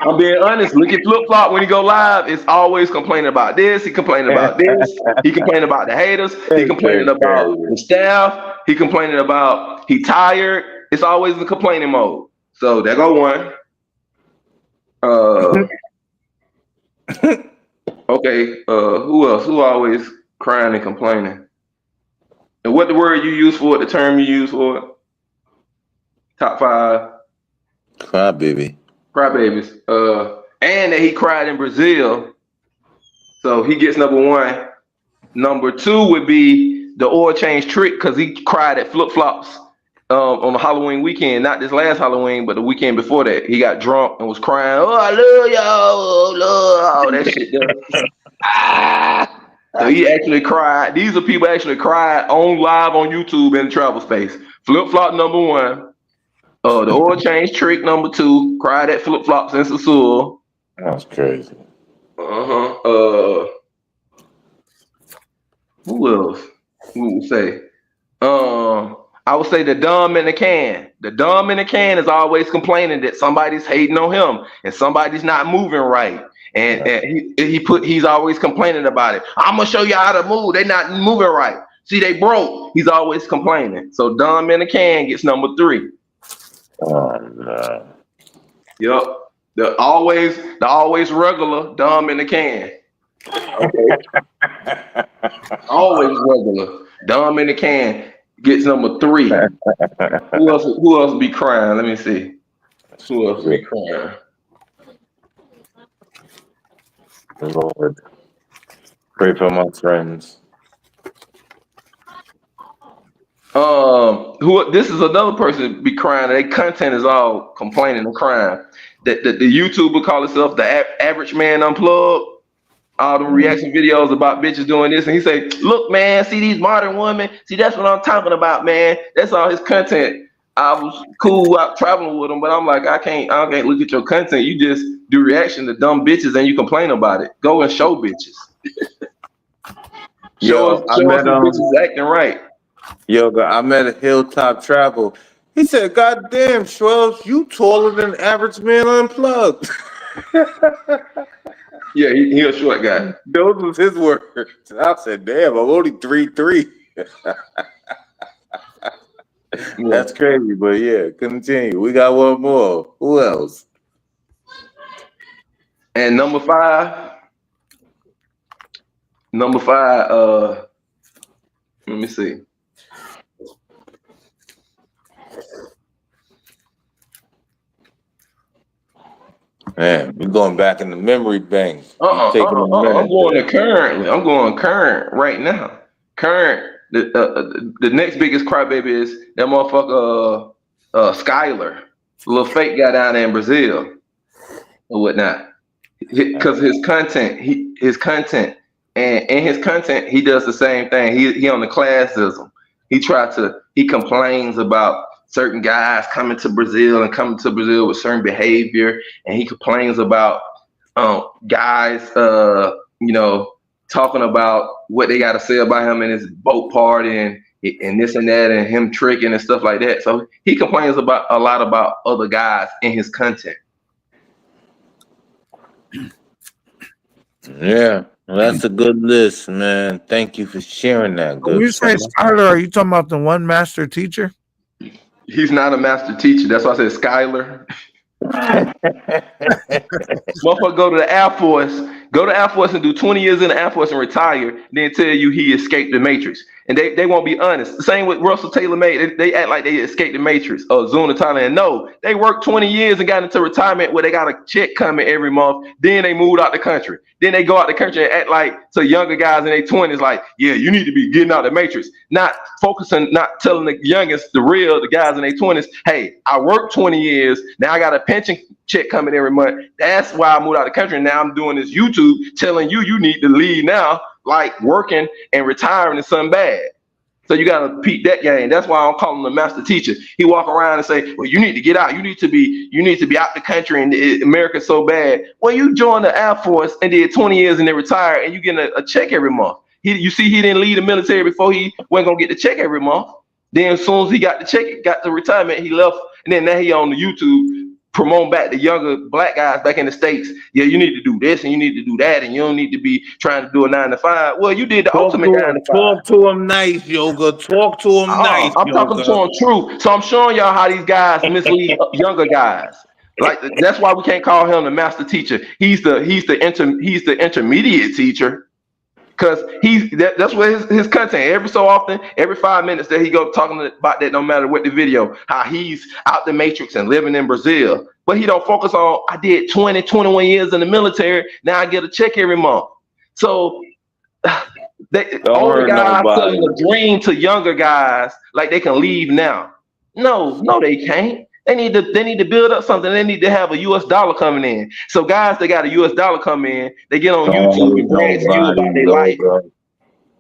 I'm being honest. Look at Flip Flop when he go live. It's always complaining about this. He complaining about this. He complaining about the haters. He complaining about the staff. He complaining about he tired. It's always in complaining mode. So there go one. Okay. Who else? Who always crying and complaining? And what the word you use for it? The term you use for it? Top 5. Crybaby. Crybabies. And that he cried in Brazil. So he gets number 1. Number 2 would be the oil change trick because he cried at Flip Flops on the Halloween weekend. Not this last Halloween, but the weekend before that. He got drunk and was crying. Oh, I love y'all. Love all that shit there. So he actually cried. These are people actually cried on live on YouTube in the travel space. Flip Flop number 1. The oil change trick number 2, cried at Flip Flops in Sassuolo. That's crazy. Who else? Who would say? I would say the dumb in the can. The dumb in the can is always complaining that somebody's hating on him and somebody's not moving right. And he's always complaining about it. I'm gonna show you how to move. They're not moving right. See, they broke. He's always complaining. So dumb in the can gets number 3. Oh no. Yup. The always regular, dumb in the can. Okay. Always regular, dumb in the can gets number 3. Who else be crying? Let me see. Who else be crying? Lord. Pray for my friends. This is another person be crying. Their content is all complaining and crying. That the YouTuber call himself the average man unplugged. All them reaction videos about bitches doing this, and he say, "Look, man, see these modern women. See, that's what I'm talking about, man. That's all his content." I was cool out traveling with him, but I'm like, I can't look at your content. You just do reaction to dumb bitches and you complain about it. Go and show bitches. show us bitches acting right. Yo, I met a Hilltop Travel. He said, "God damn, Schwells, you taller than average man unplugged." Yeah, he a short guy. Those was his words. I said, "Damn, I'm only 3'3". That's crazy, but yeah, continue. We got one more. Who else? And number 5. Let me see. Man, we're going back in the memory bank. I'm going current right now. Current. The next biggest crybaby is that motherfucker Skyler, little fake guy down there in Brazil or whatnot. Because his content, and in his content, he does the same thing. He on the classism. He complains about certain guys coming to Brazil with certain behavior, and he complains about guys talking about what they got to say about him and his boat party and this and that and him tricking and stuff like that. So he complains about a lot about other guys in his content. Yeah, well, that's a good list, man. Thank you for sharing that. When you say Skyler, are you talking about the one master teacher? He's not a master teacher. That's why I said Skyler. Motherfucker go to the Air Force. Go to Air Force and do 20 years in the Air Force and retire, then tell you he escaped the Matrix. And they won't be honest. The same with Russell Taylor May. They act like they escaped the Matrix or Zuna Thailand. No, they worked 20 years and got into retirement where they got a check coming every month. Then they moved out the country. Then they go out the country and act like to younger guys in their 20s, like, yeah, you need to be getting out the Matrix. Not focusing, not telling the youngest, the guys in their 20s, hey, I worked 20 years. Now I got a pension check coming every month. That's why I moved out of the country. And now I'm doing this YouTube telling you need to leave now, like working and retiring is something bad. So you gotta peep that game. That's why I'm calling him the master teacher. He walk around and say, "Well, you need to get out. You need to be out the country, and America's so bad." Well, you joined the Air Force and did 20 years and then retired, and you getting a check every month. You see, he didn't leave the military before he wasn't gonna get the check every month. Then as soon as he got the check, got the retirement, he left, and then now he on the YouTube promoting back the younger black guys back in the States. Yeah, you need to do this and you need to do that, and you don't need to be trying to do a 9 to 5. Well, you did the ultimate 9 to 5. Talk to him nice, Yoga. Talk to him nice. I'm talking to him true. So I'm showing y'all how these guys mislead younger guys. Like that's why we can't call him the master teacher. He's the intermediate teacher. Because that's what his content, every so often, every 5 minutes that he go talking about that, no matter what the video, how he's out the matrix and living in Brazil. But he don't focus on, I did 20, 21 years in the military, now I get a check every month. So older guys selling a dream to younger guys like they can leave now. No, they can't. They need to build up something. They need to have a US dollar coming in. So guys that got a US dollar come in, they get on YouTube and brag to you about their life.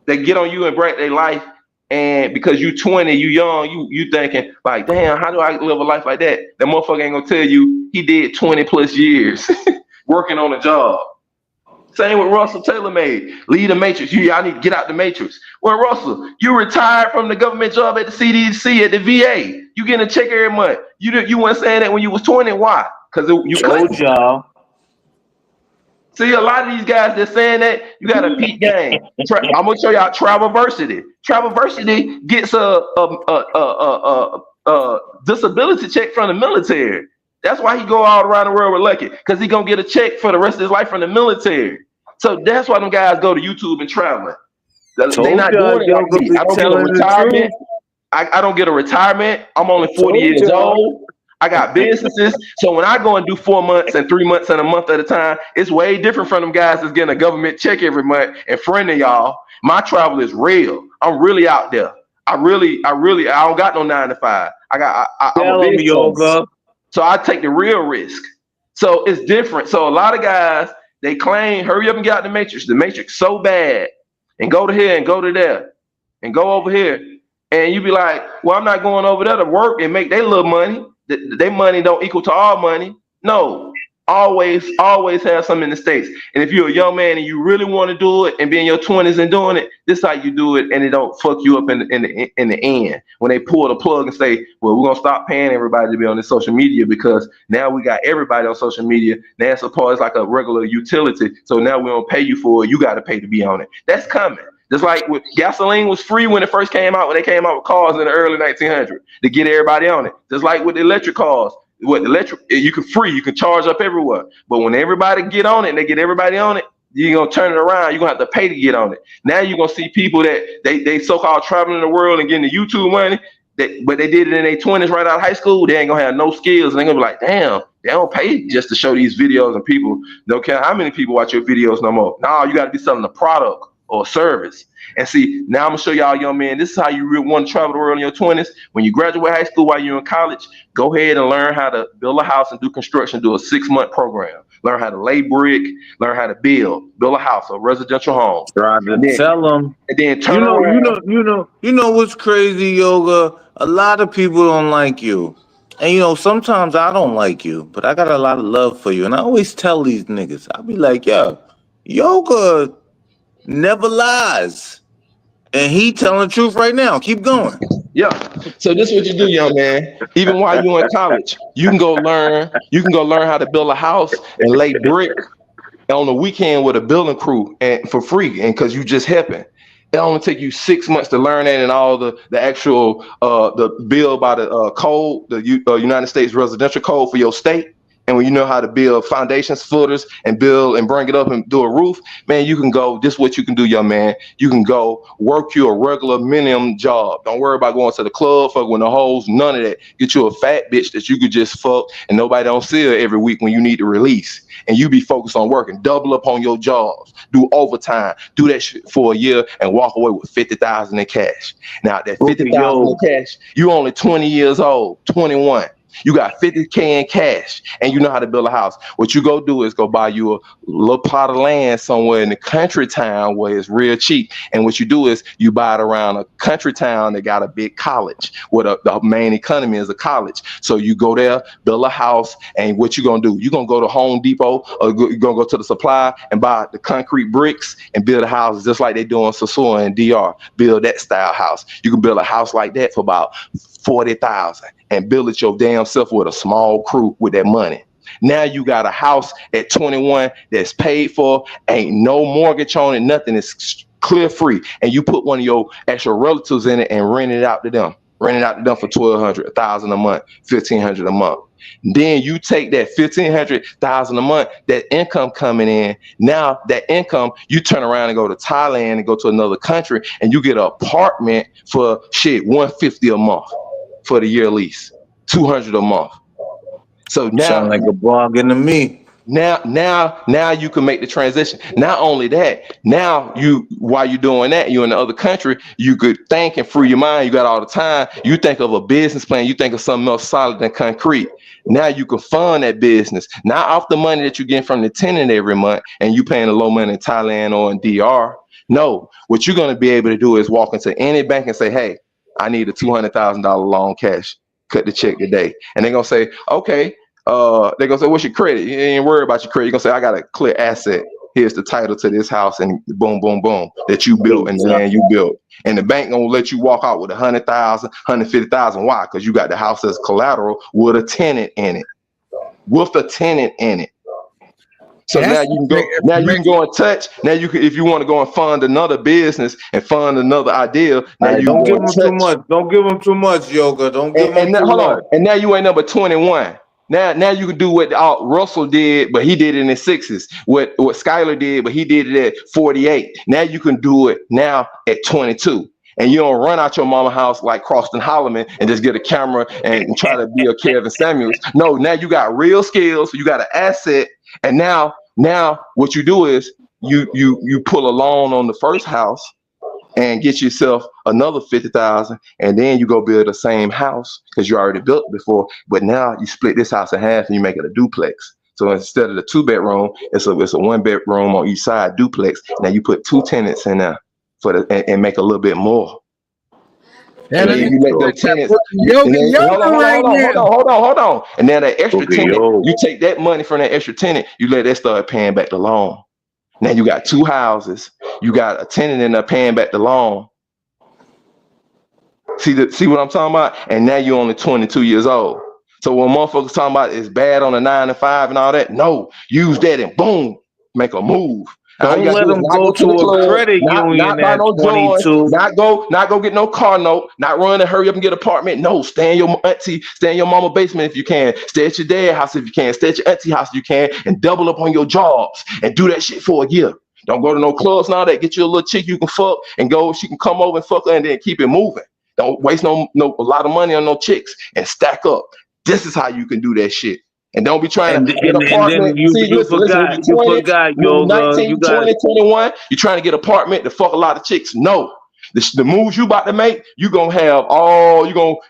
They get on you and brag their life, and because you 20, you young, you thinking like, damn, how do I live a life like that? That motherfucker ain't gonna tell you he did 20 plus years working on a job. Same with Russell Taylor made. Leave the matrix. Y'all need to get out the matrix. Well, Russell, you retired from the government job at the CDC, at the VA. You getting a check every month. You weren't saying that when you was 20. Why? Because you told y'all. See, a lot of these guys that's saying that, you got a peak game. I'm gonna show y'all Travelversity. Travelversity gets a disability check from the military. That's why he go all around the world with Lucky, because he gonna get a check for the rest of his life from the military. So that's why them guys go to YouTube and traveling. They not doing it like me. I don't get a retirement. I don't get a retirement. I'm only 40 years old. I got businesses. So when I go and do 4 months and 3 months and a month at a time, it's way different from them guys that's getting a government check every month in front of y'all. My travel is real. I'm really out there. I don't got no 9 to 5. I'm a big Yoga. So I take the real risk. So it's different. So a lot of guys, they claim, hurry up and get out the matrix. The matrix so bad, and go to here and go to there and go over here. And you be like, well, I'm not going over there to work and make their little money. Their money don't equal to our money. No, always have something in the States. And if you're a young man and you really want to do it and be in your 20s and doing it, this is how you do it, and it don't fuck you up in the end. When they pull the plug and say, well, we're gonna stop paying everybody to be on this social media because now we got everybody on social media. Now it's like a regular utility. So now we don't pay you for it. You got to pay to be on it. That's coming. Just like with gasoline was free when it first came out, when they came out with cars in the early 1900s to get everybody on it. Just like with the electric cars. With electric, you can charge up everywhere. But when everybody get on it and they get everybody on it, you're gonna turn it around. You're gonna have to pay to get on it. Now you're gonna see people that they so-called traveling the world and getting the YouTube money, but they did it in their 20s right out of high school. They ain't gonna have no skills, and they're gonna be like, damn, they don't pay just to show these videos, and people don't care how many people watch your videos no more. No, you gotta be selling a product or a service. And see, now I'm gonna show y'all, young man, this is how you really want to travel the world in your 20s. When you graduate high school, while you're in college, go ahead and learn how to build a house and do construction. Do a 6-month program. Learn how to lay brick. Learn how to build a house, a residential home. Trying to tell them. And then turn around. You know what's crazy, Yoga? A lot of people don't like you. And sometimes I don't like you, but I got a lot of love for you. And I always tell these niggas, I'll be like, yo, Yoga never lies. And he telling the truth right now. Keep going. Yeah. So this is what you do, young man. Even while you're in college, you can go learn how to build a house and lay brick on the weekend with a building crew and for free, and because you just helping. It only take you 6 months to learn that, and all the actual the bill by the code, the United States residential code for your state. And when you know how to build foundations, footers, and build and bring it up and do a roof, man, you can go. This is what you can do, young man. You can go work you a regular minimum job. Don't worry about going to the club, fuck with the hoes, none of that. Get you a fat bitch that you could just fuck and nobody don't see her every week when you need to release. And you be focused on working. Double up on your jobs. Do overtime. Do that shit for a year and walk away with $50,000 in cash. Now that $50,000 in cash, you only 20 years old, 21. You got 50K in cash and you know how to build a house. What you go do is go buy you a little plot of land somewhere in the country town where it's real cheap. And what you do is you buy it around a country town that got a big college where the main economy is a college. So you go there, build a house, and what you gonna do? You're gonna go to Home Depot or you're gonna go to the supply and buy the concrete bricks and build a house just like they do in Sasua and DR. Build that style house. You can build a house like that for about $40,000 and build it your damn self with a small crew with that money. Now you got a house at 21 that's paid for, ain't no mortgage on it, nothing. It's clear free. And you put one of your extra relatives in it and rent it out to them. Rent it out to them for $1,200, $1,000 a month, $1,500 a month. Then you take that $1,500, $1,000 a month, that income coming in. Now that income, you turn around and go to Thailand and go to another country, and you get an apartment for shit $150 a month for the year lease, $200 a month. So now, sound like a bargain to me. Now you can make the transition. Not only that, now while you're doing that, you're in the other country, you could think and free your mind. You got all the time. You think of a business plan. You think of something else solid than concrete. Now you can fund that business, not off the money that you get from the tenant every month and you paying the low money in Thailand or in DR. No, what you're going to be able to do is walk into any bank and say, hey, I need a $200,000 loan cash. Cut the check today. And they're going to say, okay. They're going to say, what's your credit? You ain't worried about your credit. You're going to say, I got a clear asset. Here's the title to this house and boom, boom, boom, that you built and the land you built. And the bank going to let you walk out with $100,000, $150,000. Why? Because you got the house as collateral with a tenant in it. With a tenant in it. So now you can go. Now you can go and touch. Now you can, if you want to go and fund another business and fund another idea. Now you don't give them too much. Don't give them too much, Yoga. Don't give them too much. And now you ain't number 21. Now you can do what Russell did, but he did it in his 60s. What Skylar did, but he did it at 48. Now you can do it now at 22. And you don't run out your mama house like Croston Holloman and just get a camera and try to be a Kevin Samuels. No, now you got real skills. You got an asset. And now what you do is you pull a loan on the first house and get yourself another 50,000, and then you go build the same house because you already built it before. But now you split this house in half and you make it a duplex. So instead of the 2-bedroom, it's a 1-bedroom on each side duplex. Now you put 2 tenants in there and make a little bit more. And then you let the tenants. Hold on. And then that extra tenant, you take that money from that extra tenant, you let that start paying back the loan. Now you got 2 houses. You got a tenant in there paying back the loan. See what I'm talking about? And now you're only 22 years old. So when motherfuckers talking about it's bad on the 9 to 5 and all that, no, use that and boom, make a move. Don't let them go to a credit union at 22. Not go get no car note. Not run and hurry up and get an apartment. No, stay in your auntie, stay in your mama basement if you can. Stay at your dad's house if you can. Stay at your auntie house if you can, and double up on your jobs and do that shit for a year. Don't go to no clubs and all that. Get you a little chick you can fuck and go. She can come over and fuck her and then keep it moving. Don't waste a lot of money on no chicks and stack up. This is how you can do that shit. And don't be trying to get an apartment. You forgot, Yoga. 19, 20, 21. You're trying to get an apartment to fuck a lot of chicks. No. The moves you about to make, you're going to have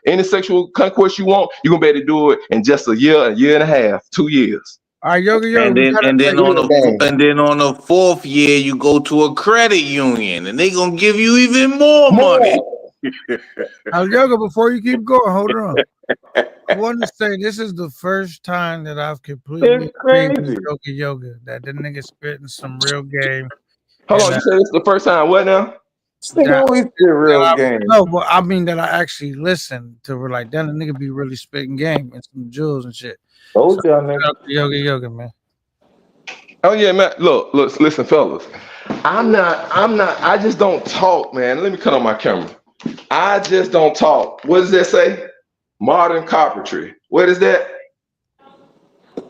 any sexual conquest you want, you're going to be able to do it in just a year and a half, 2 years. All right, Yoga. And then on the 4th year, you go to a credit union and they're going to give you even more money. Yoga, before you keep going, hold on. I want to say this is the first time that I've completely agreed with Yoga that the nigga spitting some real game. Hold on, you said it's the first time. What now? Always spit real game. No, but I mean that I actually listened to her like that. The nigga be really spitting game and some jewels and shit. Yoga, man. Oh yeah, man. Look, listen, fellas. I just don't talk, man. Let me cut on my camera. I just don't talk. What does that say? Modern carpentry. What is that?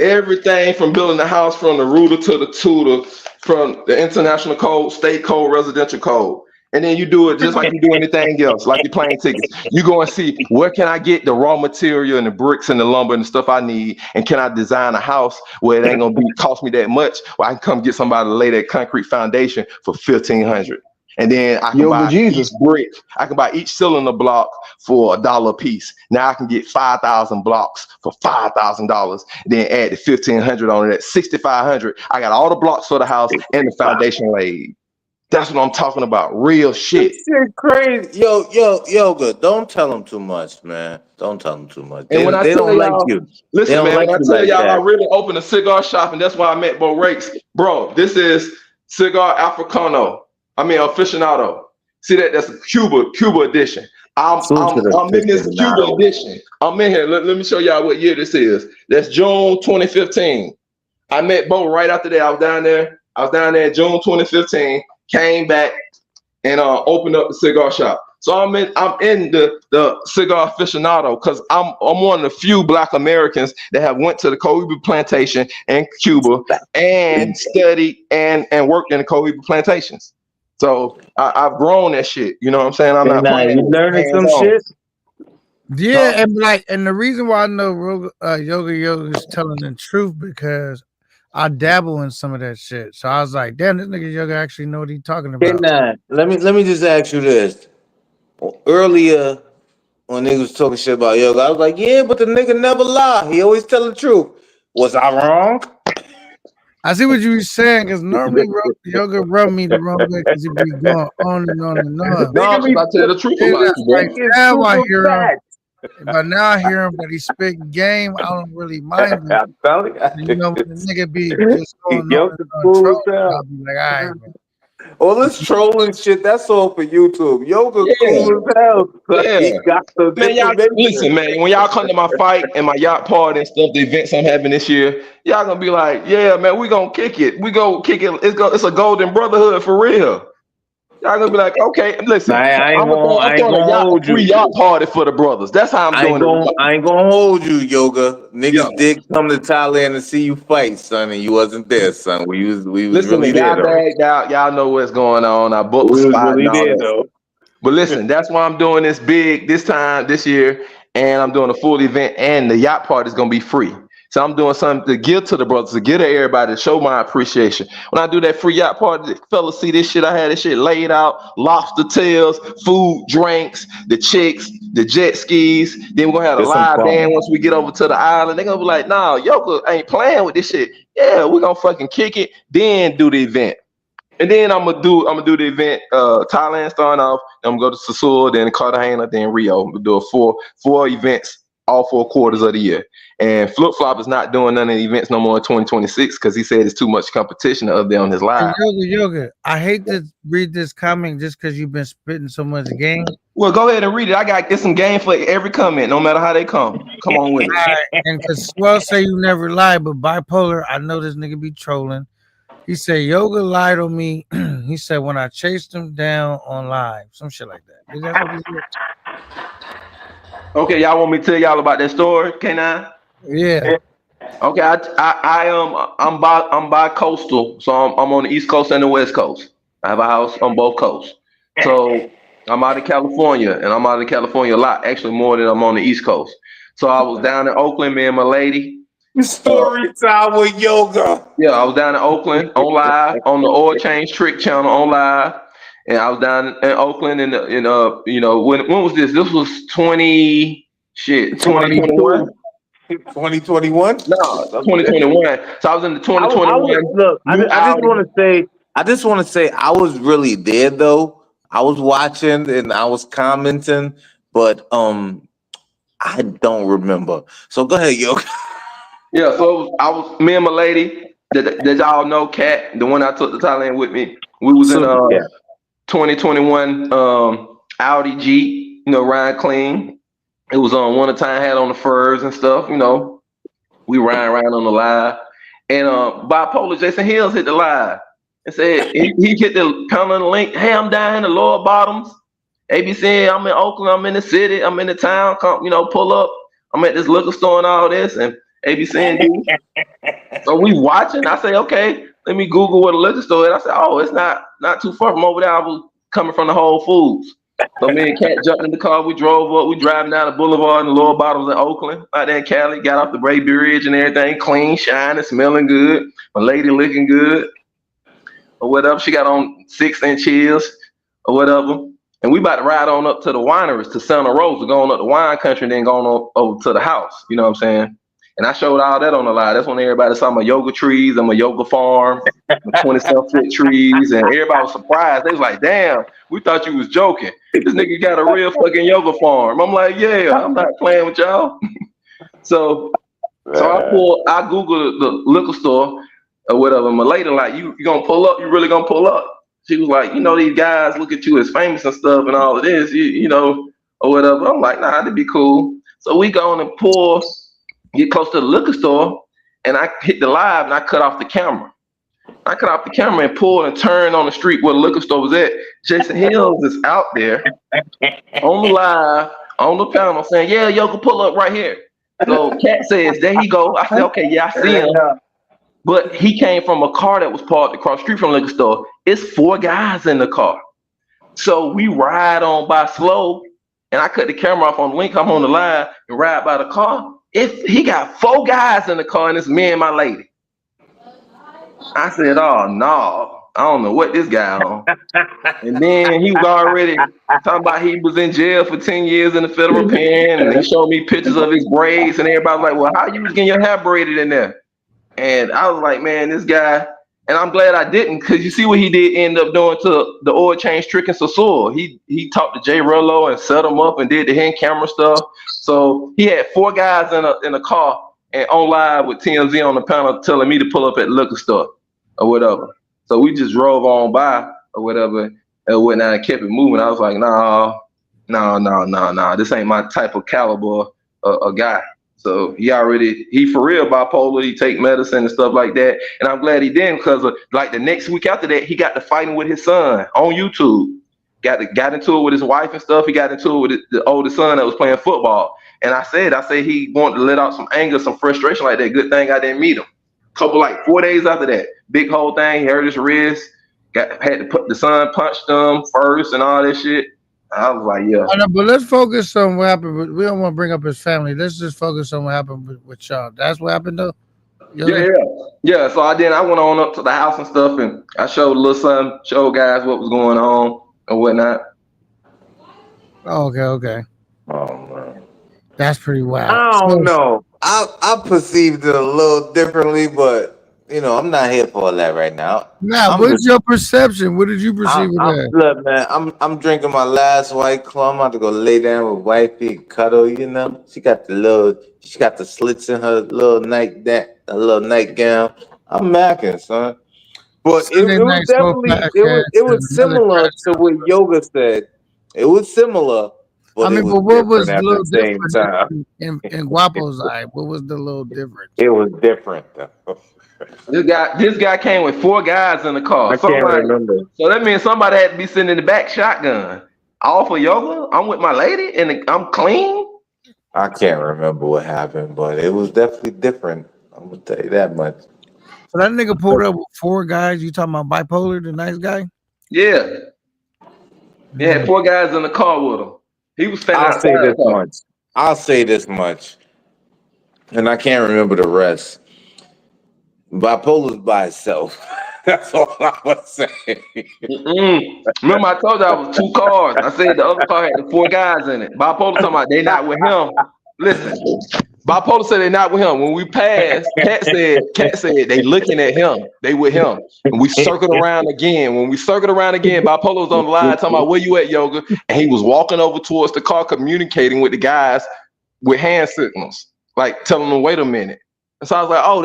Everything from building the house from the rooter to the tutor, from the international code, state code, residential code. And then you do it just like you do anything else, like you're playing tickets. You go and see, where can I get the raw material and the bricks and the lumber and the stuff I need? And can I design a house where it ain't gonna cost me that much? Where I can come get somebody to lay that concrete foundation for $1,500. And then I can buy each brick. I can buy each cylinder block for $1 a piece. Now I can get 5,000 blocks for $5,000. Then add the 1,500 on it. At 6,500, I got all the blocks for the house and the foundation laid. That's what I'm talking about. Real shit. This shit crazy. Yoga, don't tell them too much, man. Don't tell them too much. And when I they tell don't y'all, like you. Listen, man, like when I tell like y'all that. I really opened a cigar shop, and that's why I met Bo Rakes. Bro, this is Cigar Africano. I mean, aficionado. See that? That's a Cuba edition. I'm in this Cuba edition. I'm in here. Let me show y'all what year this is. That's June 2015. I met Bo right after that. I was down there in June 2015. Came back and opened up the cigar shop. So I'm in the cigar aficionado because I'm one of the few Black Americans that have went to the Cohiba plantation in Cuba and studied and worked in the Cohiba plantations. So I've grown that shit. You know what I'm saying? I'm not playing. You learning some shit? Yeah, and the reason why I know Yoga is telling the truth because I dabble in some of that shit. So I was like, damn, this nigga Yoga actually know what he's talking about. Let me just ask you this. Earlier, when niggas was talking shit about Yoga, I was like, yeah, but the nigga never lie. He always tell the truth. Was I wrong? I see what you were saying because normally Yoga rubbed me the wrong way because he be going on and on and on. No, I tell the truth about you, bro. Now I hear him. But now I hear him that he's spitting game. I don't really mind it. You know, when the nigga be just going on and on trolling, I'll be like, all right, man. All this trolling shit, that's all for YouTube. Yoga cool as hell. Yeah. He got the man, y'all listen, man. When y'all come to my fight and my yacht party and stuff, the events I'm having this year, y'all gonna be like, yeah, man, we gonna kick it. We go kick it. It's a golden brotherhood for real. Y'all gonna be like, okay, listen, I'm throwing a free yacht party for the brothers. That's how I'm doing it. I ain't gonna hold you, Yoga. Niggas did come to Thailand to see you fight, son, and you wasn't there, son. We was listen, really there. Bagged out. Y'all know what's going on. I booked the spot and all that. Though. But listen, that's why I'm doing this big this year, and I'm doing a full event, and the yacht party is gonna be free. So I'm doing something to give to the brothers, to give to everybody, to show my appreciation. When I do that free yacht party, the fellas see this shit. I had this shit laid out, lobster tails, food, drinks, the chicks, the jet skis. Then we're gonna have a live band once we get over to the island. They're gonna be like, nah, Yoga ain't playing with this shit. Yeah, we're gonna fucking kick it, then do the event. And then I'm gonna do the event, Thailand starting off, then I'm gonna go to Sasur, then Cartagena, then Rio. We'll do four events, all 4 quarters of the year. And Flip Flop is not doing none of the events no more in 2026 because he said it's too much competition up there on his live. Yoga, I hate to read this comment just because you've been spitting so much game. Well, go ahead and read it. I got some game for every comment, no matter how they come. Come on with it. Right. And because Swell say you never lie, but Bipolar, I know this nigga be trolling. He said Yoga lied on me. He said when I chased him down on live, some shit like that. Is that what he said? Okay, y'all want me to tell y'all about that story, K9? Yeah. Okay, I'm by coastal, so I'm on the East Coast and the West Coast. I have a house on both coasts. So I'm out of California, and I'm out of California a lot, actually more than I'm on the East Coast. So I was down in Oakland, me and my lady. Story time with Yoga. Yeah, I was down in Oakland on live on the Oil Change Trick channel on live. And I was down in Oakland when was this? This was 2021. 2021? No, 2021. So I was in the 2021. I just want to say I was really there though. I was watching and I was commenting, but I don't remember. So go ahead, Yoga. Yeah, so I was me and my lady that y'all know, Kat, the one I took to Thailand with me. We was in 2021 Audi Jeep, Ryan Clean. It was on one of the time had on the furs and stuff, We riding around on the live. And Bipolar Jason Hills hit the live and said he hit the pound on the link. Hey, I'm down in the lower bottoms. ABC, I'm in Oakland, I'm in the city, I'm in the town, come, pull up. I'm at this liquor store and all this, and ABC and so we watching. I say, okay, let me Google what a liquor store is. I said, oh, it's not too far from over there. I was coming from the Whole Foods. So me and Kat jumped in the car. We drove up. We driving down the boulevard in the lower bottoms in Oakland, out there in Cali. Got off the Bray Bridge and everything, clean, shining, smelling good. My lady looking good. Or whatever. She got on 6-inch heels. or whatever. And we about to ride on up to the wineries to Santa Rosa, going up the wine country and then going on over to the house. You know what I'm saying? And I showed all that on the live. That's when everybody saw my yoga trees and my yoga farm, my 27-foot trees, and everybody was surprised. They was like, damn, we thought you was joking. This nigga got a real fucking yoga farm. I'm like, yeah, I'm not playing with y'all. So I Googled the liquor store or whatever. My lady like, you gonna pull up? You really gonna pull up? She was like, you know, these guys look at you as famous and stuff and all of this, you know, or whatever. I'm like, nah, that'd be cool. So we go on and pull, get close to the liquor store, and I hit the live and I cut off the camera. I cut off the camera and pulled and turned on the street where the liquor store was at. Jason Hills is out there on the live, on the panel saying, yeah, yo, can pull up right here. So Cat says, there he go. I said, okay, yeah, I see him. But he came from a car that was parked across the street from the liquor store. It's 4 guys in the car. So we ride on by slow, and I cut the camera off on the link. I'm on the line and ride by the car. He got 4 guys in the car, and it's me and my lady. I said, oh, no, I don't know what this guy on. And then he was already talking about he was in jail for 10 years in the federal pen, and he showed me pictures of his braids, and everybody was like, well, how you was getting your hair braided in there? And I was like, man, this guy, and I'm glad I didn't, because you see what he did end up doing to the oil change trick in Sassoon. He talked to Jay Rello and set him up and did the hand camera stuff. So he had 4 guys in a car and on live with TMZ on the panel telling me to pull up at the liquor store or whatever. So we just drove on by or whatever and whatnot and kept it moving. I was like, no, this ain't my type of caliber guy. So he for real bipolar. He take medicine and stuff like that. And I'm glad he didn't, because like the next week after that, he got to fighting with his son on YouTube. Got into it with his wife and stuff. He got into it with the oldest son that was playing football. And I said he wanted to let out some anger, some frustration like that. Good thing I didn't meet him. Couple like 4 days after that, big whole thing. He hurt his wrist. Had to put the son punched him first and all that shit. I was like, yeah. But let's focus on what happened. We don't want to bring up his family. Let's just focus on what happened with y'all. That's what happened, though? Yeah. So I went on up to the house and stuff, and I showed the little son, showed guys what was going on and whatnot. Oh, okay. Oh, man. That's pretty wild. I don't know. I perceived it a little differently, but you know, I'm not here for all that right now. Now, what's your perception? What did you perceive of that? Look, man, I'm drinking my last White Claw. I'm about to go lay down with wifey and cuddle. You know, she got the slits in her little nightgown. I'm macking, son. But it was definitely it was similar to what Yoga said. It was similar. But but what was the little difference in Guapo's eye? What was the little difference? It was different, though. This guy came with 4 guys in the car. I can't remember. So that means somebody had to be sitting in the back shotgun. All for yoga. I'm with my lady and I'm clean. I can't remember what happened, but it was definitely different. I'm gonna tell you that much. So that nigga pulled up with 4 guys. You talking about Bipolar, the nice guy? Yeah. He had 4 guys in the car with him. He was standing I'll say this much. And I can't remember the rest. Bipolar's by itself. That's all I was saying. Remember, I told you I was 2 cars. I said the other car had 4 guys in it. Bipolar talking about they not with him. Listen, Bipolar said they not with him. When we passed, Cat said they looking at him. They with him. And we circled around again. When we circled around again, Bipolar was on the line talking about where you at, Yoga? And he was walking over towards the car, communicating with the guys with hand signals, like telling them, wait a minute. And so I was like, oh,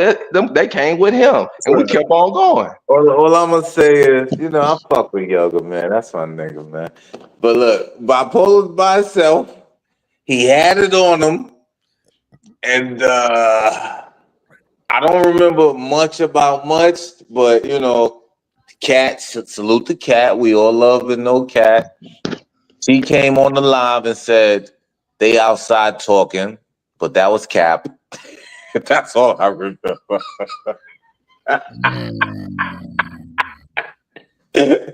they came with him. And we kept on going. All I'm going to say is, you know, I fuck with Yoga, man. That's my nigga, man. But look, Bipolar's by himself. He had it on him. And I don't remember much about much, but, you know, Cat, salute the Cat. We all love and know Cat. She came on the live and said, they outside talking, but that was Cap. That's all I remember.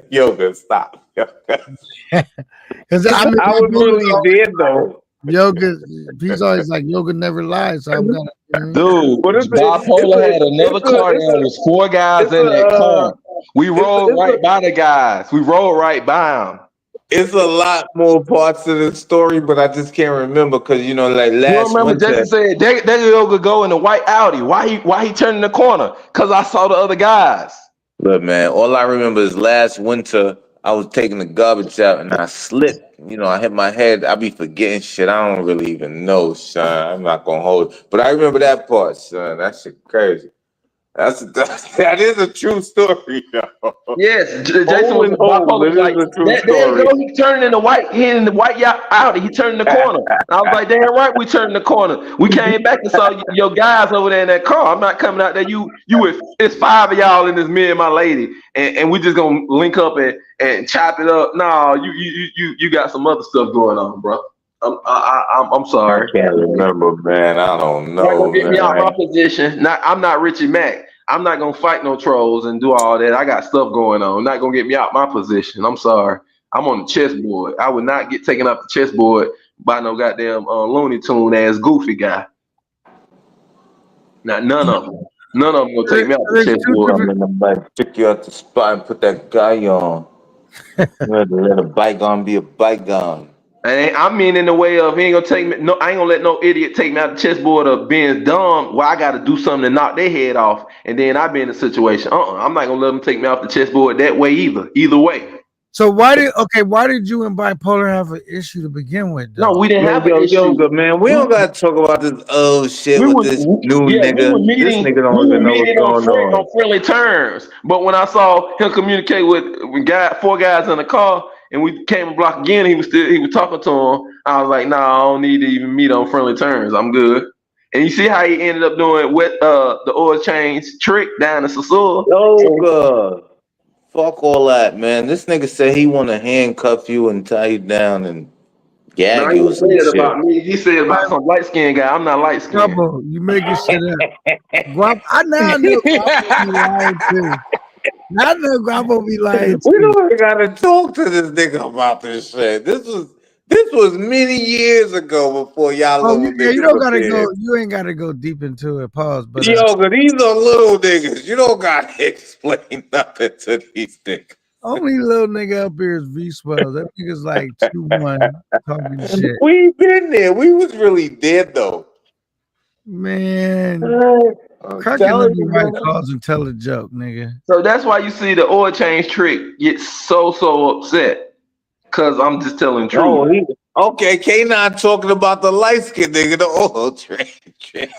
Yoga, stop. Because I was really there, though. Yoga, he's always like, Yoga never lies. So I'm gonna. Dude, Bipolar had another car there. There was 4 guys in that car. We rolled right by the guys. We rolled right by them. It's a lot more parts of the story, but I just can't remember because like You last remember winter. Jason said there Yoga go in the white Audi. Why he turning the corner? Cause I saw the other guys. Look, man, all I remember is last winter I was taking the garbage out and I slipped. I hit my head. I be forgetting shit. I don't really even know, son. I'm not gonna hold it. But I remember that part, son. That shit crazy. That is a true story, though. Yes, Jason was bipolar. Like there you go. He turned in the white. He in the white Audi. He turned in the corner. I was like, damn right, we turned the corner. We came back and saw your guys over there in that car. I'm not coming out there. You with it's 5 of y'all and it's me and my lady, and we just gonna link up and chop it up. No, you got some other stuff going on, bro. I'm sorry. I can't remember, man. I don't know. Not gonna get me out my position. I'm not Richie Mack. I'm not gonna fight no trolls and do all that. I got stuff going on. Not gonna get me out my position. I'm sorry. I'm on the chessboard. I would not get taken off the chessboard by no goddamn Looney Tune ass goofy guy. Not none of them. None of them gonna take me out the chessboard. I'm gonna pick you out the spot and put that guy on. Let a bygone be a bygone. I mean, in the way of he ain't gonna take me. No, I ain't gonna let no idiot take me out the chessboard of being dumb. Where I got to do something to knock their head off, and then I be in a situation. I'm not gonna let them take me off the chessboard that way either. Either way. So why did you and Bipolar have an issue to begin with? Though? No, we didn't have an issue. Yoga, man. We don't gotta talk about this shit with this new nigga. This nigga don't even know what's going on. On friendly terms. But when I saw him communicate with 4 guys in the car. And we came a block again. He was talking to him. I was like, nah, I don't need to even meet on friendly terms. I'm good. And you see how he ended up doing the oil change trick down in Sasua? Oh god, fuck all that, man. This nigga said he want to handcuff you and tie you down and gag you. He said about me. He said about some light skinned guy. I'm not light skinned. You making shit up. I now know Guapo be lying too. I know Guapo be lying too. We don't gotta talk to this nigga about this shit. This was many years ago before y'all little niggas. You don't gotta go. You ain't gotta go deep into it. Pause. But these are little niggas. You don't gotta explain nothing to these niggas. Only little nigga up here is V Swell. That nigga's like 2-1 talking shit. We been there. We was really dead though. Man. Cracking up the right calls and tell a joke, nigga. So that's why you see the oil change trick get so upset. Cause I'm just telling the truth. Okay, K9 talking about the light skin nigga, the oil change trick.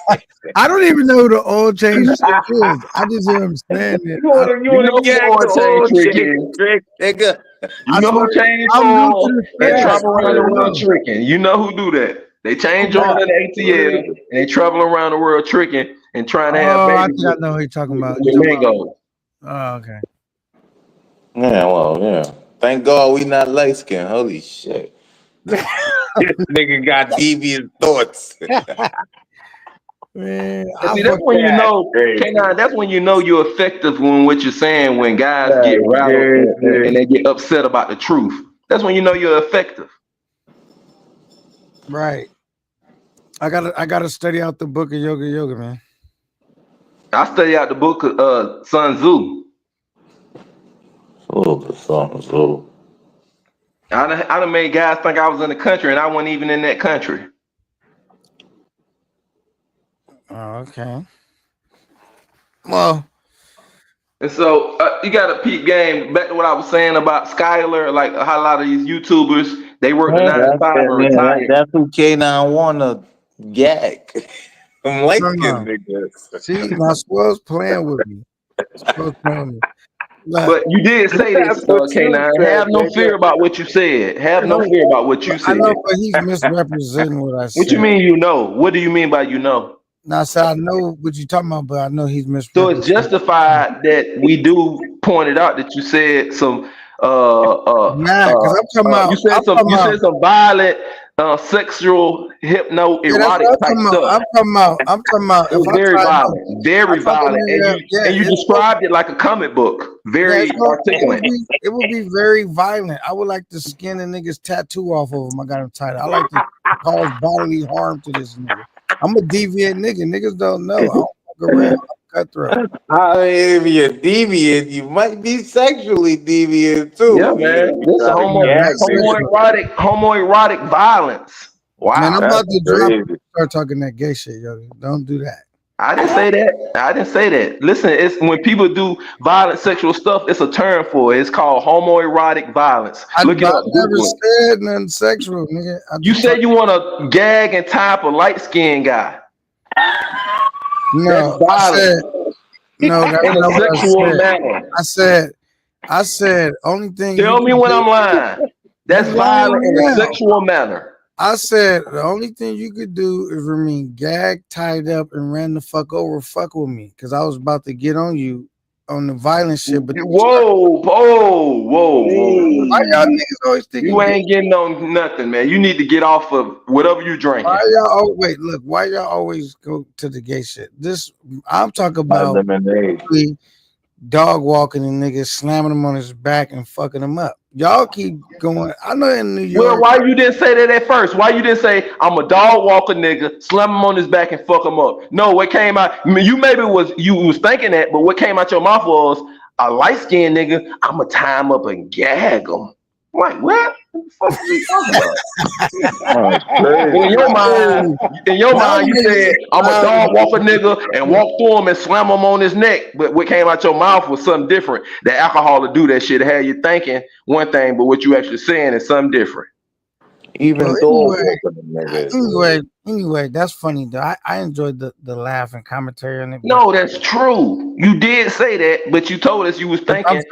I don't even know who the oil change trick is. I just hear him saying it. You want to get the oil change trick, nigga. You know who changed oil and travel around the world tricking. You know who do that. They change oil in the ATL and they travel around the world tricking and trying to have babies. I think I know who you're talking about. Oh, okay. Yeah, well, yeah. Thank God we not light skinned. Holy shit. This nigga got devious thoughts. Man, see, that's when you know, K9, that's when you know you're effective when what you're saying when guys get rattled and they get upset about the truth. That's when you know you're effective. Right. I gotta study out the book of Yoga, man. I study out the book of Sun Tzu. Sun Tzu. I done made guys think I was in the country and I wasn't even in that country. Oh, okay. Well, and so you got a peep game. Back to what I was saying about Skylar, like how a lot of these YouTubers, they work the 9 to 5 and retire. That's who K9 wanna gag. I'm like niggas. See, my Swell's playing with me. But you did say this, K9. Have no fear about what you said. Have no fear about what you said. I know, but he's misrepresenting what I said. What you mean you know? What do you mean by you know? Now, so I know what you're talking about, but I know he's misrepresenting. So it's justified that we do point it out that you said some because I'm talking about you said some violent sexual erotic type stuff. I'm talking about it was very violent. And you described it like a comic book. Very articulate. It would be very violent. I would like to skin a nigga's tattoo off of him. I got him tied. I like to cause bodily harm to this nigga. I'm a deviant nigga. Niggas don't know. I don't fuck around. cutthroat. I mean, if you're deviant, you might be sexually deviant too. Yeah, man. This is homoerotic violence. Wow. Man, I'm about to drop crazy. it. Start talking that gay shit, yo. Don't do that. I didn't say that. Listen, it's when people do violent sexual stuff, it's a term for it. It's called homoerotic violence. Look it up. never said nothing sexual, nigga. You said you want to gag and tie up a light-skinned guy. No, I said no. That's in a not what sexual I said. manner. I said only thing. Tell me when I'm lying. That's violent in a sexual manner. I said the only thing you could do is remain gagged, tied up, and ran the fuck over. Fuck with me, because I was about to get on you on the violent shit. But whoa. Why y'all niggas always thinking you ain't getting on nothing, man? You need to get off of whatever you drinking. Why y'all? Wait, look. Why y'all always go to the gay shit? I'm talking about dog walking and niggas slamming him on his back and fucking him up. Y'all keep going. I know in New York. Well, why you didn't say that at first? Why you didn't say I'm a dog walker nigga, slam him on his back and fuck him up? No, what came out? I mean, you was thinking that, but what came out your mouth was a light skinned nigga. I'ma tie him up and gag him. I'm like, what? What the fuck are you talking about? In your mind, you said I'm a dog walker nigga and walk through him and slam him on his neck. But what came out your mouth was something different. The alcohol to do that shit had you thinking one thing, but what you actually saying is something different. Even Anyway, that's funny though. I enjoyed the laugh and commentary on it. No, that's true. You did say that, but you told us you was thinking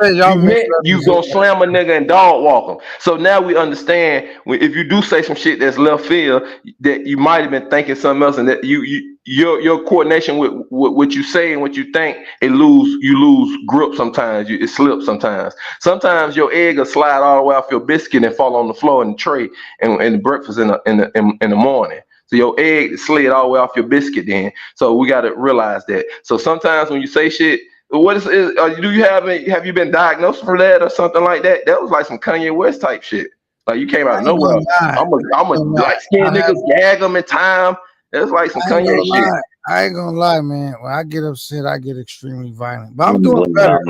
you gonna slam a nigga and dog walk him. So now we understand if you do say some shit that's left field, that you might have been thinking something else, and that your coordination with what you say and what you think, you lose grip sometimes. It slips sometimes. Sometimes your egg will slide all the way off your biscuit and fall on the floor in the tray and the breakfast in the morning. So your egg slid all the way off your biscuit then. So we got to realize that. So sometimes when you say shit, have you been diagnosed for that or something like that? That was like some Kanye West type shit. Like you came out of nowhere. I'm a light skinned niggas, gag them in time. That's like some Kanye shit. I ain't gonna lie, man. When I get upset, I get extremely violent. But I'm doing better.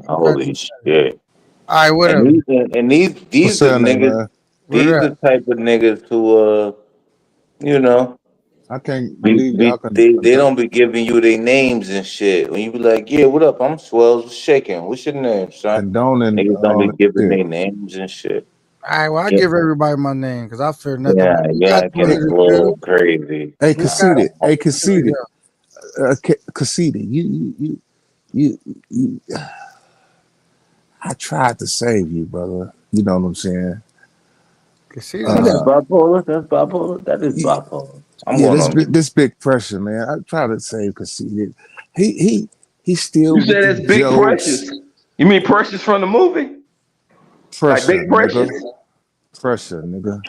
Holy shit. All right, whatever. And these are niggas. These are the type of niggas who I can't believe they don't be giving you their names and shit. When you be like, yeah, what up? I'm Swells shaking. What's your name, son? Niggas don't be giving their names and shit. All right, well, I give everybody my name because I fear nothing. Yeah, getting a little crazy. Hey, conceited. Conceited. You. I tried to save you, brother. You know what I'm saying? That's bipolar. That's bipolar. That is bipolar. This big pressure, man. I try to save conceited. He still. You said it's Big Precious. You mean Precious from the movie? Pressure, like Big Precious. Pressure, nigga.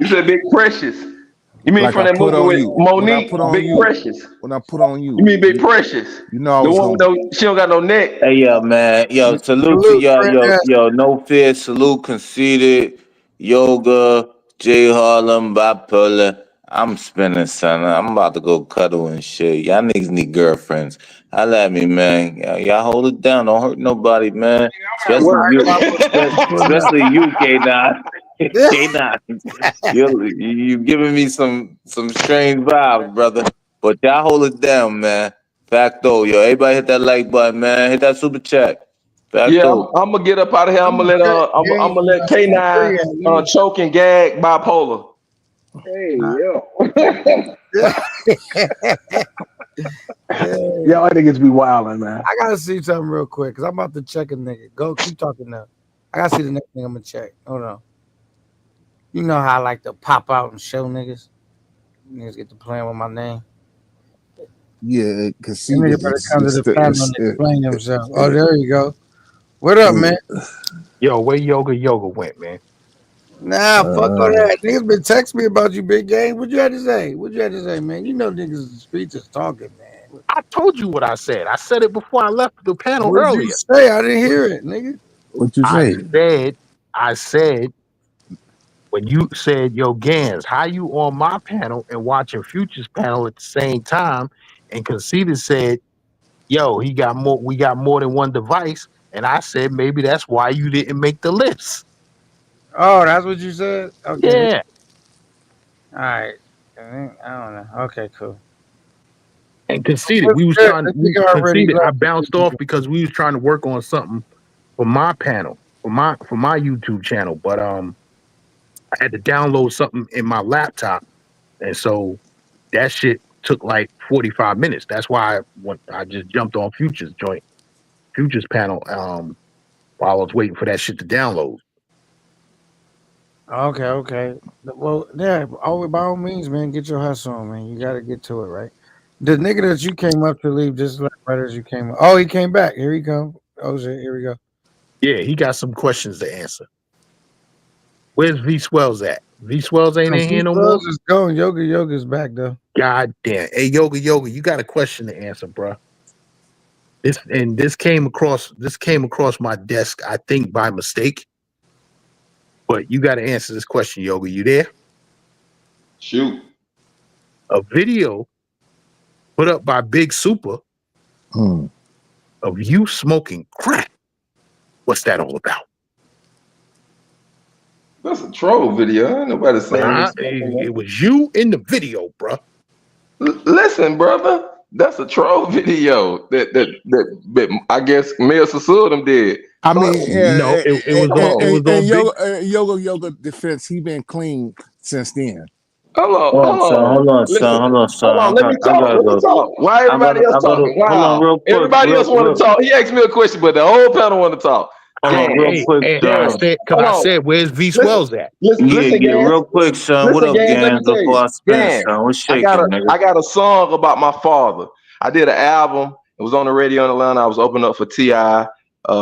You said Big Precious. You mean like from that movie with Monique? Big Precious. When I put on you. You mean Big Precious? You know, the one she don't got no neck. Hey, yo, man. Yo, salute to yo. No fear. Salute, conceited. Yoga, J Harlem, Bipolar. I'm spinning, son. I'm about to go cuddle and shit. Y'all niggas need girlfriends. Holla at me, man. Y'all hold it down. Don't hurt nobody, man. Especially you, K9. K9. You giving me some strange vibes, brother. But y'all hold it down, man. Facto, yo. Everybody hit that like button, man. Hit that super chat. Facto. I'm gonna get up out of here. I'm gonna let K9 choke and gag Bipolar. Hey, yo. Y'all niggas be wilding, man. I gotta see something real quick because I'm about to check a nigga. Go, keep talking now. I gotta see the next thing I'm gonna check. Hold on. You know how I like to pop out and show niggas. Niggas get to playing with my name. Yeah, because he better come to the panel and explain themselves. Oh, there you go. What up, man? Yo, where Yoga went, man? Nah, fuck all that. Niggas been texting me about you, big game. What you had to say? Man? You know niggas in the streets is talking, man. I told you what I said. I said it before I left the panel earlier. You say? I didn't hear it, nigga. What you say? I said when you said, yo, Gans, how you on my panel and watching Future's panel at the same time? And Conceited said, yo, we got more than one device. And I said, maybe that's why you didn't make the list. Oh, that's what you said? Okay. Yeah. All right. I don't know. Okay, cool. And conceded, I bounced off because we was trying to work on something for my panel, for my YouTube channel. But I had to download something in my laptop. And so that shit took like 45 minutes. That's why I just jumped on Future's panel while I was waiting for that shit to download. Okay. Well, yeah, by all means, man, get your hustle on, man. You got to get to it, right? The nigga that you came up to leave just right as you came up. Oh, he came back. Here he come. Oh, shit. Here we go. Yeah, he got some questions to answer. Where's V Swells at? V Swells ain't in here no more. Is going. Yoga's back though. God damn. Hey, Yoga, you got a question to answer, bro. This came across my desk, I think by mistake. But you got to answer this question, Yoga. You there? Shoot. A video put up by Big Super of you smoking crack. What's that all about? That's a troll video. Ain't nobody saying it was you in the video, bro. Listen, brother. That's a troll video that I guess Mayor Sassoon did. I mean, it was Yoga defense. He been clean since then. Hold on, son. Let me talk. Why everybody else talking? Wow. Hold on, real quick. Everybody else want to talk. He asked me a question, but the whole panel want to talk. Real quick, I said, where's V Swells at? Listen, real quick, son. What up, Gans? Before I spin, son. What's shaking, nigga? I got a song about my father. I did an album. It was on the radio in Atlanta. I was opening up for T.I.,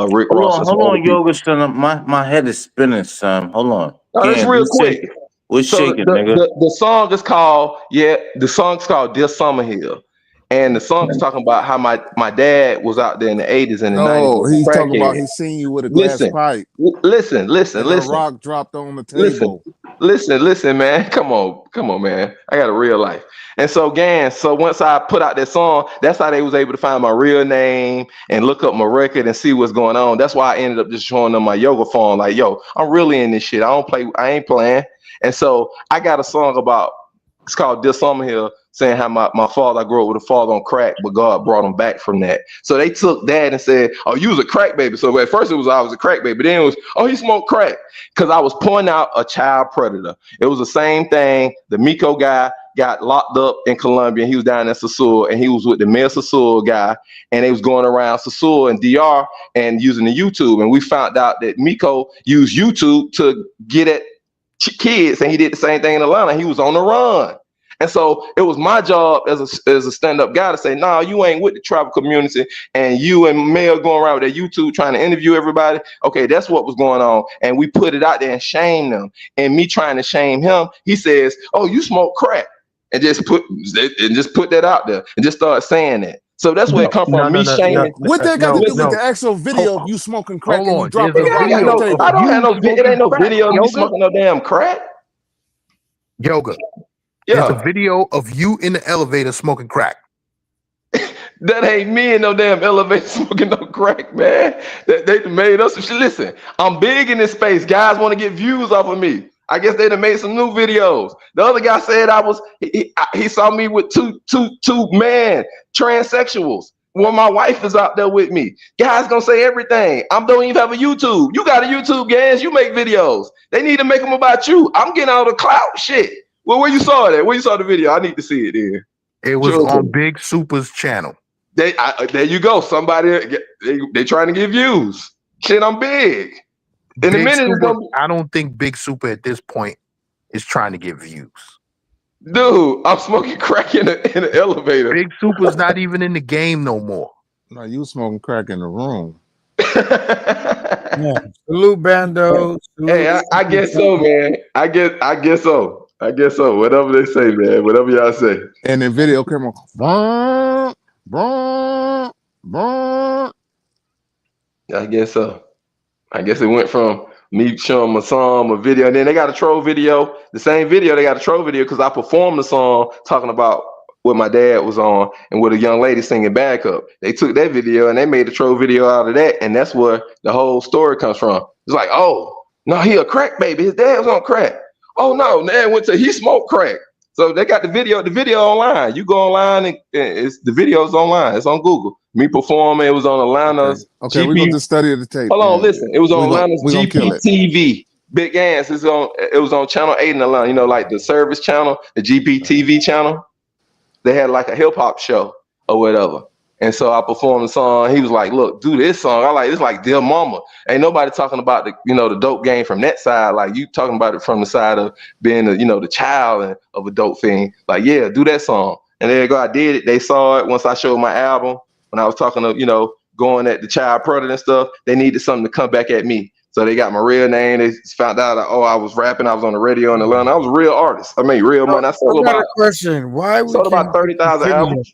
Rick Ross. Hold on, Yoga, son. My head is spinning, son. Hold on. No, that's real quick. What's shaking, nigga? The song is called, Dear Summer Hill. And the song is talking about how my dad was out there in the 80s and the 90s. Oh, he's talking about he seen you with a glass pipe. Listen. A rock dropped on the table. Listen, man. Come on, man. I got a real life. And so, once I put out that song, that's how they was able to find my real name and look up my record and see what's going on. That's why I ended up just showing them my yoga phone. Like, yo, I'm really in this shit. I ain't playing. And so I got a song it's called Dear Summer Hill, saying how my father, I grew up with a father on crack, but God brought him back from that. So they took that and said, oh, you was a crack baby. So at first I was a crack baby, but then it was, oh, he smoked crack. Because I was pointing out a child predator. It was the same thing. The Miko guy got locked up in Colombia. He was down in Sassoon, and he was with the Mayor Sassoon guy, and they was going around Sassoon and DR and using the YouTube. And we found out that Miko used YouTube to get at kids, and he did the same thing in Atlanta. He was on the run. And so it was my job as a stand-up guy to say, nah, you ain't with the tribal community, and you and Mel going around with their YouTube trying to interview everybody. Okay, that's what was going on. And we put it out there and shame them. And me trying to shame him, he says, oh, you smoke crack. And just put that out there and just start saying that. So that's where it come from, me shaming. What that got to do with the actual video of you smoking crack and you dropping the rock on the table? I don't have no video. It ain't no video of me smoking no damn crack. Yoga. Yeah. There's a video of you in the elevator smoking crack. That ain't me in no damn elevator smoking no crack, man. They made us some shit. Listen, I'm big in this space. Guys want to get views off of me. I guess they'd have made some new videos. The other guy said he saw me with two man transsexuals when my wife is out there with me. Guys gonna say everything. I don't even have a YouTube. You got a YouTube, guys. You make videos. They need to make them about you. I'm getting all the clout shit. Well, where you saw that? Where you saw the video? I need to see it then. It was on Big Super's channel. There you go. Somebody, they trying to get views. Shit, I'm big. In a minute, I don't think Big Super at this point is trying to get views. Dude, I'm smoking crack in an elevator. Big Super's not even in the game no more. No, you smoking crack in the room. Yeah. Salute, Bando. Salute. Hey, I guess so, man. I guess so. Whatever they say, man. Whatever y'all say. And the video came on. I guess so. I guess it went from me showing my song, a video, and then they got a troll video. The same video, they got a troll video because I performed the song talking about what my dad was on and with a young lady singing backup. They took that video and they made a troll video out of that, and that's where the whole story comes from. It's like, oh, no, he a crack baby. His dad was on crack. Oh no, dad went to he smoked crack. So they got the video online. You go online and it's the video's online. It's on Google. Me performing, it was on Atlanta's. Okay, we're gonna just study the tape. Hold on, listen. It was on Atlanta's GPTV. Big Ants is on. It was on Channel 8 in Atlanta. You know, like the service channel, the GPTV channel. They had like a hip hop show or whatever. And so I performed the song. He was like, "Look, do this song. I like it's like Dear Mama. Ain't nobody talking about the the dope game from that side. Like you talking about it from the side of being the child of a dope thing. Like yeah, do that song." And there you go. I did it. They saw it once I showed my album. When I was talking to going at the child predator and stuff, they needed something to come back at me. So they got my real name. They found out I was rapping. I was on the radio in Atlanta. I was a real artist. I made real money. I sold about a question. Why we sold about 30,000 albums.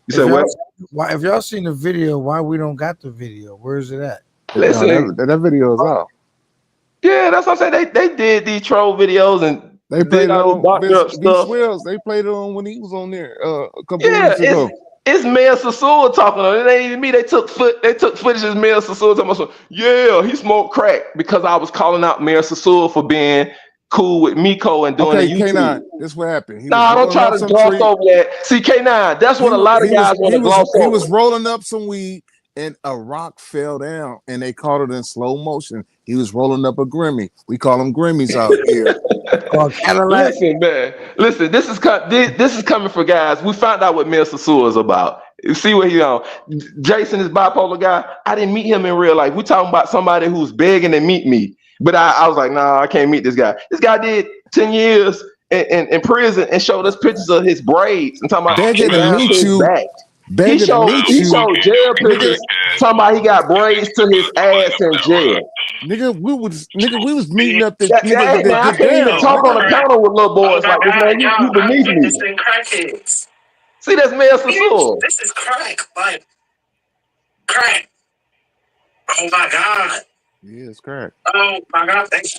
You said what? Why, if y'all seen the video, why we don't got the video? Where is it at? Listen, that video is out. Yeah, that's what I'm saying. They did these troll videos and they played it on stuff. They played it on when he was on there a couple weeks ago. It's Mayor Sassoon talking on it. It ain't even me. They took footage of Mayor Sassoon talking about, yeah, he smoked crack because I was calling out Mayor Sassoon for being cool with Miko and doing the YouTube. K9, this what happened. Nah, don't try to gloss over that. See, K9, that's what a lot of guys want to gloss over. He was rolling up some weed and a rock fell down and they caught it in slow motion. He was rolling up a Grimmy. We call them Grammys out here. Listen, man. Listen, this is coming for guys. We found out what Mayor Sassoon is about. You see what he on. Jason is bipolar guy. I didn't meet him in real life. We're talking about somebody who's begging to meet me. But I was like, nah, I can't meet this guy. This guy did 10 years in prison and showed us pictures of his braids and talking about begging to meet you. He showed jail pictures talking about he got braids to his ass in jail. Nigga, we was meeting up the I can't even talk on the counter with little boys like this, man. You beneath me. See, that's Mayor Sassoon. This is crack, like crack. Oh my god. Yeah, it's crack. Oh my god, thanks.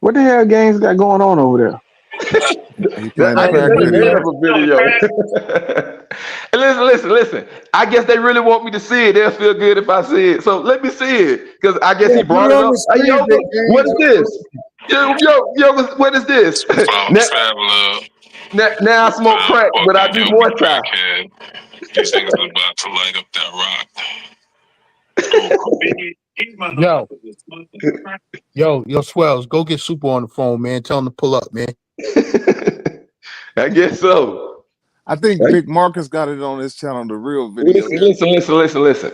What the hell games got going on over there? I made up a video. Listen. I guess they really want me to see it. They'll feel good if I see it. So let me see it. Because I guess he brought it up. Hey, yo, what is this? Yo, what is this? Now I smoke crack, but I do more time. These niggas are about to light up that rock. Yo, Swells, go get Super on the phone, man. Tell him to pull up, man. I guess so. I think Big Marcus got it on his channel, the real video. Listen.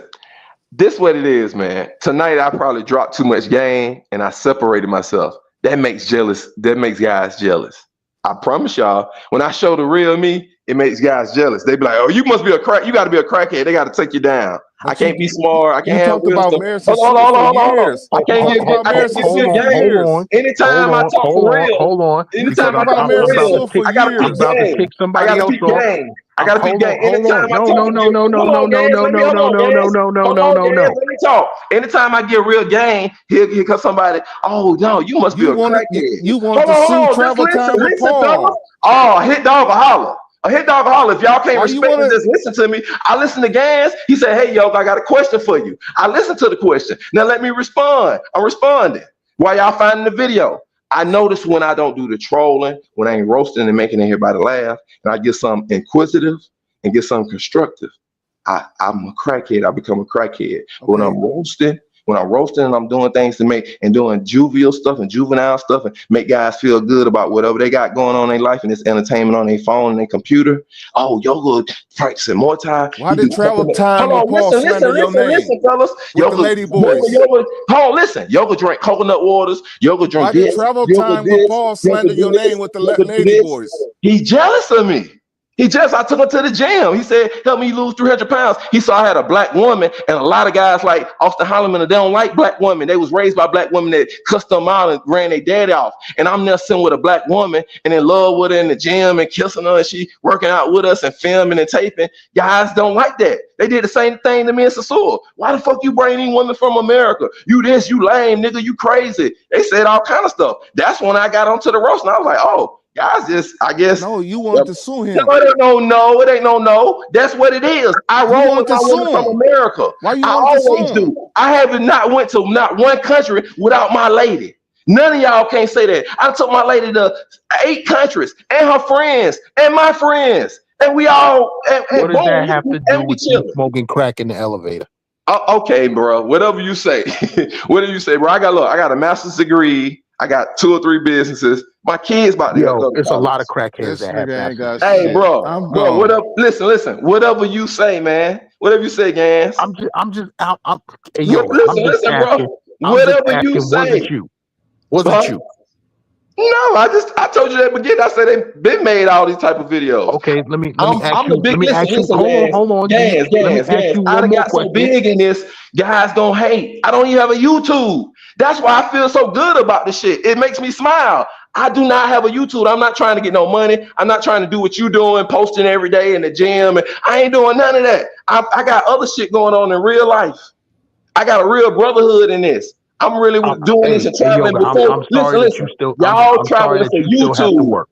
This what it is, man. Tonight I probably dropped too much game and I separated myself. That makes guys jealous. I promise y'all, when I show the real me, it makes guys jealous. They be like, "Oh, you must be a crack. You got to be a crackhead. They got to take you down." I can't be smart. I can't have wisdom. Hold on. I can't get game. Anytime I talk for real. Anytime I talk for real, I got to pick somebody else off. I got to pick game. Anytime I talk. No. Let me talk. Anytime I get real game, here comes somebody. Oh no, you must be a crackhead. You want to see travel time with Paul? Oh, hit dog or holler. A hit dog or holler. If y'all can't respect me, just listen to me. I listen to Gans. He said, "Hey, yo, I got a question for you." I listen to the question. Now let me respond. I'm responding. While y'all finding the video, I notice when I don't do the trolling, when I ain't roasting and making everybody laugh, and I get some inquisitive and get some constructive, I'm a crackhead. I become a crackhead. Okay. When I'm roasting and I'm doing things to make and doing juvenile stuff and juvenile stuff and make guys feel good about whatever they got going on in their life and it's entertainment on their phone and their computer. Oh, yoga practicing more time. Why did travel time with Paul slander your name? Listen, fellas. Yoga, the lady boys. Hold on, listen. Yoga drink coconut waters. Yoga drink. Why did travel time with Paul slander your name with the lady boys? He's jealous of me. I took him to the gym. He said, "Help me lose 300 pounds." He saw I had a black woman, and a lot of guys like Austin Harlem, they don't like black women. They was raised by black women that cussed them out and ran their daddy off. And I'm there sitting with a black woman and in love with her in the gym and kissing her, and she working out with us and filming and taping. Guys don't like that. They did the same thing to me and Sassoon. Why the fuck you bringing women from America? You this, you lame, nigga, you crazy. They said all kind of stuff. That's when I got onto the roast, and I was like, oh, Guys, just I guess. No, you want to sue him. No, it ain't no. That's what it is. I roll with my women from America. Why you I want to always sue him? do. I haven't not went to not one country without my lady. None of y'all can't say that. I took my lady to 8 countries and her friends and my friends. And we all what does that have to do with you smoking crack in the elevator? Okay, bro. Whatever you say. Whatever you say, bro. I got a master's degree. I got 2 or 3 businesses. My kids about to go. It's a lot of crackheads that have that. Hey, bro. Whatever. Listen. Whatever you say, man. Whatever you say, Gans. Listen, bro. Whatever you say. Wasn't you? No, I told you that beginning. I said they've been made all these type of videos. Okay, let me ask you. Hold on. Gans. I got so big in this, guys don't hate. I don't even have a YouTube. That's why I feel so good about this shit. It makes me smile. I do not have a YouTube. I'm not trying to get no money. I'm not trying to do what you doing, posting every day in the gym. And I ain't doing none of that. I got other shit going on in real life. I got a real brotherhood in this. I'm really doing this and traveling before. I'm sorry that you still. Y'all traveling for YouTube.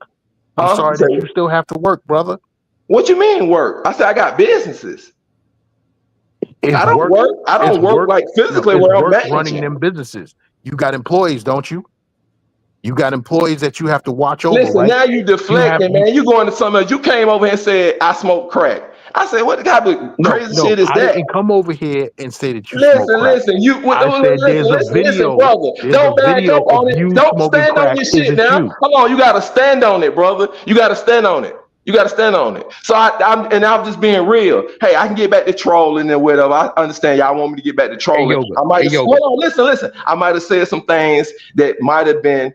I'm sorry that you still have to work, brother. What you mean work? I said I got businesses. I don't work like physically where I'm at. Running them businesses. You got employees, don't you? You got employees that you have to watch over. Listen, now you deflecting, man. You going to something else. You came over here and said I smoke crack. I said, what kind of crazy shit is that? I didn't come over here and say that you listen, smoke crack. Listen, there's a video. Brother. Don't back up on it. Don't stand on your shit now. Come on, you got to stand on it, brother. You got to stand on it. So I'm just being real. Hey, I can get back to trolling and whatever. I understand y'all want me to get back to trolling. Listen. I might have said some things that might have been,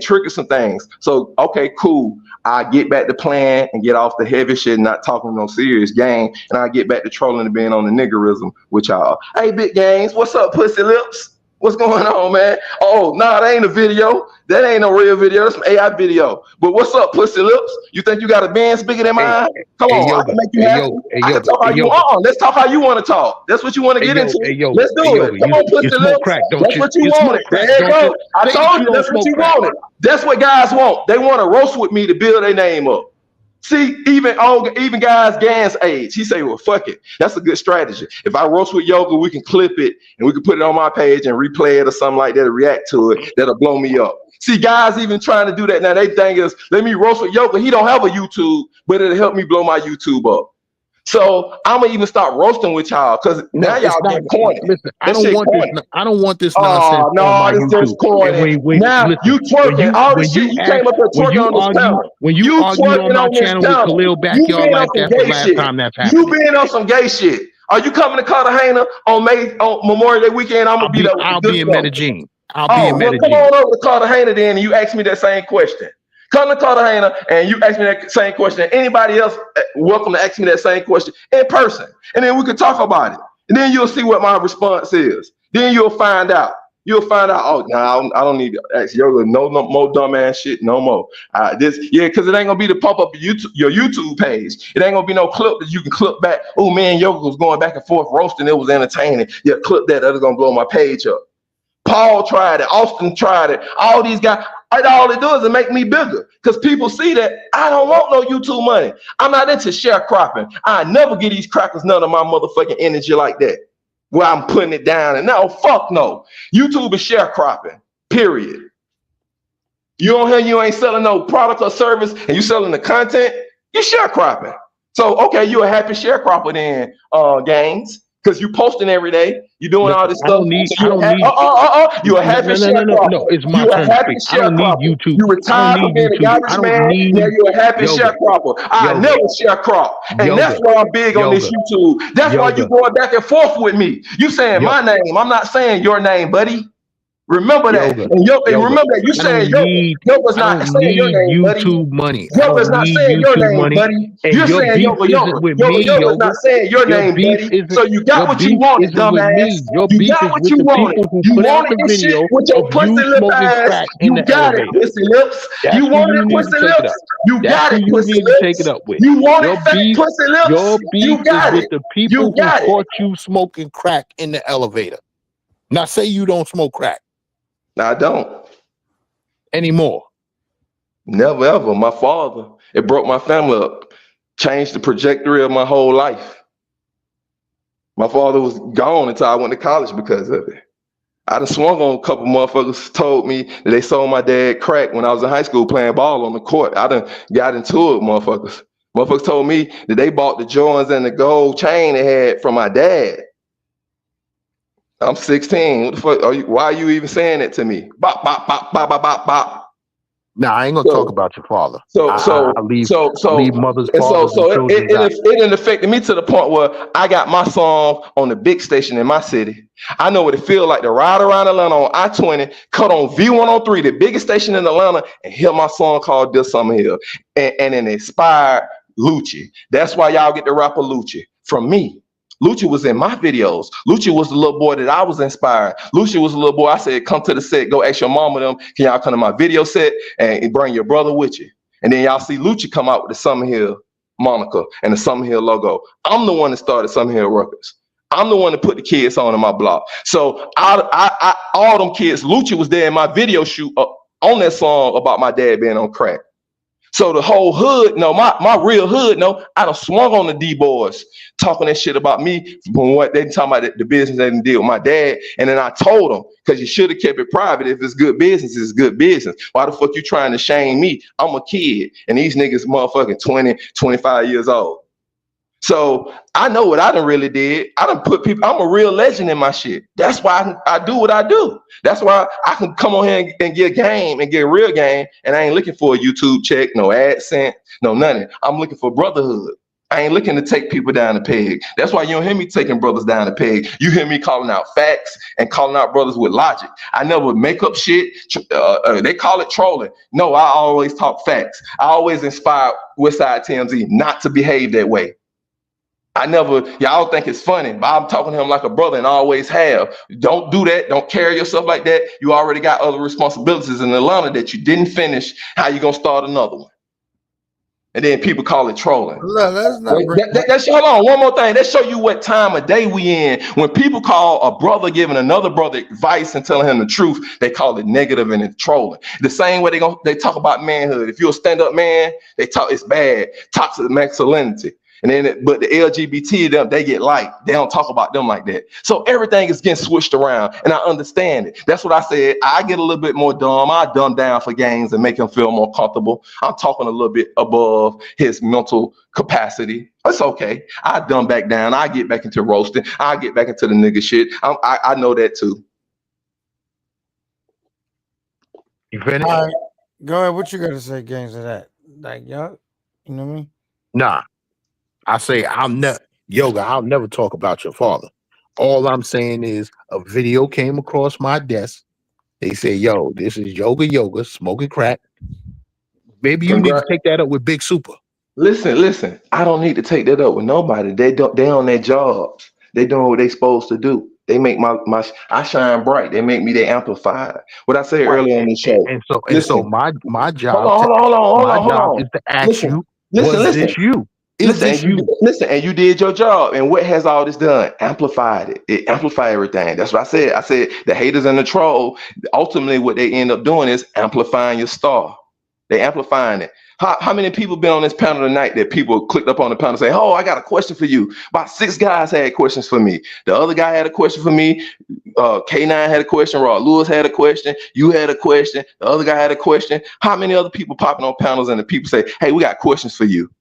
trigger some things. So, okay, cool. I get back to playing and get off the heavy shit and not talking no serious game. And I get back to trolling and being on the niggerism with y'all. Hey, big games, what's up, pussy lips? What's going on, man? Oh, nah, that ain't a video. That ain't no real video. That's some AI video. But what's up, pussy lips? You think you got a Benz bigger than mine? Come on, I can make you happy. I can talk how you want. Let's talk how you want to talk. That's what you want to get into. Let's do it. Come on, pussy lips. That's what you wanted. There you go. I told you that's what you wanted. That's what guys want. They want to roast with me to build their name up. See, even guys Gans age, he say, well, fuck it. That's a good strategy. If I roast with Yoga, we can clip it and we can put it on my page and replay it or something like that to react to it. That'll blow me up. See, guys even trying to do that now. They think is, let me roast with Yoga. He don't have a YouTube, but it'll help me blow my YouTube up. So I'm gonna even start roasting with y'all because now y'all get corny. Listen, I don't want this nonsense. No, it's just corny. Now you twerking all this shit. You came up here twerking on this channel. When you argued on my channel with Khalil Backyard like that the last time that's happened. You being on some gay shit. Are you coming to Cartagena on Memorial Day weekend? I'm gonna be there. I'll be in Medellin. I'll be in Medellin. Come on over to Cartagena then, and you ask me that same question. Come to Cartagena and you ask me that same question. Anybody else welcome to ask me that same question in person. And then we can talk about it. And then you'll see what my response is. Then you'll find out. Oh, no, I don't need to ask Yoga no more dumbass shit no more. Because it ain't gonna be to pop up your YouTube page. It ain't gonna be no clip that you can clip back. Oh man, Yoga was going back and forth roasting. It was entertaining. Yeah, clip that. That's gonna blow my page up. Paul tried it. Austin tried it. All these guys. All it does is make me bigger because people see that I don't want no YouTube money. I'm not into sharecropping. I never give these crackers none of my motherfucking energy like that where I'm putting it down. And no, fuck no. YouTube is sharecropping, period. You on here, you ain't selling no product or service and you selling the content, you're sharecropping. So, okay, you're a happy sharecropper then, Gaines. Because you posting every day, you doing all this stuff. You a happy sharecropper. No, it's my turn to speak. I don't need YouTube. You retired from being a garbage man. Now you're a happy sharecropper. I never sharecrop, and that's why I'm big on this YouTube. That's why you going back and forth with me. You saying my name? I'm not saying your name, buddy. Remember that. And remember that you saying Yoga's not saying your name, buddy. YouTube money. Yoga's not saying your name, buddy. You're saying Yoga's not saying your name, buddy. So you got what you wanted, dumbass. You got what you wanted. You wanted this shit with your pussy lip ass. You got it, pussy lips. You wanted it, pussy lips. You got it, pussy lips. Take it up with. You wanted fat pussy lips. Your beef is with the people who caught you smoking crack in the elevator. Now say you don't smoke crack. No, I don't. Anymore. Never ever. My father, it broke my family up, changed the trajectory of my whole life. My father was gone until I went to college because of it. I done swung on a couple motherfuckers told me that they sold my dad crack when I was in high school playing ball on the court. I done got into it, motherfuckers. Motherfuckers told me that they bought the Jordans and the gold chain they had from my dad. I'm 16. What the fuck are you? Why are you even saying that to me? Bop, bop, bop, bop, bop, bop, bop. Nah, I ain't gonna talk about your father. I leave mothers, and fathers, and children. It affected me to the point where I got my song on the big station in my city. I know what it feels like to ride around Atlanta on I-20, cut on V103, the biggest station in Atlanta, and hear my song called This Summer Here. And it inspired Lucci. That's why y'all get the rapper Lucci from me. Lucci was in my videos. Lucci was the little boy that I was inspired. Lucci was the little boy I said, come to the set, go ask your mama them, can y'all come to my video set and bring your brother with you? And then y'all see Lucci come out with the Summer Hill moniker and the Summer Hill logo. I'm the one that started Summer Hill Records. I'm the one that put the kids on in my block. So all them kids, Lucci was there in my video shoot on that song about my dad being on crack. So the whole hood, my real hood, I done swung on the D-boys talking that shit about me from what they talking about the business they didn't deal with my dad. And then I told them, because you should have kept it private. If it's good business, it's good business. Why the fuck you trying to shame me? I'm a kid. And these niggas motherfucking 20, 25 years old. So I know what I done really did. I done put people, I'm a real legend in my shit. That's why I do what I do. That's why I can come on here and get game and get a real game. And I ain't looking for a YouTube check, no AdSense, no nothing. I'm looking for brotherhood. I ain't looking to take people down the peg. That's why you don't hear me taking brothers down the peg. You hear me calling out facts and calling out brothers with logic. I never make up shit. They call it trolling. No, I always talk facts. I always inspire Westside TMZ not to behave that way. Y'all think it's funny, but I'm talking to him like a brother and always have. Don't do that. Don't carry yourself like that. You already got other responsibilities in Atlanta that you didn't finish. How you gonna start another one? And then people call it trolling. Look, let's not hold on, one more thing. Let's show you what time of day we in. When people call a brother giving another brother advice and telling him the truth, they call it negative and it's trolling. The same way they talk about manhood. If you're a stand-up man, they talk it's bad, toxic masculinity. And then, but the LGBT, them, they get light. They don't talk about them like that. So everything is getting switched around, and I understand it. That's what I said. I get a little bit more dumb. I dumb down for games and make him feel more comfortable. I'm talking a little bit above his mental capacity. It's okay. I dumb back down. I get back into roasting. I get back into the nigga shit. I know that too. You finished? All right. Go ahead. What you got to say, games of that? Like, y'all, you know what I mean? Nah. I say I'll never talk about your father. All I'm saying is a video came across my desk. They say, yo, this is Yoga smoking crack. Maybe you need to take that up with Big Super. Listen. I don't need to take that up with nobody. They on their jobs. They doing what they supposed to do. They make I shine bright. They make me they amplified. What I said earlier on the show. And so my job hold on. is to ask you, was this you? Listen, and you did your job. And what has all this done? Amplified it. It amplified everything. That's what I said. I said the haters and the troll, ultimately what they end up doing is amplifying your star. They amplifying it. How many people been on this panel tonight that people clicked up on the panel and say, oh, I got a question for you. About 6 guys had questions for me. The other guy had a question for me. K9 had a question. Rod Lewis had a question. You had a question. The other guy had a question. How many other people popping on panels and the people say, hey, we got questions for you.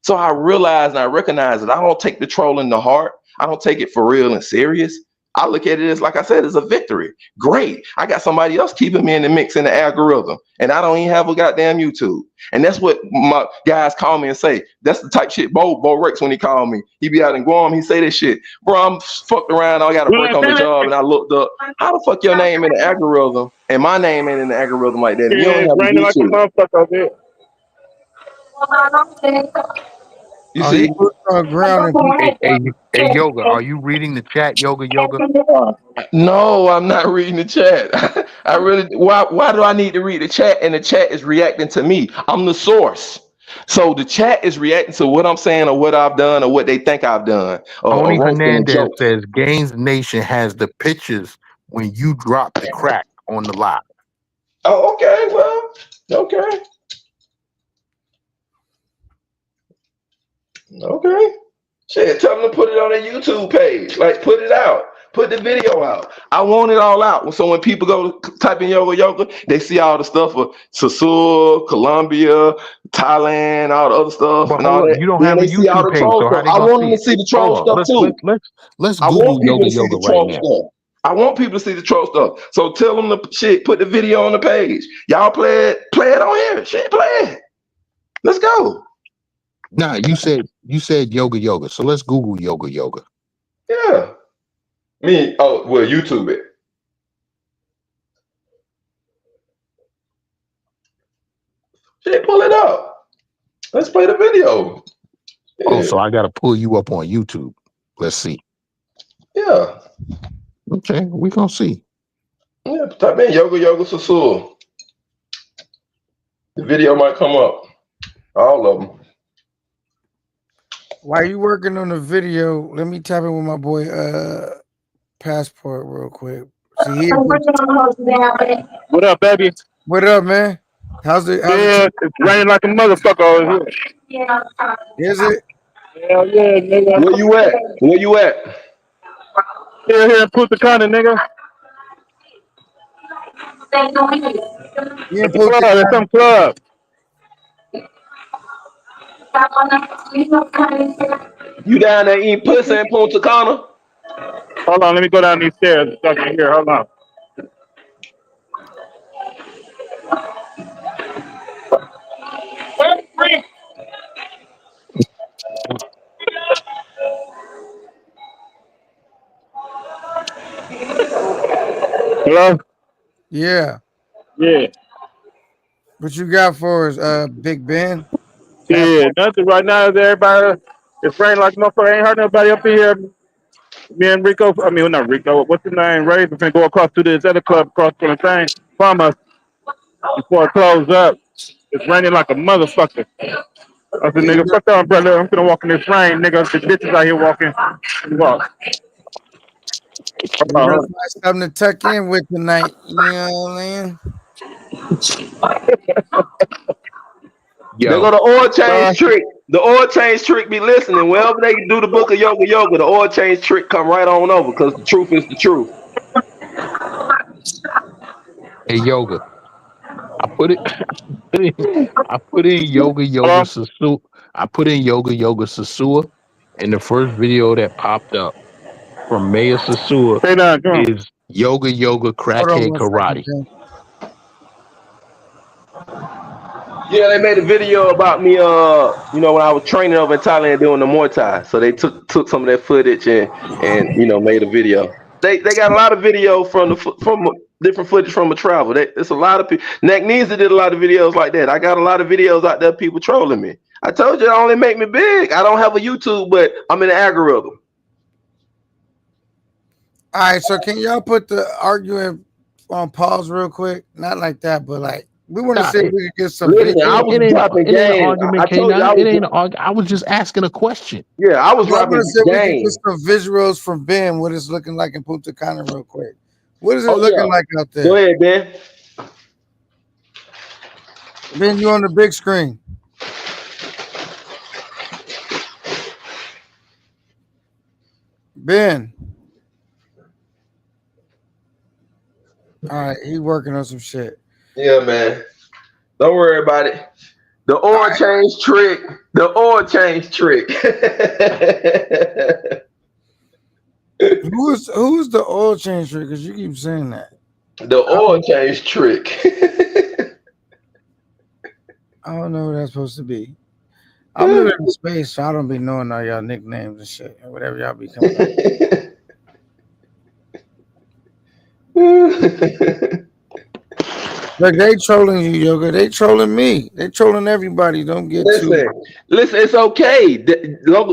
So I realize and I recognize that I don't take the trolling to heart. I don't take it for real and serious. I look at it as, like I said, as a victory. Great. I got somebody else keeping me in the mix in the algorithm. And I don't even have a goddamn YouTube. And that's what my guys call me and say. That's the type shit Bo Rex, when he called me, he be out in Guam, he say this shit. Bro, I'm fucked around. I got to work on the job. And I looked up, how the fuck your name in the algorithm? And my name ain't in the algorithm like that. You don't have a YouTube. You see, hey, Yoga, are you reading the chat, Yoga? No, I'm not reading the chat. I really, why do I need to read the chat? And the chat is reacting to me. I'm the source. So the chat is reacting to what I'm saying or what I've done or what they think I've done. Tony Hernandez says Gaines Nation has the pictures when you drop the crack on the live. Oh, okay. Well, okay. Okay. Shit, tell them to put it on their YouTube page. Like, put it out. Put the video out. I want it all out. So when people go type in yoga, they see all the stuff of Sasur, Colombia, Thailand, all the other stuff, But and all hold up, that. you don't Then have a they see all YouTube the page, troll so how stuff. they I gonna want them see to it? see the troll Hold on, stuff too. let's I Google want people yoga to see the right troll now. stuff. I want people to see the troll stuff. So tell them to shit, put the video on the page. Y'all play it on here. Shit, play it. Let's go. Nah, you said yoga. So let's Google yoga. Yeah. YouTube it. Shit, pull it up. Let's play the video. Yeah. Oh, so I gotta pull you up on YouTube. Let's see. Yeah. Okay, we gonna see. Yeah, type in yoga Sasur. The video might come up. All of them. While you working on the video, let me tap in with my boy Passport real quick. See, What up, baby? What up, man? How's it? It's raining like a motherfucker over here. Is it? Hell yeah, nigga. Where you at? Here in Punta Cana, nigga. It's some club. You down there eating pussy in Punta Cana? Hold on, let me go down these stairs so I can hear. Hold on. Hello? Yeah. Yeah. What you got for us, Big Ben? Yeah, nothing right now. Is everybody? It's raining like a motherfucker. Ain't heard nobody up in here. Me and Rico. I mean, not Rico. What's his name? Ray. We're gonna go across to this other club across from the thing from us before it closes up. It's raining like a motherfucker. I said, nigga, fuck that umbrella. I'm gonna walk in this rain, nigga. The bitches out here walking. Walk. You gotta find something to tuck in with tonight. You know what I mean? They go the oil change trick. The oil change trick be listening. Wherever they do the book of yoga, the oil change trick come right on over because the truth is the truth. Hey, yoga. I put in yoga Sasur. I put in yoga Sasur, and the first video that popped up from Mayor Sasur is yoga crackhead karate. Yeah, they made a video about me. When I was training over in Thailand doing the Muay Thai, so they took some of that footage and made a video. They got a lot of video from different footage from a travel. It's a lot of people. Nagneeza did a lot of videos like that. I got a lot of videos out there, people trolling me. I told you it only make me big. I don't have a YouTube, but I'm in the algorithm. All right, so can y'all put the arguing on pause real quick? Not like that, but like we want to see if we can get some. Listen, I was dropping game. I was just asking a question. Yeah, I was dropping We can game. get some visuals from Ben. What it's looking like in Punta Cana, real quick. What is it looking like out there? Go ahead, Ben. Ben, you on the big screen. Ben. All right, he working on some shit. Yeah, man. Don't worry about it. The oil change trick. The oil change trick. Who's the oil change trick? Because you keep saying that. The oil change trick. I don't know what that's supposed to be. I'm living in space, so I don't be knowing all y'all nicknames and shit and whatever y'all be coming up. Look, they trolling you, Yoga. They trolling me. They trolling everybody. Don't get Listen, it's okay.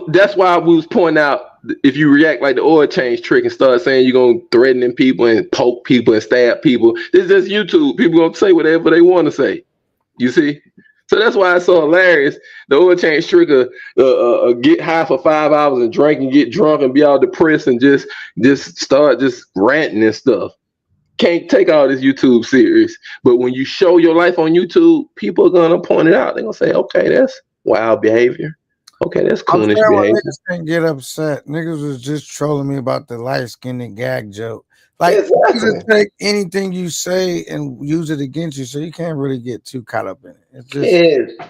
That's why we was pointing out if you react like the oil change trick and start saying you're gonna threaten people and poke people and stab people. This is YouTube. People gonna say whatever they want to say. You see? So that's why it's so hilarious. The oil change trick get high for 5 hours and drink and get drunk and be all depressed and just start ranting and stuff. Can't take all this YouTube serious. But when you show your life on YouTube, people are gonna point it out. They're gonna say, okay, that's wild behavior. Okay, that's I'm coonish saying when behavior. niggas can't get upset. Niggas was just trolling me about the light skin and gag joke. Like, Exactly. you just take anything you say and use it against you, so you can't really get too caught up in it. It's just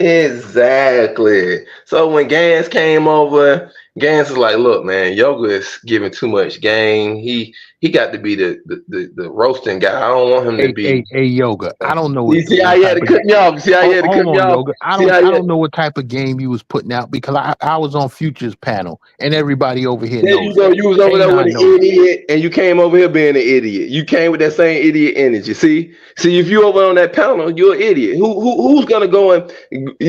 Exactly. So when Gans came over, Gans is like, look, man, Yoga is giving too much game. He got to be the roasting guy. I don't want him to be. Hey, Yoga. I don't know You see how he had to cut me off. See how he had to cut hold me on, off. Yoga. I don't know what type of game you was putting out because I was on Futures panel and everybody over here There knows. you go. You was over there with an knows. idiot, and you came over here being an idiot. You came with that same idiot energy. See, if you over on that panel, you're an idiot. Who's gonna go and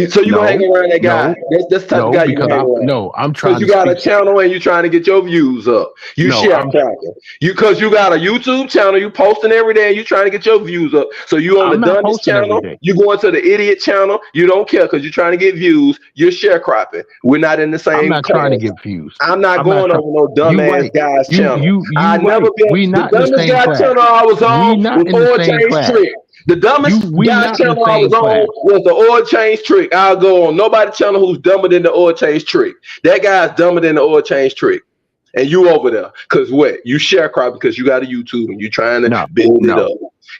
so you gonna hang around that guy? That's the type of guy you gonna hang around. I'm trying Because to you got a channel and you trying to get your views up. You share cracking. Because you got a YouTube channel, you posting every day, and you trying to get your views up. So you on I'm the not dumbest posting every channel, day. you going to the idiot channel, you don't care because you're trying to get views, you're sharecropping. We're not in the same I'm not class. trying to get views. I'm not going over no dumbass guy's channel. I never been We the not in the dumbest same guy class. channel I was We on not was in the Oil same Change class. Trick. The dumbest We guy not in the channel I was same on class. was the Oil Change Trick. I'll go on nobody channel who's dumber than the Oil Change Trick. That guy's dumber than the Oil Change Trick. And you over there, cause what? You sharecropping because you got a YouTube and you trying to build it up.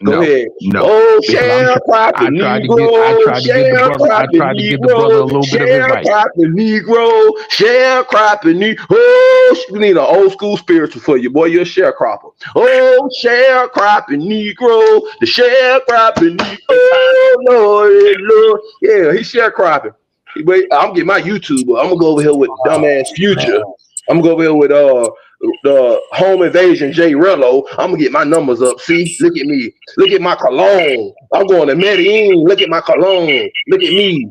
Go ahead. Oh, sharecropping Negro, sharecropping Negro, sharecropping Negro, sharecropping Negro. Oh, we need an old school spiritual for you, boy. You're a sharecropper. Oh, sharecropping Negro, the sharecropping Negro, Lord. Yeah, he's sharecropping. But I'm getting my YouTuber. I'm gonna go over here with dumbass Future. I'm gonna go over here with the Home Invasion J Rello. I'm gonna get my numbers up. See, look at me. Look at my cologne. I'm going to Medellin. Look at my cologne. Look at me.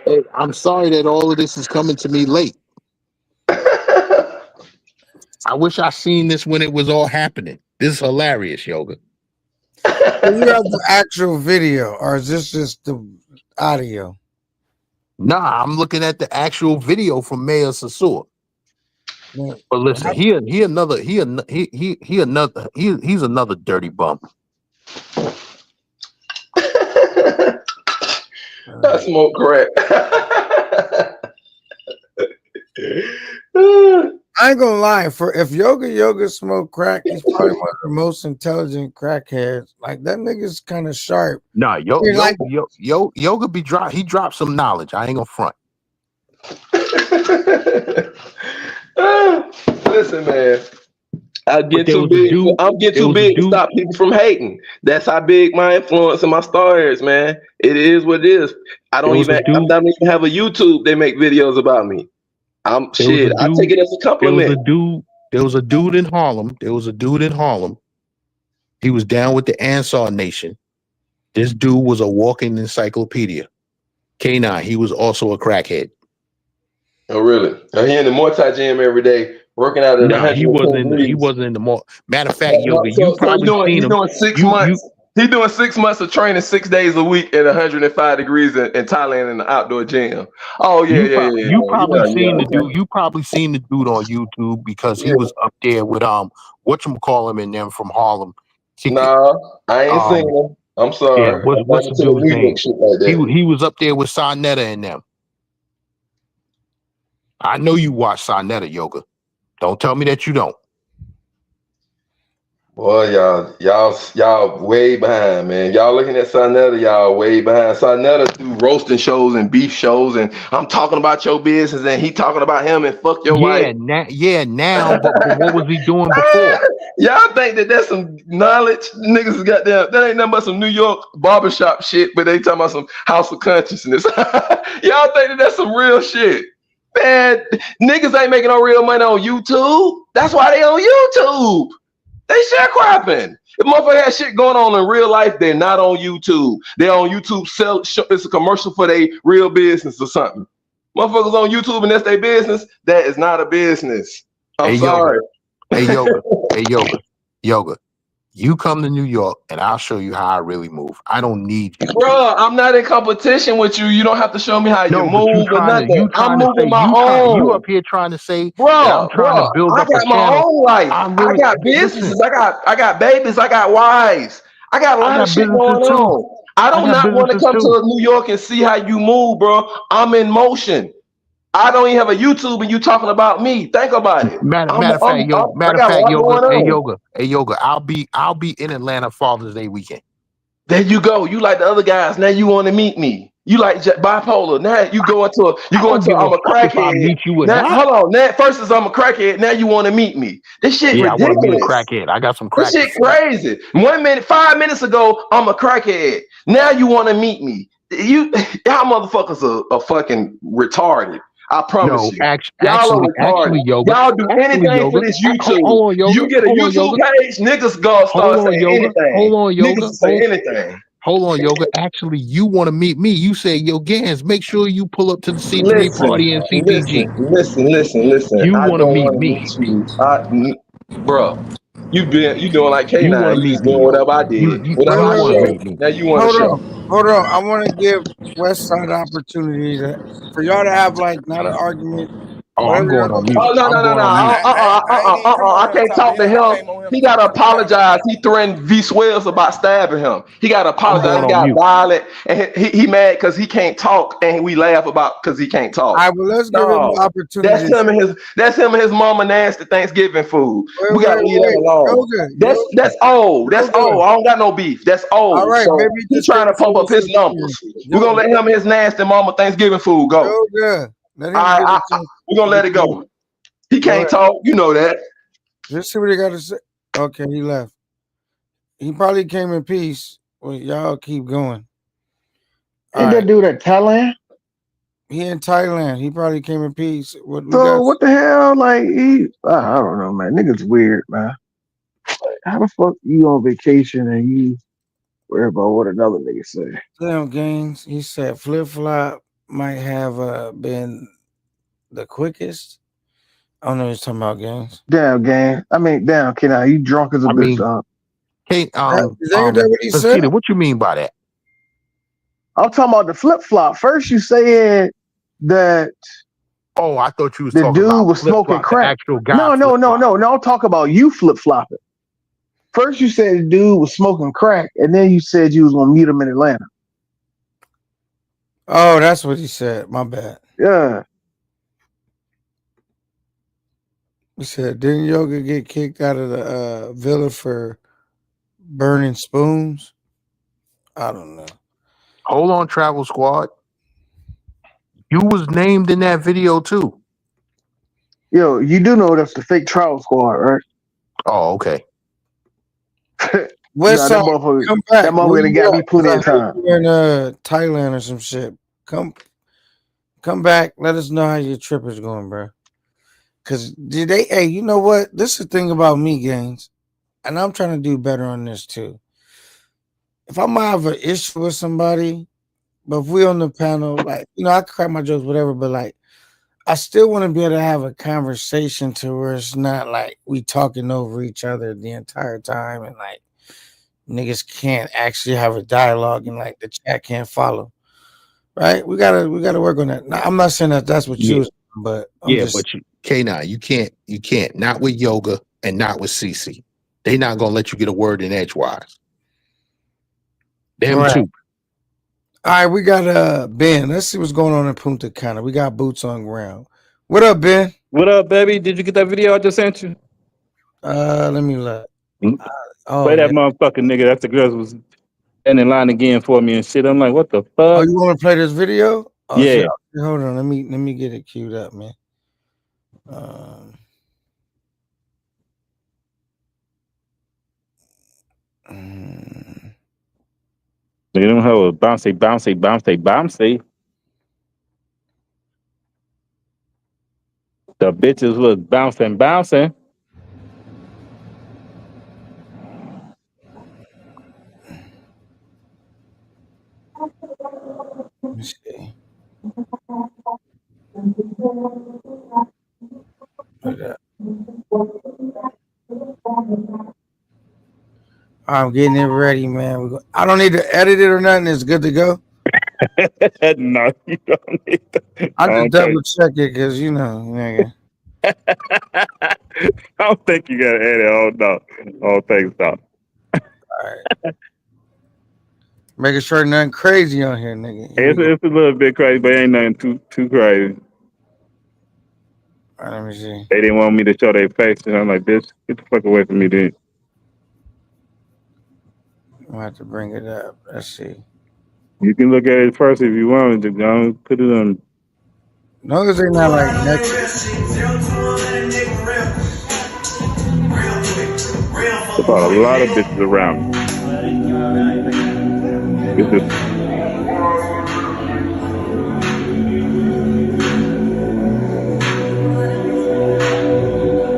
Hey, I'm sorry that all of this is coming to me late. I wish I seen this when it was all happening. This is hilarious, Yoga. So you have the actual video, or is this just the audio? Nah, I'm looking at the actual video from Mayor Sassour. Yeah. But listen, he's another dirty bum. I smoke crack. I ain't gonna lie. If Yoga smoke crack, he's probably one of the most intelligent crackheads. Like that nigga's kind of sharp. Nah, Yoga be drop. He dropped some knowledge. I ain't gonna front. Listen, man. I'm getting too big to stop people from hating. That's how big my influence and my star is, man. It is what it is. I don't even have a YouTube. They make videos about me. I take it as a compliment. There was a dude in Harlem. He was down with the Ansar Nation. This dude was a walking encyclopedia. K9, he was also a crackhead. Oh, really? He in the multi-gym every day, working out at 100. He wasn't in the mall. Matter of fact, Yoga, you probably seen him. Doing 6 months. He's doing 6 months of training 6 days a week at 105 degrees in Thailand in the outdoor gym. Oh yeah. You probably seen the dude. You probably seen the dude on YouTube because he was up there with whatchamacallit and them from Harlem. Nah, I ain't seen him. I'm sorry. Yeah, what's the dude's name? He was up there with Sarnetta and them. I know you watch Sarnetta, Yoga. Don't tell me that you don't. Boy, y'all way behind, man. Y'all looking at Sarnetta, y'all way behind. Sarnetta do roasting shows and beef shows, and I'm talking about your business, and he talking about him and fuck your wife. Now, but what was he doing before? Y'all think that that's some knowledge? Niggas got that ain't nothing but some New York barbershop shit, but they talking about some House of Consciousness. Y'all think that that's some real shit? Man, niggas ain't making no real money on YouTube. That's why they on YouTube. They sharecropping. If motherfucker has shit going on in real life, they're not on YouTube. They're on YouTube. It's a commercial for their real business or something. Motherfuckers on YouTube and that's their business. That is not a business. I'm sorry. Yoga. Yoga. You come to New York, and I'll show you how I really move. I don't need you. Bro, I'm not in competition with you. You don't have to show me how you No, but move or nothing. I'm moving my you own. up here trying to say that I'm Bro, trying to build I up a got my channel. own life. I'm I really got businesses. listen. I got babies. I got wives. I got a lot of shit going businesses too. on. I I don't got not want to businesses come too. to New York and see how you move, bro. I'm in motion. I don't even have a YouTube and you talking about me. Think about it. Matter of fact, I got a lot yoga. going on. Hey, yoga. I'll be in Atlanta Father's Day weekend. There you go. You like the other guys. Now you want to meet me. You like bipolar. Now you go into I'm a If I crackhead. meet you or Now not. hold on. Now first is I'm a crackhead. Now you want to meet me. This shit Yeah, I want to meet a ridiculous. crackhead. I got some This crack. shit crazy. 1 minute, 5 minutes ago, I'm a crackhead. Now you want to meet me. Y'all motherfuckers are fucking retarded. I promise you. Y'all are retarded. yoga. Y'all do anything for this YouTube. Hold on, yoga. You get a YouTube page, niggas gonna start saying anything. Hold on, yoga. Niggas will say anything. Hold on, yoga. Actually, you want to meet me. You say, yo, Gans, make sure you pull up to the C3 party in CTG. Listen. You I want to don't meet want to me. meet you. Bro, you doing like You K9. want to You meet just me. doing whatever I did. Whatever I show. Now you want to show. Hold on. I want to give West Side opportunity for y'all to have like not an argument. Oh, I'm going on mute. Oh no. I can't talk to him. He gotta apologize. He threatened V Swells about stabbing him. He gotta apologize. He got violent and he mad because he can't talk, and we laugh about because he can't talk. All right, well, let's give him the opportunity. That's him and his mama nasty Thanksgiving food. We gotta leave that alone. That's old. That's old. I don't got no beef. That's old. All right, so maybe he's trying to pump up his numbers. We're gonna let him and his nasty mama Thanksgiving food go. So good. All right, we're gonna let it go. He can't talk, you know that. Just see what he got to say. Okay, he left. He probably came in peace. Well, y'all keep going. Ain't that dude at Thailand? He in Thailand. He probably came in peace. What the hell? Like I don't know, man. Niggas weird, man. Like, how the fuck you on vacation and you worry about what another nigga say? Damn games. He said flip flop might have been the quickest. I don't know what he's talking about, games. Damn gang. I mean, damn, Kenny, you drunk as a bitch, dog. Is that what he said? What you mean by that? I'm talking about the flip flop. First, you said that. Oh, I thought you was the talking dude about was smoking crack. Actual guy No. I'm talking about you flip flopping. First, you said the dude was smoking crack, and then you said you was gonna meet him in Atlanta. Oh, that's what he said. My bad. Yeah. He said, didn't Yoga get kicked out of the villa for burning spoons? I don't know. Hold on, Travel Squad. You was named in that video too. Yo, you do know that's the fake Travel Squad, right? Oh, okay. West Side, come back. That motherfucker got me plenty of time. You're in Thailand or some shit. Come back. Let us know how your trip is going, bro. Cause hey, you know what? This is the thing about me, gangs, and I'm trying to do better on this too. If I might have an issue with somebody, but if we on the panel, like, you know, I crack my jokes, whatever, but like, I still want to be able to have a conversation to where it's not like we talking over each other the entire time, and like niggas can't actually have a dialogue, and like the chat can't follow. Right? We gotta work on that. Now, I'm not saying that that's what you was, but but you K9, you can't not with Yoga and not with CC. They not gonna let you get a word in edgewise. Them right. two. All right, we got Ben. Let's see what's going on in Punta Cana. We got boots on ground. What up, Ben? What up, baby? Did you get that video I just sent you? Let me look. Play that motherfucking nigga. That's the girls was in line again for me and shit. I'm like, what the fuck? Oh, you want to play this video? Oh, yeah. Shit. Hold on. Let me get it queued up, man. Look at them hoes. Bouncy. The bitches was bouncing. Let me see. I'm getting it ready, man. I don't need to edit it or nothing. It's good to go. No, you don't need to. I just double check it because nigga. I don't think you gotta edit. Oh no. Oh, thanks, Doc. All right. Making sure nothing crazy on here, nigga. It's a little bit crazy, but ain't nothing too crazy. All right, let me see. They didn't want me to show their face, and I'm like, "Bitch, get the fuck away from me, dude." I'm gonna have to bring it up. Let's see. You can look at it first if you want to. Go put it on. No, because they're not like next. About a lot of bitches around.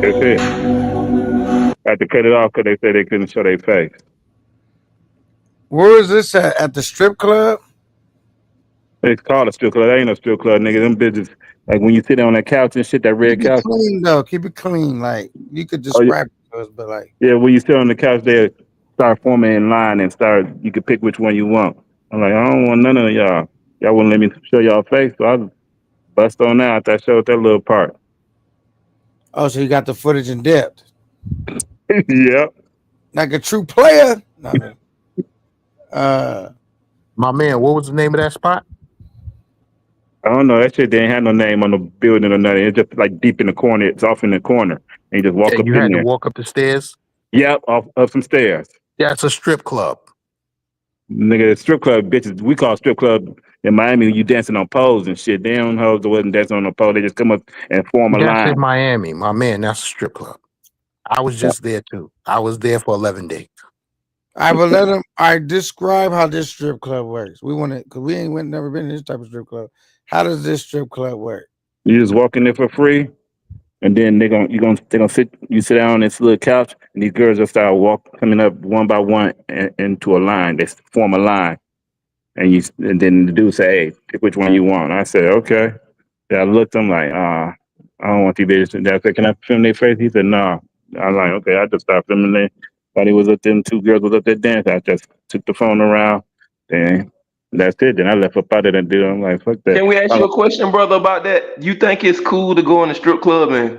That's it. I had to cut it off because they said they couldn't show their face. Where was this at the strip club? It's called a strip club. That ain't no strip club, nigga. Them bitches, like when you sit on that couch and shit, that red couch. Keep it clean though. Keep it clean. Like you could describe it to us, but like. Yeah, when you sit on the couch, they start forming in line and you can pick which one you want. I'm like, I don't want none of y'all. Y'all wouldn't let me show y'all face, so I bust on out. I showed that little part. Oh, so you got the footage in depth. Yep. Like a true player. No. My man, what was the name of that spot? I don't know. That shit didn't have no name on the building or nothing. It's just like deep in the corner. It's off in the corner. And you just walk up in there. You had to walk up the stairs? Yep, up some stairs. Yeah, it's a strip club. Nigga, strip club bitches. We call strip club in Miami you dancing on poles and shit. They don't hoes that wasn't dancing on a pole. They just come up and form a line. That's in Miami. My man, that's a strip club. I was just there too. I was there for 11 days. I will let them. I describe how this strip club works. We want to, because we ain't never been in this type of strip club. How does this strip club work? You just walk in there for free, and then they gonna sit. You sit down on this little couch, and these girls just start coming up one by one into a line. They form a line, and then the dude say, "Hey, pick which one you want." I said, "Okay." Yeah, I looked. I'm like, I don't want these bitches. I said, "Can I film their face?" He said, "No." I was like, "Okay." I just stopped filming there. While he was up there, two girls was up there dancing. I just took the phone around, and that's it. Then I left up out of that dude. I'm like, fuck that. Can we ask you a question, brother, about that? You think it's cool to go in the strip club and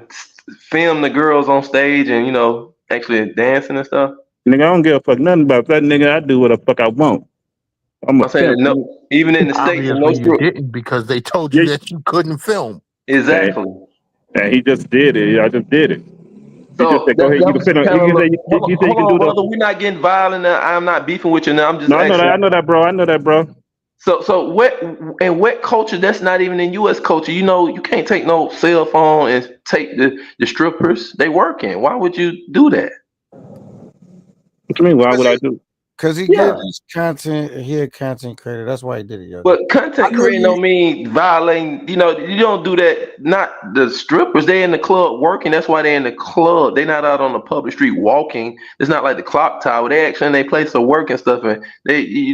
film the girls on stage and, actually dancing and stuff? Nigga, I don't give a fuck nothing about that. Nigga, I do what the fuck I want. I'm saying no, even in the States, no you didn't because they told you that you couldn't film. Exactly. And he just did it. I just did it. So hold on, brother. We're not getting violent. I'm not beefing with you now. I'm just. No, I know that, bro. So what culture? That's not even in U.S. culture. You can't take no cell phone and take the strippers. They working. Why would you do that? What you mean? Why would I do? Because he gives content. He a content creator. That's why he did it, yo. But content creating don't mean violating. You don't do that. Not the strippers. They in the club working. That's why they in the club. They not out on the public street walking. It's not like the clock tower. They actually in their place of work and stuff. And they,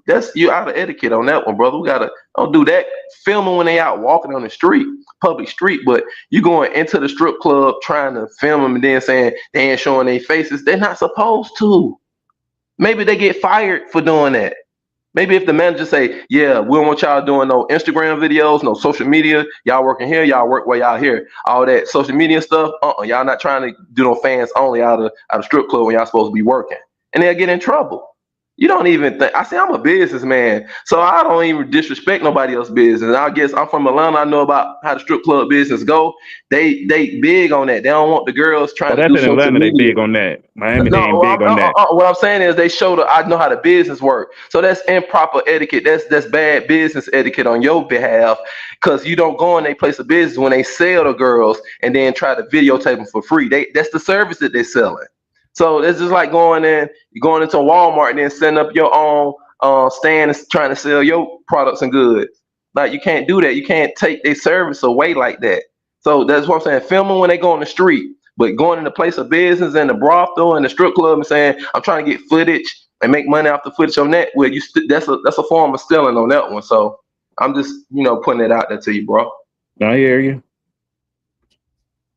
that's you out of etiquette on that one, brother. We don't do that. Filming when they out walking on the street, public street. But you going into the strip club trying to film them and then saying they ain't showing their faces. They're not supposed to. Maybe they get fired for doing that. Maybe if the manager say, yeah, we don't want y'all doing no Instagram videos, no social media. Y'all working here, y'all work while y'all here. All that social media stuff, y'all not trying to do no fans only out of strip club when y'all supposed to be working. And they'll get in trouble. You don't even think. I say I'm a businessman, so I don't even disrespect nobody else's business. I guess I'm from Atlanta. I know about how the strip club business go. They big on that. They don't want the girls trying to do that's in Atlanta. They big on that. Miami, they ain't big on that. What I'm saying is they show I know how the business work. So that's improper etiquette. That's bad business etiquette on your behalf because you don't go in their place of business when they sell the girls and then try to videotape them for free. That's the service that they're selling. So it's just like going into Walmart and then setting up your own stand and trying to sell your products and goods. Like you can't do that. You can't take their service away like that. So that's what I'm saying. Filming when they go on the street, but going in the place of business and the brothel and the strip club and saying I'm trying to get footage and make money off the footage on that. Well, that's a form of stealing on that one. So I'm just putting it out there to you, bro. I hear you.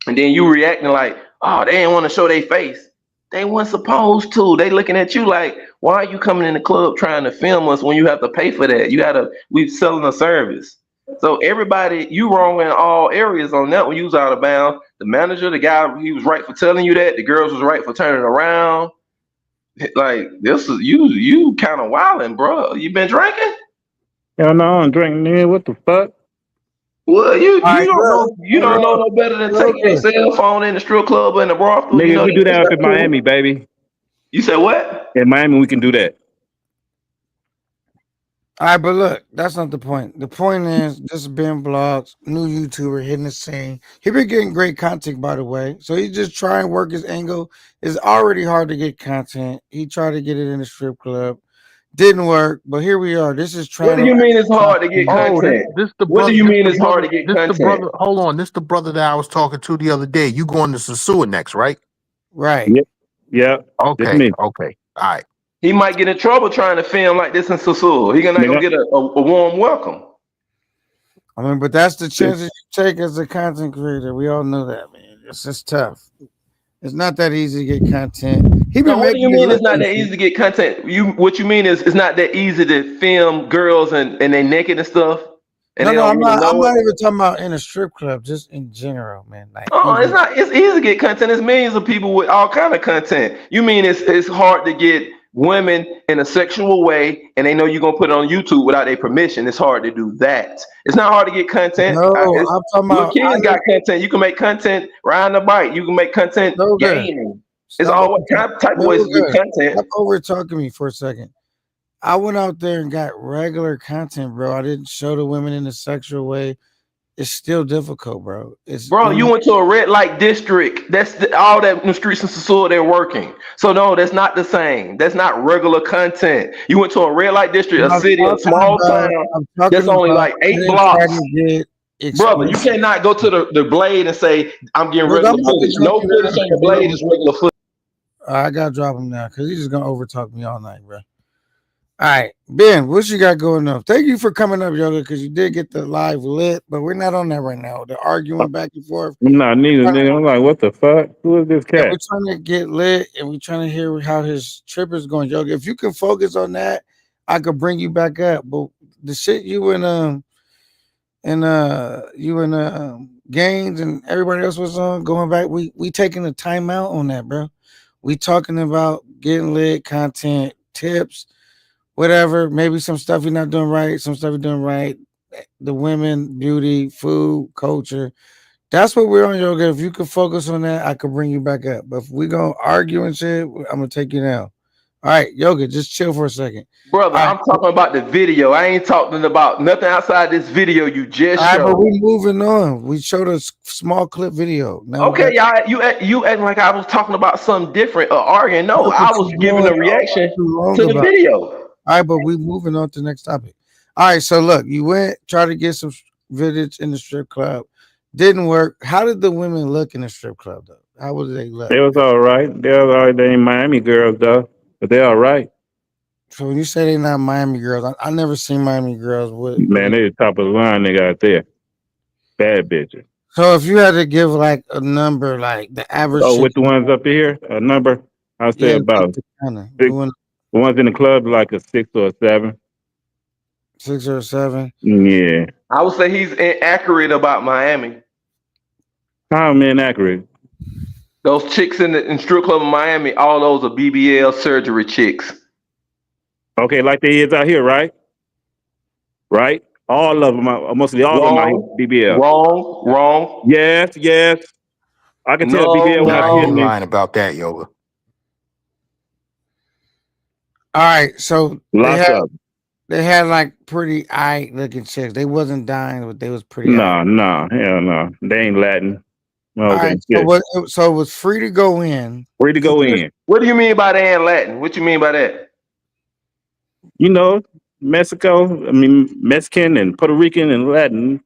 And then you reacting like, oh, they didn't want to show their face. They weren't supposed to. They looking at you like, why are you coming in the club trying to film us when you have to pay for that? We selling a service. So everybody, you wrong in all areas on that when you was out of bounds. The manager, the guy, he was right for telling you that. The girls was right for turning around. Like this is you kind of wilding, bro. You been drinking? Hell no, I'm drinking, nigga. What the fuck? Well, you don't know no better than taking your cell phone in the strip club or in the brothel. Nigga, You know we do that up that's in Miami, baby. You said what? In Miami, we can do that. All right, but look, that's not the point. The point is, this is Ben Blogs, new YouTuber hitting the scene. He been getting great content, by the way. So he just try and work his angle. It's already hard to get content. He tried to get it in the strip club. Didn't work, but here we are. This is trying. What do you mean it's hard to get content? What do you mean it's hard to get content? Hold on, this the brother that I was talking to the other day. You going to Sasua next, right? Right. Yep. Yep. Okay. Me. Okay. All right. He might get in trouble trying to film like this in Sasua. He gonna get a warm welcome. I mean, but that's the chances you take as a content creator. We all know that, man. It's just tough. It's not that easy to get content. What do you mean it's not that easy to get content? What you mean is it's not that easy to film girls and they naked and stuff? And I'm not even talking about in a strip club, just in general, man. Like, it's easy to get content. There's millions of people with all kind of content. You mean it's hard to get women in a sexual way and they know you're gonna put it on YouTube without their permission. It's hard to do that. It's not hard to get content. No, I'm talking about kids got content. You can make content riding a bike. You can make content gaming. It's all type of ways to get content. Stop over talking to me for a second. I went out there and got regular content, bro. I didn't show the women in a sexual way. It's still difficult, bro. You went to a red light district. That's all that in the streets of Sasua they're working. So no, that's not the same. That's not regular content. You went to a red light district, a city, a small town. That's only like 8 blocks. Brother, you cannot go to the Blade and say, I'm getting regular footage. No footage on the Blade is regular footage. I gotta drop him now because he's just gonna overtalk me all night, bro. All right, Ben, what you got going on? Thank you for coming up, Yoga, because you did get the live lit, but we're not on that right now. They're arguing back and forth. Nah, neither, nigga. I'm like, what the fuck? Who is this cat? We're trying to get lit and we're trying to hear how his trip is going, Yoga. If you can focus on that, I could bring you back up. But the shit you and Gaines and everybody else was on going back, we taking a timeout on that, bro. We talking about getting lit, content, tips, whatever. Maybe some stuff you're not doing right, some stuff you're doing right. The women, beauty, food, culture. That's what we're on, Yoga. If you could focus on that, I could bring you back up. But if we're going to argue and shit, I'm going to take you down. All right, Yoga, just chill for a second. Brother, I'm talking about the video. I ain't talking about nothing outside this video you just showed. But we're moving on. We showed a small clip video. Now okay, y'all, you acting like I was talking about something different or arguing. No, I was giving a reaction to the video. All right, but we're moving on to the next topic. All right, so look, you went, tried to get some videos in the strip club. Didn't work. How did the women look in the strip club, though? How would they look? They was all right. They was all right. They ain't Miami girls, though. But they all right. So when you say they're not Miami girls, I never seen Miami girls with. Man, they the top of the line, nigga, out there. Bad bitches. So if you had to give like a number, like the average. Oh, with the ones up here, a number, I'll say about six, the ones in the club, like a 6 or a 7. 6 or 7. Yeah. I would say he's inaccurate about Miami. How am inaccurate? Those chicks in strip club in Miami, all those are BBL surgery chicks. Okay, like they is out here, right? Right? All of them, mostly all of them are BBL. Wrong. Yes. I can tell BBL when I hear lying about that, Yoga. All right, so they had like pretty eye looking chicks. They wasn't dying, but they was pretty. No, hell no. They ain't Latin. All right, so it was free to go in. Free to go in. What do you mean by they ain't Latin? What you mean by that? You know, Mexican and Puerto Rican and Latin.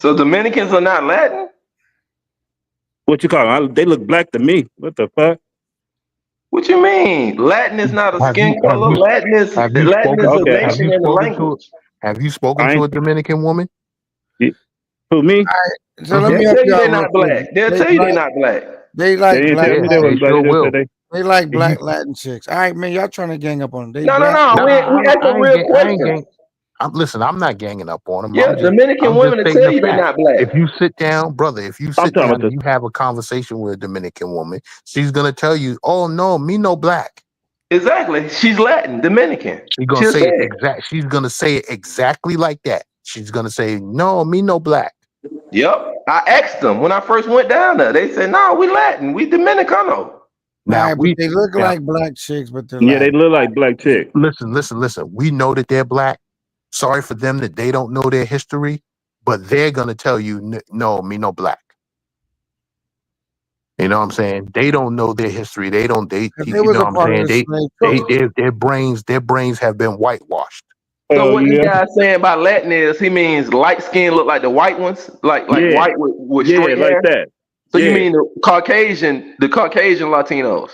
So Dominicans are not Latin? What you call them? They look black to me. What the fuck? What you mean? Latin is not a skin color. Latin is a nation and a language. Have you spoken to a Dominican woman? Who, me? So let me tell you they're not black. They'll tell you they're not black. They like They didn't black. tell me they was black. They just said They like black Latin chicks. All right, man. Y'all trying to gang up on them. They No. black. We asking real questions. Listen, I'm not ganging up on them. Yeah, Dominican women will tell you they're not black. If you sit down, brother, if you sit down and you have a conversation with a Dominican woman, she's gonna tell you, "Oh no, me no black." Exactly. She's Latin, Dominican. She's gonna say it She's gonna say it exactly like that. She's gonna say, "No, me no black." Yep. I asked them when I first went down there. They said, "No, we Latin, we Dominicano." Now they look like black chicks, but they're they look like black chicks. Listen. We know that they're black. Sorry for them that they don't know their history, but they're gonna tell you, "No, me no black." You know what I'm saying? They don't know their history. They don't. You know what I'm saying? Their brains have been whitewashed. So what this guy saying about Latin is he means light skin look like the white ones, like white with straight hair. Like that. So you mean the Caucasian Latinos?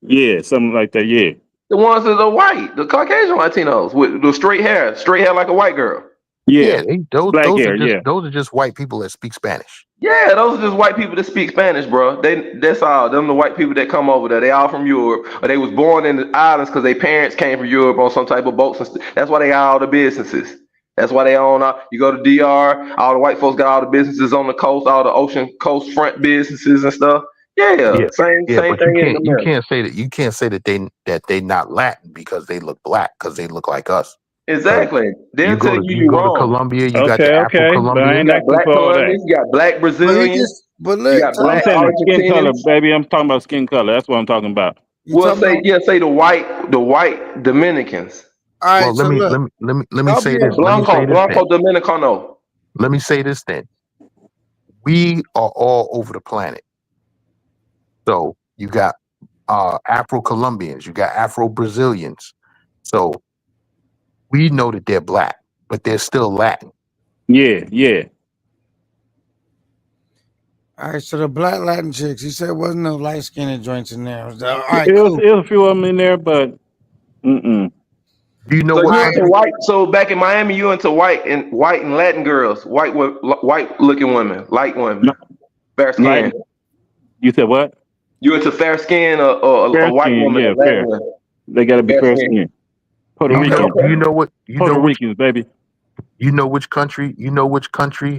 Yeah, something like that. Yeah. The ones that are white, the Caucasian Latinos with the straight hair like a white girl. Those are just white people that speak Spanish. Yeah, those are just white people that speak Spanish, bro. That's all. Them the white people that come over there. They all from Europe, or they was born in the islands because their parents came from Europe on some type of boats. And that's why they got all the businesses. That's why they own. You go to DR, all the white folks got all the businesses on the coast, all the ocean coast front businesses and stuff. Same thing. You can't say that. You can't say that they not Latin because they look black because they look like us. Exactly. You go to Colombia, you got the Afro-Colombian. You got black Colombians, you got black Brazilians. But look, you got black skin color, baby. I'm talking about skin color. That's what I'm talking about. Well, say the white Dominicans. All right, well, let me say this. Blanco Dominicano. Let me say this then. We are all over the planet. So you got Afro-Colombians, you got Afro-Brazilians. So we know that they're black, but they're still Latin. Yeah. All right, so the black Latin chicks, you said wasn't no light skinned joints in there. All right, it was a few of them in there, but Do you know what? White. So back in Miami, you into white and Latin girls, white looking women, light women, fair skin. Light. You said what? You into fair skin or fair a white skin, woman? Yeah, fair. They got to be fair skin. Puerto Rican. Puerto Ricans, baby. You know which country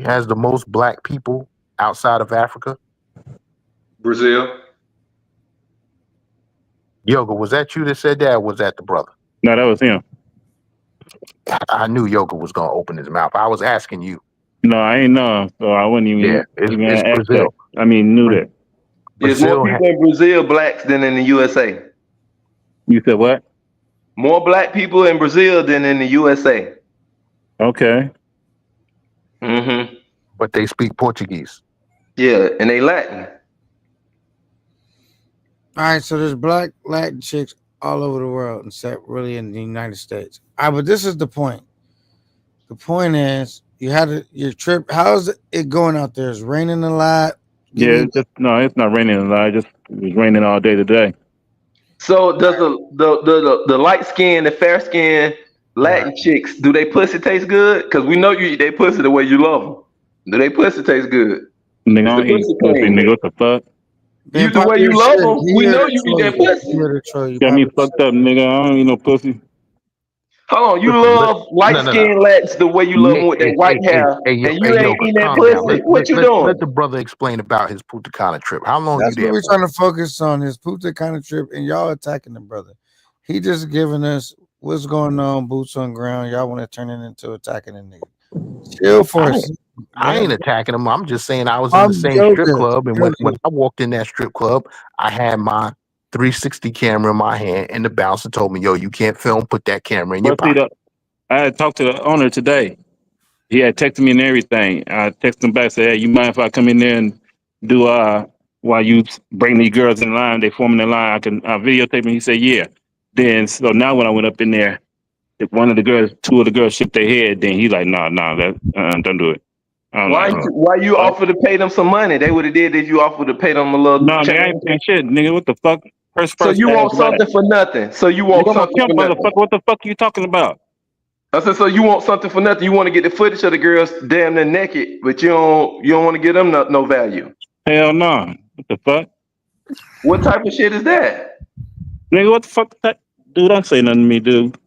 has the most black people outside of Africa? Brazil. Yoga, was that you that said that, or was that the brother? No, that was him. I knew Yoga was gonna open his mouth. I was asking you. No, I ain't know, so I wouldn't even. Yeah, it's Brazil. That. I mean, knew that. There's more people in Brazil blacks than in the USA. You said what? More black people in Brazil than in the USA. Okay. Mm-hmm. But they speak Portuguese. Yeah, and they Latin. All right, so there's black Latin chicks all over the world, except really in the United States. All right, but this is the point. The point is, you had your trip. How's it going out there? Is it raining a lot? It's not raining a lot. It was raining all day today. So does the light skin, the fair skin Latin chicks, do they pussy taste good? Because we know you eat their pussy the way you love them. Do they pussy taste good? Nigga, I don't eat pussy, nigga. What the fuck? You the way you love them, we know you eat that pussy. Got me fucked up, nigga. I don't eat no pussy. Hold on, you love light skin Latins the way you love them with their white hair, and you ain't eating that pussy. What you doing? Let the brother explain about his Punta Cana trip. How long That's you there? what we're trying to focus on, his Punta Cana trip, and y'all attacking the brother. He just giving us what's going on, boots on ground. Y'all want to turn it into attacking the nigga. Chill for us. I ain't attacking him. I'm just saying I was in the same strip club, and when I walked in that strip club, I had my 360 camera in my hand, and the bouncer told me, "Yo, you can't film. Put that camera in your pocket." I had talked to the owner today. He had texted me and everything. I texted him back, said, "Hey, you mind if I come in there and do while you bring these girls in line? They forming the line. I can videotape." And he said, "Yeah." Then so now when I went up in there, if two of the girls shook their head, then he's like, "No, don't do it." Why you offer to pay them some money? They would have did if you offered to pay them a little. No, they ain't paying shit, nigga. What the fuck? So you want something for nothing? So you want something for nothing? What the fuck are you talking about? I said, so you want something for nothing? You want to get the footage of the girls damn near naked, but you don't want to give them no value. Hell no. What the fuck? What type of shit is that? Nigga, what the fuck? Dude, don't say nothing to me, dude.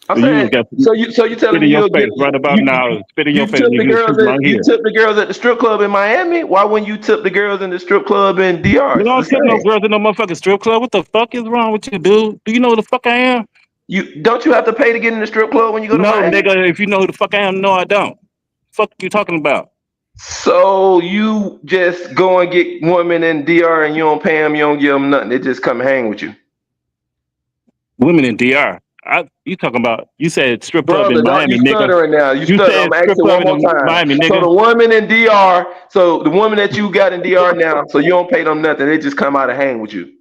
I'm saying, so you telling me your face right about now? Spit in your face, nigga. You tip the girls at the strip club in Miami. Why wouldn't you tip the girls in the strip club in DR? You don't tip no girls in no motherfucking strip club. What the fuck is wrong with you, dude? Do you know who the fuck I am? Don't you have to pay to get in the strip club when you go to Miami? No, nigga. If you know who the fuck I am, no, I don't. Fuck you talking about? So you just go and get women in DR and you don't pay them, you don't give them nothing. They just come and hang with you. Women in DR. You talking about? You said strip club in Miami, you nigga. Stuttering now. You stuttering. I'm asking one more time. Miami, nigga. So the woman in DR. So the woman that you got in DR now. So you don't pay them nothing. They just come out and hang with you.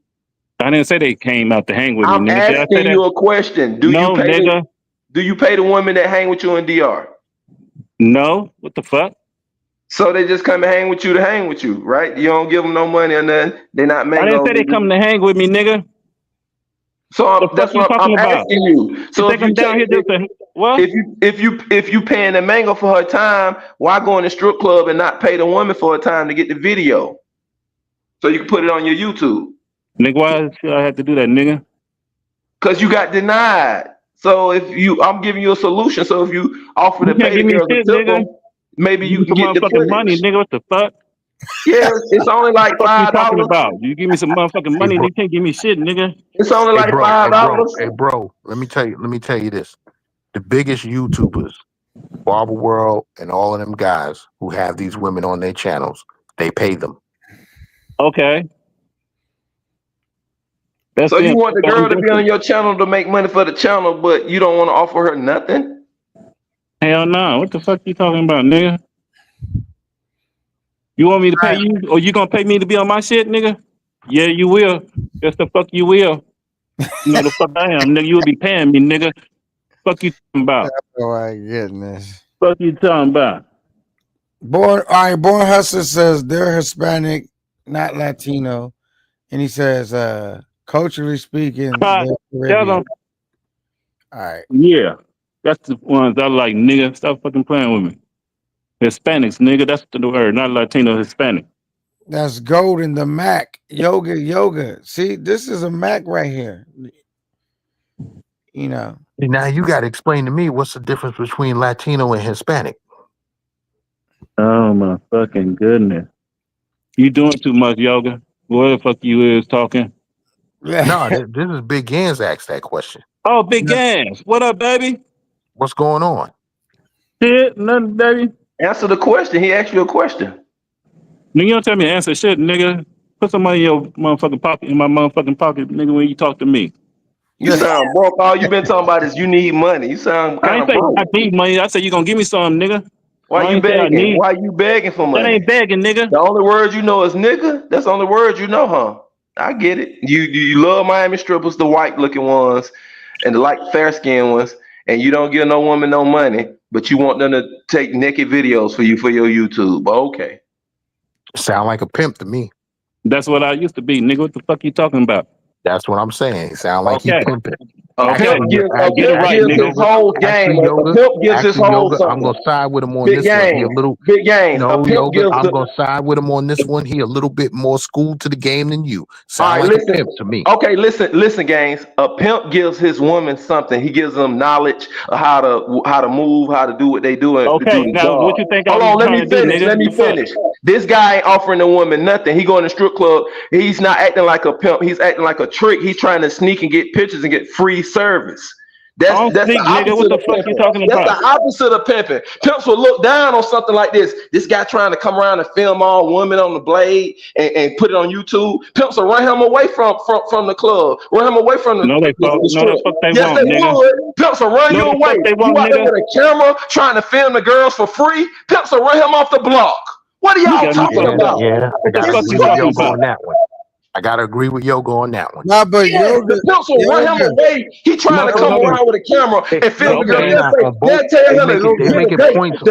I didn't say they came out to hang with me, I'm nigga. asking you a question. Do you pay the women that hang with you in DR? No. What the fuck? So they just come and hang with you to hang with you, right? You don't give them no money or nothing. They're not mango. I didn't say they come to hang with me, nigga. So that's what I'm asking you. So if you down here what? If you paying the mango for her time, why go in the strip club and not pay the woman for her time to get the video, so you can put it on your YouTube? Nigga, why should I have to do that, nigga? Because you got denied. So I'm giving you a solution. So if you offer to pay the girls a tip, maybe you can get the footage. Money, nigga. What the fuck? Yeah, it's only like $5. You give me some motherfucking money, you can't give me shit, nigga. It's only like $5. Hey, bro, let me tell you this. The biggest YouTubers, Barber World and all of them guys who have these women on their channels, they pay them. Okay. So you want the girl to be on your channel to make money for the channel, but you don't want to offer her nothing? Hell no. What the fuck you talking about, nigga? You want me to pay you, or you gonna pay me to be on my shit, nigga? Yeah, you will. Yes, the fuck you will. You know the fuck I am, nigga. You will be paying me, nigga. Fuck you talking about? Oh my goodness. Fuck you talking about? Born Hustler says they're Hispanic, not Latino, and he says, culturally speaking, they're Caribbean. All right. Yeah, that's the ones I like, nigga. Stop fucking playing with me. Hispanics, nigga. That's the word, not Latino, Hispanic. That's golden. The Mac. Yoga. See, this is a Mac right here. You know. Now you got to explain to me what's the difference between Latino and Hispanic. Oh my fucking goodness. You doing too much, Yoga. What the fuck you is talking? No, this is Big Gans asked that question. Oh, Big Gans. What up, baby? What's going on? Shit, nothing, baby. Answer the question. He asked you a question. Nigga, you don't tell me to answer shit, nigga. Put some money in your motherfucking pocket, in my motherfucking pocket, nigga, when you talk to me. You sound broke. All you've been talking about is you need money. You sound kind of broke. I need money. I said you gonna give me some, nigga. Why you begging? Why you begging for money? That ain't begging, nigga. The only word you know is nigga. That's the only word you know, huh? I get it. You love Miami strippers, the white looking ones, and the light fair skinned ones, and you don't give no woman no money, but you want them to take naked videos for you for your YouTube. Okay. Sound like a pimp to me. That's what I used to be, nigga. What the fuck you talking about? That's what I'm saying. Sound like he pimping. A pimp gives his whole game. A pimp gives his whole something. I'm gonna side with him on this one. He a little big game. No, Yoga, I'm gonna side with him on this one. He a little bit more schooled to the game than you. Sound like a pimp to me. Okay, listen, gangs. A pimp gives his woman something. He gives them knowledge of how to move, how to do what they do. Okay, now what you think? Hold on, let me finish. This guy ain't offering the woman nothing. He going to strip club. He's not acting like a pimp. He's acting like a trick. He's trying to sneak and get pictures and get free service. That's the opposite what the fuck you talking about? That's the opposite of pimping. Pimps will look down on something like this. This guy trying to come around and film all women on the blade and put it on YouTube. Pimps will run him away from the club. Run him away from the strip. Yes, they would. Pimps will run you away. You out there with a camera trying to film the girls for free. Pimps will run him off the block. What are y'all talking about? Yeah, I gotta agree with Yoga on that one. I gotta agree with Yoga on that one. Nah, but Yoga, the pimps will run him away. He trying to come around with a camera and film the girl.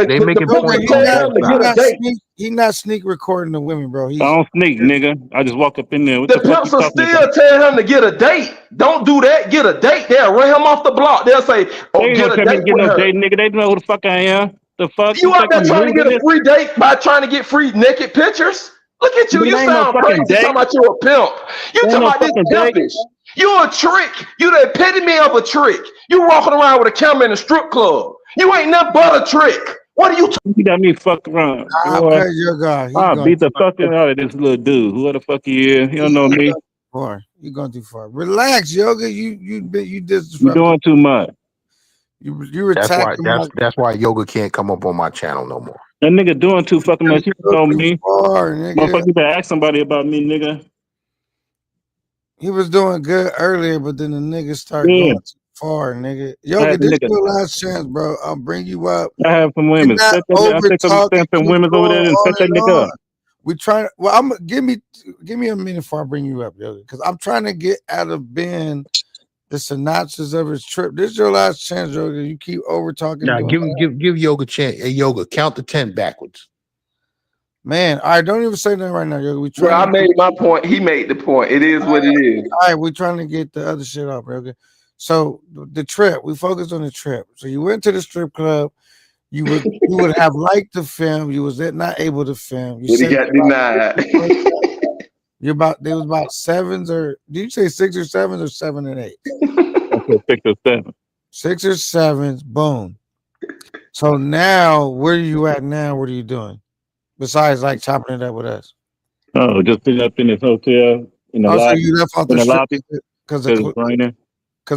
They making points. He's not sneak recording the women, bro. I don't sneak, nigga. I just walk up in there. The pimps will still tell him to get a date. Don't do that. Get a date. They'll run him off the block. They'll say, "Oh, get a date with her." Nigga, they know who the fuck I am. The fuck you out there trying to get a free date by trying to get free naked pictures? Look at you. You sound crazy talking about you a pimp. You talking about this pimpish. You a trick. You the epitome of a trick. You walking around with a camera in a strip club. You ain't nothing but a trick. What are you talking? You got me fucked around. Okay, your guy. I beat the fucking out of this little dude. Who the fuck he is? He don't know me. You going too far. Relax, Yoga. You disrespectful. You doing too much. You attacking. That's why Yoga can't come up on my channel no more. That nigga doing too fucking much. You know me. Far, nigga. Motherfucker, you better ask somebody about me, nigga. He was doing good earlier, but then the nigga started going too far, nigga. Yoga, this is your last chance, bro. I'll bring you up. I have some women. I think some women over there and set that nigga up. We trying. Well, give me a minute before I bring you up, Yoga, because I'm trying to get out of Ben the synopsis of his trip. This is your last chance, Yoga. You keep over talking. Now give Yoga a chance. Hey, Yoga, count to 10 backwards. Man, all right, don't even say that right now, Yoga. I made my point. He made the point. It is what it is. All right, we're trying to get the other shit off, Yoga. So the trip, we focused on the trip. So you went to the strip club. You would have liked to film. You was not able to film. You got denied. There was about sevens, or did you say 6 or 7 or 7 and 8? I said 6 or 7. 6 or 7s, boom. So now, where are you at now? What are you doing? Besides like chopping it up with us. Oh, just sitting up in this hotel in the lobby. So you left off the lobby because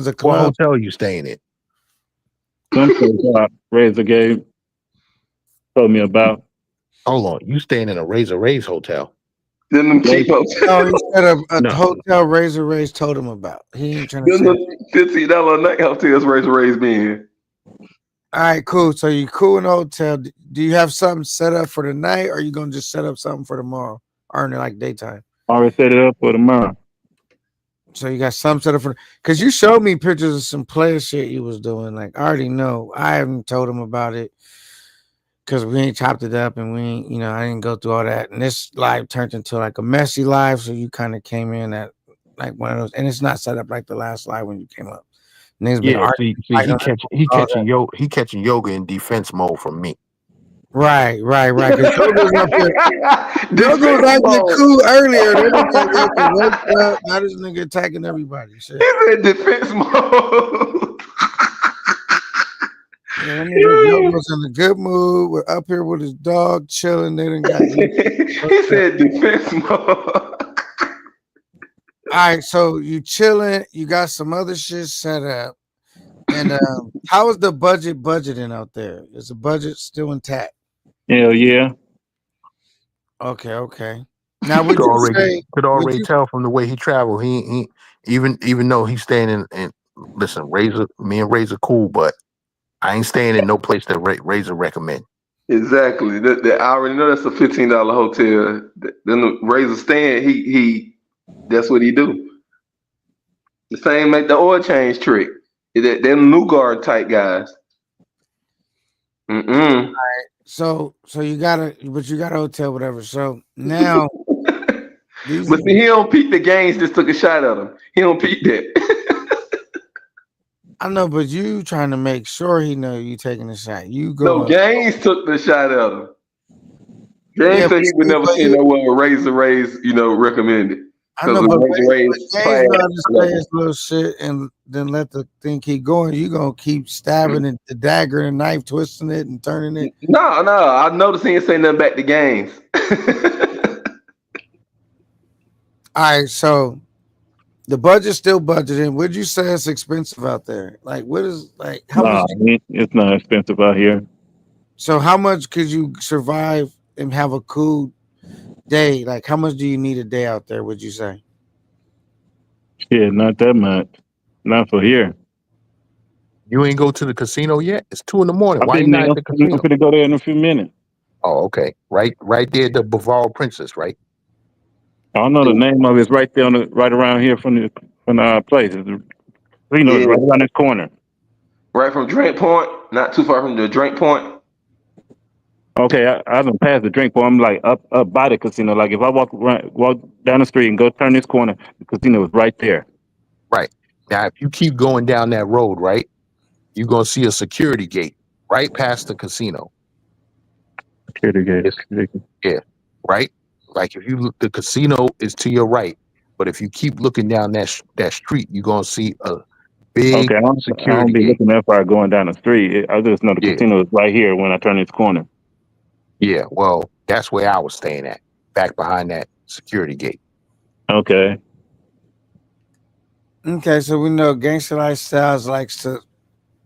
the club. What hotel you staying in? Some place Razor gave told me about. Hold on, you staying in a Razor Ray's hotel? Them cheap hotels. No, he said a hotel Razor Ray's told him about. He ain't trying to say $50 a night hotels Razor Ray's being. All right, cool. So you cool in the hotel. Do you have something set up for the night, or are you gonna just set up something for tomorrow, or in like daytime? I already set it up for tomorrow. So you got something set up for, because you showed me pictures of some player shit you was doing. Like, I already know. I haven't told him about it because we ain't chopped it up, and we ain't, I didn't go through all that. And this live turned into like a messy live, so you kind of came in at like one of those, and it's not set up like the last live when you came up. Yeah, he catching Yoga in defense mode from me. Right. Yoga's acting cool earlier. Now this nigga attacking everybody. Shit. He's in defense mode. Yeah, Yoga's in a good mood. We're up here with his dog chilling. They done got He said defense mode. All right, so you chilling, you got some other shit set up, and how is the budgeting out there? Is the budget still intact? Hell yeah. Okay. Now we could already tell from the way he traveled. He even though he's staying in listen, Razor, me and Razor cool, but I ain't staying in no place that Razor recommend. Exactly. I already know that's a $15 hotel. Then the Razor staying, he that's what he do. The same make the oil change trick. Them New Guard type guys. All right. So you got a hotel, whatever. So now, but see, he don't peep the games. Just took a shot at him. He don't peep that. I know, but you trying to make sure he know you taking a shot. No, Gaines took the shot at him. Gaines said he would never see no one Razor Rays, recommended. I know, but Gaines to say his little shit and then let the thing keep going. You gonna keep stabbing it, the dagger and the knife, twisting it and turning it. No. I noticed he didn't say nothing back to Gaines. All right, so the budget's still budgeting. Would you say it's expensive out there? Like, what is how much? It's not expensive out here. So how much could you survive and have a cool day? Like, how much do you need a day out there, would you say? Yeah, not that much. Not for here. You ain't go to the casino yet? It's 2 a.m. Why you not at the casino? I'm gonna go there in a few minutes. Oh, okay. Right there, the Bipolar Princess, right? I don't know the name of it. It's right there right around here from the place. It's, right around this corner. Right from Drink Point, not too far from the Drink Point. Okay, I haven't passed the Drink Point. I'm like up by the casino. Like if I walk down the street and go turn this corner, the casino is right there. Right. Now, if you keep going down that road, right, you're gonna see a security gate right past the casino. Security gate. Yeah. Right Like if you look, the casino is to your right, but if you keep looking down that street, you're gonna see a big Okay, I don't security be gate. looking that far going down the street. I just know the Yeah, casino is right here when I turn this corner. yeah. Well, that's where I was staying at, back behind that security gate. Okay. Okay, so we know gangster lifestyles likes to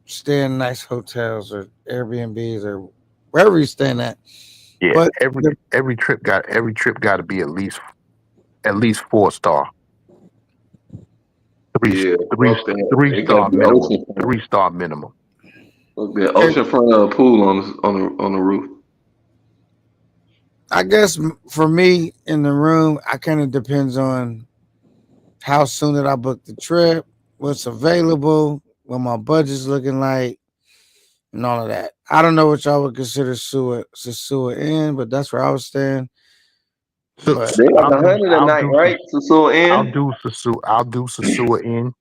stay in nice hotels or Airbnbs or wherever you're staying at. Yeah, But every trip got to be at least 4-star. Yeah, fuck that. It gotta Three-star be minimum. oceanfront. 3-star minimum. Fuck that. Oceanfront pool on the roof. I guess for me in the room, I kind of depends on how soon did I book the trip, what's available, what my budget's looking like, and all of that. I don't know what y'all would consider Sasua in, but that's where I was staying. But They like 100 a night, right? Sasua I'll Inn. do Sasua Inn,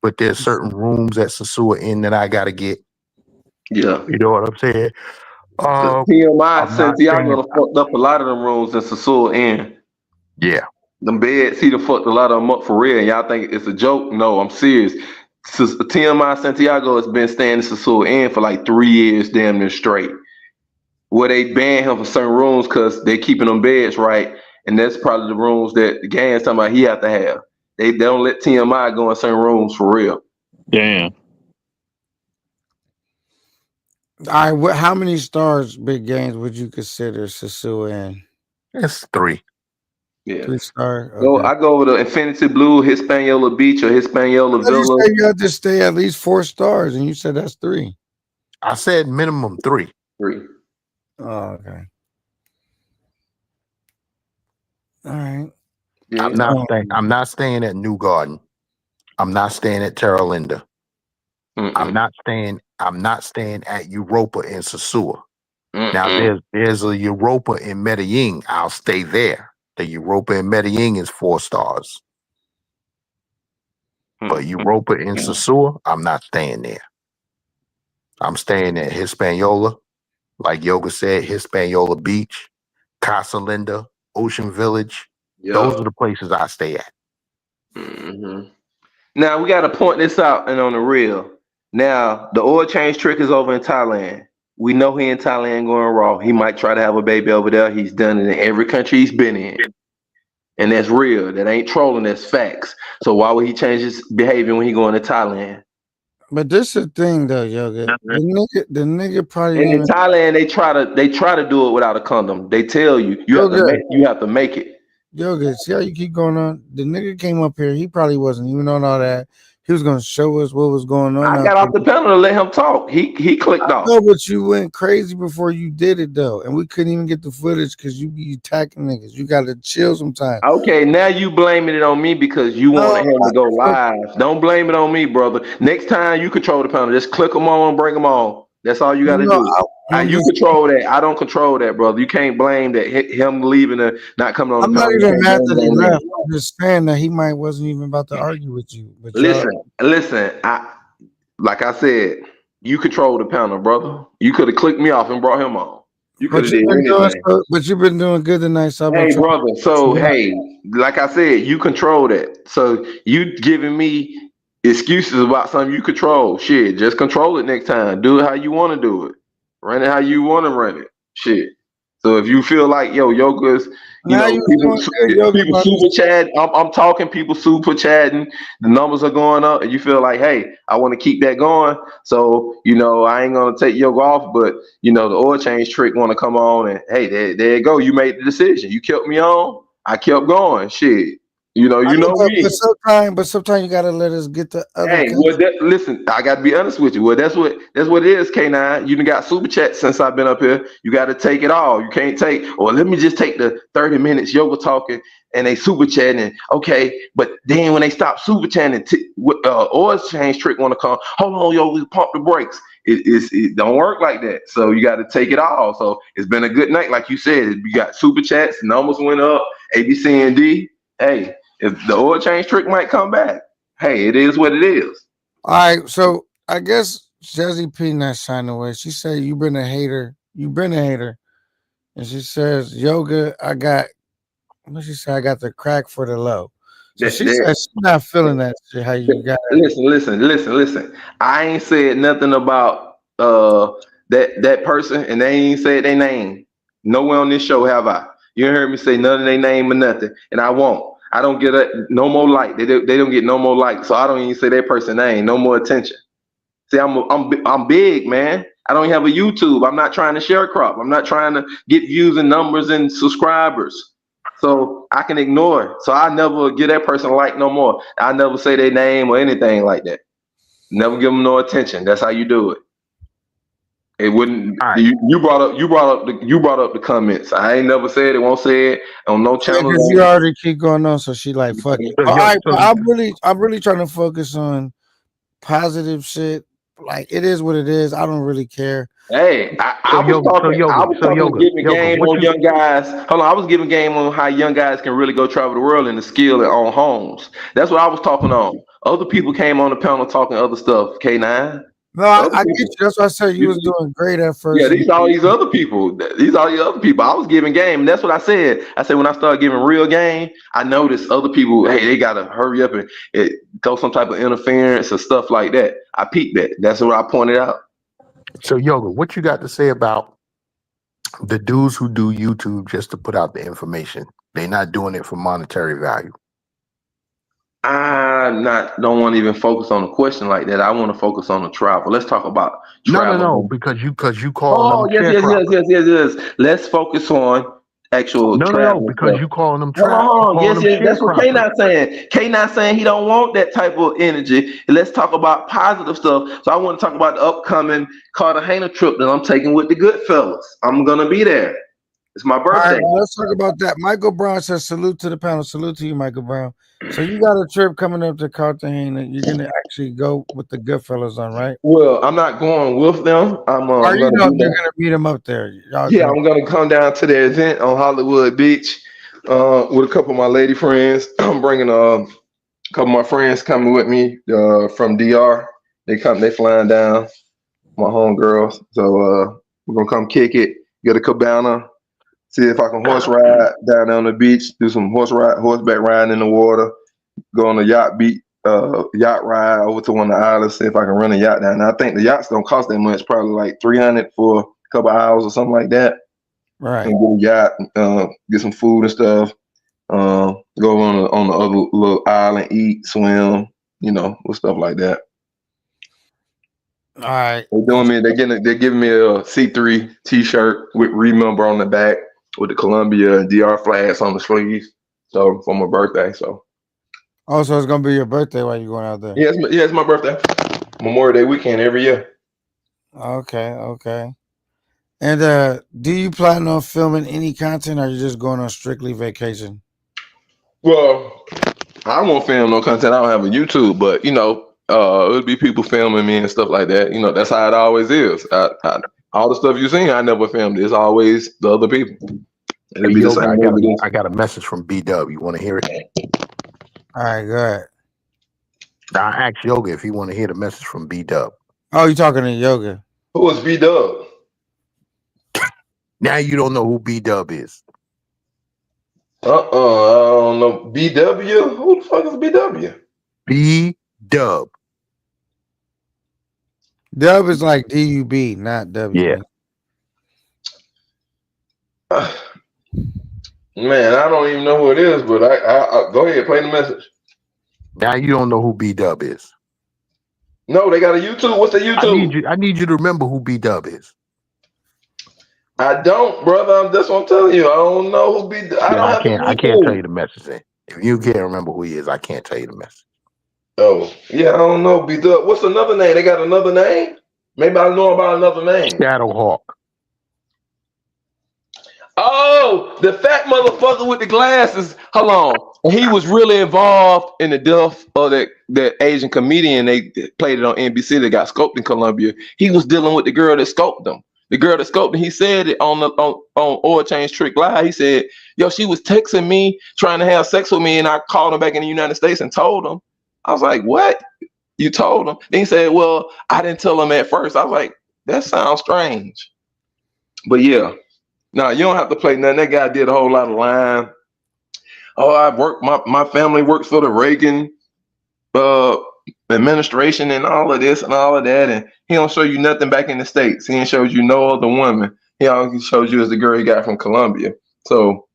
but there's certain rooms at Sasua Inn that I gotta get. Yeah. You know what I'm saying? TMI I'm not Santiago saying, done fucked up a lot of them rooms in Sasua Inn. yeah. Them beds, he done fucked a lot of them up for real. And y'all think it's a joke? No, I'm serious. TMI Santiago has been staying in Sasua Inn for like 3 years, damn near straight. Where they ban him for certain rooms because they keeping them beds right, and that's probably the rooms that the gang's talking about he have to have. They don't let TMI go in certain rooms for real. Damn. all right, how many stars, big games, would you consider Sasua in? It's 3. Yeah. 3-star. So Okay. I go over to Infinity Blue, Hispaniola Beach, or Hispaniola You Villa. said you have to stay at least 4 stars, and you said that's 3. I said minimum 3. 3. Oh, okay. All right. Yeah. I'm not staying at New Garden. I'm not staying at Terra Linda. I'm not staying at Europa in Sasua. Now there's a Europa in Medellin. I'll stay there. The Europa in Medellin is 4 stars. But Europa in Sasua, I'm not staying there. I'm staying at Hispaniola, like Yoga said, Hispaniola Beach, Casa Linda, Ocean Village. Yep. Those are the places I stay at. Now we got to point this out and on the real. Now the oil change trick is over in Thailand. We know he in Thailand going raw. He might try to have a baby over there. He's done it in every country he's been in. And that's real. That ain't trolling, that's facts. So why would he change his behavior when he going to Thailand? But this is the thing though, Yoga. The nigga probably And in Thailand, they try to do it without a condom. They tell you you have to make it. Yoga, see how you keep going on? The nigga came up here, he probably wasn't even on all that. He was gonna show us what was going on. I got off the panel to let him talk. He clicked off. No, but you went crazy before you did it though, and we couldn't even get the footage because you be attacking niggas. You gotta chill sometimes. Okay, now you blaming it on me because you wanted him to go live. Don't blame it on me, brother. Next time you control the panel, just click them on and bring them on. That's all you got to do. You control that. I don't control that, brother. You can't blame that him leaving and not coming on. I'm not even mad that he left. I'm just saying that he wasn't even about to argue with you. But listen. Like I said, you control the panel, brother. You could have clicked me off and brought him on. You could have did anything. But you've been doing good tonight, so hey, brother. So hey, like I said, you control that. So you giving me excuses about something you control. Shit, just control it next time. Do it how you want to do it. Run it how you want to run it. Shit. So if you feel like Yoga's, people super chat. I'm talking. People super chatting. The numbers are going up, and you feel like, hey, I want to keep that going. So I ain't gonna take Yoga off, but the oil change trick want to come on, and hey, there you go. You made the decision. You kept me on. I kept going. Shit. You know me. But sometimes you gotta let us get the other. Hey, listen, I gotta be honest with you. Well, that's what it is, K9. You done got super chat since I've been up here. You gotta take it all. You can't take, let me just take the 30 minutes Yoga talking and they super chatting. Okay, but then when they stop super chatting, oil change trick wanna come. Hold on, yo, we pump the brakes. It don't work like that. So you gotta take it all. So it's been a good night, like you said. You got super chats, numbers went up, A, B, C, and D. Hey. If the oil change trick might come back, hey, it is what it is. All right, so I guess Jazzy P not shining away. She said you've been a hater. You've been a hater. And she says, Yoga, I got what she said, I got the crack for the low. So That, she that, said she's not feeling that shit. How you got it? listen. I ain't said nothing about that person, and they ain't said their name. Nowhere on this show have I. You ain't heard me say none of their name or nothing, and I won't. I don't get no more like. They don't get no more like, so I don't even say that person name. No more attention. See, I'm big, man. I don't even have a YouTube. I'm not trying to sharecrop. I'm not trying to get views and numbers and subscribers. So I can ignore it. So I never give that person a like no more. I never say their name or anything like that. Never give them no attention. That's how you do it. It wouldn't. Right. You brought up the comments. I ain't never said it. Won't say it on no channel. Because you already keep going on, so she like fuck it. All right, but I'm really trying to focus on positive shit. Like it is what it is. I don't really care. Hey, I was talking giving game on young guys. Hold on, I was giving game on how young guys can really go travel the world and the skill and own homes. That's what I was talking on. Other people came on the panel talking other stuff. K9. No, I get you. That's why I said you was doing great at first. Yeah, these other people. I was giving game, and that's what I said. I said when I started giving real game, I noticed other people. Hey, they gotta hurry up and throw some type of interference or stuff like that. I peeped that. That's what I pointed out. So, Yoga, what you got to say about the dudes who do YouTube just to put out the information? They're not doing it for monetary value. I don't want to even focus on the question like that. I want to focus on the travel. Let's talk about travel. No, because you call them. Yes. Let's focus on actual travel. No, because stuff. You calling them travel. Oh, yes. That's what K9 saying. K9 saying he don't want that type of energy. Let's talk about positive stuff. So I want to talk about the upcoming Cartagena trip that I'm taking with the good fellas. I'm gonna be there. It's my birthday. All right, let's talk about that. Michael Brown says, salute to the panel. Salute to you, Michael Brown. So you got a trip coming up to Cartagena. You're going to actually go with the good fellas on, right? Well, I'm not going with them. You're going to meet them up there. I'm going to come down to the event on Hollywood Beach with a couple of my lady friends. I'm bringing a couple of my friends coming with me from DR. They flying down, my homegirls. So we're going to come kick it, get a cabana. See if I can horse ride down there on the beach, do some horseback riding in the water, go on a yacht ride over to one of the islands, see if I can run a yacht down there. I think the yachts don't cost that much, probably like $300 for a couple hours or something like that. Right. And get a yacht, get some food and stuff, go on the other little island, eat, swim, with stuff like that. All right. They're giving me a C3 T-shirt with Remember on the back, with the Columbia and DR flags on the sleeves. So for my birthday. So it's gonna be your birthday while you're going out there. Yeah, it's my birthday. Memorial Day weekend every year. Okay. And do you plan on filming any content, or are you just going on strictly vacation? Well, I won't film no content. I don't have a YouTube, but it would be people filming me and stuff like that. That's how it always is. All the stuff you've seen, I never filmed. It's always the other people. I got a message from B-Dub. You want to hear it? All right, go ahead. I asked Yoga if he want to hear the message from B-Dub. Oh, you talking to Yoga? Who is B-Dub? Now you don't know who B-Dub is. I don't know. BW? Who the fuck is BW? B-Dub. Dub is like D-U-B, not W. Yeah. Man, I don't even know who it is, but I go ahead, play the message. Now you don't know who B-Dub is. No, they got a YouTube. What's the YouTube? I need you to remember who B-Dub is. I don't, brother. That's what I'm telling you. I don't know who B-Dub. I can't tell you the message then. If you can't remember who he is, I can't tell you the message. Oh, yeah, I don't know. B-Dub. What's another name? They got another name? Maybe I know about another name. Shadowhawk. Oh, the fat motherfucker with the glasses. Hold on. He was really involved in the death of that Asian comedian. They played it on NBC. They got scoped in Colombia. He was dealing with the girl that scoped them. The girl that scoped him, he said it on Oil Change Trick Live. He said, yo, she was texting me, trying to have sex with me, and I called him back in the United States and told him. I was like, what? You told him? Then he said, well, I didn't tell him at first. I was like, that sounds strange. But yeah. No, you don't have to play nothing. That guy did a whole lot of lying. oh, my family works for the Reagan administration and all of this and all of that, and he don't show you nothing back in the States. He ain't showed you no other woman. He only shows you as the girl he got from Colombia. So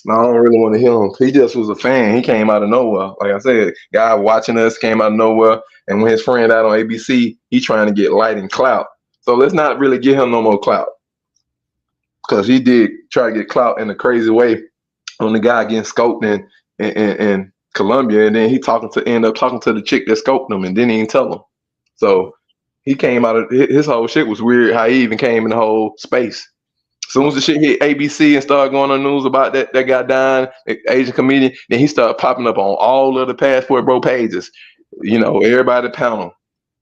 I don't really want to hear him. He just was a fan. He came out of nowhere. Like I said, guy watching us came out of nowhere, and when his friend out on ABC, he trying to get light and clout. So let's not really give him no more clout, because he did try to get clout in a crazy way on the guy getting scoped in Colombia, and then he end up talking to the chick that scoped him and didn't even tell him. So he came out of his whole shit was weird. How he even came in the whole space. As soon as the shit hit ABC and started going on the news about that guy dying, Asian comedian, then he started popping up on all of the Passport Bro pages. You know, everybody panel.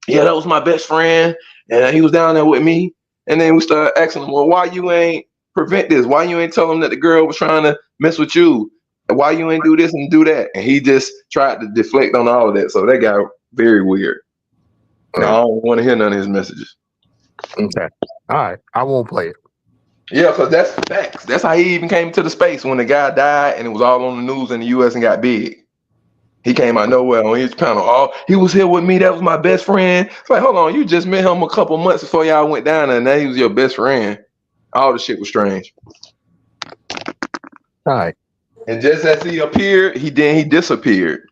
Yeah, that was my best friend, and he was down there with me. And then we started asking him, well, why you ain't prevent this? Why you ain't tell him that the girl was trying to mess with you? Why you ain't do this and do that? And he just tried to deflect on all of that. So that got very weird. I don't want to hear none of his messages. Okay. All right. I won't play it. Yeah, because that's facts. That's how he even came to the space when the guy died and it was all on the news in the US and got big. He came out nowhere on his panel. Oh, he was here with me. That was my best friend. It's like, hold on, you just met him a couple months before y'all went down there, and now he was your best friend. All the shit was strange. All right. And just as he appeared, he disappeared.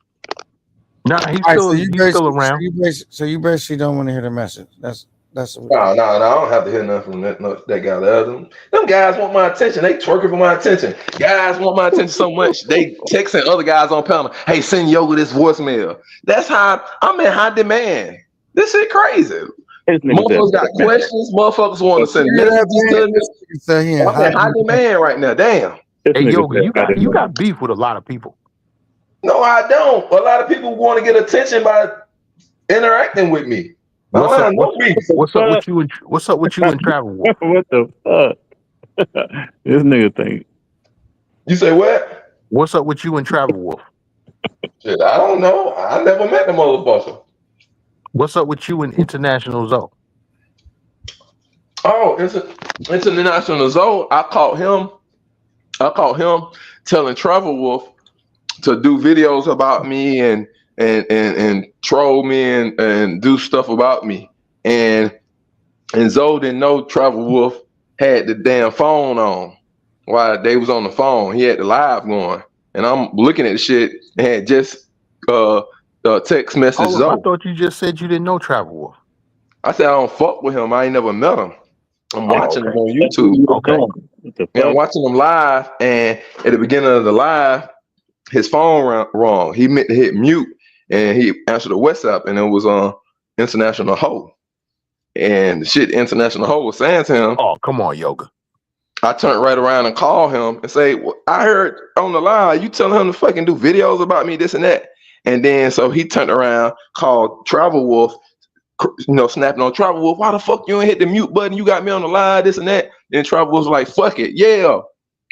No, he's still around. So you basically don't want to hear the message. That's No, I don't have to hear nothing from that guy. Them guys want my attention. They twerking for my attention. Guys want my attention so much they texting other guys on panel. Hey, send Yoga this voicemail. That's how I'm in high demand. This shit crazy. Motherfuckers got questions. Motherfuckers want to send messages to me. I'm in high demand right now. Damn. Hey, Yoga, you got beef with a lot of people. No, I don't. A lot of people want to get attention by interacting with me. What's up with you and Travel Wolf? What the fuck? This nigga think. You say what? What's up with you and Travel Wolf? Shit, I don't know. I never met the motherfucker. What's up with you and International Zoe? Oh, International Zoe. I caught him telling Travel Wolf to do videos about me and troll me and do stuff about me. And Zoe didn't know Travel Wolf had the damn phone on while they was on the phone. He had the live going. And I'm looking at the shit and had just text message Zoe. I thought you just said you didn't know Travel Wolf. I said I don't fuck with him. I ain't never met him. I'm watching him on YouTube. Okay. Yeah, I'm watching him live, and at the beginning of the live, his phone wrong. He meant to hit mute, and he answered the WhatsApp, and it was on International Ho. And the shit International Ho was saying to him. Oh, come on, Yoga. I turned right around and called him and say, well, I heard on the line, you telling him to fucking do videos about me, this and that. And then so he turned around, called Travel Wolf, snapping on Travel Wolf. Why the fuck you ain't hit the mute button? You got me on the line, this and that. And Travel Wolf was like, fuck it. Yeah.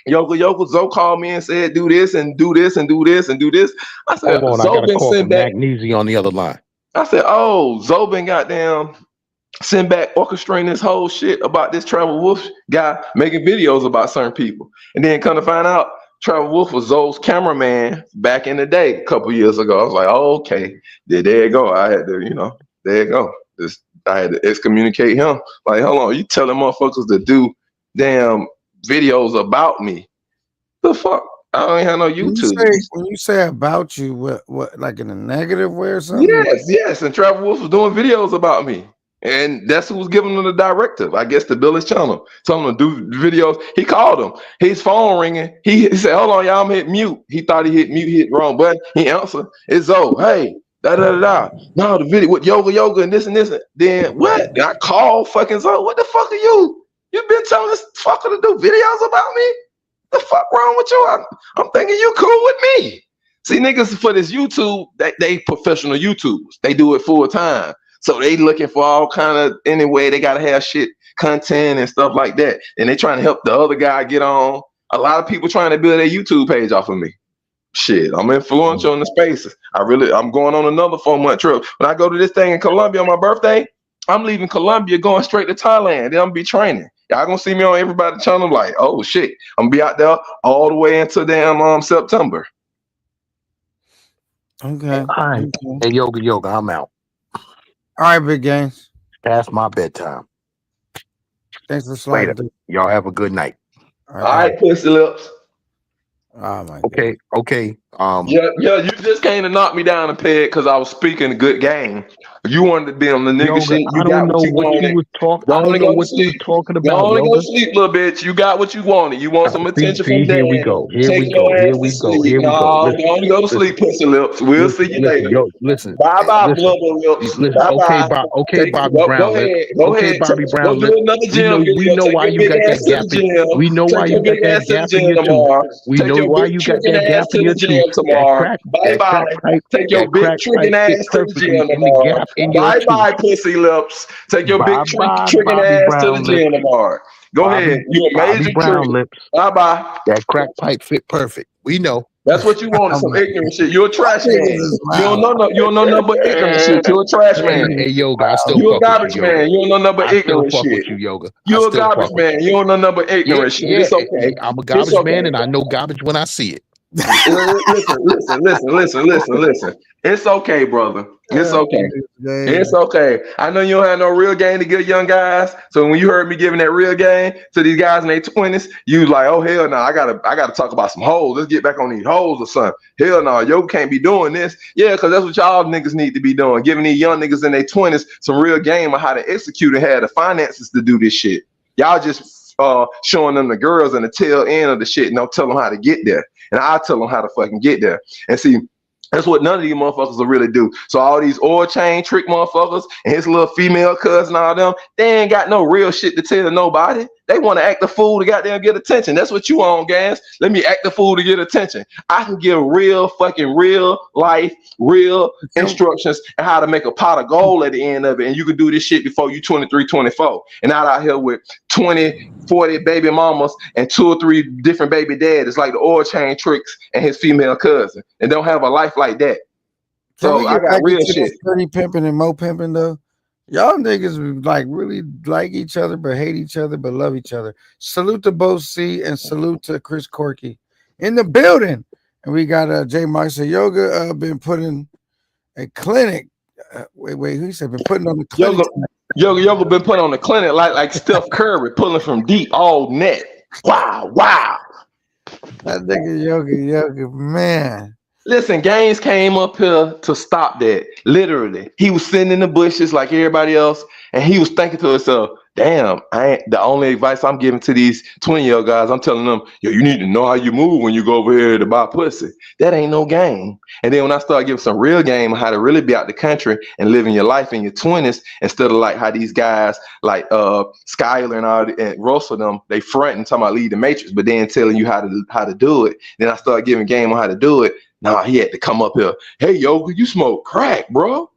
Yoga, Zoe called me and said, do this and do this and do this and do this. I said, hold on, Zoe I got a call from back. Magnesia on the other line. I said, oh, Zoe been goddamn send back orchestrating this whole shit about this Travel Wolf guy making videos about certain people. And then come to find out, Travel Wolf was Zoe's cameraman back in the day, a couple years ago. I was like, oh, okay, there you go. I had to, there you go. I had to excommunicate him. Like, hold on, you telling motherfuckers to do damn videos about me? The fuck? I don't have no YouTube. When you say about you, what like in a negative way or something? Yes. And Travel Wolf was doing videos about me. And that's who was giving him the directive, I guess, to build his channel. Told him to do videos. He called him. His phone ringing. He said, hold on, y'all, I'm hit mute. He thought he hit mute, he hit the wrong button. He answered. It's Zoe. Hey, da-da-da-da. No, the video with yoga and this and this. Then what? And I called fucking Zoe. What the fuck are you? You been telling this fucker to do videos about me? The fuck wrong with you? I'm thinking you cool with me. See, niggas for this YouTube, they professional YouTubers. They do it full time. So they looking for all kind of, anyway, they gotta have shit, content and stuff like that. And they trying to help the other guy get on. A lot of people trying to build a YouTube page off of me. Shit, I'm influential in the spaces. I'm going on another 4-month trip. When I go to this thing in Colombia on my birthday, I'm leaving Colombia, going straight to Thailand. Then I'm gonna be training. Y'all gonna see me on everybody's channel like, oh shit, I'm gonna be out there all the way until damn September. Okay. All right. Hey, yoga, I'm out. All right, big games. Past my bedtime. Thanks for sliding. Later. Y'all have a good night. All right, pussy lips. Oh my God. Okay. Yeah, you just came to knock me down a peg because I was speaking a good game. You wanted to be on the nigga Yoga, shit. You I don't got know what you what wanted. you was talking. Go I on don't and know go to what you was sleep. talking Go about, on and go Yoga. to sleep, little bitch. You got what you wanted. You want some attention from See, here we daddy. go. Here Take we your go. ass Here to we go. sleep. Here we go. No, Listen, go on and go to sleep, pussy lips. We'll see you later. Listen. Bye bye, Listen. blubber lips. Listen. Bye Okay, bye. okay, Bobby Go Brown lip. ahead. Go Okay, ahead. Bobby Go Brown do lip. another We gym video. know Take why your you big got ass that to gap the in. gym. We know why Take you your got big that ass to the gap in gym your tooth. tomorrow. We Take know your why big you got tricking that ass gap to in the your gym tooth. tomorrow. Bye That crack bye. pipe. Take your That big crack tricking pipe fit ass to the perfectly gym in the tomorrow. gap in your Bye tooth. bye, pussy lips. Take your big Bye, tricking Bobby ass to the Brown lips. gym tomorrow. Go ahead. You a Bobby major Brown trick. lips. Bye bye. That crack pipe fit perfect. We know. That's what you wanted, some ignorant shit. You're a trash man. You don't know nothing but ignorant shit. You're a trash man. Hey, Yoga, I still You a fuck garbage with you, Yoga. man. You don't know nothing but I still ignorant fuck with shit. you, Yoga. You a garbage man. You don't know nothing but ignorant shit. It's okay. I'm a It's garbage man, okay. and I know garbage when I see it. Listen. It's okay, brother. It's okay. It's okay. I know you don't have no real game to give young guys. So when you heard me giving that real game to these guys in their 20s, you was like, oh hell no, I gotta talk about some hoes. Let's get back on these hoes or something. Hell no, yo can't be doing this. Yeah, because that's what y'all niggas need to be doing. Giving these young niggas in their 20s some real game on how to execute and have the finances to do this shit. Y'all just showing them the girls and the tail end of the shit and don't tell them how to get there. And I'll tell them how to fucking get there. And see, that's what none of these motherfuckers will really do. So all these oil chain trick motherfuckers and his little female cousin, all them, they ain't got no real shit to tell nobody. They want to act the fool to goddamn get attention. That's what you on, gas. Let me act the fool to get attention. I can give real life, real instructions on how to make a pot of gold at the end of it. And you can do this shit before you 23, 24. And not out here with 20, 40 baby mamas and 2 or 3 different baby daddies like the oil chain tricks and his female cousin. And don't have a life like that. So I got real shit. Dirty pimping and mo pimping though. Y'all niggas like really like each other, but hate each other, but love each other. Salute to both C and salute to Chris Corky in the building. And we got J Mike said Yoga been putting a clinic. Wait, who said been putting on the clinic? Yoga been putting on the clinic like Steph Curry pulling from deep all net. Wow. That nigga Yoga, man. Listen, Gaines came up here to stop that. Literally, he was sitting in the bushes like everybody else, and he was thinking to himself, "Damn, I ain't the only advice I'm giving to these 20-year-old guys. I'm telling them, yo, you need to know how you move when you go over here to buy pussy. That ain't no game." And then when I started giving some real game on how to really be out the country and living your life in your 20s, instead of like how these guys like Skyler and all and Russell them, they front and talking about lead the matrix, but then telling you how to do it. Then I started giving game on how to do it. Nah, he had to come up here. Hey, Yoga, you smoke crack, bro?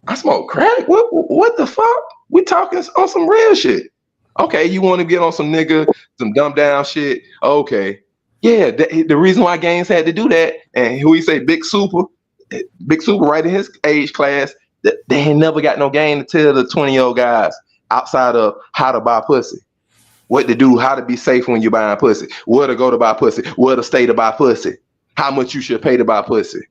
I smoke crack? What the fuck? We talking on some real shit. Okay, you want to get on some nigga, some dumb down shit? Okay. Yeah, the reason why Gaines had to do that, and who he say, Big Super right in his age class, they ain't never got no game to tell the 20-year-old guys outside of how to buy pussy. What to do, how to be safe when you're buying pussy, where to go to buy pussy, where to stay to buy pussy, how much you should pay to buy pussy.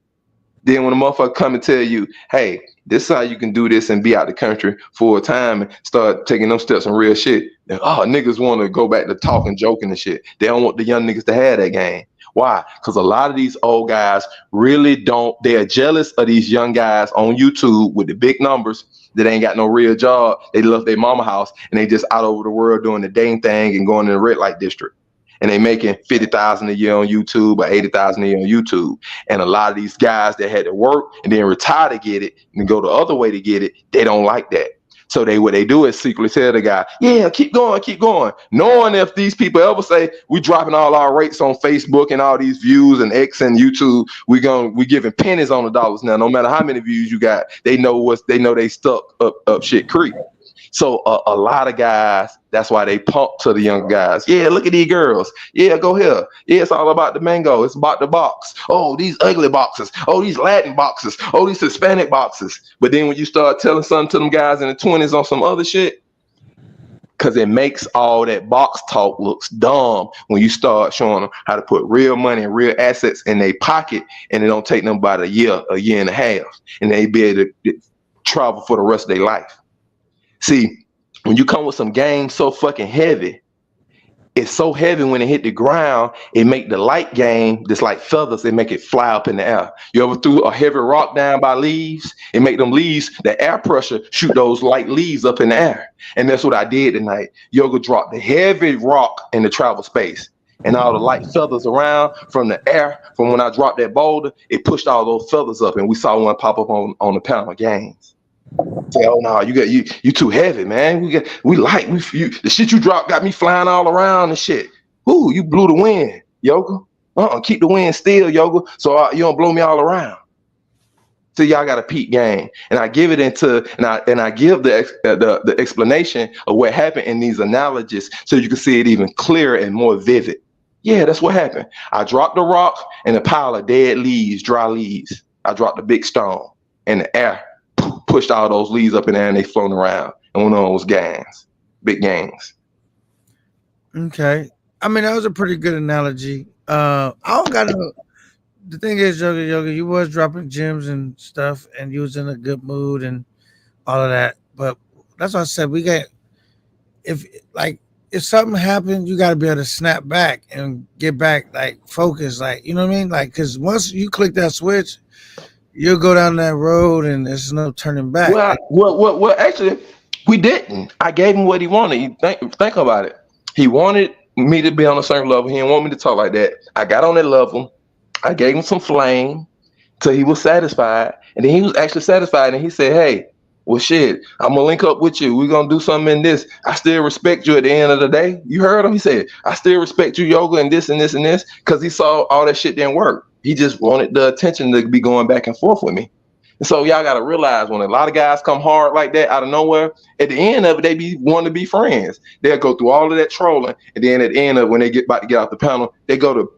Then when a motherfucker come and tell you, hey, this is how you can do this and be out the country for a time and start taking those steps on real shit. Then, niggas want to go back to talking, joking and shit. They don't want the young niggas to have that game. Why? Because a lot of these old guys really don't, they're jealous of these young guys on YouTube with the big numbers that ain't got no real job. They left their mama house and they just out over the world doing the dang thing and going to the red light district. And they making $50,000 a year on YouTube or $80,000 a year on YouTube. And a lot of these guys that had to work and then retire to get it and go the other way to get it, they don't like that. So what they do is secretly tell the guy, yeah, keep going. Knowing if these people ever say we dropping all our rates on Facebook and all these views and X and YouTube, we giving pennies on the dollars now. No matter how many views you got, they know they stuck up shit creek. So a lot of guys, that's why they pump to the young guys. Yeah, look at these girls. Yeah, go here. Yeah, it's all about the mango. It's about the box. Oh, these ugly boxes. Oh, these Latin boxes. Oh, these Hispanic boxes. But then when you start telling something to them guys in the 20s on some other shit, Because it makes all that box talk looks dumb when you start showing them how to put real money and real assets in their pocket, and it don't take them about a year and a half, and they be able to travel for the rest of their life. See, when you come with some game so fucking heavy, it's so heavy when it hit the ground, it make the light game, just like feathers, it make it fly up in the air. You ever threw a heavy rock down by leaves? It make them leaves, the air pressure shoot those light leaves up in the air. And that's what I did tonight. Yoga dropped the heavy rock in the travel space. And all the light feathers around from the air, from when I dropped that boulder, it pushed all those feathers up, and we saw one pop up on the panel games. Say, oh no, you too heavy, man. The shit you dropped got me flying all around and shit. Ooh, you blew the wind, Yoga. Keep the wind still, Yoga, so you don't blow me all around. So y'all got a peak game, and I give it and I give the explanation of what happened in these analogies, so you can see it even clearer and more vivid. Yeah, that's what happened. I dropped the rock in a pile of dead leaves, dry leaves. I dropped a big stone in the air. Pushed all those leaves up in there and they floating around. And one of those gangs, big gangs. Okay. I mean, that was a pretty good analogy. I don't got no. The thing is, Yoga, you was dropping gems and stuff, and you was in a good mood and all of that. But that's what I said. We got if something happened, you got to be able to snap back and get back, like focus, like you know what I mean, like because once you click that switch, you'll go down that road and there's no turning back. Well, actually, we didn't. I gave him what he wanted. Think about it. He wanted me to be on a certain level. He didn't want me to talk like that. I got on that level. I gave him some flame till he was satisfied. And then he was actually satisfied. And he said, hey, well, shit, I'm going to link up with you. We're going to do something in this. I still respect you at the end of the day. You heard him? He said, I still respect you, Yoga, and this and this and this, because he saw all that shit didn't work. He just wanted the attention to be going back and forth with me. And so y'all got to realize when a lot of guys come hard like that out of nowhere, at the end of it, they be wanting to be friends. They'll go through all of that trolling. And then at the end of it, when they get about to get off the panel, they go to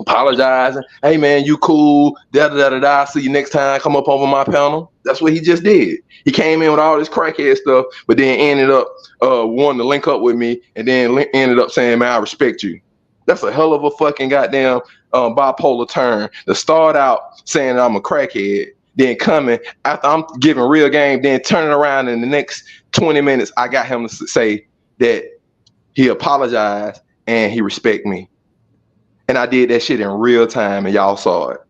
apologizing. Hey, man, you cool. Da-da-da-da-da. See you next time. Come up over my panel. That's what he just did. He came in with all this crackhead stuff, but then ended up wanting to link up with me and then ended up saying, man, I respect you. That's a hell of a fucking goddamn bipolar turn to start out saying I'm a crackhead, then coming after I'm giving real game, then turning around in the next 20 minutes, I got him to say that he apologized and he respect me. And I did that shit in real time and y'all saw it.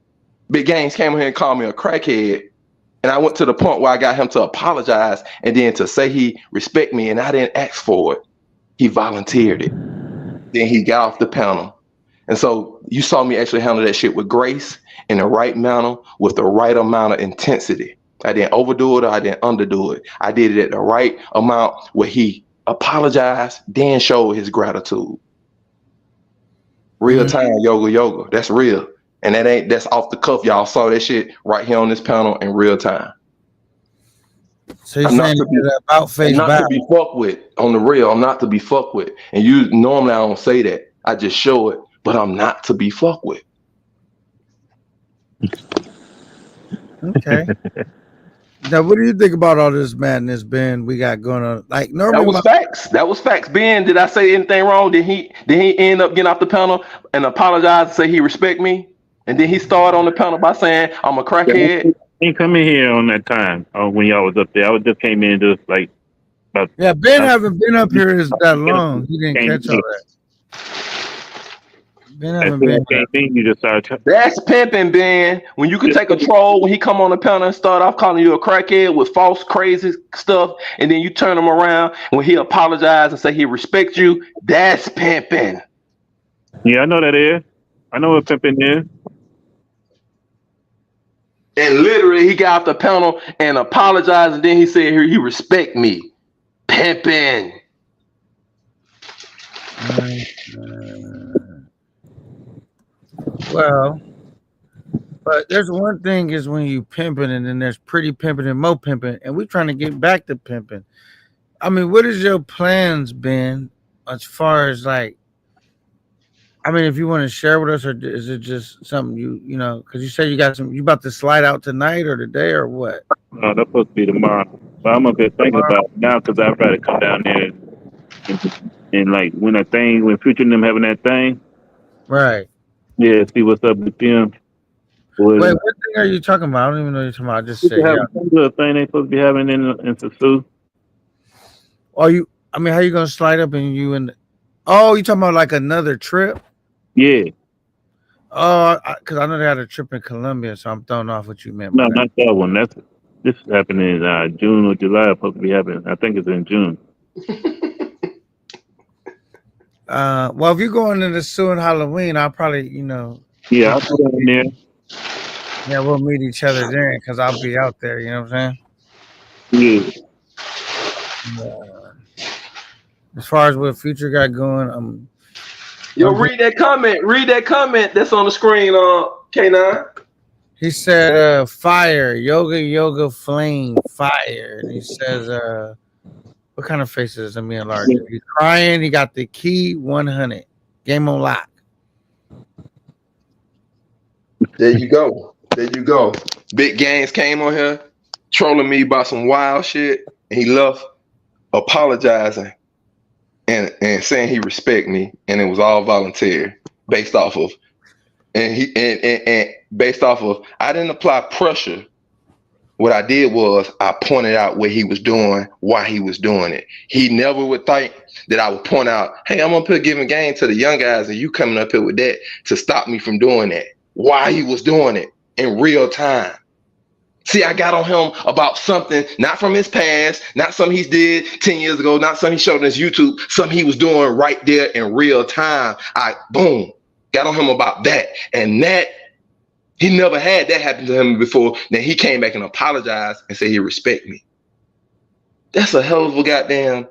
Big Games came here and called me a crackhead. And I went to the point where I got him to apologize and then to say he respect me, and I didn't ask for it. He volunteered it. Then he got off the panel. And so you saw me actually handle that shit with grace, in the right manner, with the right amount of intensity. I didn't overdo it or I didn't underdo it. I did it at the right amount where he apologized, then showed his gratitude. Real time yoga. That's real. And that's off the cuff. Y'all saw that shit right here on this panel in real time. So you're saying about face not to be fucked with on the real. I'm not to be fucked with. And you normally I don't say that. I just show it, but I'm not to be fucked with. Okay. Now, what do you think about all this madness, Ben? We got going on. Like normally, That was facts. Ben, did I say anything wrong? Did he end up getting off the panel and apologize and say he respect me? And then he started on the panel by saying I'm a crackhead. He ain't come in here on that time when y'all was up there. I just came in just like about. Yeah, Ben haven't been up here that long. He didn't catch all that. Ben haven't been. That's pimping, Ben. When you can take a troll when he come on the panel and start off calling you a crackhead with false, crazy stuff, and then you turn him around when he apologize and say he respects you. That's pimping. Yeah, I know that is. I know what pimping is. And literally, he got off the panel and apologized, and then he said, "He respect me." Pimping. Well, but there's one thing is when you pimping, and then there's pretty pimping and mo pimping, and we're trying to get back to pimping. I mean, what is your plans, Ben, as far as like? I mean, if you want to share with us, or is it just something you know? Because you said you about to slide out tonight or today or what? No, that's supposed to be tomorrow. But I'm up here thinking about it now because I'd rather come down there And like when Future and them having that thing, Right. yeah, see what's up with them. Wait, what thing are you talking about? I don't even know what you're talking about. I just said, yeah. Some little thing they supposed to be having in Sasu. How you gonna slide up and you and? Oh, you talking about like another trip? Yeah. Oh, because I know they had a trip in Colombia, so I'm throwing off what you meant. No, not that one. This happening in June or July. Supposed to be happening. I think it's in June. Well, if you're going into Sue and Halloween, I'll probably, Yeah, I'll put it in there. Yeah, we'll meet each other there because I'll be out there. You know what I'm saying? Yeah. As far as what Future got going, Yo, read that comment. Read that comment that's on the screen, K9. He said, fire, yoga, flame, fire. And he says, what kind of faces? Let me enlarge it. He's crying. He got the key 100. Game on lock. There you go. There you go. Big Games came on here trolling me about some wild shit. And he left apologizing and saying he respect me. And it was all voluntary based off of I didn't apply pressure. What I did was I pointed out what he was doing, why he was doing it. He never would think that I would point out, hey, I'm up here giving game to the young guys and you coming up here with that to stop me from doing that. Why he was doing it in real time. See, I got on him about something, not from his past, not something he did 10 years ago, not something he showed on his YouTube, something he was doing right there in real time. Boom, got on him about that. And that, he never had that happen to him before. Then he came back and apologized and said he respect me. That's a hell of a goddamn,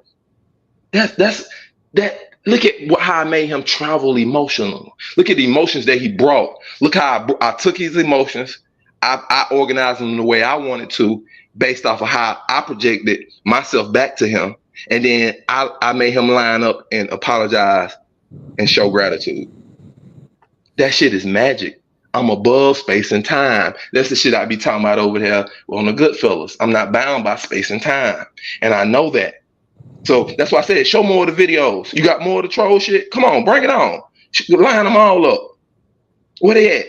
look at how I made him travel emotional. Look at the emotions that he brought. Look how I took his emotions. I organized them the way I wanted to based off of how I projected myself back to him. And then I made him line up and apologize and show gratitude. That shit is magic. I'm above space and time. That's the shit I be talking about over there on the Goodfellas. I'm not bound by space and time. And I know that. So that's why I said, show more of the videos. You got more of the troll shit? Come on, bring it on. Line them all up. Where they at?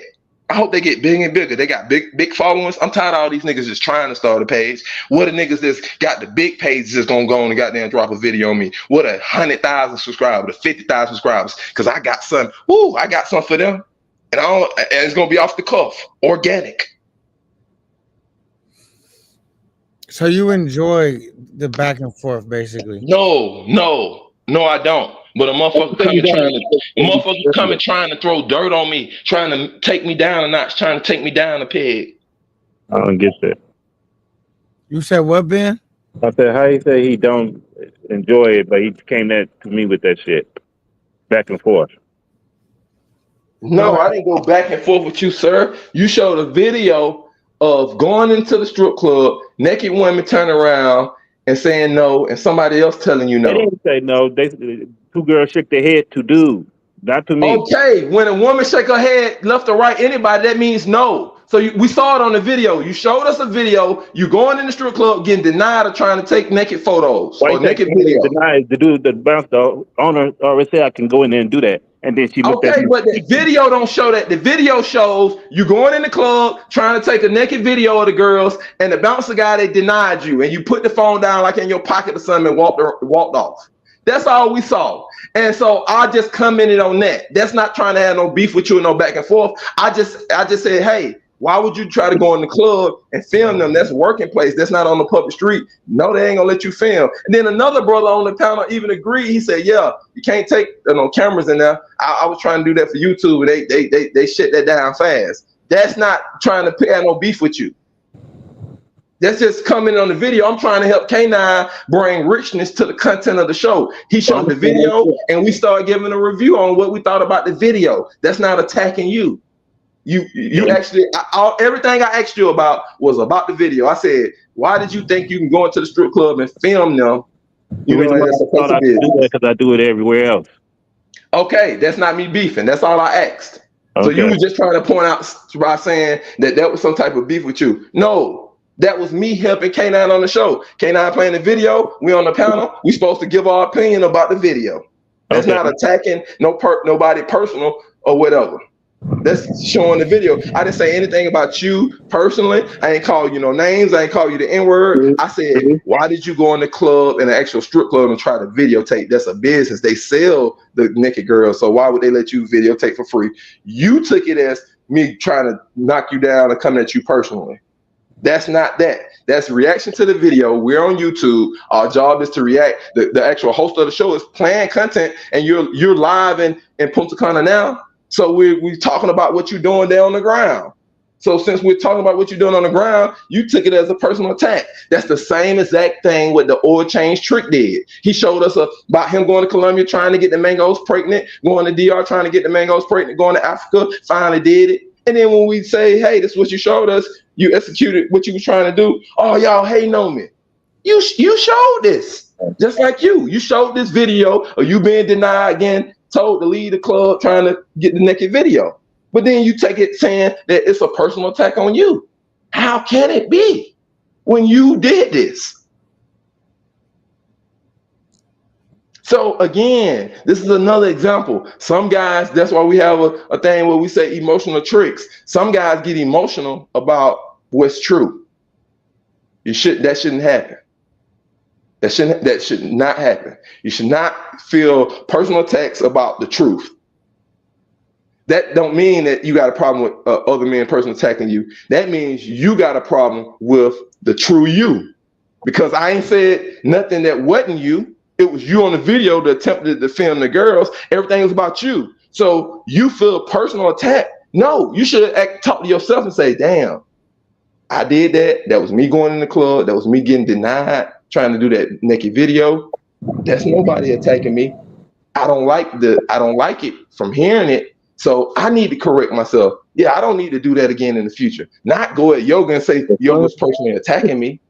I hope they get big and bigger. They got big followers. I'm tired of all these niggas just trying to start a page. What the niggas that's got the big pages just gonna go on and goddamn drop a video on me? What 100,000 subscribers, 50,000 subscribers? Because I got some. I got some for them. And it's gonna be off the cuff, organic. So you enjoy the back and forth, basically? No, I don't. But a motherfucker coming trying to throw dirt on me, trying to take me down a notch, trying to take me down a peg. I don't get that. You said what, Ben? I said, how you say he don't enjoy it, but he came to me with that shit, back and forth. No, I didn't go back and forth with you, sir. You showed a video of going into the strip club, naked women turning around and saying no, and somebody else telling you no. They didn't say no. Two girls shook their head to dude, not to me. Okay, when a woman shake her head left or right, anybody, that means no. So we saw it on the video. You showed us a video. You going in the strip club, getting denied of trying to take naked photos or naked video. Denied the dude that bounced the owner already said I can go in there and do that. And then she looked at me. But the video don't show that. The video shows you going in the club trying to take a naked video of the girls, and the bouncer guy, they denied you, and you put the phone down like in your pocket or something and walked off. That's all we saw. And so I just commented on that. That's not trying to have no beef with you and no back and forth. I just said, hey, why would you try to go in the club and film them? That's a working place. That's not on the public street. No, they ain't gonna let you film. And then another brother on the panel even agreed. He said, yeah, you can't take no cameras in there. I was trying to do that for YouTube, and they shut that down fast. That's not trying to have no beef with you. That's just coming on the video. I'm trying to help K9 bring richness to the content of the show. He showed the video, and we started giving a review on what we thought about the video. That's not attacking you. You actually, everything I asked you about was about the video. I said, why did you think you can go into the strip club and film them? Because I do it everywhere else. Okay, that's not me beefing. That's all I asked. Okay. So you were just trying to point out by saying that was some type of beef with you. No, That was me helping K9 on the show. K9 playing the video. We on the panel. We supposed to give our opinion about the video. That's not attacking nobody personal or whatever. That's showing the video. I didn't say anything about you personally. I ain't call you no names. I ain't call you the N-word. I said, why did you go in the club, in an actual strip club, and try to videotape? That's a business. They sell the naked girls. So why would they let you videotape for free? You took it as me trying to knock you down and coming at you personally. That's not that. That's reaction to the video. We're on YouTube. Our job is to react. The actual host of the show is playing content, and you're live in Punta Cana now. So we're talking about what you're doing there on the ground. So since we're talking about what you're doing on the ground, you took it as a personal attack. That's the same exact thing what the oil change trick did. He showed us about him going to Colombia, trying to get the mangoes pregnant, going to DR, trying to get the mangoes pregnant, going to Africa, finally did it. And then when we say, hey, this is what you showed us, you executed what you were trying to do. Oh, y'all hating on me. You showed this. Just like you showed this video of you being denied again, told to leave the club, trying to get the naked video. But then you take it saying that it's a personal attack on you. How can it be when you did this? So again, this is another example. Some guys, that's why we have a thing where we say emotional tricks. Some guys get emotional about what's true. That shouldn't happen. That should not happen. You should not feel personal attacks about the truth. That don't mean that you got a problem with other men personally attacking you. That means you got a problem with the true you. Because I ain't said nothing that wasn't you. It was you on the video that attempted to film the girls. Everything was about you. So you feel personal attack. No, you should talk to yourself and say, damn, I did that. That was me going in the club. That was me getting denied, trying to do that naked video. That's nobody attacking me. I don't like it from hearing it. So I need to correct myself. Yeah, I don't need to do that again in the future. Not go at Yoga and say Yoga's personally attacking me.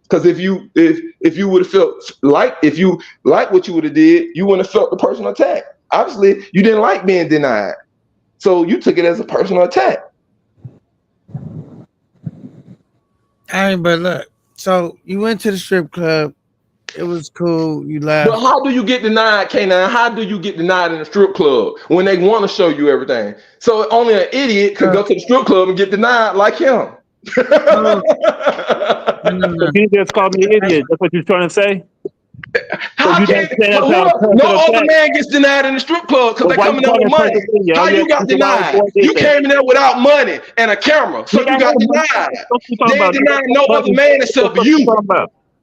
Because if you would have felt like, if you like what you would have did, you wouldn't have felt the personal attack. Obviously, you didn't like being denied. So you took it as a personal attack. But look, so you went to the strip club. It was cool. You laughed. But how do you get denied, K9? How do you get denied in a strip club when they want to show you everything? So only an idiot could go to the strip club and get denied like him. You just called me an idiot. That's what you're trying to say? No other man gets denied in the strip club because they're coming out with money. How you got denied? You came in there without money and a camera, so you got denied. They ain't denying no other man except for you.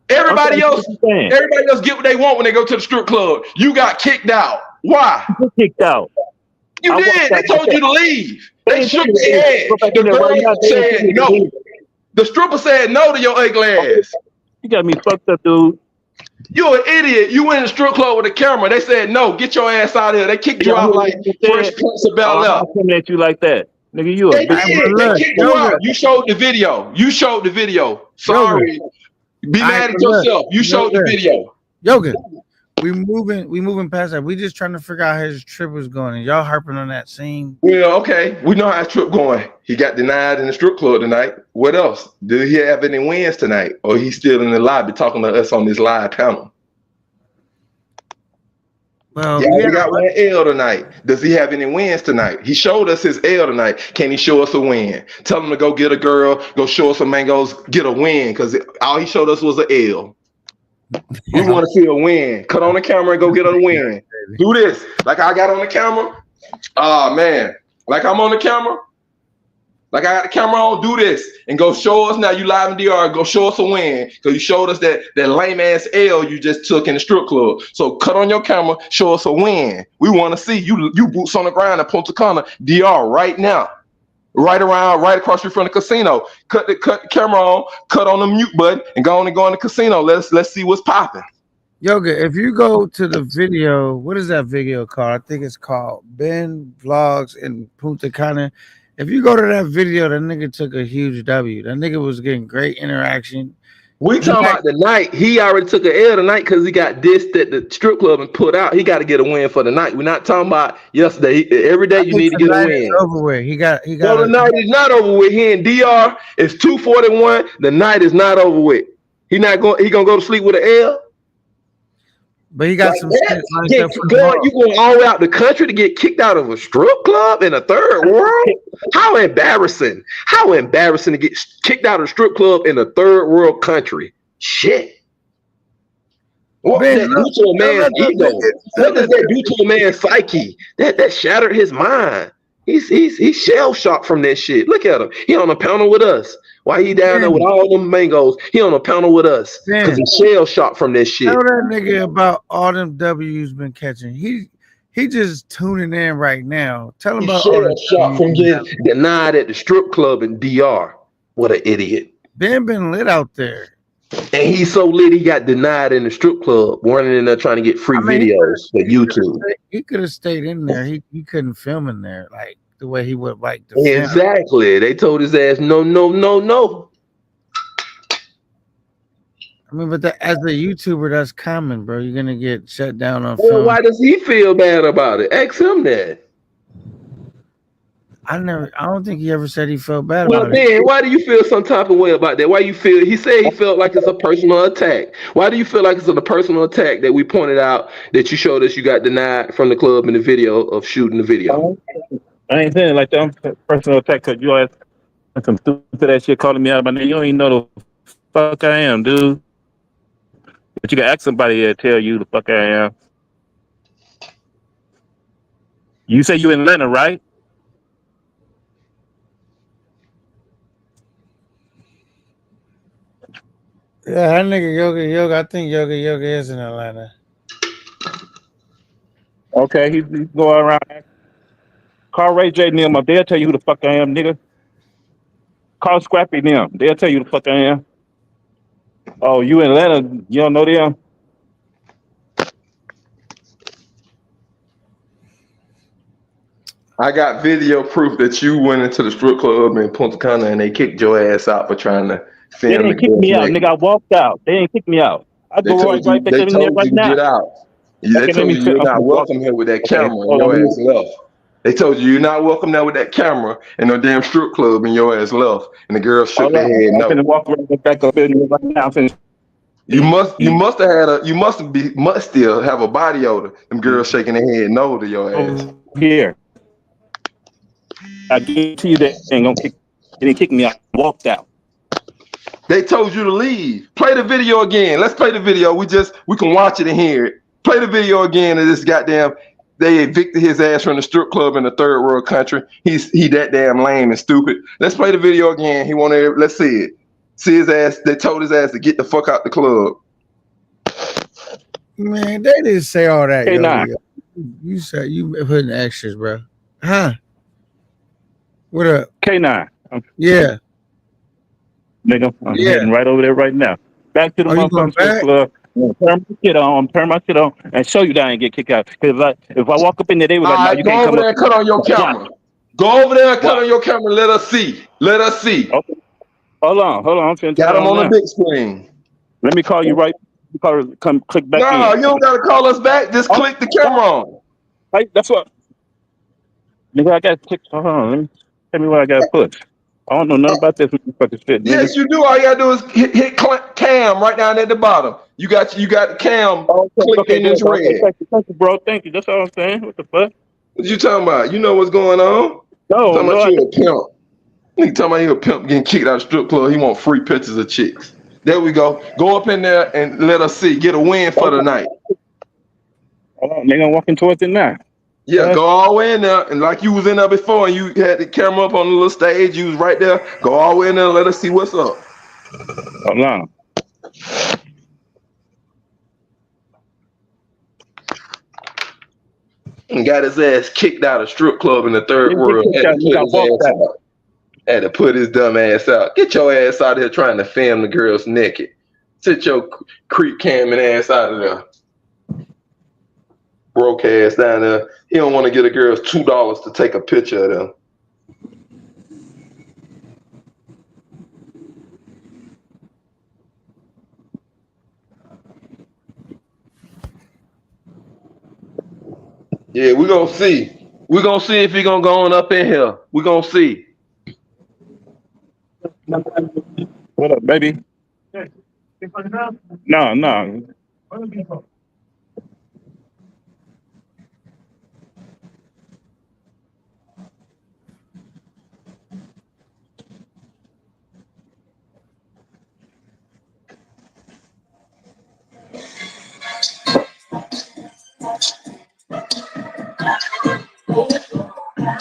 Everybody else get what they want when they go to the strip club. You got kicked out. Why? Kicked out. You did. They told you to leave. They shook their head. The girl said no. The stripper said no to your ugly ass. You got me fucked up, dude. You're an idiot. You went in the strip club with a camera. They said no. Get your ass out of here. They kicked you out like Fresh Prince of Bel-Air. I'm coming at you like that, nigga. You they did. They kicked you out. You showed the video. Sorry. Be mad at yourself. You showed the video. Yoga. We moving past that. We just trying to figure out how his trip was going, and y'all harping on that scene. Well, okay, we know how his trip going. He got denied in the strip club tonight. What else? Did he have any wins tonight, or he's still in the lobby talking to us on this live panel? Well, yeah, we got one L tonight. Does he have any wins tonight? He showed us his L tonight. Can he show us a win? Tell him to go get a girl, go show us some mangoes, get a win, because all he showed us was an L. We want to see a win. Cut on the camera and go get a win. Do this. Like I got on the camera. Oh, man. Like I'm on the camera. Like I got the camera on. Do this. And go show us now. You live in DR. Go show us a win. Because you showed us that lame-ass L you just took in the strip club. So cut on your camera. Show us a win. We want to see you boots on the ground in Punta Cana, DR right now. Right across from the casino. Cut the camera on, cut on the mute button, and go in the casino. Let's see what's popping. Yoga, if you go to the video, what is that video called? I think it's called Ben Vlogs in Punta Cana. If you go to that video, that nigga took a huge W. That nigga was getting great interaction. We talking about the night. He already took an L tonight because he got dissed at the strip club and put out. He got to get a win for the night. We're not talking about yesterday. Every day you need to get a win. Over with. He got. No, the night is not over with. He in DR. It's 2:41. The night is not over with. He not going. He gonna go to sleep with an L. But he got like some shit lined up for you going all the way out the country to get kicked out of a strip club in a third world? How embarrassing! How embarrassing to get kicked out of a strip club in a third world country. Shit. What does that do to a man's ego? What does that do to a man's psyche? That shattered his mind. He's shell shocked from that shit. Look at him. He on a panel with us. Why he down there with all them mangoes? He on a panel with us because he's shell shocked from this shit. Tell that nigga about all them W's been catching. He just tuning in right now. Tell him about shell shocked from getting denied at the strip club in DR. What an idiot. Ben been lit out there. And he's so lit he got denied in the strip club, running in there trying to get free videos for YouTube. He could have stayed in there. He couldn't film in there like the way he would like to. Exactly. They told his ass no. I mean, but as a YouTuber, that's common, bro. You're gonna get shut down on film. Well, why does he feel bad about it? Ask him that. I don't think he ever said he felt bad about it. Why do you feel some type of way about that? Why you feel? He said he felt like it's a personal attack. Why do you feel like it's a personal attack that we pointed out that you showed us you got denied from the club in the video of shooting the video? I ain't saying like that. Personal attack because you always some stupid ass shit calling me out of my name. You don't even know the fuck I am, dude. But you can ask somebody to tell you the fuck I am. You say you in Atlanta, right? Yeah, that nigga Yoga. I think Yoga is in Atlanta. Okay, he's going around. Call Ray J and them up. They'll tell you who the fuck I am, nigga. Call Scrappy and them. They'll tell you who the fuck I am. Oh, you in Atlanta? You don't know them? I got video proof that you went into the strip club in Punta Cana and they kicked your ass out for trying to film. They didn't kick me out, nigga. I walked out. They didn't kick me out. I go right back in there right now. Get out. They told you you're not welcome here with that camera and your ass left. They told you you're not welcome now with that camera and no damn strip club and your ass left. And the girl shook their head no. I'm gonna walk right back up in right now. You must still have a body odor. Them girls shaking their head no to your ass. Here. I guarantee you that they didn't kick me out. I walked out. They told you to leave. Play the video again. Let's play the video. We can watch it and hear it. Play the video again of this goddamn. They evicted his ass from the strip club in a third world country. He that damn lame and stupid. Let's play the video again. Let's see it. See his ass. They told his ass to get the fuck out the club. Man, they didn't say all that. Hey, nah. You said you putting extras, bro. Huh? What up? K9. Yeah. Nigga, I'm heading right over there right now. Back to the motherfucking strip club. Turn my shit on, and show you that I ain't get kicked out. Because if I walk up in there, they was like, "No, you can't come over there and cut on your camera. Go over there and cut on your camera. Let us see. Okay. Hold on. I'm finna got him on the big screen. Let me call you right. Come click back. No, you don't gotta call us back. Just click the camera on. Right, that's what. Nigga, I got to click. Hold on. Tell me what I gotta push. I don't know nothing about this motherfucking shit. Yes, you do. All you gotta do is hit cam right down at the bottom. You got the cam clicked in this red. Thank you, bro. Thank you. That's all I'm saying. What the fuck? What you talking about? You know what's going on? No, talking about you a pimp. He talking about you a pimp getting kicked out of the strip club. He want free pictures of chicks. There we go. Go up in there and let us see. Get a win for the night. Hold on, nigga, I'm walking towards it now. Yeah, go all the way in there, and like you was in there before, and you had the camera up on the little stage, you was right there. Go all the way in there and let us see what's up. Hold on. And got his ass kicked out of strip club in the third world. Had to put his dumb ass out. Get your ass out of here trying to film the girls naked. Sit your creep camming ass out of there. Broke ass down there. He don't want to get a girl $2 to take a picture of them. Yeah, we gonna see. We gonna see if he gonna go on up in here. We gonna see. What up, baby? No, no.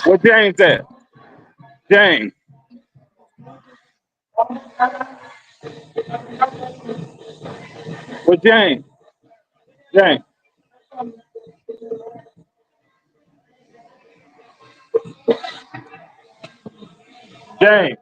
Where James at? James. Where James? James. James.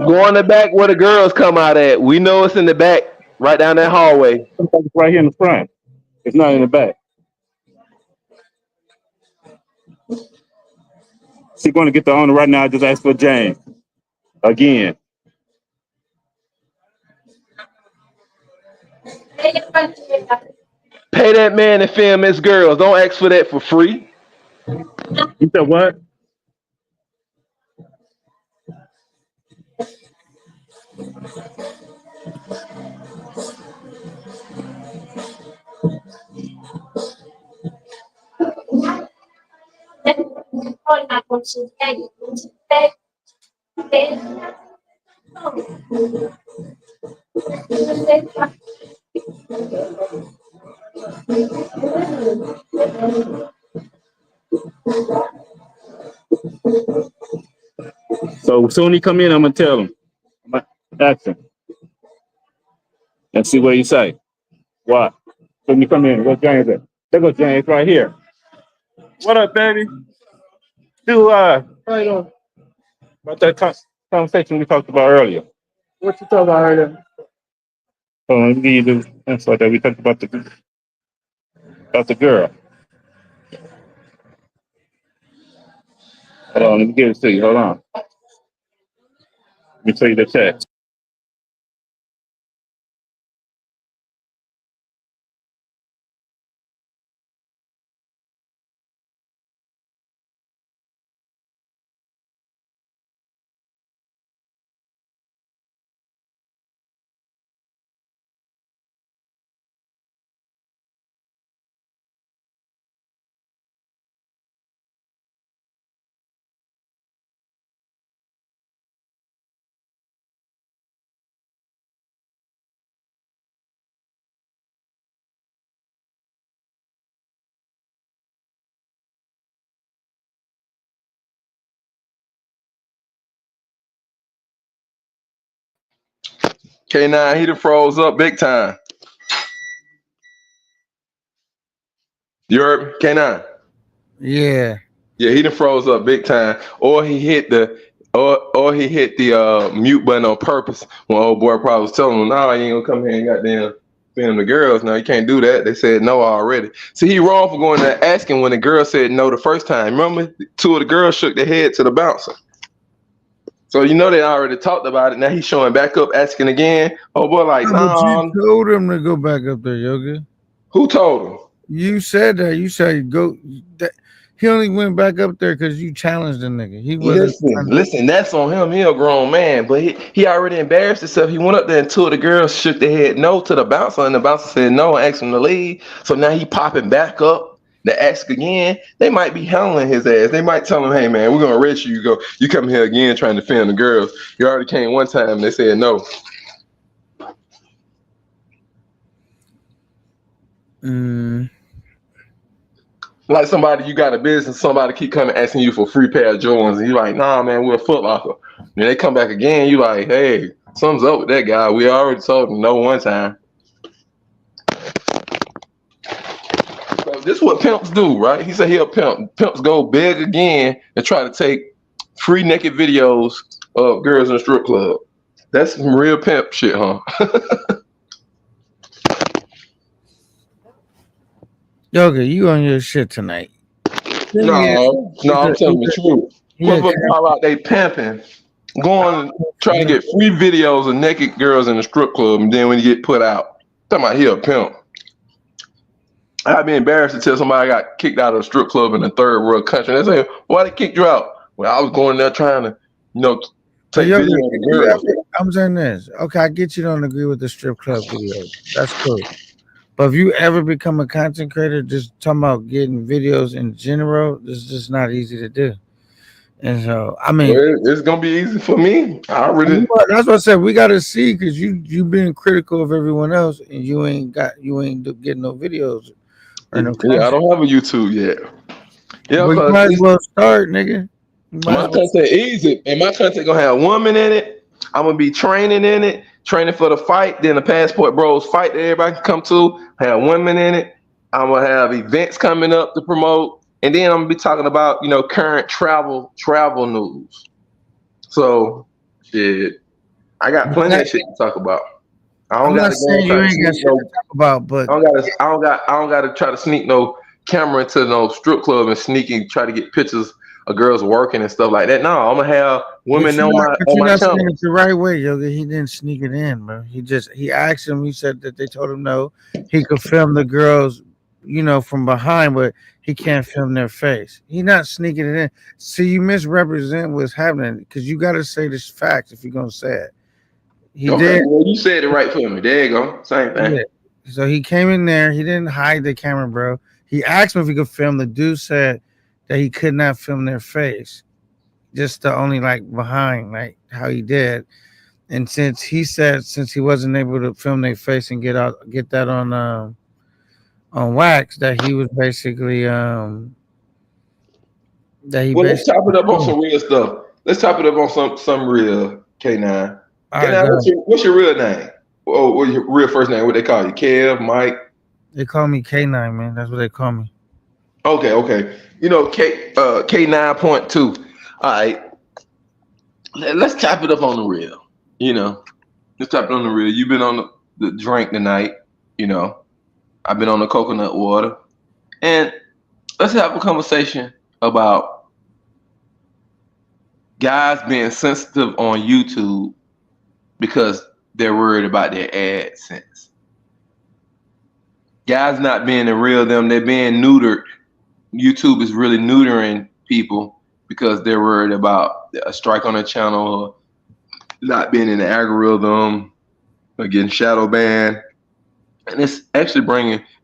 Go in the back where the girls come out at. We know it's in the back, right down that hallway. It's right here in the front. It's not in the back. She's going to get the owner right now. Just ask for James again. Pay that man to film his girls. Don't ask for that for free. You said what? So soon he come in, I'm gonna tell him. Ask him and see what he say. What? Soon he come in. Where's James at? There goes James right here. What up, baby? Do how you doing? About that conversation we talked about earlier. What you talking about earlier? So let me give you the info that we talked about the girl. Hold on, let me give it to you. Hold on. Let me tell you the text. K9, he done froze up big time. You heard me? K9. Yeah. Yeah, he done froze up big time. Or he hit the mute button on purpose when old boy probably was telling him, nah, you ain't gonna come here and goddamn film the girls. No, you can't do that. They said no already. See, he wrong for going there asking when the girl said no the first time. Remember, two of the girls shook their head to the bouncer. So you know they already talked about it. Now he's showing back up, asking again. Oh boy, like, nah. You told him to go back up there, Yoga. Who told him? You said that. You said go. That, he only went back up there because you challenged the nigga. He wasn't. Listen, that's on him. He a grown man, but he already embarrassed himself. He went up there and two of the girls shook their head no to the bouncer, and the bouncer said no and asked him to leave. So now he popping back up to ask again. They might be handling his ass. They might tell him, hey man, we're gonna arrest you. You come here again trying to film the girls. You already came one time and they said no. Like somebody, you got a business, somebody keep coming asking you for free pair of Jordans, and you like, nah, man, we're a Foot Locker. And they come back again, you like, hey, something's up with that guy. We already told him no one time. So this is what pimps do, right? He said he a pimp. Pimps go big again and try to take free naked videos of girls in a strip club. That's some real pimp shit, huh? Yoga, you on your shit tonight. No, I'm telling the truth. Motherfuckers all out they pimping, going trying to get free videos of naked girls in the strip club, and then when you get put out, talking about he a pimp. I'd be embarrassed to tell somebody I got kicked out of a strip club in a third world country. They say, "Why they kicked you out?" Well, I was going there trying to, take video of the girls. I'm saying this. Okay, I get you don't agree with the strip club video. That's cool. But if you ever become a content creator, just talking about getting videos in general, it's just not easy to do. And so, I mean, it's gonna be easy for me. I already. That's what I said. We got to see because you being critical of everyone else, and you ain't getting no videos. Or no I don't have a YouTube yet. Yeah, well, you might as well start, nigga. My content easy, and my content gonna have a woman in it. I'm gonna be training in it, training for the fight. Then the Passport Bros fight that everybody can come to. Have women in it. I'm gonna have events coming up to promote, and then I'm gonna be talking about current travel news. So, shit, I got plenty of shit to talk about. I don't got to go you ain't got shit to talk about, but I don't got to try to sneak no camera into no strip club and sneak and try to get pictures of girls working and stuff like that. No, I'm gonna have women on my channel. It the right way, Yoga. He didn't sneak it in, bro. He asked him. He said that they told him no. He could film the girls, from behind, but he can't film their face. He not sneaking it in. See, you misrepresent what's happening because you got to say this facts if you're gonna say it. He did. Well, you said it right for me. There you go. Same thing. Yeah. So he came in there. He didn't hide the camera, bro. He asked him if he could film. The dude said that he could not film their face, just the only behind, like how he did. And since he wasn't able to film their face and get that on wax, that he was basically let's chop it up on some real stuff. Let's chop it up on some real K9. What's your real name? Oh, what's your real first name? What they call you? Kev, Mike? They call me K9, man. That's what they call me. Okay. K9.2. All right. Let's chop it up on the real. Let's chop it on the real. You've been on the drink tonight. I've been on the coconut water. And let's have a conversation about guys being sensitive on YouTube because they're worried about their AdSense. Guys not being the real them, they're being neutered. YouTube is really neutering people because they're worried about a strike on their channel, or not being in the algorithm, or getting shadow banned. And it's actually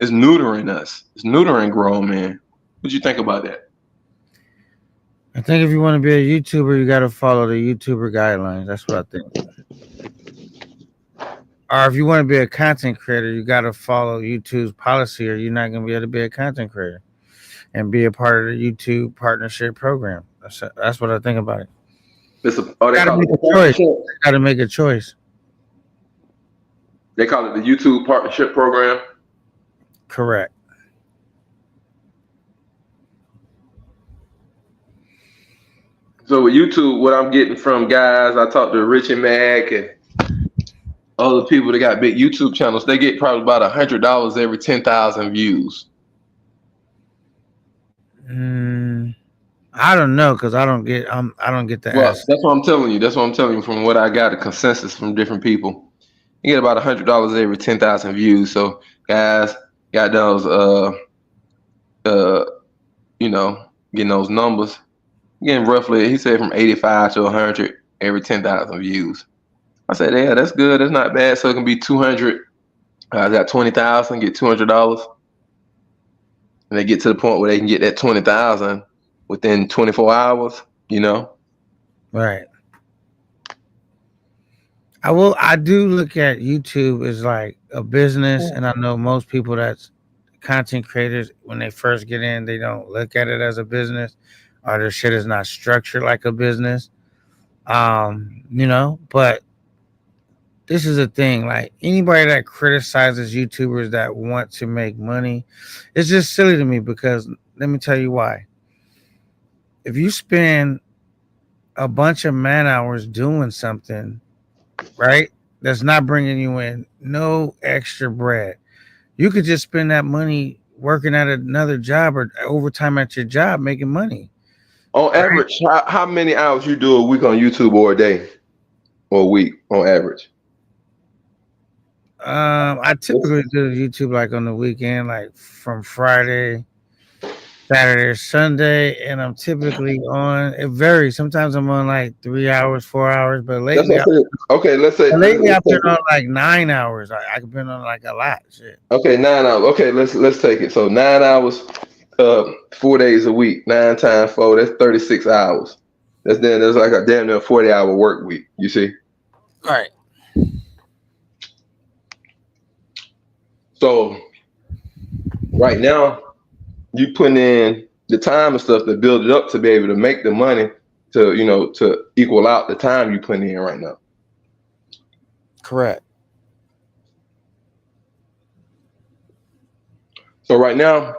it's neutering us. It's neutering grown men. What you think about that? I think if you want to be a YouTuber, you got to follow the YouTuber guidelines. That's what I think. Or if you want to be a content creator, you got to follow YouTube's policy, or you're not going to be able to be a content creator and be a part of the YouTube partnership program. That's what I think about it. Got to make a choice. They call it the YouTube partnership program. Correct. So with YouTube, what I'm getting from guys, I talked to Rich and Mac and other people that got big YouTube channels, they get probably about $100 every 10,000 views. I don't know because I don't get the. Well, that's what I'm telling you. That's what I'm telling you from what I got a consensus from different people. You get about $100 every 10,000 views. So guys got those getting those numbers. Getting roughly, he said from 85 to 100 every 10,000 views. I said, yeah, that's good. That's not bad. So it can be 200. I got 20,000, get $200. And they get to the point where they can get that 20,000 within 24 hours, Right. I do look at YouTube as like a business, and I know most people that's content creators, when they first get in, they don't look at it as a business, or their shit is not structured like a business. But this is a thing, like anybody that criticizes YouTubers that want to make money, it's just silly to me because let me tell you why. If you spend a bunch of man hours doing something, right, that's not bringing you in no extra bread, you could just spend that money working at another job or overtime at your job making money. On average, how many hours you do a week on YouTube or a day or a week on average? I typically do YouTube like on the weekend, like from Friday, Saturday, or Sunday, and I'm typically on. It varies. Sometimes I'm on like 3 hours, 4 hours, but That's lately, what I said. Okay, lately I've been on like 9 hours. I've been on like a lot. Shit. Okay, 9 hours. Okay, let's take it. So 9 hours, 4 days a week. 9 times 4, that's 36 hours. There's like a damn near 40-hour work week. You see? Right. So right now, you putting in the time and stuff to build it up to be able to make the money to equal out the time you putting in right now. Correct. So right now,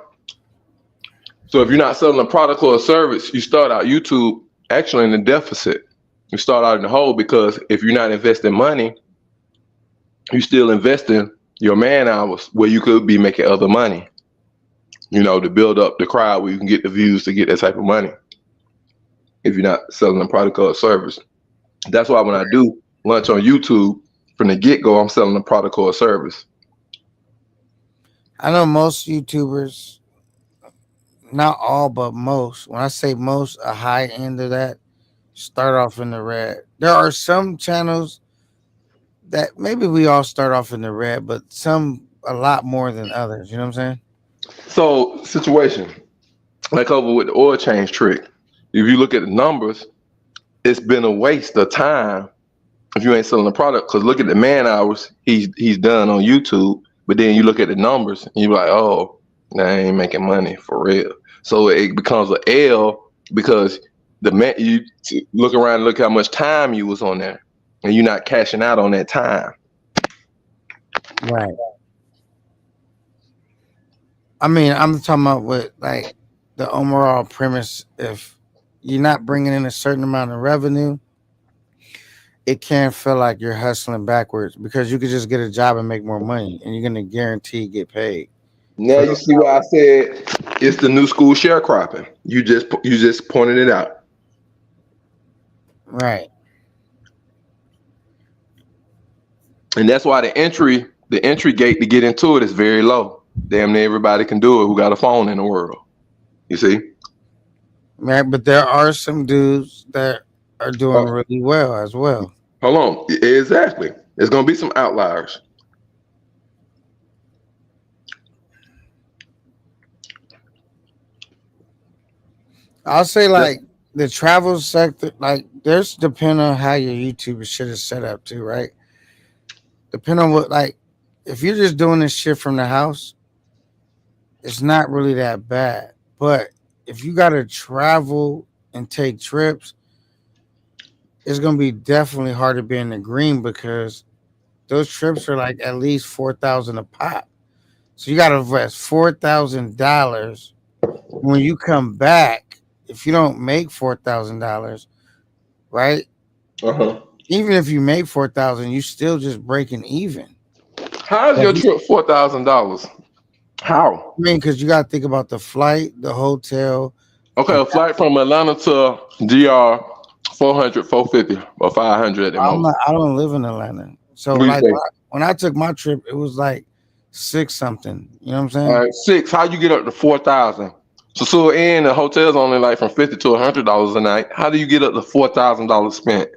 if you're not selling a product or a service, you start out YouTube actually in the deficit. You start out in the hole because if you're not investing money, you're still investing your man hours where you could be making other money, to build up the crowd where you can get the views to get that type of money. If you're not selling a product or a service. That's why when I do lunch on YouTube, from the get-go, I'm selling a product or a service. I know most YouTubers, not all, but most. When I say most, a high end of that start off in the red. There are some channels that maybe we all start off in the red, but some a lot more than others. You know what I'm saying? So, situation like over with the oil change trick. If you look at the numbers, it's been a waste of time if you ain't selling the product. Because look at the man hours he's done on YouTube, but then you look at the numbers and you're like, oh, nah, I ain't making money for real. So it becomes an L because you look around and look how much time you was on there, and you're not cashing out on that time. Right. I mean, I'm talking about what like the overall premise. If you're not bringing in a certain amount of revenue, it can feel like you're hustling backwards because you could just get a job and make more money, and you're gonna guarantee get paid. Now you see why I said it's the new school sharecropping. You just pointed it out. Right. And that's why the entry gate to get into it is very low. Damn near everybody can do it who got a phone in the world. You see? Right, but there are some dudes that are doing really well as well. Hold on. Exactly. There's gonna be some outliers. I'll say like the travel sector, like there's depending on how your YouTube shit is set up too, right? Depending on what, like if you're just doing this shit from the house, it's not really that bad. But if you gotta travel and take trips, it's gonna be definitely hard to be in the green because those trips are like at least $4,000 a pop. So you gotta invest $4,000 when you come back. If you don't make $4,000, right? Even if you make $4,000, you still just breaking even. How's your trip $4,000? How? I mean, because you got to think about the flight, the hotel. Okay, a flight from Atlanta to DR, 400, 450, or 500 at the moment. I don't live in Atlanta, so like when I took my trip, it was like 6 something. You know what I'm saying? All right, 6. How you get up to 4,000? So in the hotel's only like from $50 to $100 a night. How do you get up to $4,000 spent?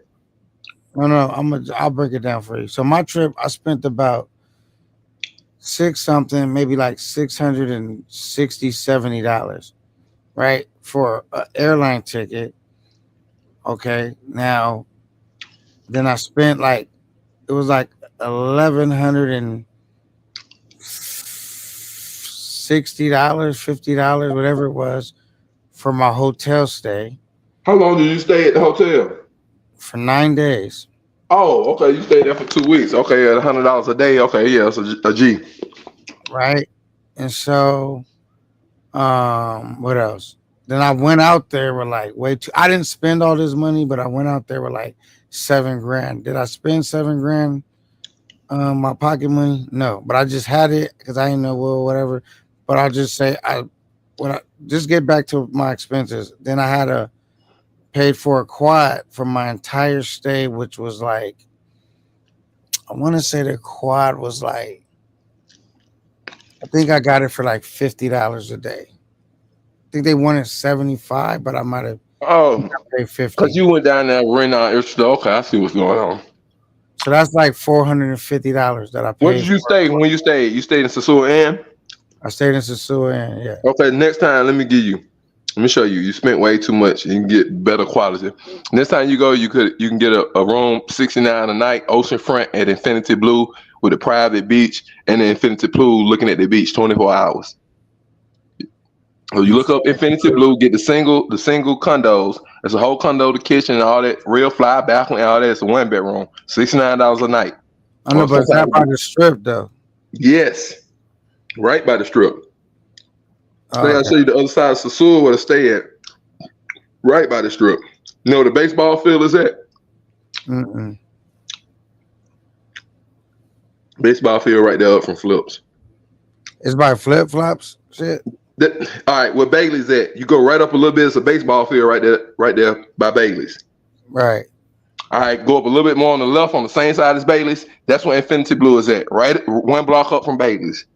No, I'll break it down for you. So my trip, I spent about 6 something, maybe like $660, $70, right, for an airline ticket. Okay, now then I spent like it was like $1,160, $50, whatever it was, for my hotel stay. How long did you stay at the hotel? For 9 days. Oh, okay. You stayed there for 2 weeks. Okay, at $100 a day. Okay, yeah, it's a G. Right. And so, what else? Then I went out there with like I didn't spend all this money, but I went out there with like $7,000. Did I spend $7,000? My pocket money? No, but I just had it because I didn't know whatever. but I'll just say when I just get back to my expenses, then I had to pay for a quad for my entire stay, which was like, I want to say the quad was like, I think I got it for like $50 a day. I think they wanted 75, but I might have paid 50. Because you went down there renting out extra. Okay, I see what's going on. So that's like $450 that I paid. Where did you stay when you stayed? You stayed in Sasua Inn? I stayed in Sasua Inn, yeah. Okay, next time let me show you. You spent way too much. You can get better quality. Next time you go, you can get a room $69 a night, oceanfront at Infinity Blue with a private beach and the Infinity Pool looking at the beach 24 hours. So you look up Infinity Blue, get the single condos. It's a whole condo, the kitchen, and all that, real fly balcony, all that. It's a 1-bedroom, $69 a night. I know, but it's not by the strip though. Yes, right by the strip. I'll show you the other side of Sasua where to stay at. Right by the strip. You know where the baseball field is at? Mm-mm. Baseball field right there up from Flips. It's by Flip Flops? Shit. All right, where Bailey's at. You go right up a little bit, it's a baseball field right there by Bailey's. Right. All right, go up a little bit more on the left on the same side as Bailey's. That's where Infinity Blue is at, right? 1 block up from Bailey's.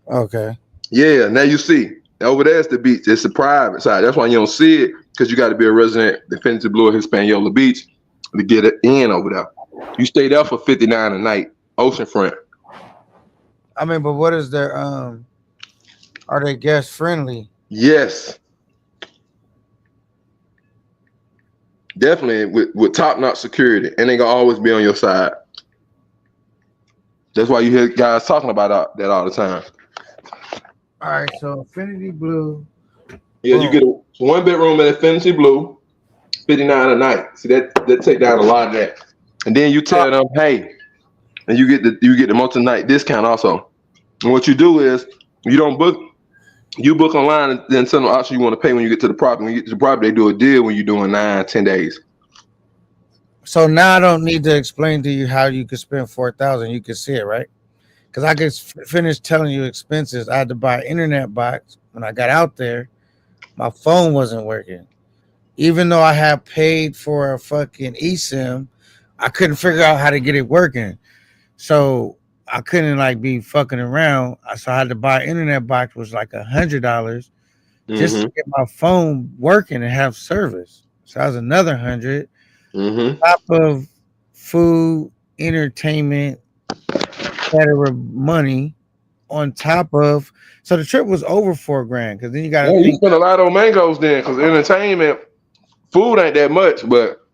Okay. Yeah, now you see. Over there's the beach. It's the private side. That's why you don't see it, because you got to be a resident Infinity Blue or Hispaniola Beach to get it in over there. You stay there for $59 a night, oceanfront. I mean, but what is their are they guest friendly? Yes. Definitely with top-notch security, and they gonna always be on your side. That's why you hear guys talking about that all the time. All right, so Infinity Blue. Yeah, you get a 1-bedroom at Infinity Blue, $59 a night. See that take down a lot of that. And then you tell them, hey, and you get the multi-night discount also. And what you do is you don't book. You book online and then tell them the option you want to pay when you get to the property. When you get to the property, they do a deal when you're doing 9-10 days. So now I don't need to explain to you how you could spend $4,000. You can see it, right? Because I could finish telling you expenses. I had to buy an internet box. When I got out there, my phone wasn't working. Even though I had paid for a fucking eSIM, I couldn't figure out how to get it working. So I couldn't like be fucking around. So I had to buy an internet box, which was like $100 just to get my phone working and have service. So that was another $100. On top of food, entertainment, etc. money. On top of, so the trip was over $4,000 because then you got to you spend a lot on mangoes then, because entertainment, food ain't that much, but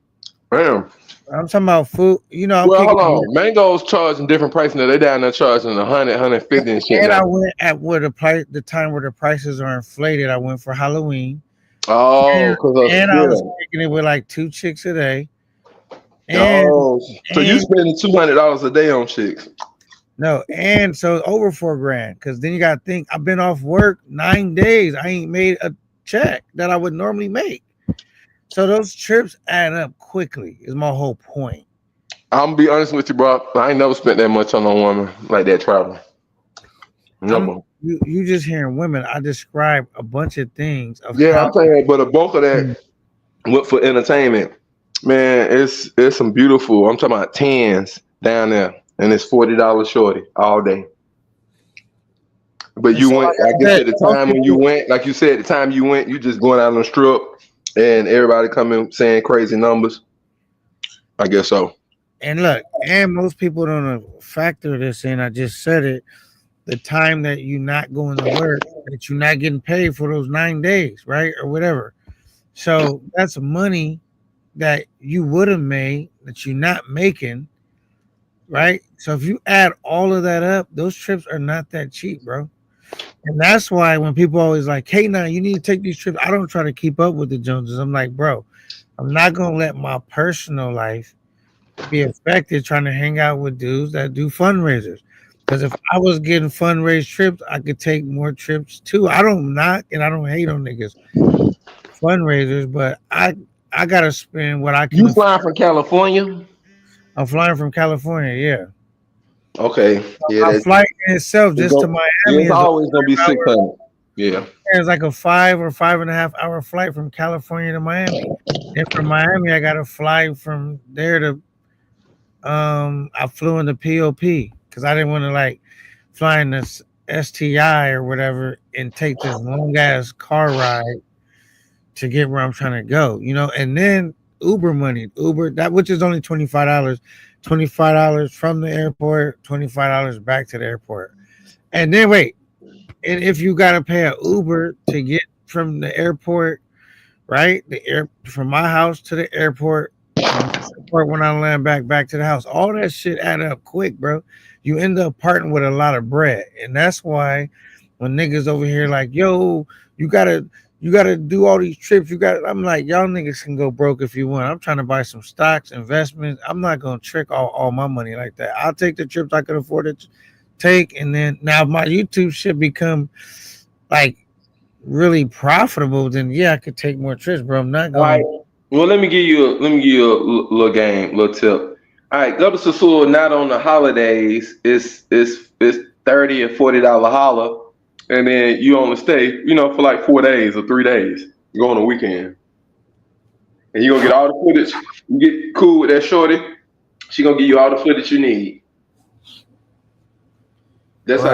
damn. I'm talking about food. You know, well, hold on. Mangoes charging different prices now. They down there charging 100, 150 and shit. And now. I went at where the time where the prices are inflated. I went for Halloween. Oh, and I was taking it with like 2 chicks a day. And, so you spending $200 a day on chicks? No, and so it's over $4,000 because then you got to think I've been off work 9 days. I ain't made a check that I would normally make. So those trips add up quickly is my whole point. I'm gonna be honest with you, bro. I ain't never spent that much on a woman like that traveling. No. You just hearing women. I describe a bunch of things. I'm saying, but a bulk of that went for entertainment. Man, it's some beautiful. I'm talking about 10s down there, and it's $40 shorty all day. But you went, I guess at the time when you went, like you said, at the time you went, you just going out on the strip. And everybody coming saying crazy numbers. I guess so. And look, and most people don't factor this in. I just said it. The time that you're not going to work, that you're not getting paid for those 9 days, right? Or whatever. So that's money that you would have made that you're not making, right? So if you add all of that up, those trips are not that cheap, bro. And that's why when people always like, hey, now you need to take these trips. I don't try to keep up with the Joneses. I'm like, bro, I'm not going to let my personal life be affected trying to hang out with dudes that do fundraisers. Because if I was getting fundraise trips, I could take more trips too. I don't knock and I don't hate on niggas fundraisers, but I got to spend what I can. You flying from California? I'm flying from California, yeah. Okay. Yeah, A that's flight in itself just to Miami it's is always gonna be 600. Yeah. It's like a 5 or 5.5 hour flight from California to Miami. And from Miami, I got to fly from there to I flew into POP because I didn't want to like fly in this STI or whatever and take this long ass car ride to get where I'm trying to go, and then Uber money, that which is only $25 from the airport, $25 back to the airport. And then wait, and if you gotta pay an Uber to get from the airport, right? From my house to the airport, from the airport when I land back to the house, all that shit add up quick, bro. You end up parting with a lot of bread, and that's why when niggas over here like, yo, you gotta do all these trips. I'm like, y'all niggas can go broke if you want. I'm trying to buy some stocks, investments. I'm not gonna trick all my money like that. I'll take the trips I can afford to take, and then now my YouTube should become like really profitable, then yeah, I could take more trips, bro. I'm not going. All right. Well, let me give you a little game, little tip. All right, go to Sasua not on the holidays. It's $30 or $40 holler, and then you only stay, for like 4 days or 3 days. You go on a weekend, and you gonna get all the footage. You get cool with that shorty. She gonna give you all the footage you need. That's how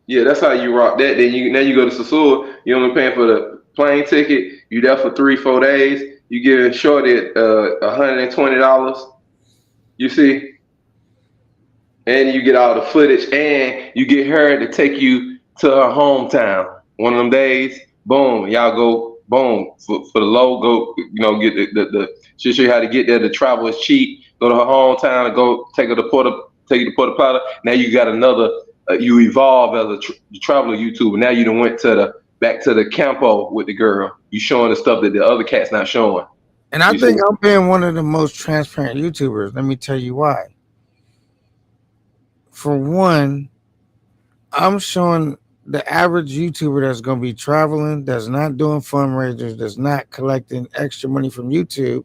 that's how you rock that. Then you go to Sasua. You only paying for the plane ticket. You there for 3-4 days. You give shorty $120. You see, and you get all the footage, and you get her to take you to her hometown. One of them days, boom, y'all go boom for the logo. Get the she'll show you how to get there. The travel is cheap. Go to her hometown and go take you to Puerto Plata. Now you got another. You evolve as a traveler YouTuber. Now you done went back to the campo with the girl. You showing the stuff that the other cat's not showing. And I think I'm being one of the most transparent YouTubers. Let me tell you why. For one, I'm showing the average YouTuber that's going to be traveling, that's not doing fundraisers, that's not collecting extra money from YouTube.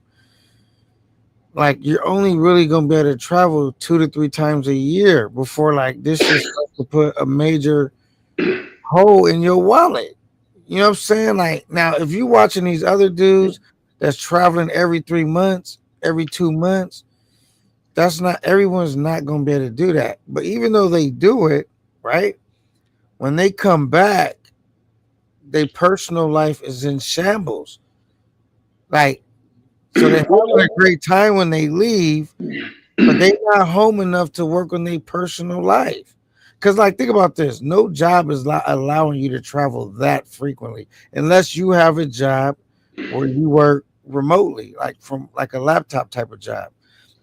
Like, you're only really going to be able to travel 2 to 3 times a year before like this is to put a major hole in your wallet. You know what I'm saying? Like, now if you're watching these other dudes that's traveling every 3 months, every 2 months, everyone's not going to be able to do that. But even though they do it, right? When they come back, their personal life is in shambles. Like, so they're having a great time when they leave, but they're not home enough to work on their personal life. Because, like, think about this. No job is allowing you to travel that frequently unless you have a job where you work remotely, like from like a laptop type of job.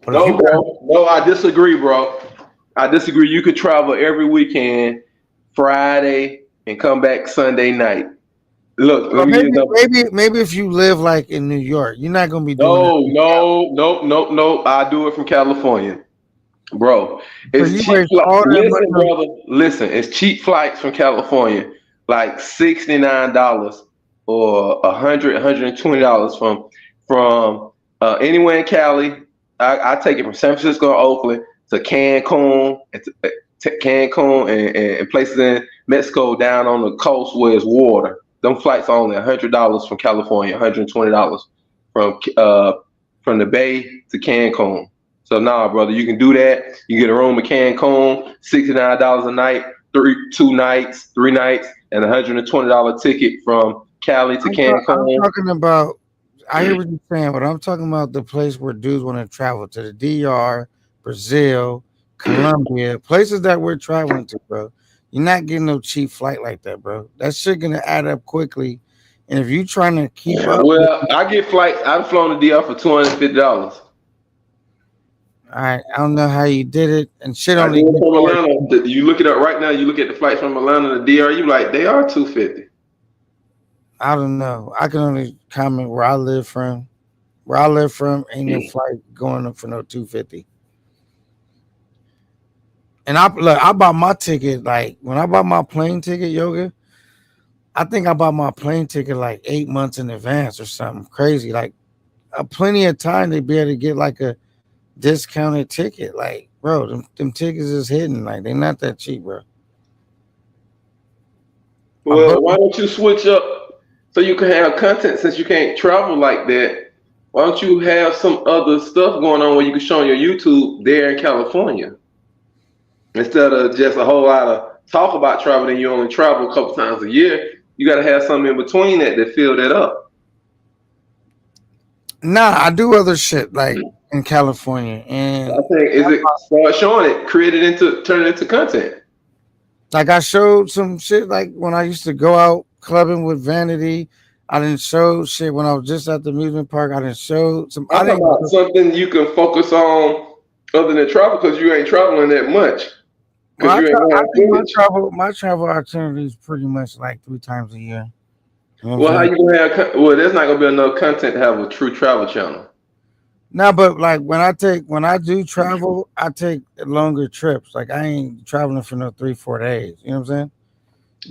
But No, I disagree, bro. I disagree. You could travel every weekend, Friday, and come back Sunday night. Look, maybe if you live like in New York, you're not gonna be doing No. I do it from California, bro. It's cheap. Listen, brother. Listen, it's cheap flights from California, like $69 or $120 from anywhere in Cali. I take it from San Francisco, Oakland to Cancun, and places in Mexico down on the coast where it's water. Them flights are only $100 from California, $120 from the Bay to Cancun. So nah, brother, you can do that. You get a room in Cancun, $69 a night, 3 nights, and $120 ticket from Cali to Cancun. I'm talking about. I hear what you're saying, but I'm talking about the place where dudes want to travel to the DR, Brazil, Colombia, places that we're traveling to, bro. You're not getting no cheap flight like that, bro. That shit gonna add up quickly. And if you're trying to keep up, I get flights. I've flown to DR for $250. All right, I don't know how you did it, and shit only. From Atlanta, you look it up right now. You look at the flights from Atlanta to DR. You like they are $250. I don't know. I can only comment where I live from. Where I live from, ain't no flight going up for no $250. And I bought my ticket like when I bought my plane ticket, Yoga. I think I bought my plane ticket like 8 months in advance or something crazy. Like plenty of time to be able to get like a discounted ticket. Like bro, them tickets is hidden. Like they not that cheap, bro. Well, why don't you switch up so you can have content since you can't travel like that? Why don't you have some other stuff going on where you can show on your YouTube there in California instead of just a whole lot of talk about travel and you only travel a couple times a year? You got to have something in between that fill that up. Nah, I do other shit like in California, and I think start showing it, turn it into content. Like I showed some shit like when I used to go out clubbing with Vanity. I didn't show shit when I was just at the amusement park. I didn't show some. I'm talking about something you can focus on other than travel because you ain't traveling that much. I think my travel opportunity is pretty much like 3 times a year. You know well, how you gonna have? Well, there's not gonna be enough content to have a true travel channel. No, but like when I do travel, I take longer trips. Like I ain't traveling for no 3-4 days. You know what I'm saying?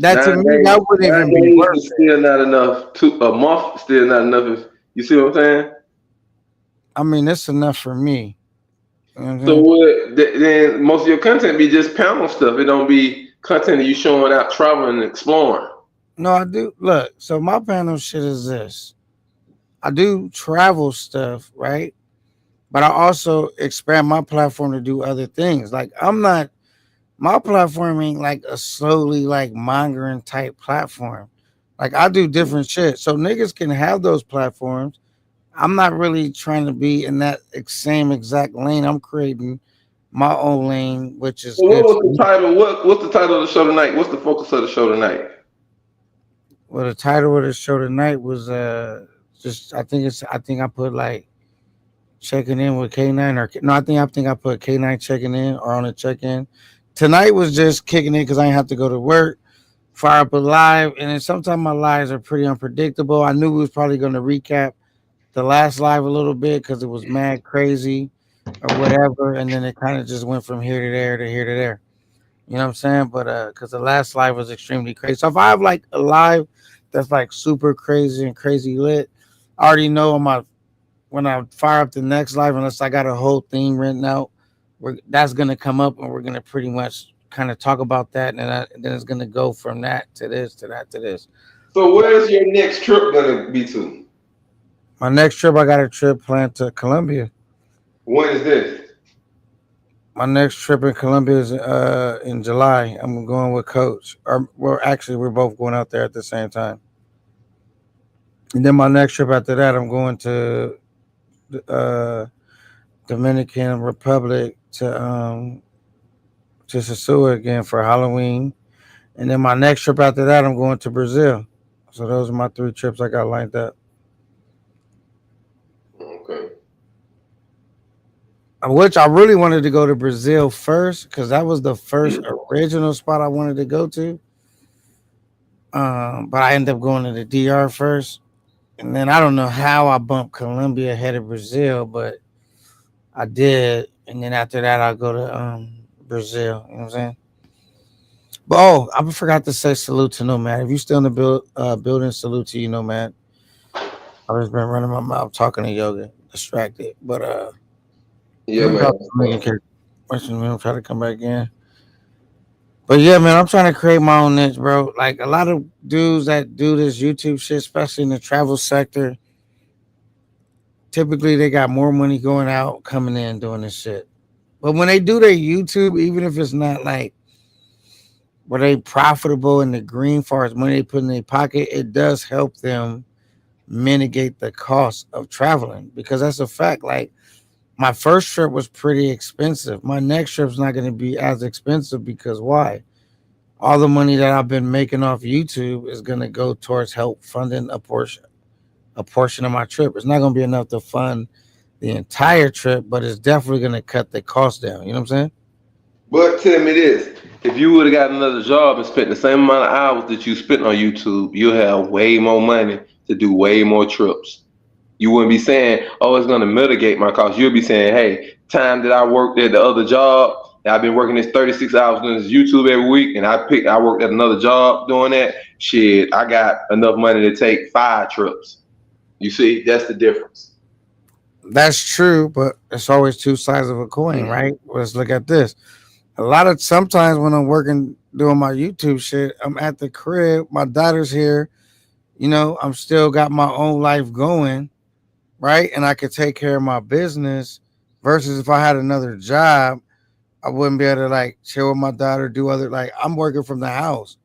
That to me, that wouldn't even be worth it. Still not enough. A month still not enough. You see what I'm saying? I mean, it's enough for me. You know so then most of your content be just panel stuff. It don't be content that you showing out traveling and exploring. No, I do. Look, so my panel shit is this. I do travel stuff, right? But I also expand my platform to do other things. Like my platform ain't like a slowly like mongering type platform. Like I do different shit. So niggas can have those platforms. I'm not really trying to be in that same exact lane. I'm creating my own lane, which is. So what was the title? What's the title of the show tonight? What's the focus of the show tonight? Well, the title of the show tonight was just I think I put like checking in with K9 or no, I think I put K9 checking in or on a check-in. Tonight was just kicking in because I didn't have to go to work, fire up a live, and then sometimes my lives are pretty unpredictable. I knew we was probably going to recap the last live a little bit because it was mad crazy or whatever, and then it kind of just went from here to there to here to there. You know what I'm saying? But because the last live was extremely crazy. So if I have like a live that's like super crazy and crazy lit, I already know when I fire up the next live, unless I got a whole theme written out, that's gonna come up and we're gonna pretty much kind of talk about that, and then it's gonna go from that to this to that to this. So where's your next trip gonna be to? My next trip, I got a trip planned to Colombia. When is this? My next trip in Colombia is in July. I'm going with Coach. We're both going out there at the same time. And then my next trip after that, I'm going to Dominican Republic to Sasua again for Halloween. And then my next trip after that, I'm going to Brazil. So those are my 3 trips I got lined up. Okay. Which I really wanted to go to Brazil first because that was the first original spot I wanted to go to. But I ended up going to the DR first. And then I don't know how I bumped Colombia ahead of Brazil, but I did. And then after that, I'll go to Brazil. You know what I'm saying? But I forgot to say salute to Nomad. If you still in the building, salute to you, Nomad. I've just been running my mouth talking to Yoga, distracted. But yeah, man. We'll try to come back in. But yeah, man, I'm trying to create my own niche, bro. Like a lot of dudes that do this YouTube shit, especially in the travel sector, typically they got more money going out, coming in, doing this shit. But when they do their YouTube, even if it's not like where they profitable in the green far as money they put in their pocket, it does help them mitigate the cost of traveling because that's a fact. Like my first trip was pretty expensive. My next trip's not going to be as expensive because why? All the money that I've been making off YouTube is going to go towards help funding a portion of my trip. It's not going to be enough to fund the entire trip, but it's definitely going to cut the cost down. You know what I'm saying? But tell me this, if you would have got another job and spent the same amount of hours that you spent on YouTube, you'll have way more money to do way more trips. You wouldn't be saying, oh, it's going to mitigate my cost. You'll be saying, hey, time that I worked at the other job, I've been working this 36 hours doing this YouTube every week, and I worked at another job doing that. Shit, I got enough money to take 5 trips. You see, that's the difference. That's true, but it's always two sides of a coin, right? Let's look at this. Sometimes when I'm working doing my YouTube shit, I'm at the crib, my daughter's here, I'm still got my own life going, right? And I could take care of my business versus if I had another job, I wouldn't be able to like chill with my daughter, do other like I'm working from the house.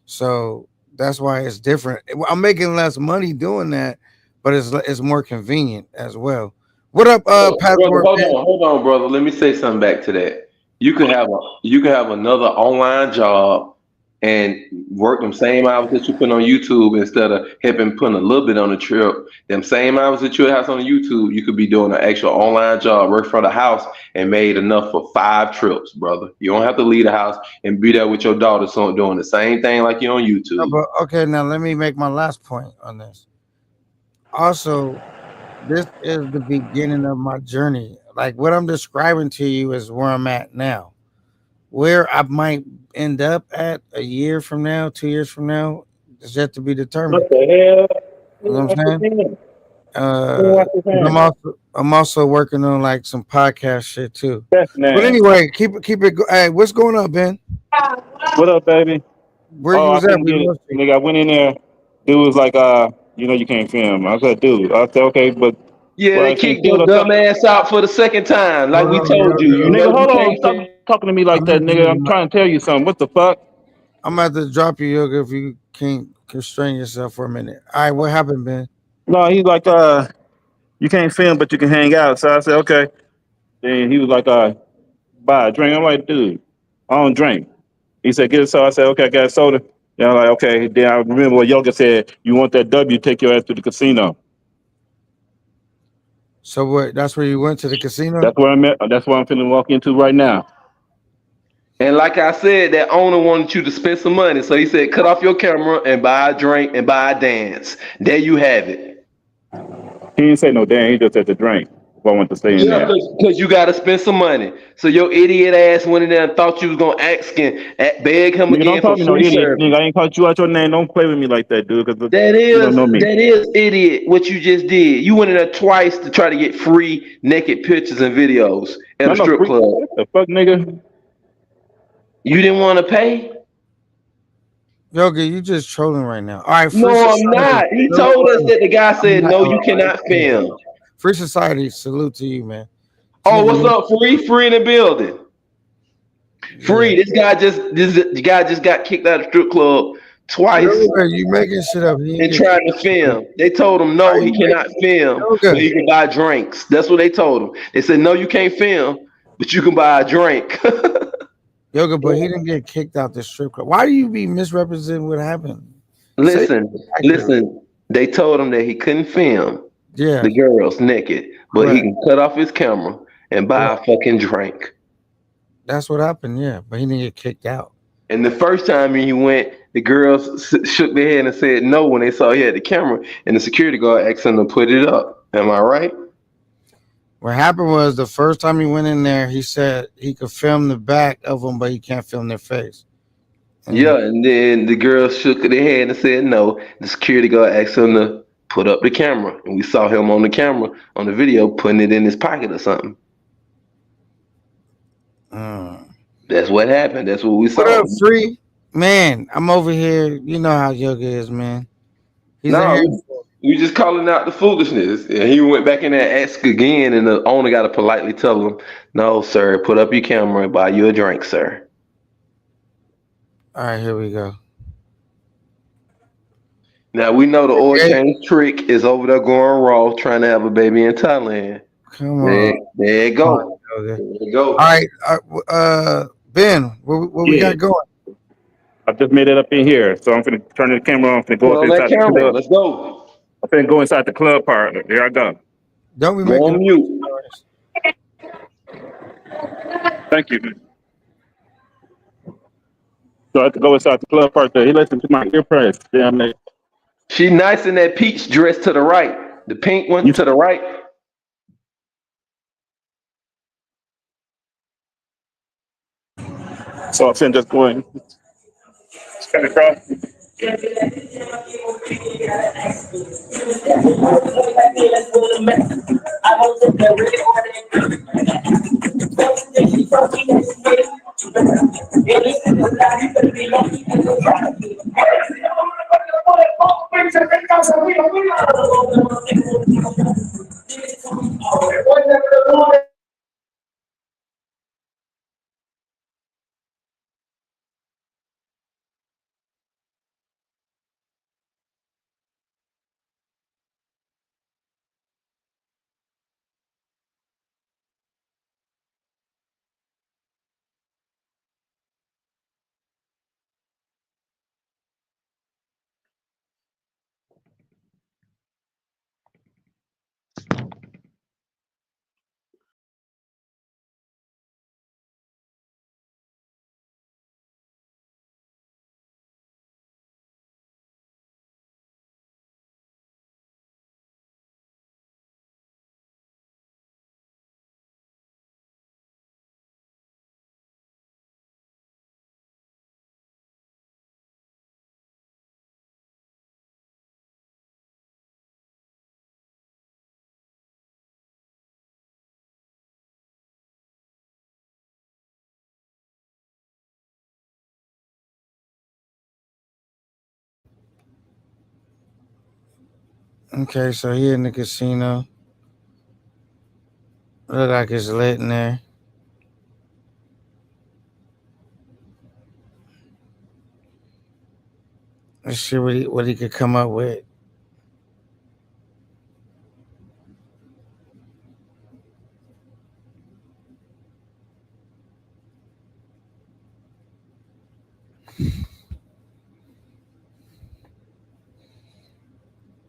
So that's why it's different. I'm making less money doing that, but it's more convenient as well. What up, Passport? Hold on, brother. Let me say something back to that. You could have another online job and work them same hours that you put on YouTube instead of helping putting a little bit on the trip. Them same hours that you have on YouTube, you could be doing an actual online job, work from the house, and made enough for 5 trips, brother. You don't have to leave the house and be there with your daughter, so doing the same thing like you on YouTube. Okay, now let me make my last point on this. Also, this is the beginning of my journey. Like what I'm describing to you is where I'm at now. Where I might end up at a year from now, 2 years from now, is yet to be determined. What the hell? You know what I'm saying? I'm also working on like some podcast shit too. But anyway, keep it. Hey, what's going on, Ben? What up, baby? Where you was at? Nigga, I went in there. Dude was like, you can't film. I said, dude. I said, okay, but yeah, they kicked your dumb ass out for the second time, like we told you. Nigga, hold on. Stop talking to me like that, nigga. I'm trying to tell you something. What the fuck? I'm about to drop you, Yoga, if you can't constrain yourself for a minute. All right, what happened, Ben? No, he's like, you can't film, but you can hang out. So I said, okay. Then he was like, buy a drink. I'm like, dude, I don't drink. He said, get a soda. I said, okay, I got a soda. Then I'm like, okay. Then I remember what Yoga said. You want that W, take your ass to the casino. So what? That's where you went to the casino? That's where I'm at. That's where I'm finna walk into right now. And like I said, that owner wanted you to spend some money. So he said, cut off your camera and buy a drink and buy a dance. There you have it. He didn't say no damn. He just said the drink. I want to stay in there. Because you got to spend some money. So your idiot ass went in there and thought you was going to ask and beg him again for free service. Nigga, I ain't called you out your name. Don't play with me like that, dude. That is idiot what you just did. You went in there twice to try to get free naked pictures and videos at a strip club. What the fuck, nigga? You didn't want to pay? Yoga, you just trolling right now. All right. No, I'm not. He told us that the guy said, no, you cannot film. Free Society, salute to you, man. Oh, what's up, Free? Free in the building. Free. This guy just got kicked out of the strip club twice. You making shit up? And trying to film. They told him no, he cannot film, but he can buy drinks. That's what they told him. They said no, you can't film, but you can buy a drink. Yoga, but he didn't get kicked out the strip club. Why do you be misrepresenting what happened? Listen. They told him that he couldn't film the girls naked, but he can cut off his camera and buy a fucking drink. That's what happened, yeah. But he didn't get kicked out. And the first time he went, the girls shook their head and said no when they saw he had the camera, and the security guard asked him to put it up. Am I right? What happened was the first time he went in there, he said he could film the back of them, but he can't film their face. And then the girls shook their head and said no. The security guard asked him to put up the camera, and we saw him on the camera on the video putting it in his pocket or something. That's what happened. That's what we saw. What up, Free? Man, I'm over here. You know how Yoga is, man. We just calling out the foolishness. And he went back in there and asked again, and the owner got to politely tell him, no, sir, put up your camera and buy you a drink, sir. All right, here we go. Now, we know the oil change trick is over there going raw, trying to have a baby in Thailand. Come on. There you go. There you go. All right, Ben, what we got going? I just made it up in here, so I'm going to turn the camera on and go up inside the club. Let's go. I'm going to go inside the club part. Here I go. Don't we make on mute? Thank you. So I have to go inside the club part there. He listens to my earpress. Damn it. She nice in that peach dress to the right. The pink one to the right. So I'm just going. Cut across. Okay, so he in the casino. Look like it's lit in there. Let's see what he could come up with.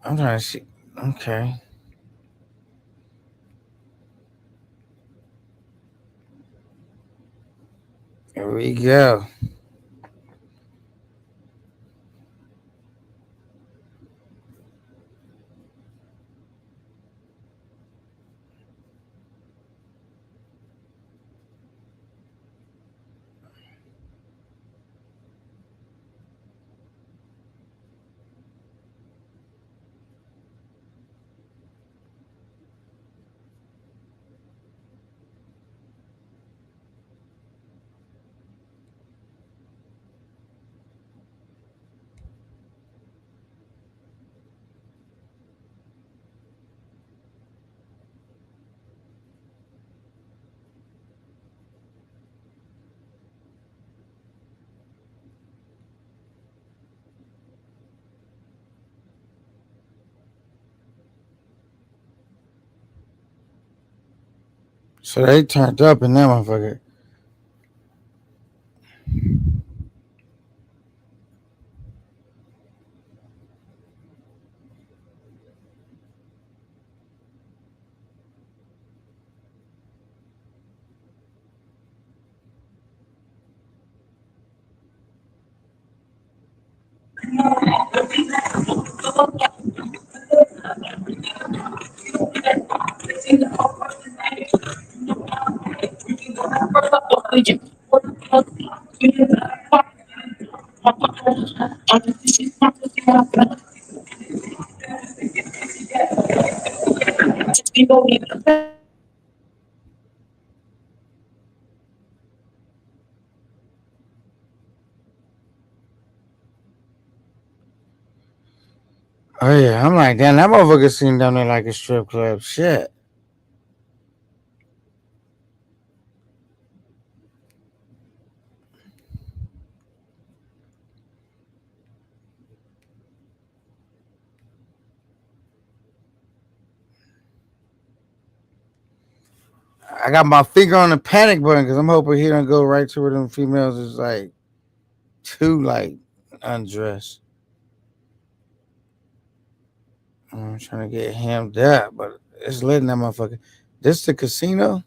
I'm trying to see. Okay. Here we go. So they turned up in that motherfucker. Oh yeah, I'm like, damn, that motherfucker seemed down there like a strip club. Shit. I got my finger on the panic button because I'm hoping he don't go right to where them females is like too like undressed. I'm trying to get hammed up, but it's letting that motherfucker. This the casino?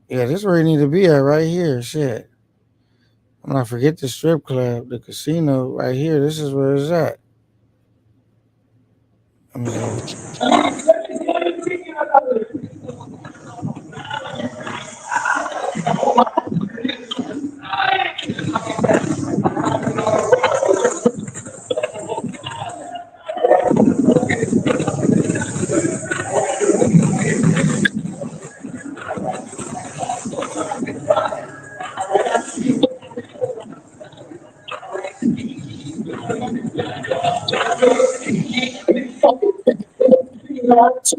Yeah, this where you need to be at right here. Shit. I'm not forget the strip club, the casino right here. This is where it's at. What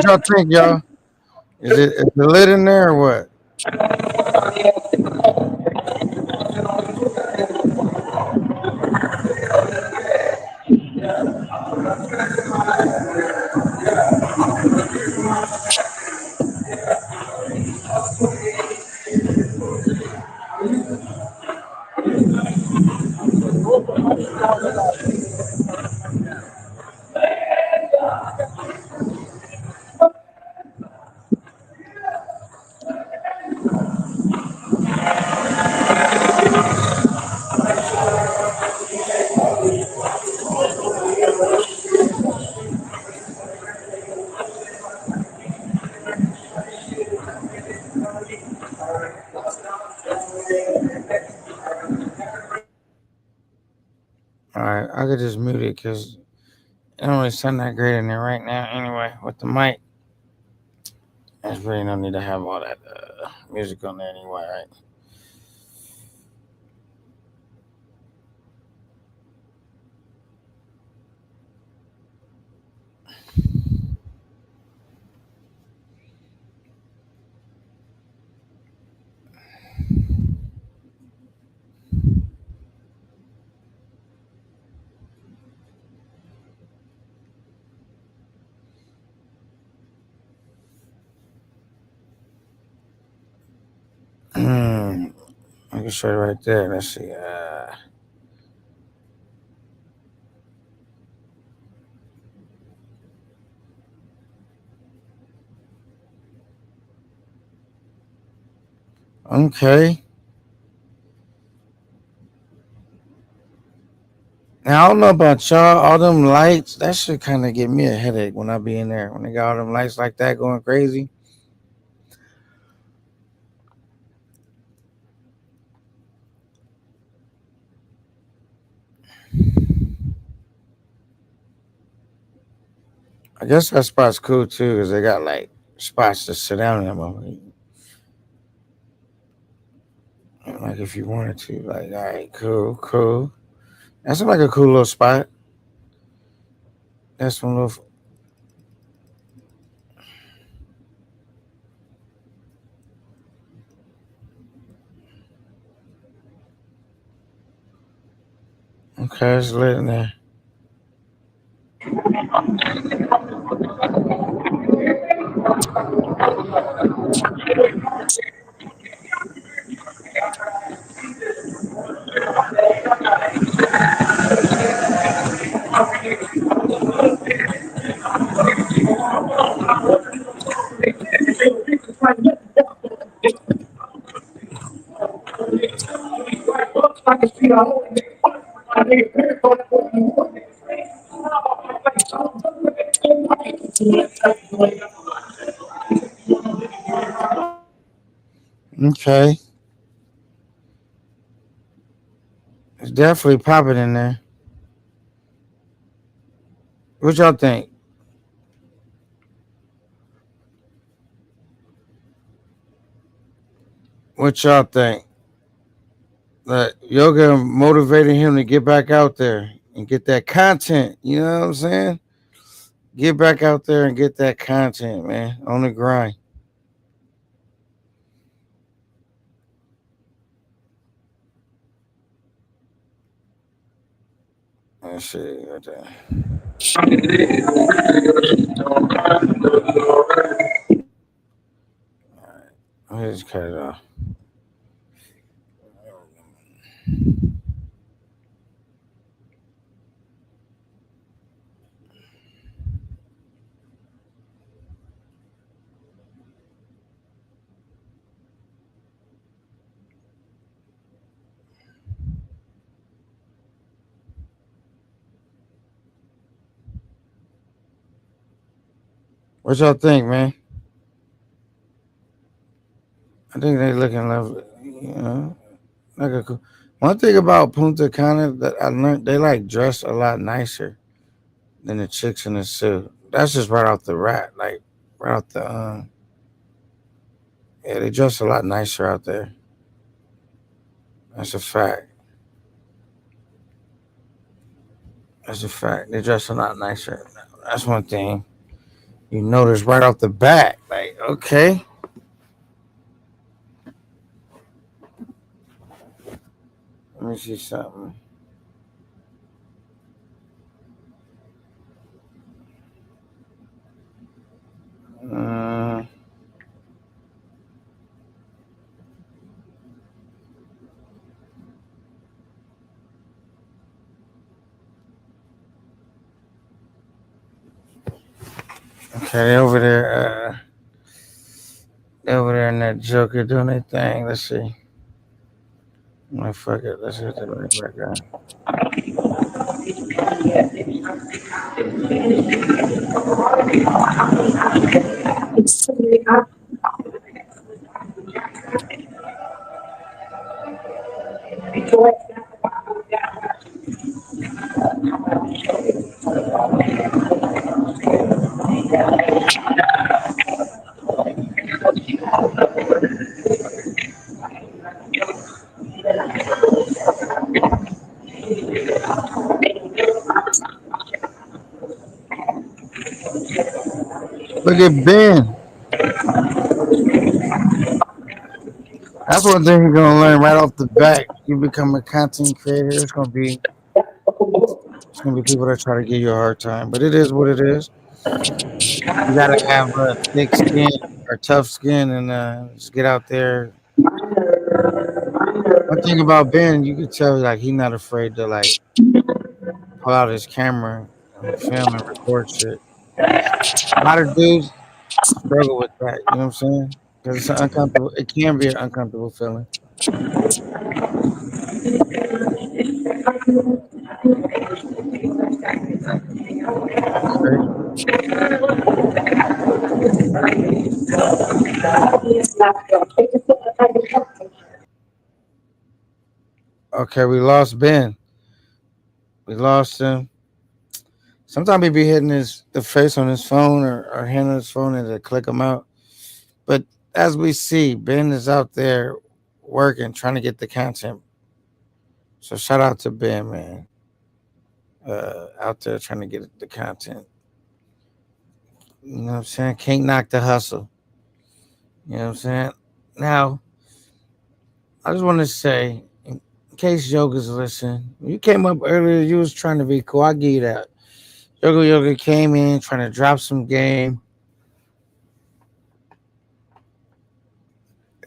y'all think, y'all? Is the lid in there or what? All right, I could just mute it because it don't really sound that great in there right now. Anyway, with the mic, there's really no need to have all that music on there anyway, right? I can show you right there. Let's see. Okay. Now I don't know about y'all. All them lights, that should kind of give me a headache when I be in there. When they got all them lights like that going crazy. I guess that spot's cool too, because they got like spots to sit down in them. Like if you wanted to, like, all right, cool. That's like a cool little spot. That's one little. Okay, it's lit in there. Okay, it's definitely popping in there. What y'all think? What y'all think? That yoga motivated him to get back out there and get that content. You know what I'm saying? Get back out there and get that content, man. On the grind. Let's see. Right there. All right. Let's cut it off. What y'all think, man? I think they looking lovely. You know, like a cool. One thing about Punta Cana that I learned, they like dress a lot nicer than the chicks in the suit. That's just right off the rat, like right off the. Yeah, they dress a lot nicer out there. That's a fact. That's a fact. They dress a lot nicer. That's one thing you notice right off the bat. Like, okay, let me see something. Uh, okay, they over there in that Joker doing their thing. Let's see. Oh, fuck it. Let's hit the right back on. Look at Ben. That's one thing you're gonna learn right off the bat. You become a content creator. It's gonna be people that try to give you a hard time, but it is what it is. You gotta have a thick skin or tough skin, and just get out there. One thing about Ben, you can tell like he's not afraid to like pull out his camera and film and record shit. A lot of dudes struggle with that. You know what I'm saying? Because it's uncomfortable. It can be an uncomfortable feeling. Okay. Okay, we lost Ben. We lost him. Sometimes he be hitting the face on his phone or hand on his phone and to click him out. But as we see, Ben is out there working, trying to get the content. So shout out to Ben, man. Out there trying to get the content. You know what I'm saying? Can't knock the hustle. You know what I'm saying? Now, I just want to say, in case Yoga's listening, you came up earlier, you was trying to be cool. I give you that. Yoga came in trying to drop some game.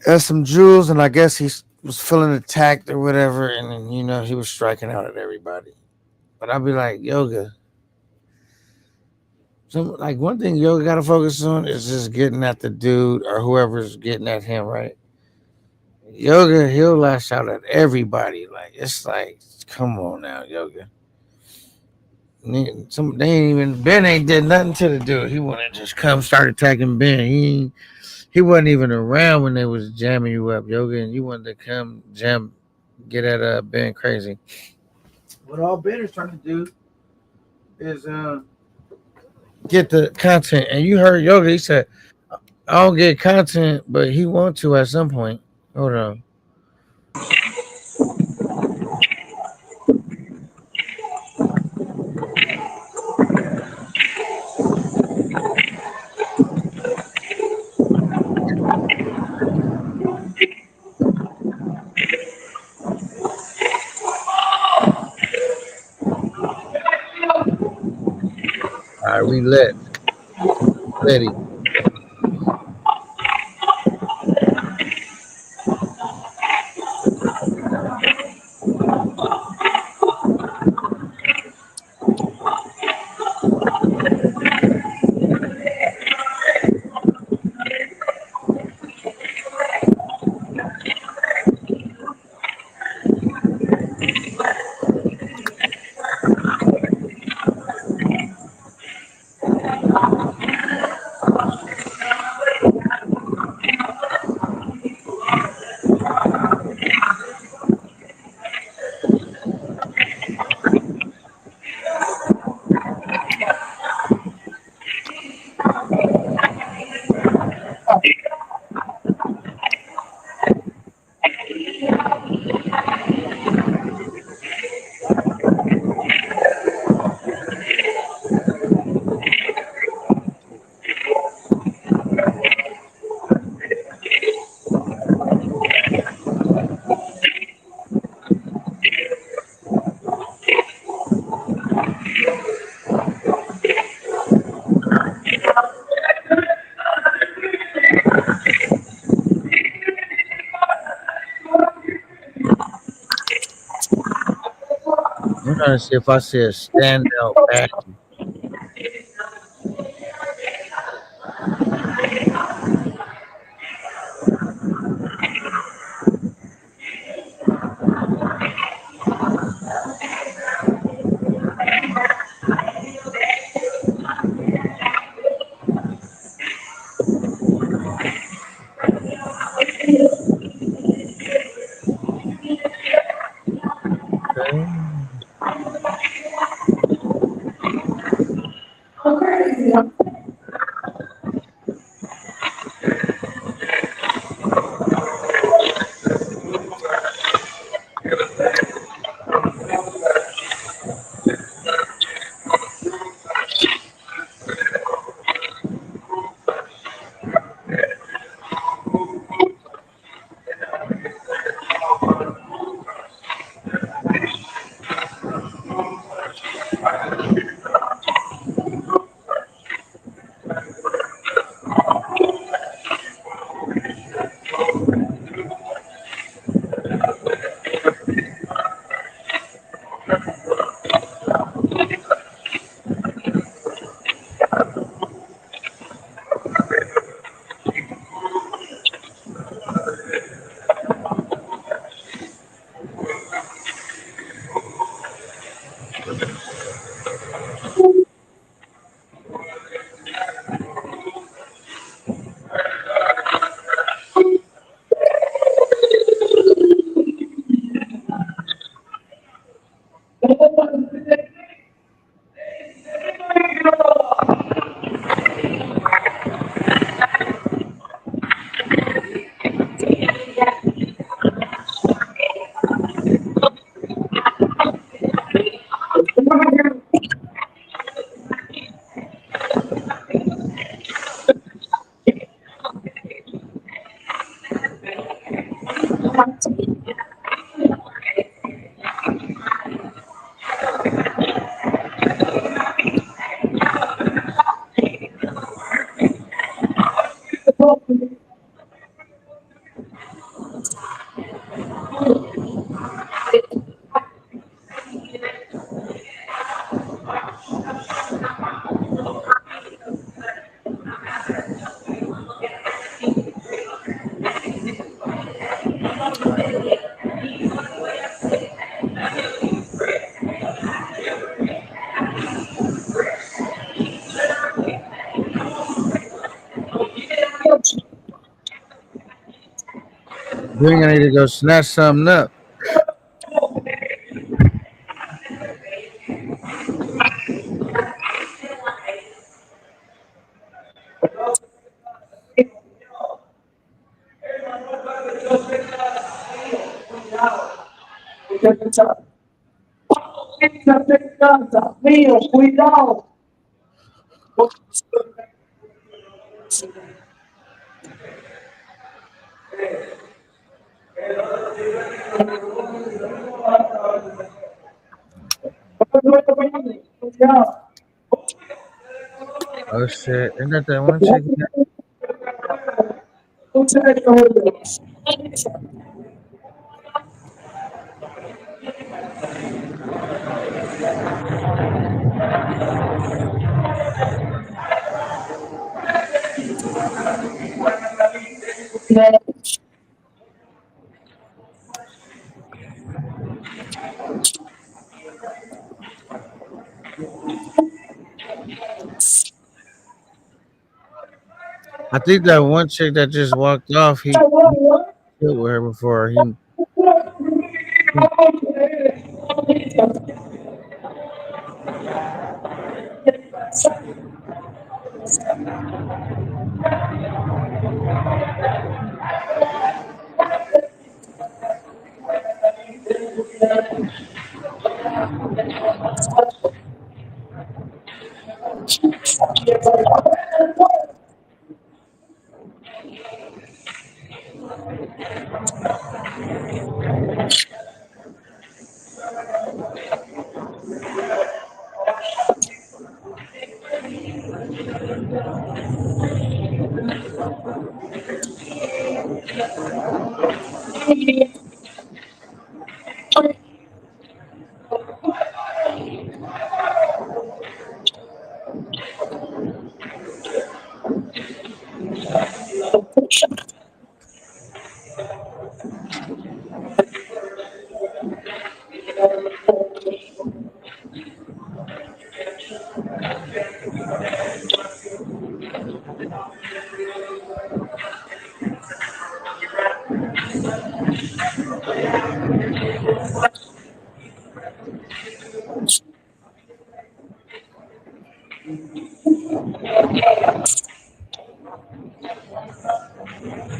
Had some jewels, and I guess he was feeling attacked or whatever, and then, he was striking out at everybody. But I'd be like, Yoga. Like one thing Yoga got to focus on is just getting at the dude or whoever's getting at him, right? Yoga, he'll lash out at everybody. Like it's like, come on now, Yoga. Ben ain't did nothing to the dude. He wanna just come start attacking Ben. He wasn't even around when they was jamming you up, Yoga, and you wanted to come get at Ben crazy. What all Ben is trying to do is get the content. And you heard Yoga, he said, I don't get content, but he want to at some point. Hold on. All right, we lit. Ready. I'm trying to see if I see a standout bad. Then I need to go snatch something up. Oh shit! Isn't that one chick? I think that one chick that just walked off, he killed with her before.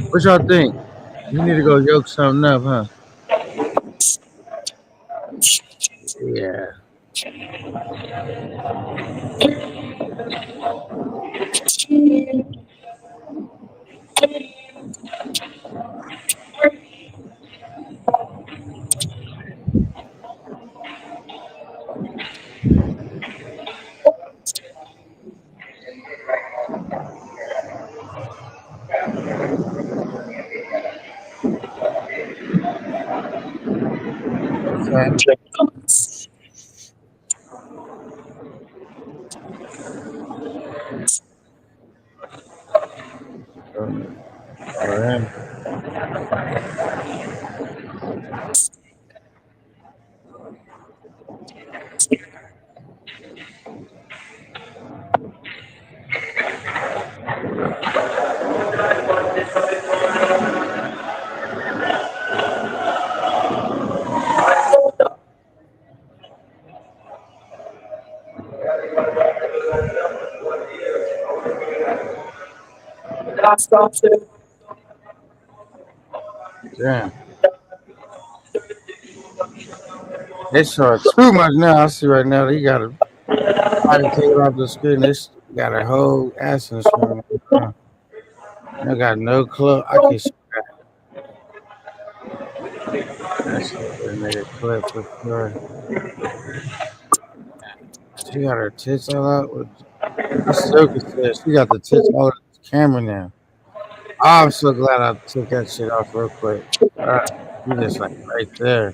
What y'all think? You need to go yoke something up, huh? Yeah. What's that? For him. Damn. They saw it too much now. I see right now they got to try to take it off the screen. Got a whole ass in the screen. I got no clue. I can see that shit with a nigga clip for sure. She got her tits all out. I still can see it. She got the tits all over the camera now. Oh, I'm so glad I took that shit off real quick. You just like right there.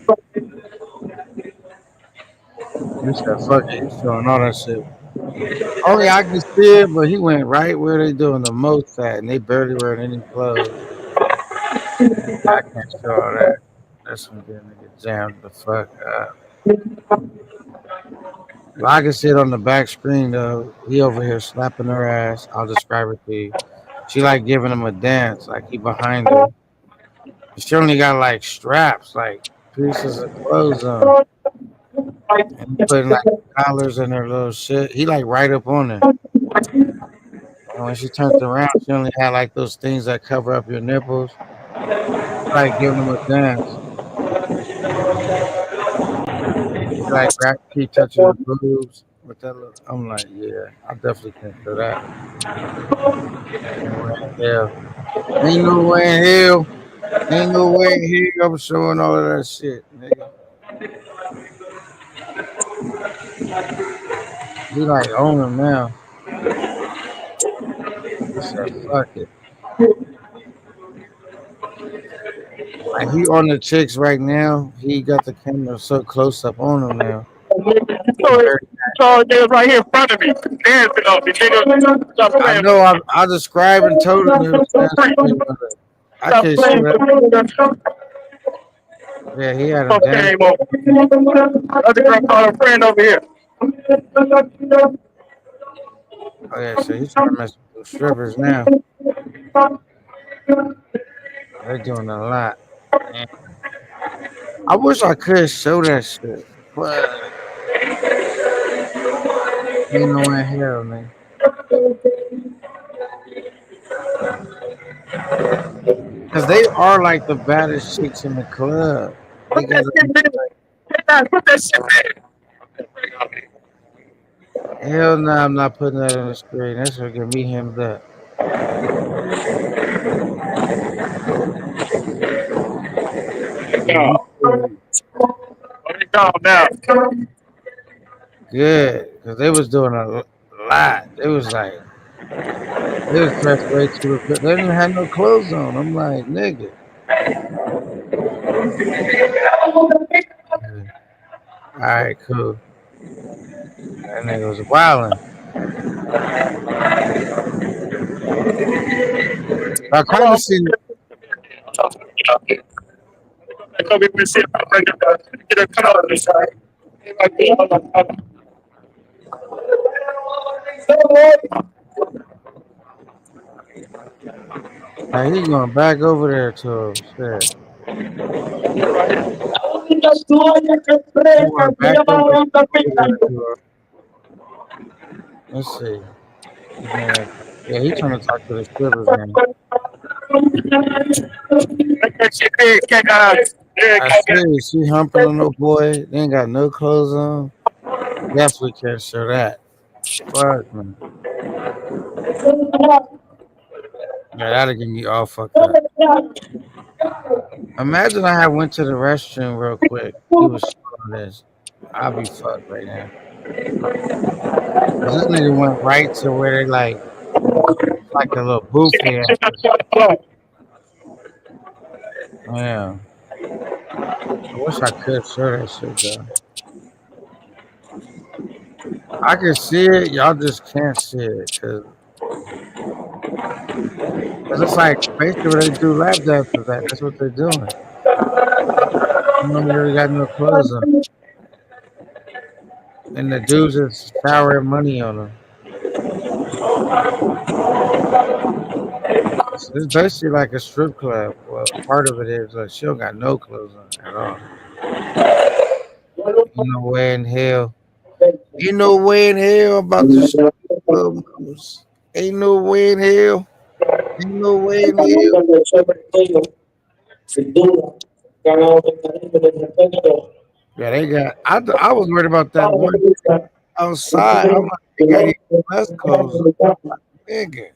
You said fuck it. He's showing all that shit. Only I can see it, but he went right where they doing the most at, and they barely wearing any clothes. I can't show all that. That's when get nigga jammed the fuck up. But I can see it on the back screen though. He over here slapping her ass. I'll describe it to you. She like giving him a dance, like he behind her. She only got like straps, like pieces of clothes on. And he putting like collars in her little shit. He like right up on her. And when she turned around, she only had like those things that cover up your nipples. Like giving him a dance. She like keep touching her boobs with that look. I'm like, yeah, I definitely can't do that. Ain't no way in hell. Ain't no way in hell. Ain't no way in hell I'm showing all of that shit, nigga. He like own him now. He said, fuck it. Like he on the chicks right now. He got the camera so close up on him now. So niggas right here in front of me, dancing on me, nigga. Stop I playing know. with I described and told him it was dancing, but I Stop can't playing show that. with Yeah, he had him dancing. game over. Other girl called a friend over here. Oh yeah, so he's trying to mess with those strippers now. They're doing a lot. Man. I wish I could show that shit, but ain't no way in hell, man. Because they are like the baddest chicks in the club. They got Put that shit hell no, I'm not putting that on the screen. That's gonna get me hemmed up. down. Now. Good, because they was doing a lot. It was like they was dressed way too. They didn't have no clothes on. I'm like, nigga. All right, cool. That nigga was wilding. I kind of seen. Now he going back over there to him. Shit. He going back over there to him. Let's see. Yeah, he trying to talk to the strippers now. I see she humping on no boy. They ain't got no clothes on. Definitely can't show that. Fuck man. Yeah, that'll get me all fucked up. Imagine I had went to the restroom real quick. He was showing this. I'll be fucked right now. Cause this nigga went right to where they like a little booth here. Yeah. I wish I could show that shit though. I can see it, y'all just can't see it cause it's like basically what they do lap dances at. That's what they're doing. You know, they got no clothes on, and the dudes is showering money on them. It's basically like a strip club. Well, part of it is she don't got no clothes on at all. Ain't no way in hell. Ain't no way in hell I'm about to show club members. Ain't no way in hell. Ain't no way in hell. Yeah, they got. I was worried about that one outside. I'm like, they got even less clothes. Nigga.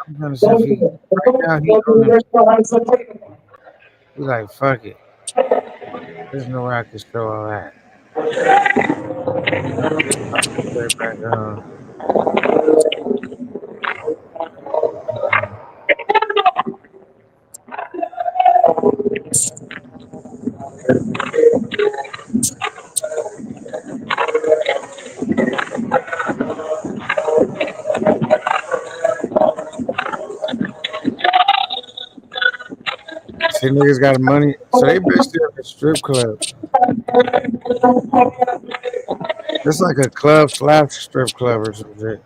I'm trying to see if he right now he on them. He's like, fuck it. There's no way I can show all that. I'll put that back on. See, niggas got money. So they basically have a strip club. It's like a club slash strip club or some shit.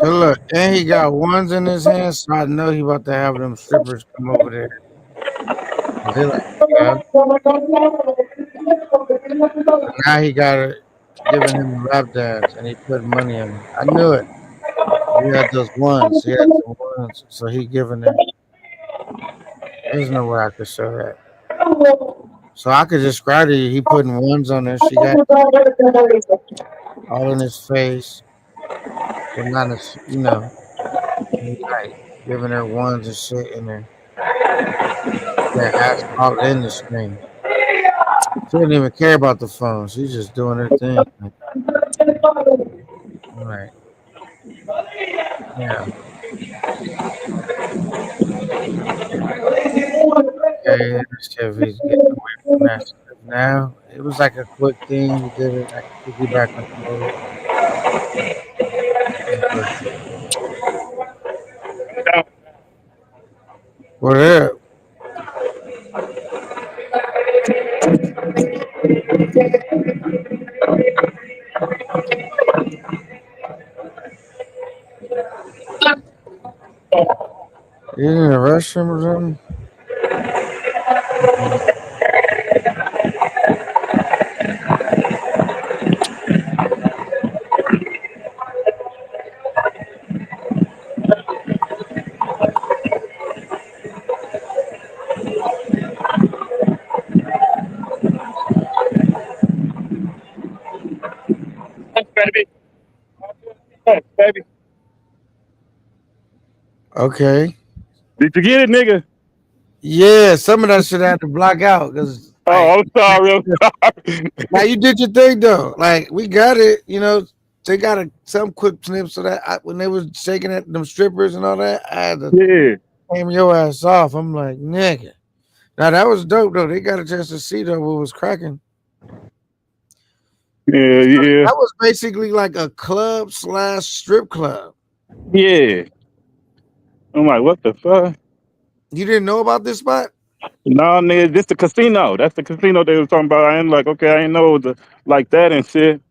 But look, and he got ones in his hands, so I know he about to have them strippers come over there. They like, yeah. Now he got it giving him a lap dance, and he put money in it. I knew it. He had those ones. He had some ones, so he giving her. There's no way I could show that. So I could describe to you. He putting ones on there. She got all in his face, but not as like giving her ones and shit in there. That ass all in the screen. She didn't even care about the phone. She's just doing her thing. Right. Yeah. Okay. Let's see if he's getting away from that stuff now. It was like a quick thing. He did it like piggyback on the What up? You in the restroom or something? Baby. Hey, baby. Okay. Did you get it, nigga? Yeah, some of that shit I had to block out because Oh, like I'm sorry. I'm sorry. now you did your thing though. Like we got it, they got some quick snips so that when they was shaking at them strippers and all that, I had to Yeah. aim your ass off. I'm like, nigga. Now that was dope though. They got a chance to see though what was cracking. Yeah, yeah. That was basically like a club / strip club. Yeah. I'm like, what the fuck? You didn't know about this spot? No, nigga, this the casino. That's the casino they was talking about. I ain't like, okay, I ain't know it was like that and shit.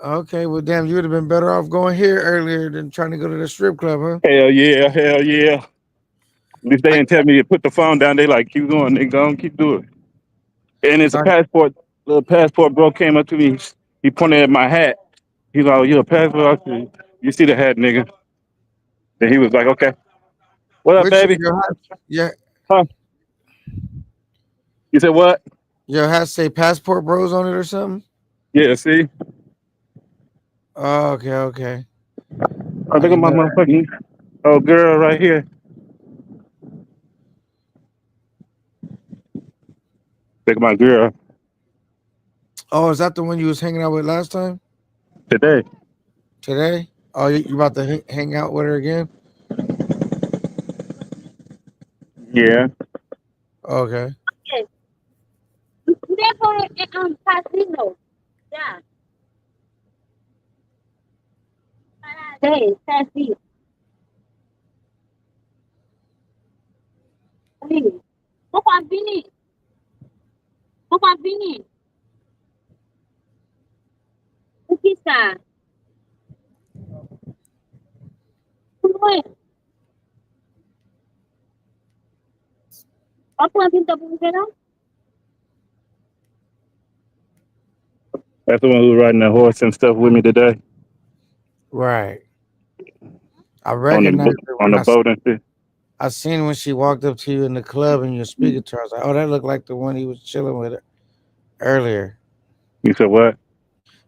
Okay, well damn, you would have been better off going here earlier than trying to go to the strip club, huh? Hell yeah, hell yeah. At least they didn't tell me to put the phone down. They like, keep going, nigga, go on, keep doing it. And it's a passport. The passport bro came up to me. He pointed at my hat. He's like, oh, you a passport? I said, you see the hat, nigga? Then he was like, okay. What up, Which baby? yeah. Huh? You said what? Your hat say passport bros on it or something? Yeah, see? Oh, okay. Oh, look at my motherfucking girl right here. Look at my girl. Oh, is that the one you was hanging out with last time? Today? Oh, you about to hang out with her again? Yeah. Okay. Yes. Therefore, casino. Yeah. Hey, casino. Bukan bini. Kisah. Apa yang pinta pengkena? That's the one who was riding that horse and stuff with me today. Right. I On recognized her on when the boat and shit. I seen when she walked up to you in the club and you were speaking to her. I was like, oh, that looked like the one he was chilling with earlier. You said what?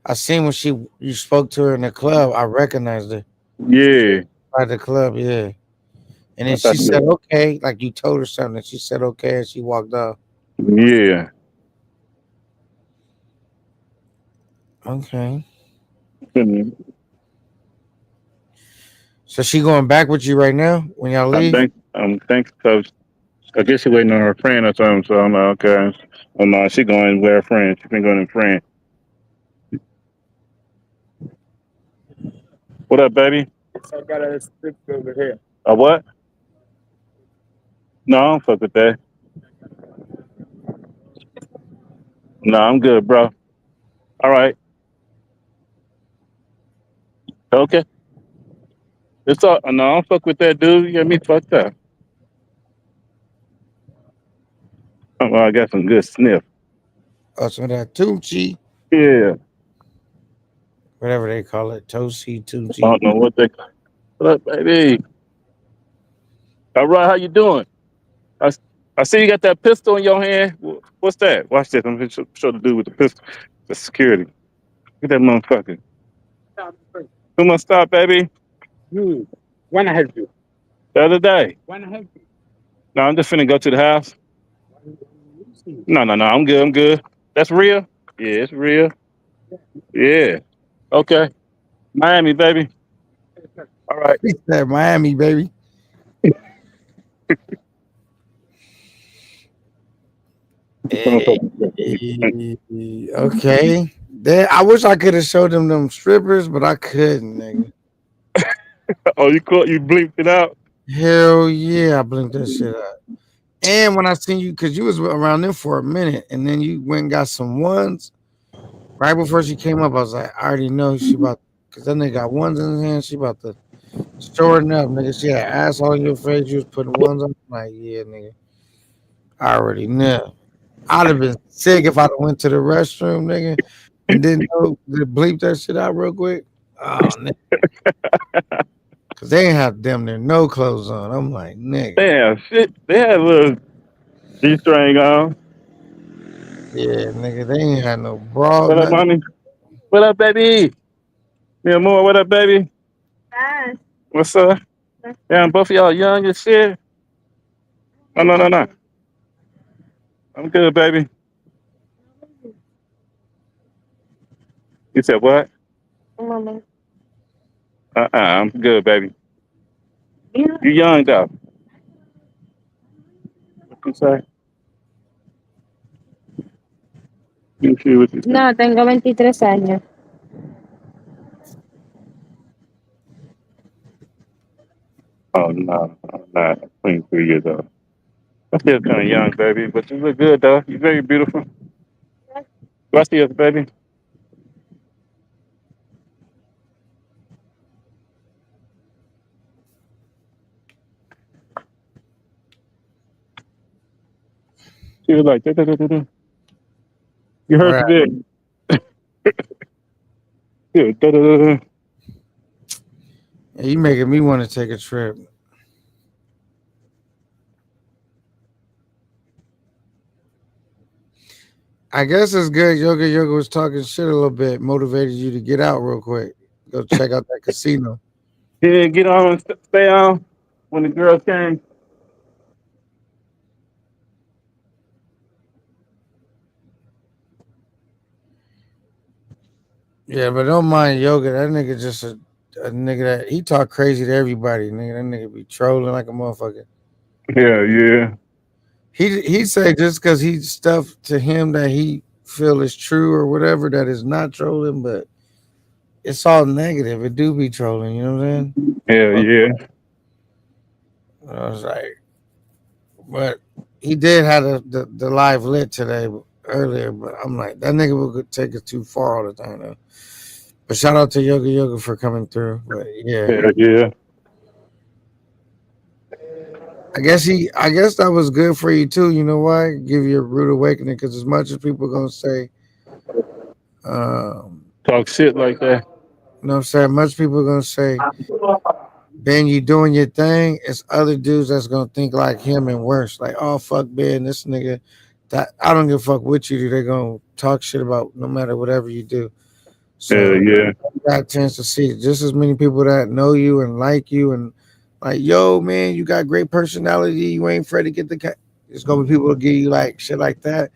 I seen when you spoke to her in the club. I recognized her. Yeah. By the club, yeah. And then she said, okay, like you told her something. And she said, okay, and she walked off. Yeah. Okay. So she going back with you right now when y'all leave? I think so. I guess she waiting on her friend or something. So I'm like, okay. Oh no, she going with her friend. She been going with her friend. What up, baby? I got a stick over here. A what? No, I don't fuck with that. No, I'm good, bro. All right. Okay. It's all no, I don't fuck with that dude. You got me fucked up. Oh, well, I got some good sniff. Oh, some of that Tucci. Yeah. Whatever they call it. Toasty, I Tucci. don't know what they what up, baby. All right, how you doing? I see you got that pistol in your hand. What's that? Watch this. I'm gonna show the dude with the pistol. The security. Look at that motherfucker. Who must stop, baby? You. Wanna help you? The other day. Wanna help you? No, I'm just finna go to the house. No. I'm good. I'm good. That's real? Yeah, it's real. Yeah. Okay. Miami, baby. All right. He said Miami, baby. Okay. I wish I could have showed them strippers, but I couldn't, nigga. Oh, you blinked it out? Hell yeah, I blinked that shit out. And when I seen you, because you was around there for a minute, and then you went and got some ones. Right before she came up, I was like, I already know she about, because that nigga got ones in his hand. She about to shorten up, nigga. She had ass all in your face. You was putting ones on. I'm like, yeah, nigga. I already knew. I'd have been sick if I'd have went to the restroom, nigga, and didn't know to bleep that shit out real quick. Oh, nigga. Because they ain't have damn near no clothes on. I'm like, nigga. Damn, shit. They had a little G-string on. Yeah, nigga, they ain't had no bra. What up, Nothing. mommy? What up, baby? Me and more. What up, baby? Hi. What's up? Damn, both of y'all young as shit. Oh, no. I'm good, baby. You said what? Mama. I'm good, baby. You young, though. What you say? You see what you say? No, tengo 23 años. Oh, no. I'm not 23 years old. I'm still kind of young, baby, but you look good, though. You're very beautiful. Gracias, baby. She was like, da. You heard Right. the bit. Yeah, da. Yeah, you making me want to take a trip. I guess it's good. Yoga was talking shit a little bit, motivated you to get out real quick. Go check out that casino. Yeah, get on and stay on when the girls came. Yeah, but don't mind Yoga. That nigga just a nigga that he talk crazy to everybody. Nigga, that nigga be trolling like a motherfucker. Yeah. He say just because he stuff to him that he feel is true or whatever that is not trolling, but it's all negative. It do be trolling. You know what I'm saying? Yeah. I was like, but he did have the live lit today earlier, but I'm like, that nigga will take it too far all the time though. But shout out to Yoga for coming through. But Yeah. I guess that was good for you too. You know why? Give you a rude awakening because as much as people gonna say, talk shit like that. You know what I'm saying? Much people are gonna say, Ben, you doing your thing. It's other dudes that's gonna think like him and worse. Like, oh fuck Ben, this nigga. That I don't give a fuck what you do. They're gonna talk shit about no matter whatever you do. So Yeah. you got a chance to see just as many people that know you and like you and like, yo, man, you got great personality. You ain't afraid to get the. There's gonna be people that give you like shit like that,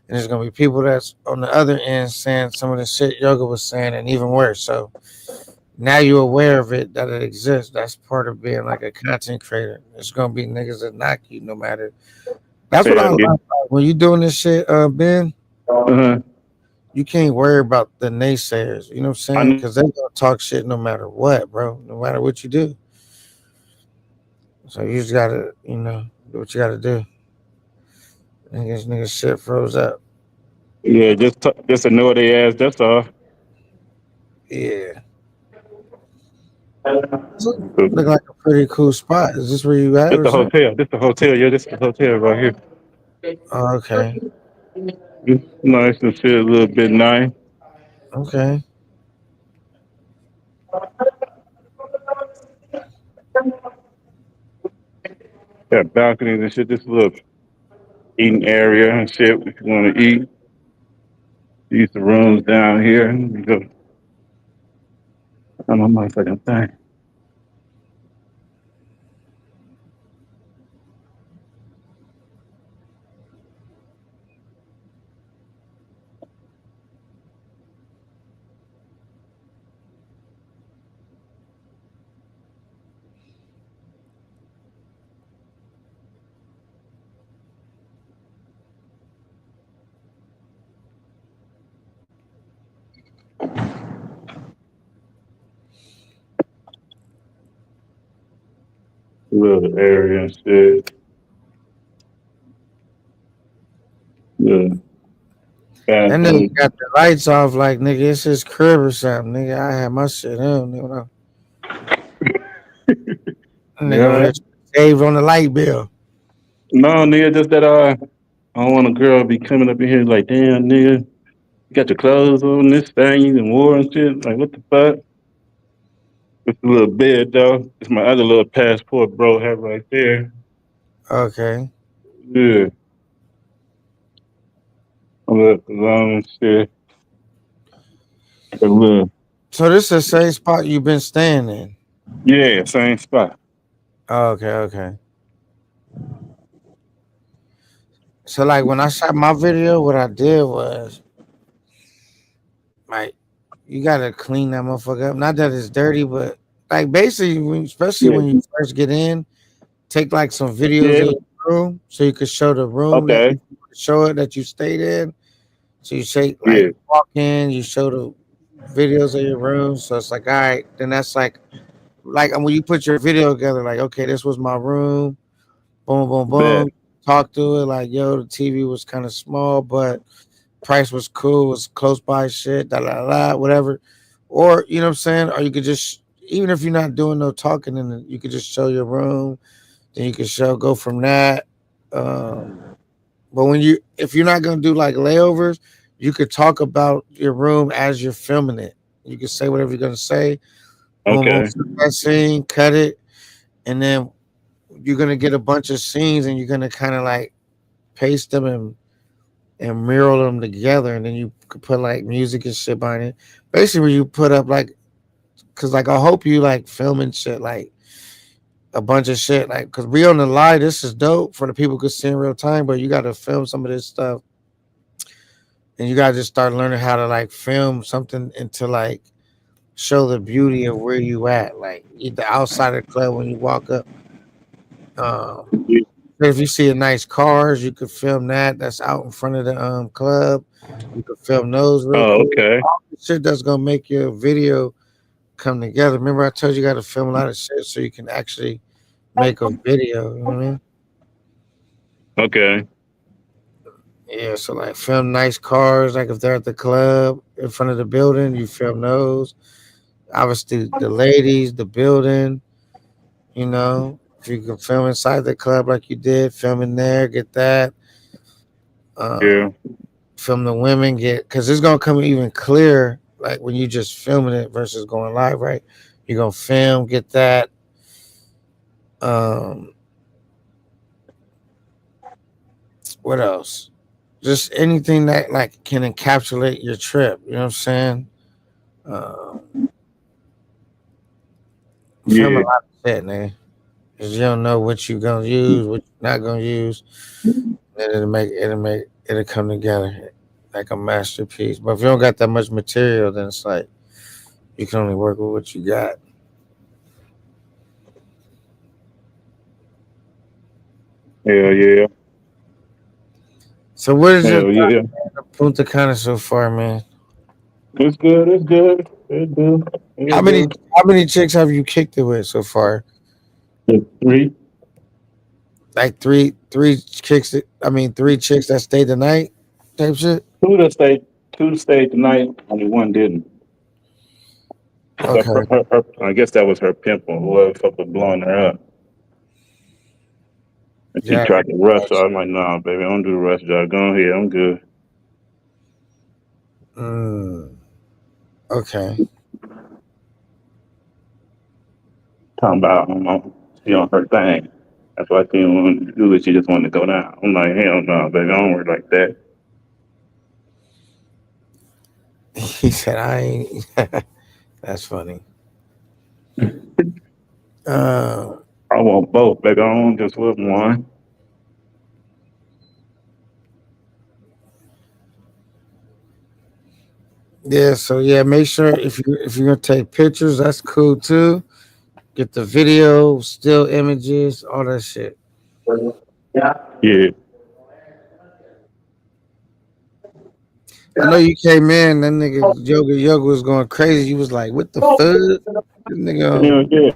and there's gonna be people that's on the other end saying some of the shit Yoga was saying, and even worse. So now you're aware of it that it exists. That's part of being like a content creator. It's gonna be niggas that knock you no matter. That's what I like when you doing this shit, Ben. You can't worry about the naysayers. You know what I'm saying? Because they gonna talk shit no matter what, bro. No matter what you do. So you just gotta, do what you gotta do. Niggas shit froze up. Yeah, just annoy their ass. That's all. Yeah. Look like a pretty cool spot. Is this where you at This or the something? hotel. This the hotel. Yeah, this the hotel right here. Oh, okay. It's nice and shit. A little bit nice. Okay. Got balconies and shit. This little eating area and shit. If you want to eat, use the rooms down here. You go on my motherfucking thing. Little area and shit. Yeah. That nigga got the lights off like nigga, it's his crib or something. Nigga, I had my shit on, nigga. Nigga rich saved on the light bill. No, nigga, just that I don't want a girl be coming up in here like, damn, nigga, you got your clothes on, this thing you done wore and shit. Like, what the fuck? It's a little bed though. It's my other little passport bro have right there. Okay. Yeah. A little long and shit. A little. So this is the same spot you've been staying in? Yeah, same spot. Oh, okay. So like when I shot my video, what I did was like you gotta clean that motherfucker up. Not that it's dirty, but like basically especially when you first get in, take like some videos of your room so you could show the room that you show it that you stayed in. So you say like walk in, you show the videos of your room. So it's like, all right, then that's like when you put your video together, like, okay, this was my room, boom, boom, boom. Talk to it, like, yo, the TV was kind of small, but price was cool, was close by shit, whatever. Or, you know what I'm saying? Or you could just, even if you're not doing no talking, then you could just show your room, then you could go from that. But if you're not gonna do like layovers, you could talk about your room as you're filming it. You can say whatever you're gonna say. Okay. That scene, cut it, and then you're gonna get a bunch of scenes, and you're gonna kind of like paste them and mural them together, and then you could put like music and shit behind it. Basically, you put up like, cause like I hope you like filming shit like a bunch of shit like, cause we on the live. This is dope for the people who could see in real time, but you got to film some of this stuff, and you got to just start learning how to like film something and to like show the beauty of where you at, like the outside of the club when you walk up. If you see a nice cars, you could film that's out in front of the club. You could film those real cool. Okay. All the shit that's gonna make your video come together. Remember, I told you got to film a lot of shit so you can actually make a video. You know what I mean? Okay. Yeah, so like film nice cars, like if they're at the club in front of the building, you film those. Obviously, the ladies, the building, you know. If you can film inside the club like you did, film in there, get that. Film the women, because it's gonna come even clearer, like when you just filming it versus going live, right? You're gonna film, get that. What else? Just anything that like can encapsulate your trip. You know what I'm saying? Film a lot of shit, man. Cause you don't know what you gonna use, what you're not gonna use. Then it'll come together like a masterpiece. But if you don't got that much material, then it's like you can only work with what you got. Yeah. So what is your Punta Cana so far, man? It's good. How many chicks have you kicked it with so far? 3. Like three chicks. Three chicks that stayed the night, type shit. Two stayed the night. Only one didn't. Okay. I guess that was her pimple. Whoever fuck was blowing her up. And she Yeah. tried to rush her. I'm like, nah, baby, I don't do the rush job. Go ahead, I'm good. Okay. Talking about she on her thing. That's why she didn't want to do it. She just wanted to go down. I'm like, hell no, baby, I don't work like that. He said, I ain't. That's funny. I want both, baby. I don't just want one. Yeah, so yeah, make sure if you're gonna take pictures, that's cool too. Get the video, still images, all that shit. Yeah. I know you came in, that nigga Yoga was going crazy. You was like, what the fuck? This nigga. Yeah.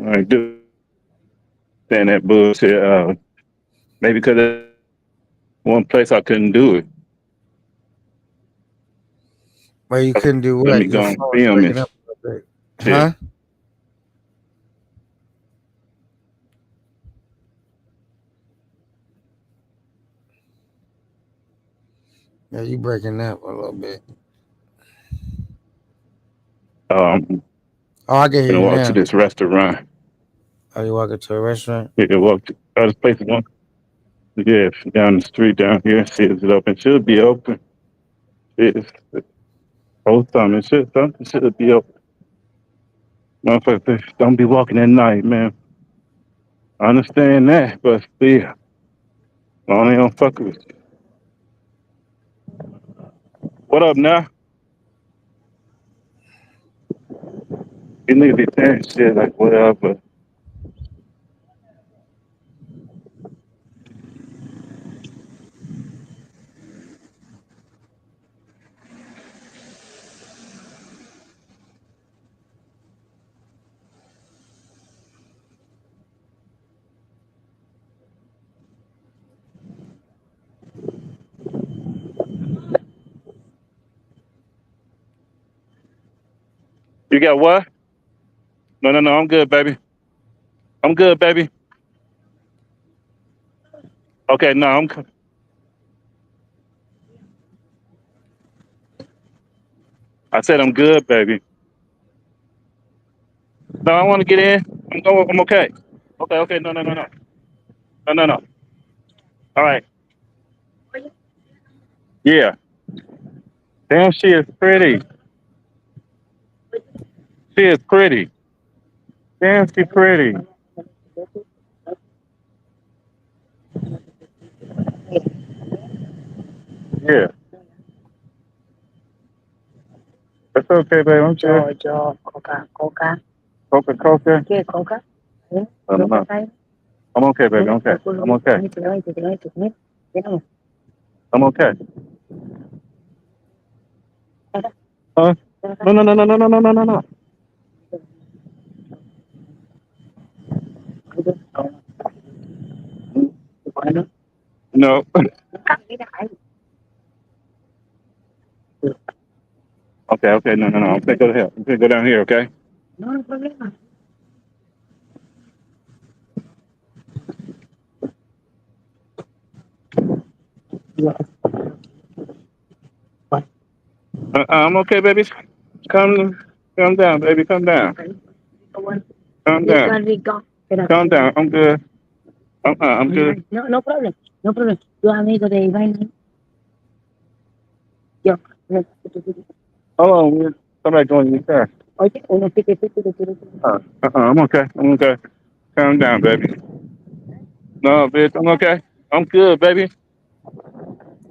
I do saying that bullshit. Maybe because one place I couldn't do it. Where you couldn't do Let what? me Your go and phone was film breaking it. up a little bit. Shit. Huh? Yeah, you breaking up a little bit. Oh, I can hear gonna you walk to now. this restaurant. Are you walking to a restaurant? Yeah, walk to other places. Yeah, down the street down here. See, is it open? Should be open. It's whole time. Something should be open. Motherfuckers, don't be walking at night, man. I understand that, but still, I only don't fuck with you. What up now? You niggas be saying shit like whatever. You got what? No, I'm good, baby. I'm good, baby. Okay, no, I said I'm good, baby. No, I want to get in. I'm okay. Okay, no. No. All right. Yeah. Damn, she is pretty. She is pretty. Damn, she pretty. Yeah. That's okay, baby. I'm sure. Coca. Coca. ¿Qué coca? No. I'm okay, baby. I'm okay. I'm okay. I'm okay. Huh? No. No. Okay. No. I'm gonna go to hell. I'm gonna go down here, okay? No hay problema. I'm okay, baby. Calm down, baby. Calm down. Calm down. Calm down. I'm good. I'm good. No problem. No problem. Los amigos de Iván. Yo. Hold on, man. Somebody going in your car. Oye, uno pique de tiro. I'm okay. Calm down, baby. No, bitch. I'm okay. I'm good, baby.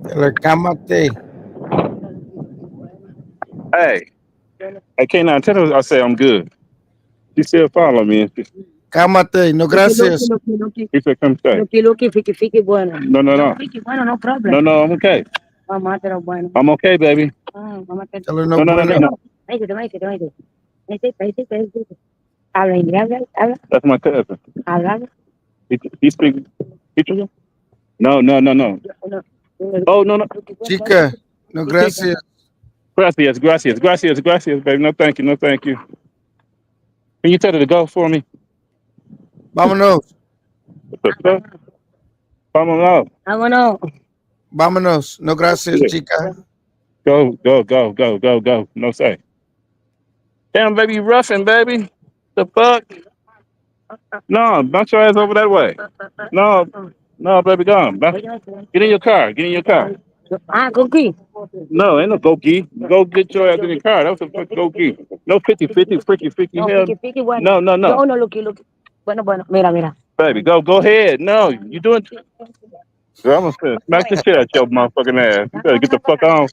Cálmate. Hey, K9, tell her I say I'm good. She still follow me. Cálmate. No, gracias. He said, come stay. Fiki, bueno. No. Fiki, bueno, no problem. No, I'm okay. Mamá, bueno. I'm okay, baby. Mamá, Tell her no bueno. No. Ahí te. Habla inglés, habla. That's my cousin. Habla. He speaks. No. Oh, no. Chica, no gracias. Gracias, baby. No, thank you. Can you tell her to go for me? Vámonos. Vámonos. No gracias, chica. Go. No say. Damn, baby, you roughing, baby. The fuck? No, bounce your ass over that way. No, baby, go on. Get in your car. Go key. No, ain't no go key. Go get your ass in your car. That was a fucking go key. No 50-50, freaky. No, Hell. piqui, bueno. No. No, Lucky. Bueno, mira. Baby, go ahead. No, you doing. Girl, I'm gonna smack the shit out your motherfucking ass. You better get the fuck on.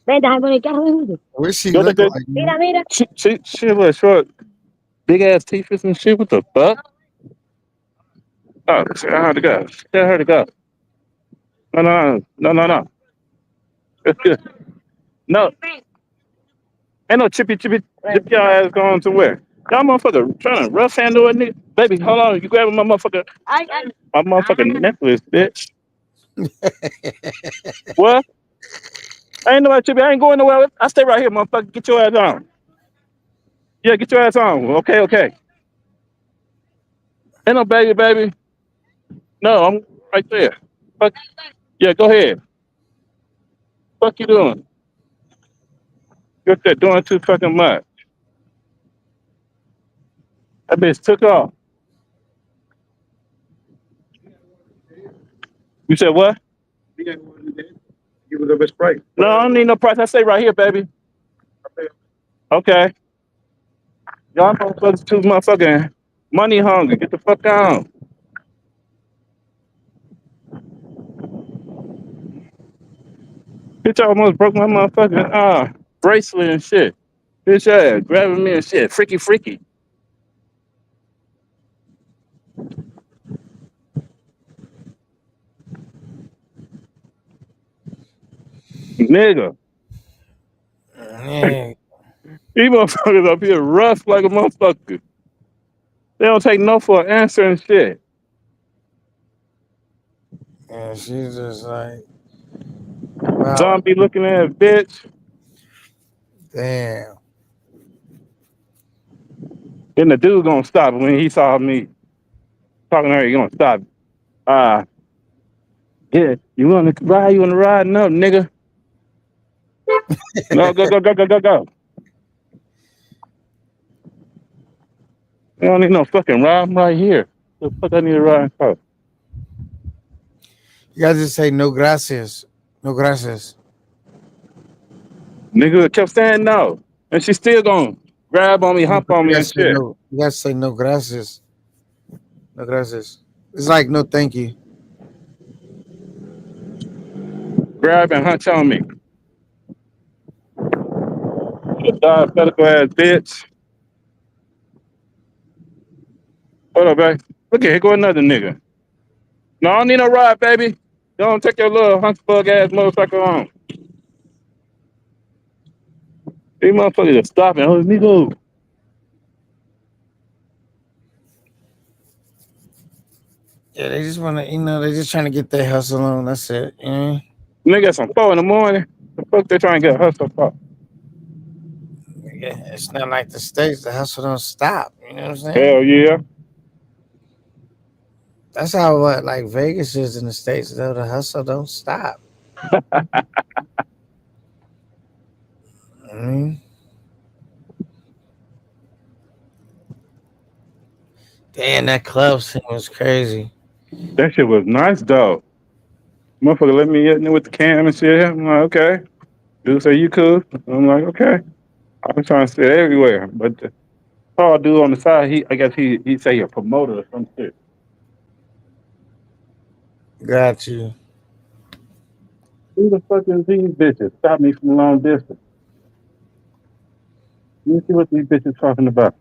Ven, déjame poner el carro, ven. What she Go look there. like? Mira. She was short, big ass teeth and shit. What the fuck? Oh, tell her to go. No. It's good. No. Ain't no chippy. Dip your ass going to where? Y'all motherfucker trying to rough handle a nigga. Baby, hold on. You grabbing my motherfucking necklace, bitch. What? I ain't nobody chippy. I ain't going nowhere. I stay right here, motherfucker. Get your ass on. Yeah, get your ass on. Okay. Ain't no baby. No, I'm right there. Fuck. Yeah, go ahead. Fuck you doing? You're there doing too fucking much. That bitch took off. You said what? Give us a best price. No, I don't need no price. I stay right here, baby. Okay. Y'all motherfuckers too motherfucking money hungry. Get the fuck on. Bitch almost broke my motherfucking bracelet and shit. Bitch ass grabbing me and shit. Freaky. Nigga. Yeah. These motherfuckers up here rough like a motherfucker. They don't take no for an answer and shit. Yeah, she's just like, wow. Zombie looking at bitch. Damn. Then the dude gonna stop when he saw me talking to her. He gonna stop. Yeah, you wanna ride? You wanna ride? No, nigga. No, go. I don't need no fucking ride. I'm right here. The fuck I need to ride for? You gotta just say no gracias. No gracias. Nigga kept saying no. And she still gonna grab on me, hump on me and shit. No, you gotta say no gracias. No gracias. It's like no thank you. Grab and hunch on me. You diabetical ass bitch. Hold up, babe. Look here go another nigga. No, I don't need no ride, baby. Don't take your little hunch bug ass motorcycle on. These motherfuckers are stopping. Oh, nigga. Yeah, they just wanna, they just trying to get their hustle on. That's it. Yeah. Nigga, it's 4 in the morning. The fuck they trying to get hustle for? Yeah, it's not like the States. The hustle don't stop. You know what I'm saying? Hell yeah. That's how like Vegas is in the States, though. The hustle don't stop. Damn, that club scene was crazy. That shit was nice, though. Motherfucker let me in with the cam and shit. I'm like, okay. Dude say you cool. I'm like, okay. I'm trying to sit everywhere. But the tall dude on the side, I guess he say he a promoter or some shit. Got you. Who the fuck is these bitches? Stop me from a long distance. Let me see what these bitches talking about.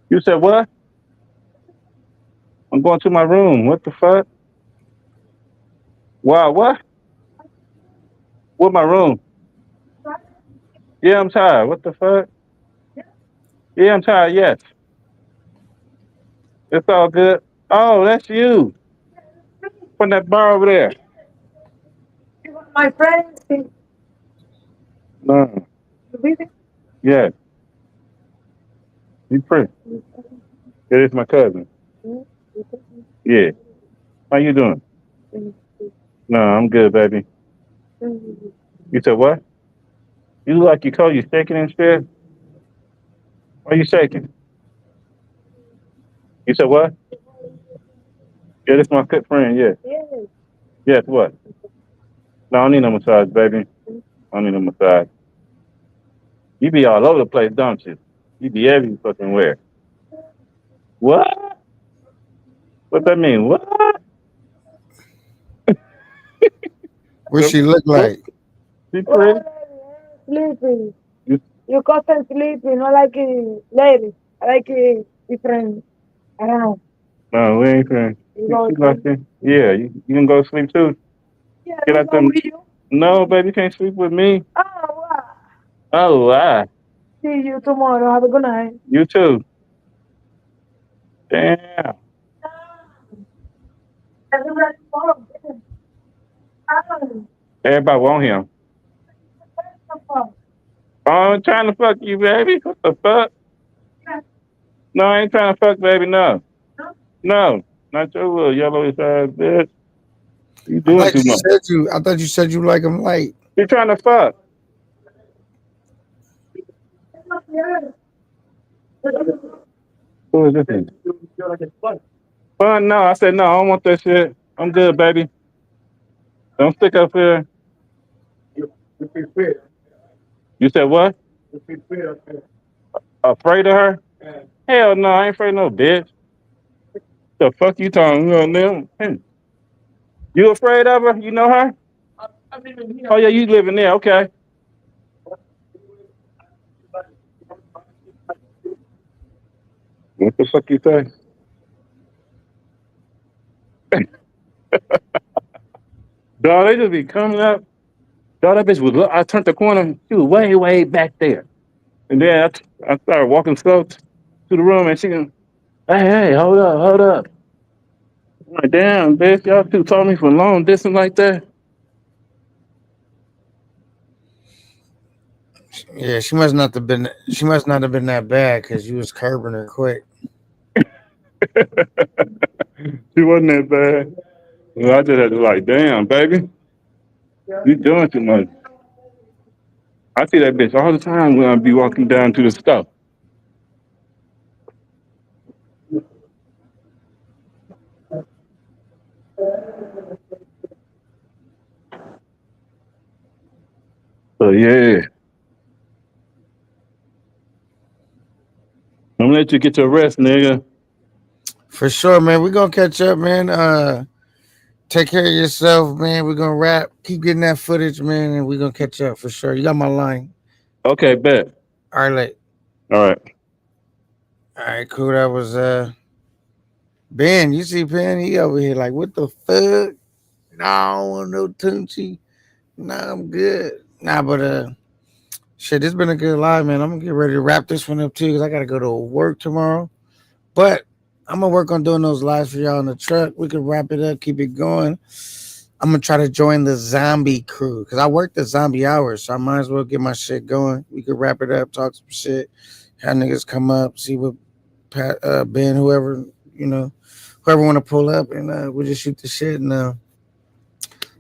You said what? I'm going to my room. What the fuck? Wow, what? What my room? Yeah, I'm tired. What the fuck? Yeah, I'm tired. Yes, it's all good. Oh, that's you. From that bar over there. My friend, No. Yeah, you pretty. It is my cousin. Yeah. How you doing? No, I'm good, baby. You said what? You look like you cold. You shaking and shit. Why you shaking? You said what? Yeah, this my good friend. Yeah. Yes. What? No, I don't need no massage, baby. I don't need no massage. You be all over the place, don't you? You be every fucking where. What? What that mean? What? What she look like? She pretty. sleeping. You, You constant sleeping. I like it, lady. I like it different. I don't know. no, we ain't friends. You You go sleep like sleep. that? Yeah, you can go sleep too. Yeah, Get you out go them. with you. No, baby, you can't sleep with me. Oh, wow. Oh, why? See you tomorrow. Have a good night. You too. Damn. Everybody tomorrow. Everybody want him. I'm trying to fuck you, baby. What the fuck? No, I ain't trying to fuck, baby. No. No. Not your little yellow ass bitch. You doing too much. I thought you said you like him light. You trying to fuck. Who is this thing? Fun? No, I said no, I don't want that shit. I'm good, baby. Don't stick up here. You said what? Afraid of her? Hell no, I ain't afraid of no bitch. The fuck you talking about? You afraid of her? You know her? Oh yeah, you living there, okay. What the fuck you say? Dog, they just be coming up. Dog, that bitch was look. I turned the corner. She was way back there. And then I started walking slow to the room, and she goes, hey, hold up. I'm like, damn, bitch, y'all two told me for long distance like that. Yeah, she must not have been. She must not have been that bad because you was curbing her quick. She wasn't that bad. Well, I just had to like, damn, baby, you doing too much. I see that bitch all the time when I be walking down to the stuff. So yeah, I'm gonna let you get your rest, nigga. For sure, man. We're gonna catch up, man. Take care of yourself, man. We're gonna wrap. Keep getting that footage, man, and we're gonna catch up for sure. You got my line. Okay, bet. All right, late. All right. All right, cool. That was Ben. You see Ben? He over here like, what the fuck? No, I don't want no Tunchi. Nah, I'm good. Nah, but shit, this been a good live, man. I'm gonna get ready to wrap this one up too, because I gotta go to work tomorrow. But I'm gonna work on doing those lives for y'all in the truck. We can wrap it up, keep it going. I'm gonna try to join the zombie crew because I work the zombie hours, so I might as well get my shit going. We could wrap it up, talk some shit, have niggas come up, see what Pat, Ben, whoever whoever want to pull up, and we'll just shoot the shit. And I'm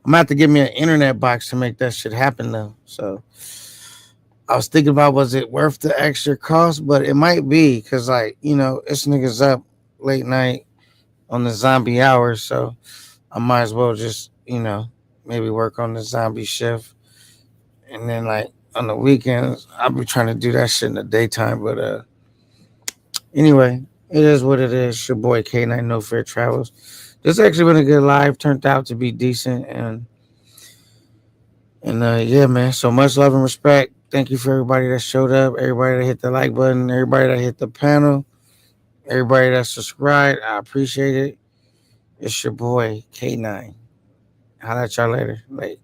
gonna have to give me an internet box to make that shit happen though. So I was thinking about, was it worth the extra cost? But it might be because it's niggas up late night on the zombie hours, so I might as well just maybe work on the zombie shift, and then like on the weekends I'll be trying to do that shit in the daytime. But anyway, it is what it is. It's your boy K9 No Fair Travels. This actually been a good live. Turned out to be decent, and yeah, man. So much love and respect. Thank you for everybody that showed up, everybody that hit the like button, everybody that hit the panel, everybody that subscribed. I appreciate it. It's your boy K9. Holla at y'all later. Like.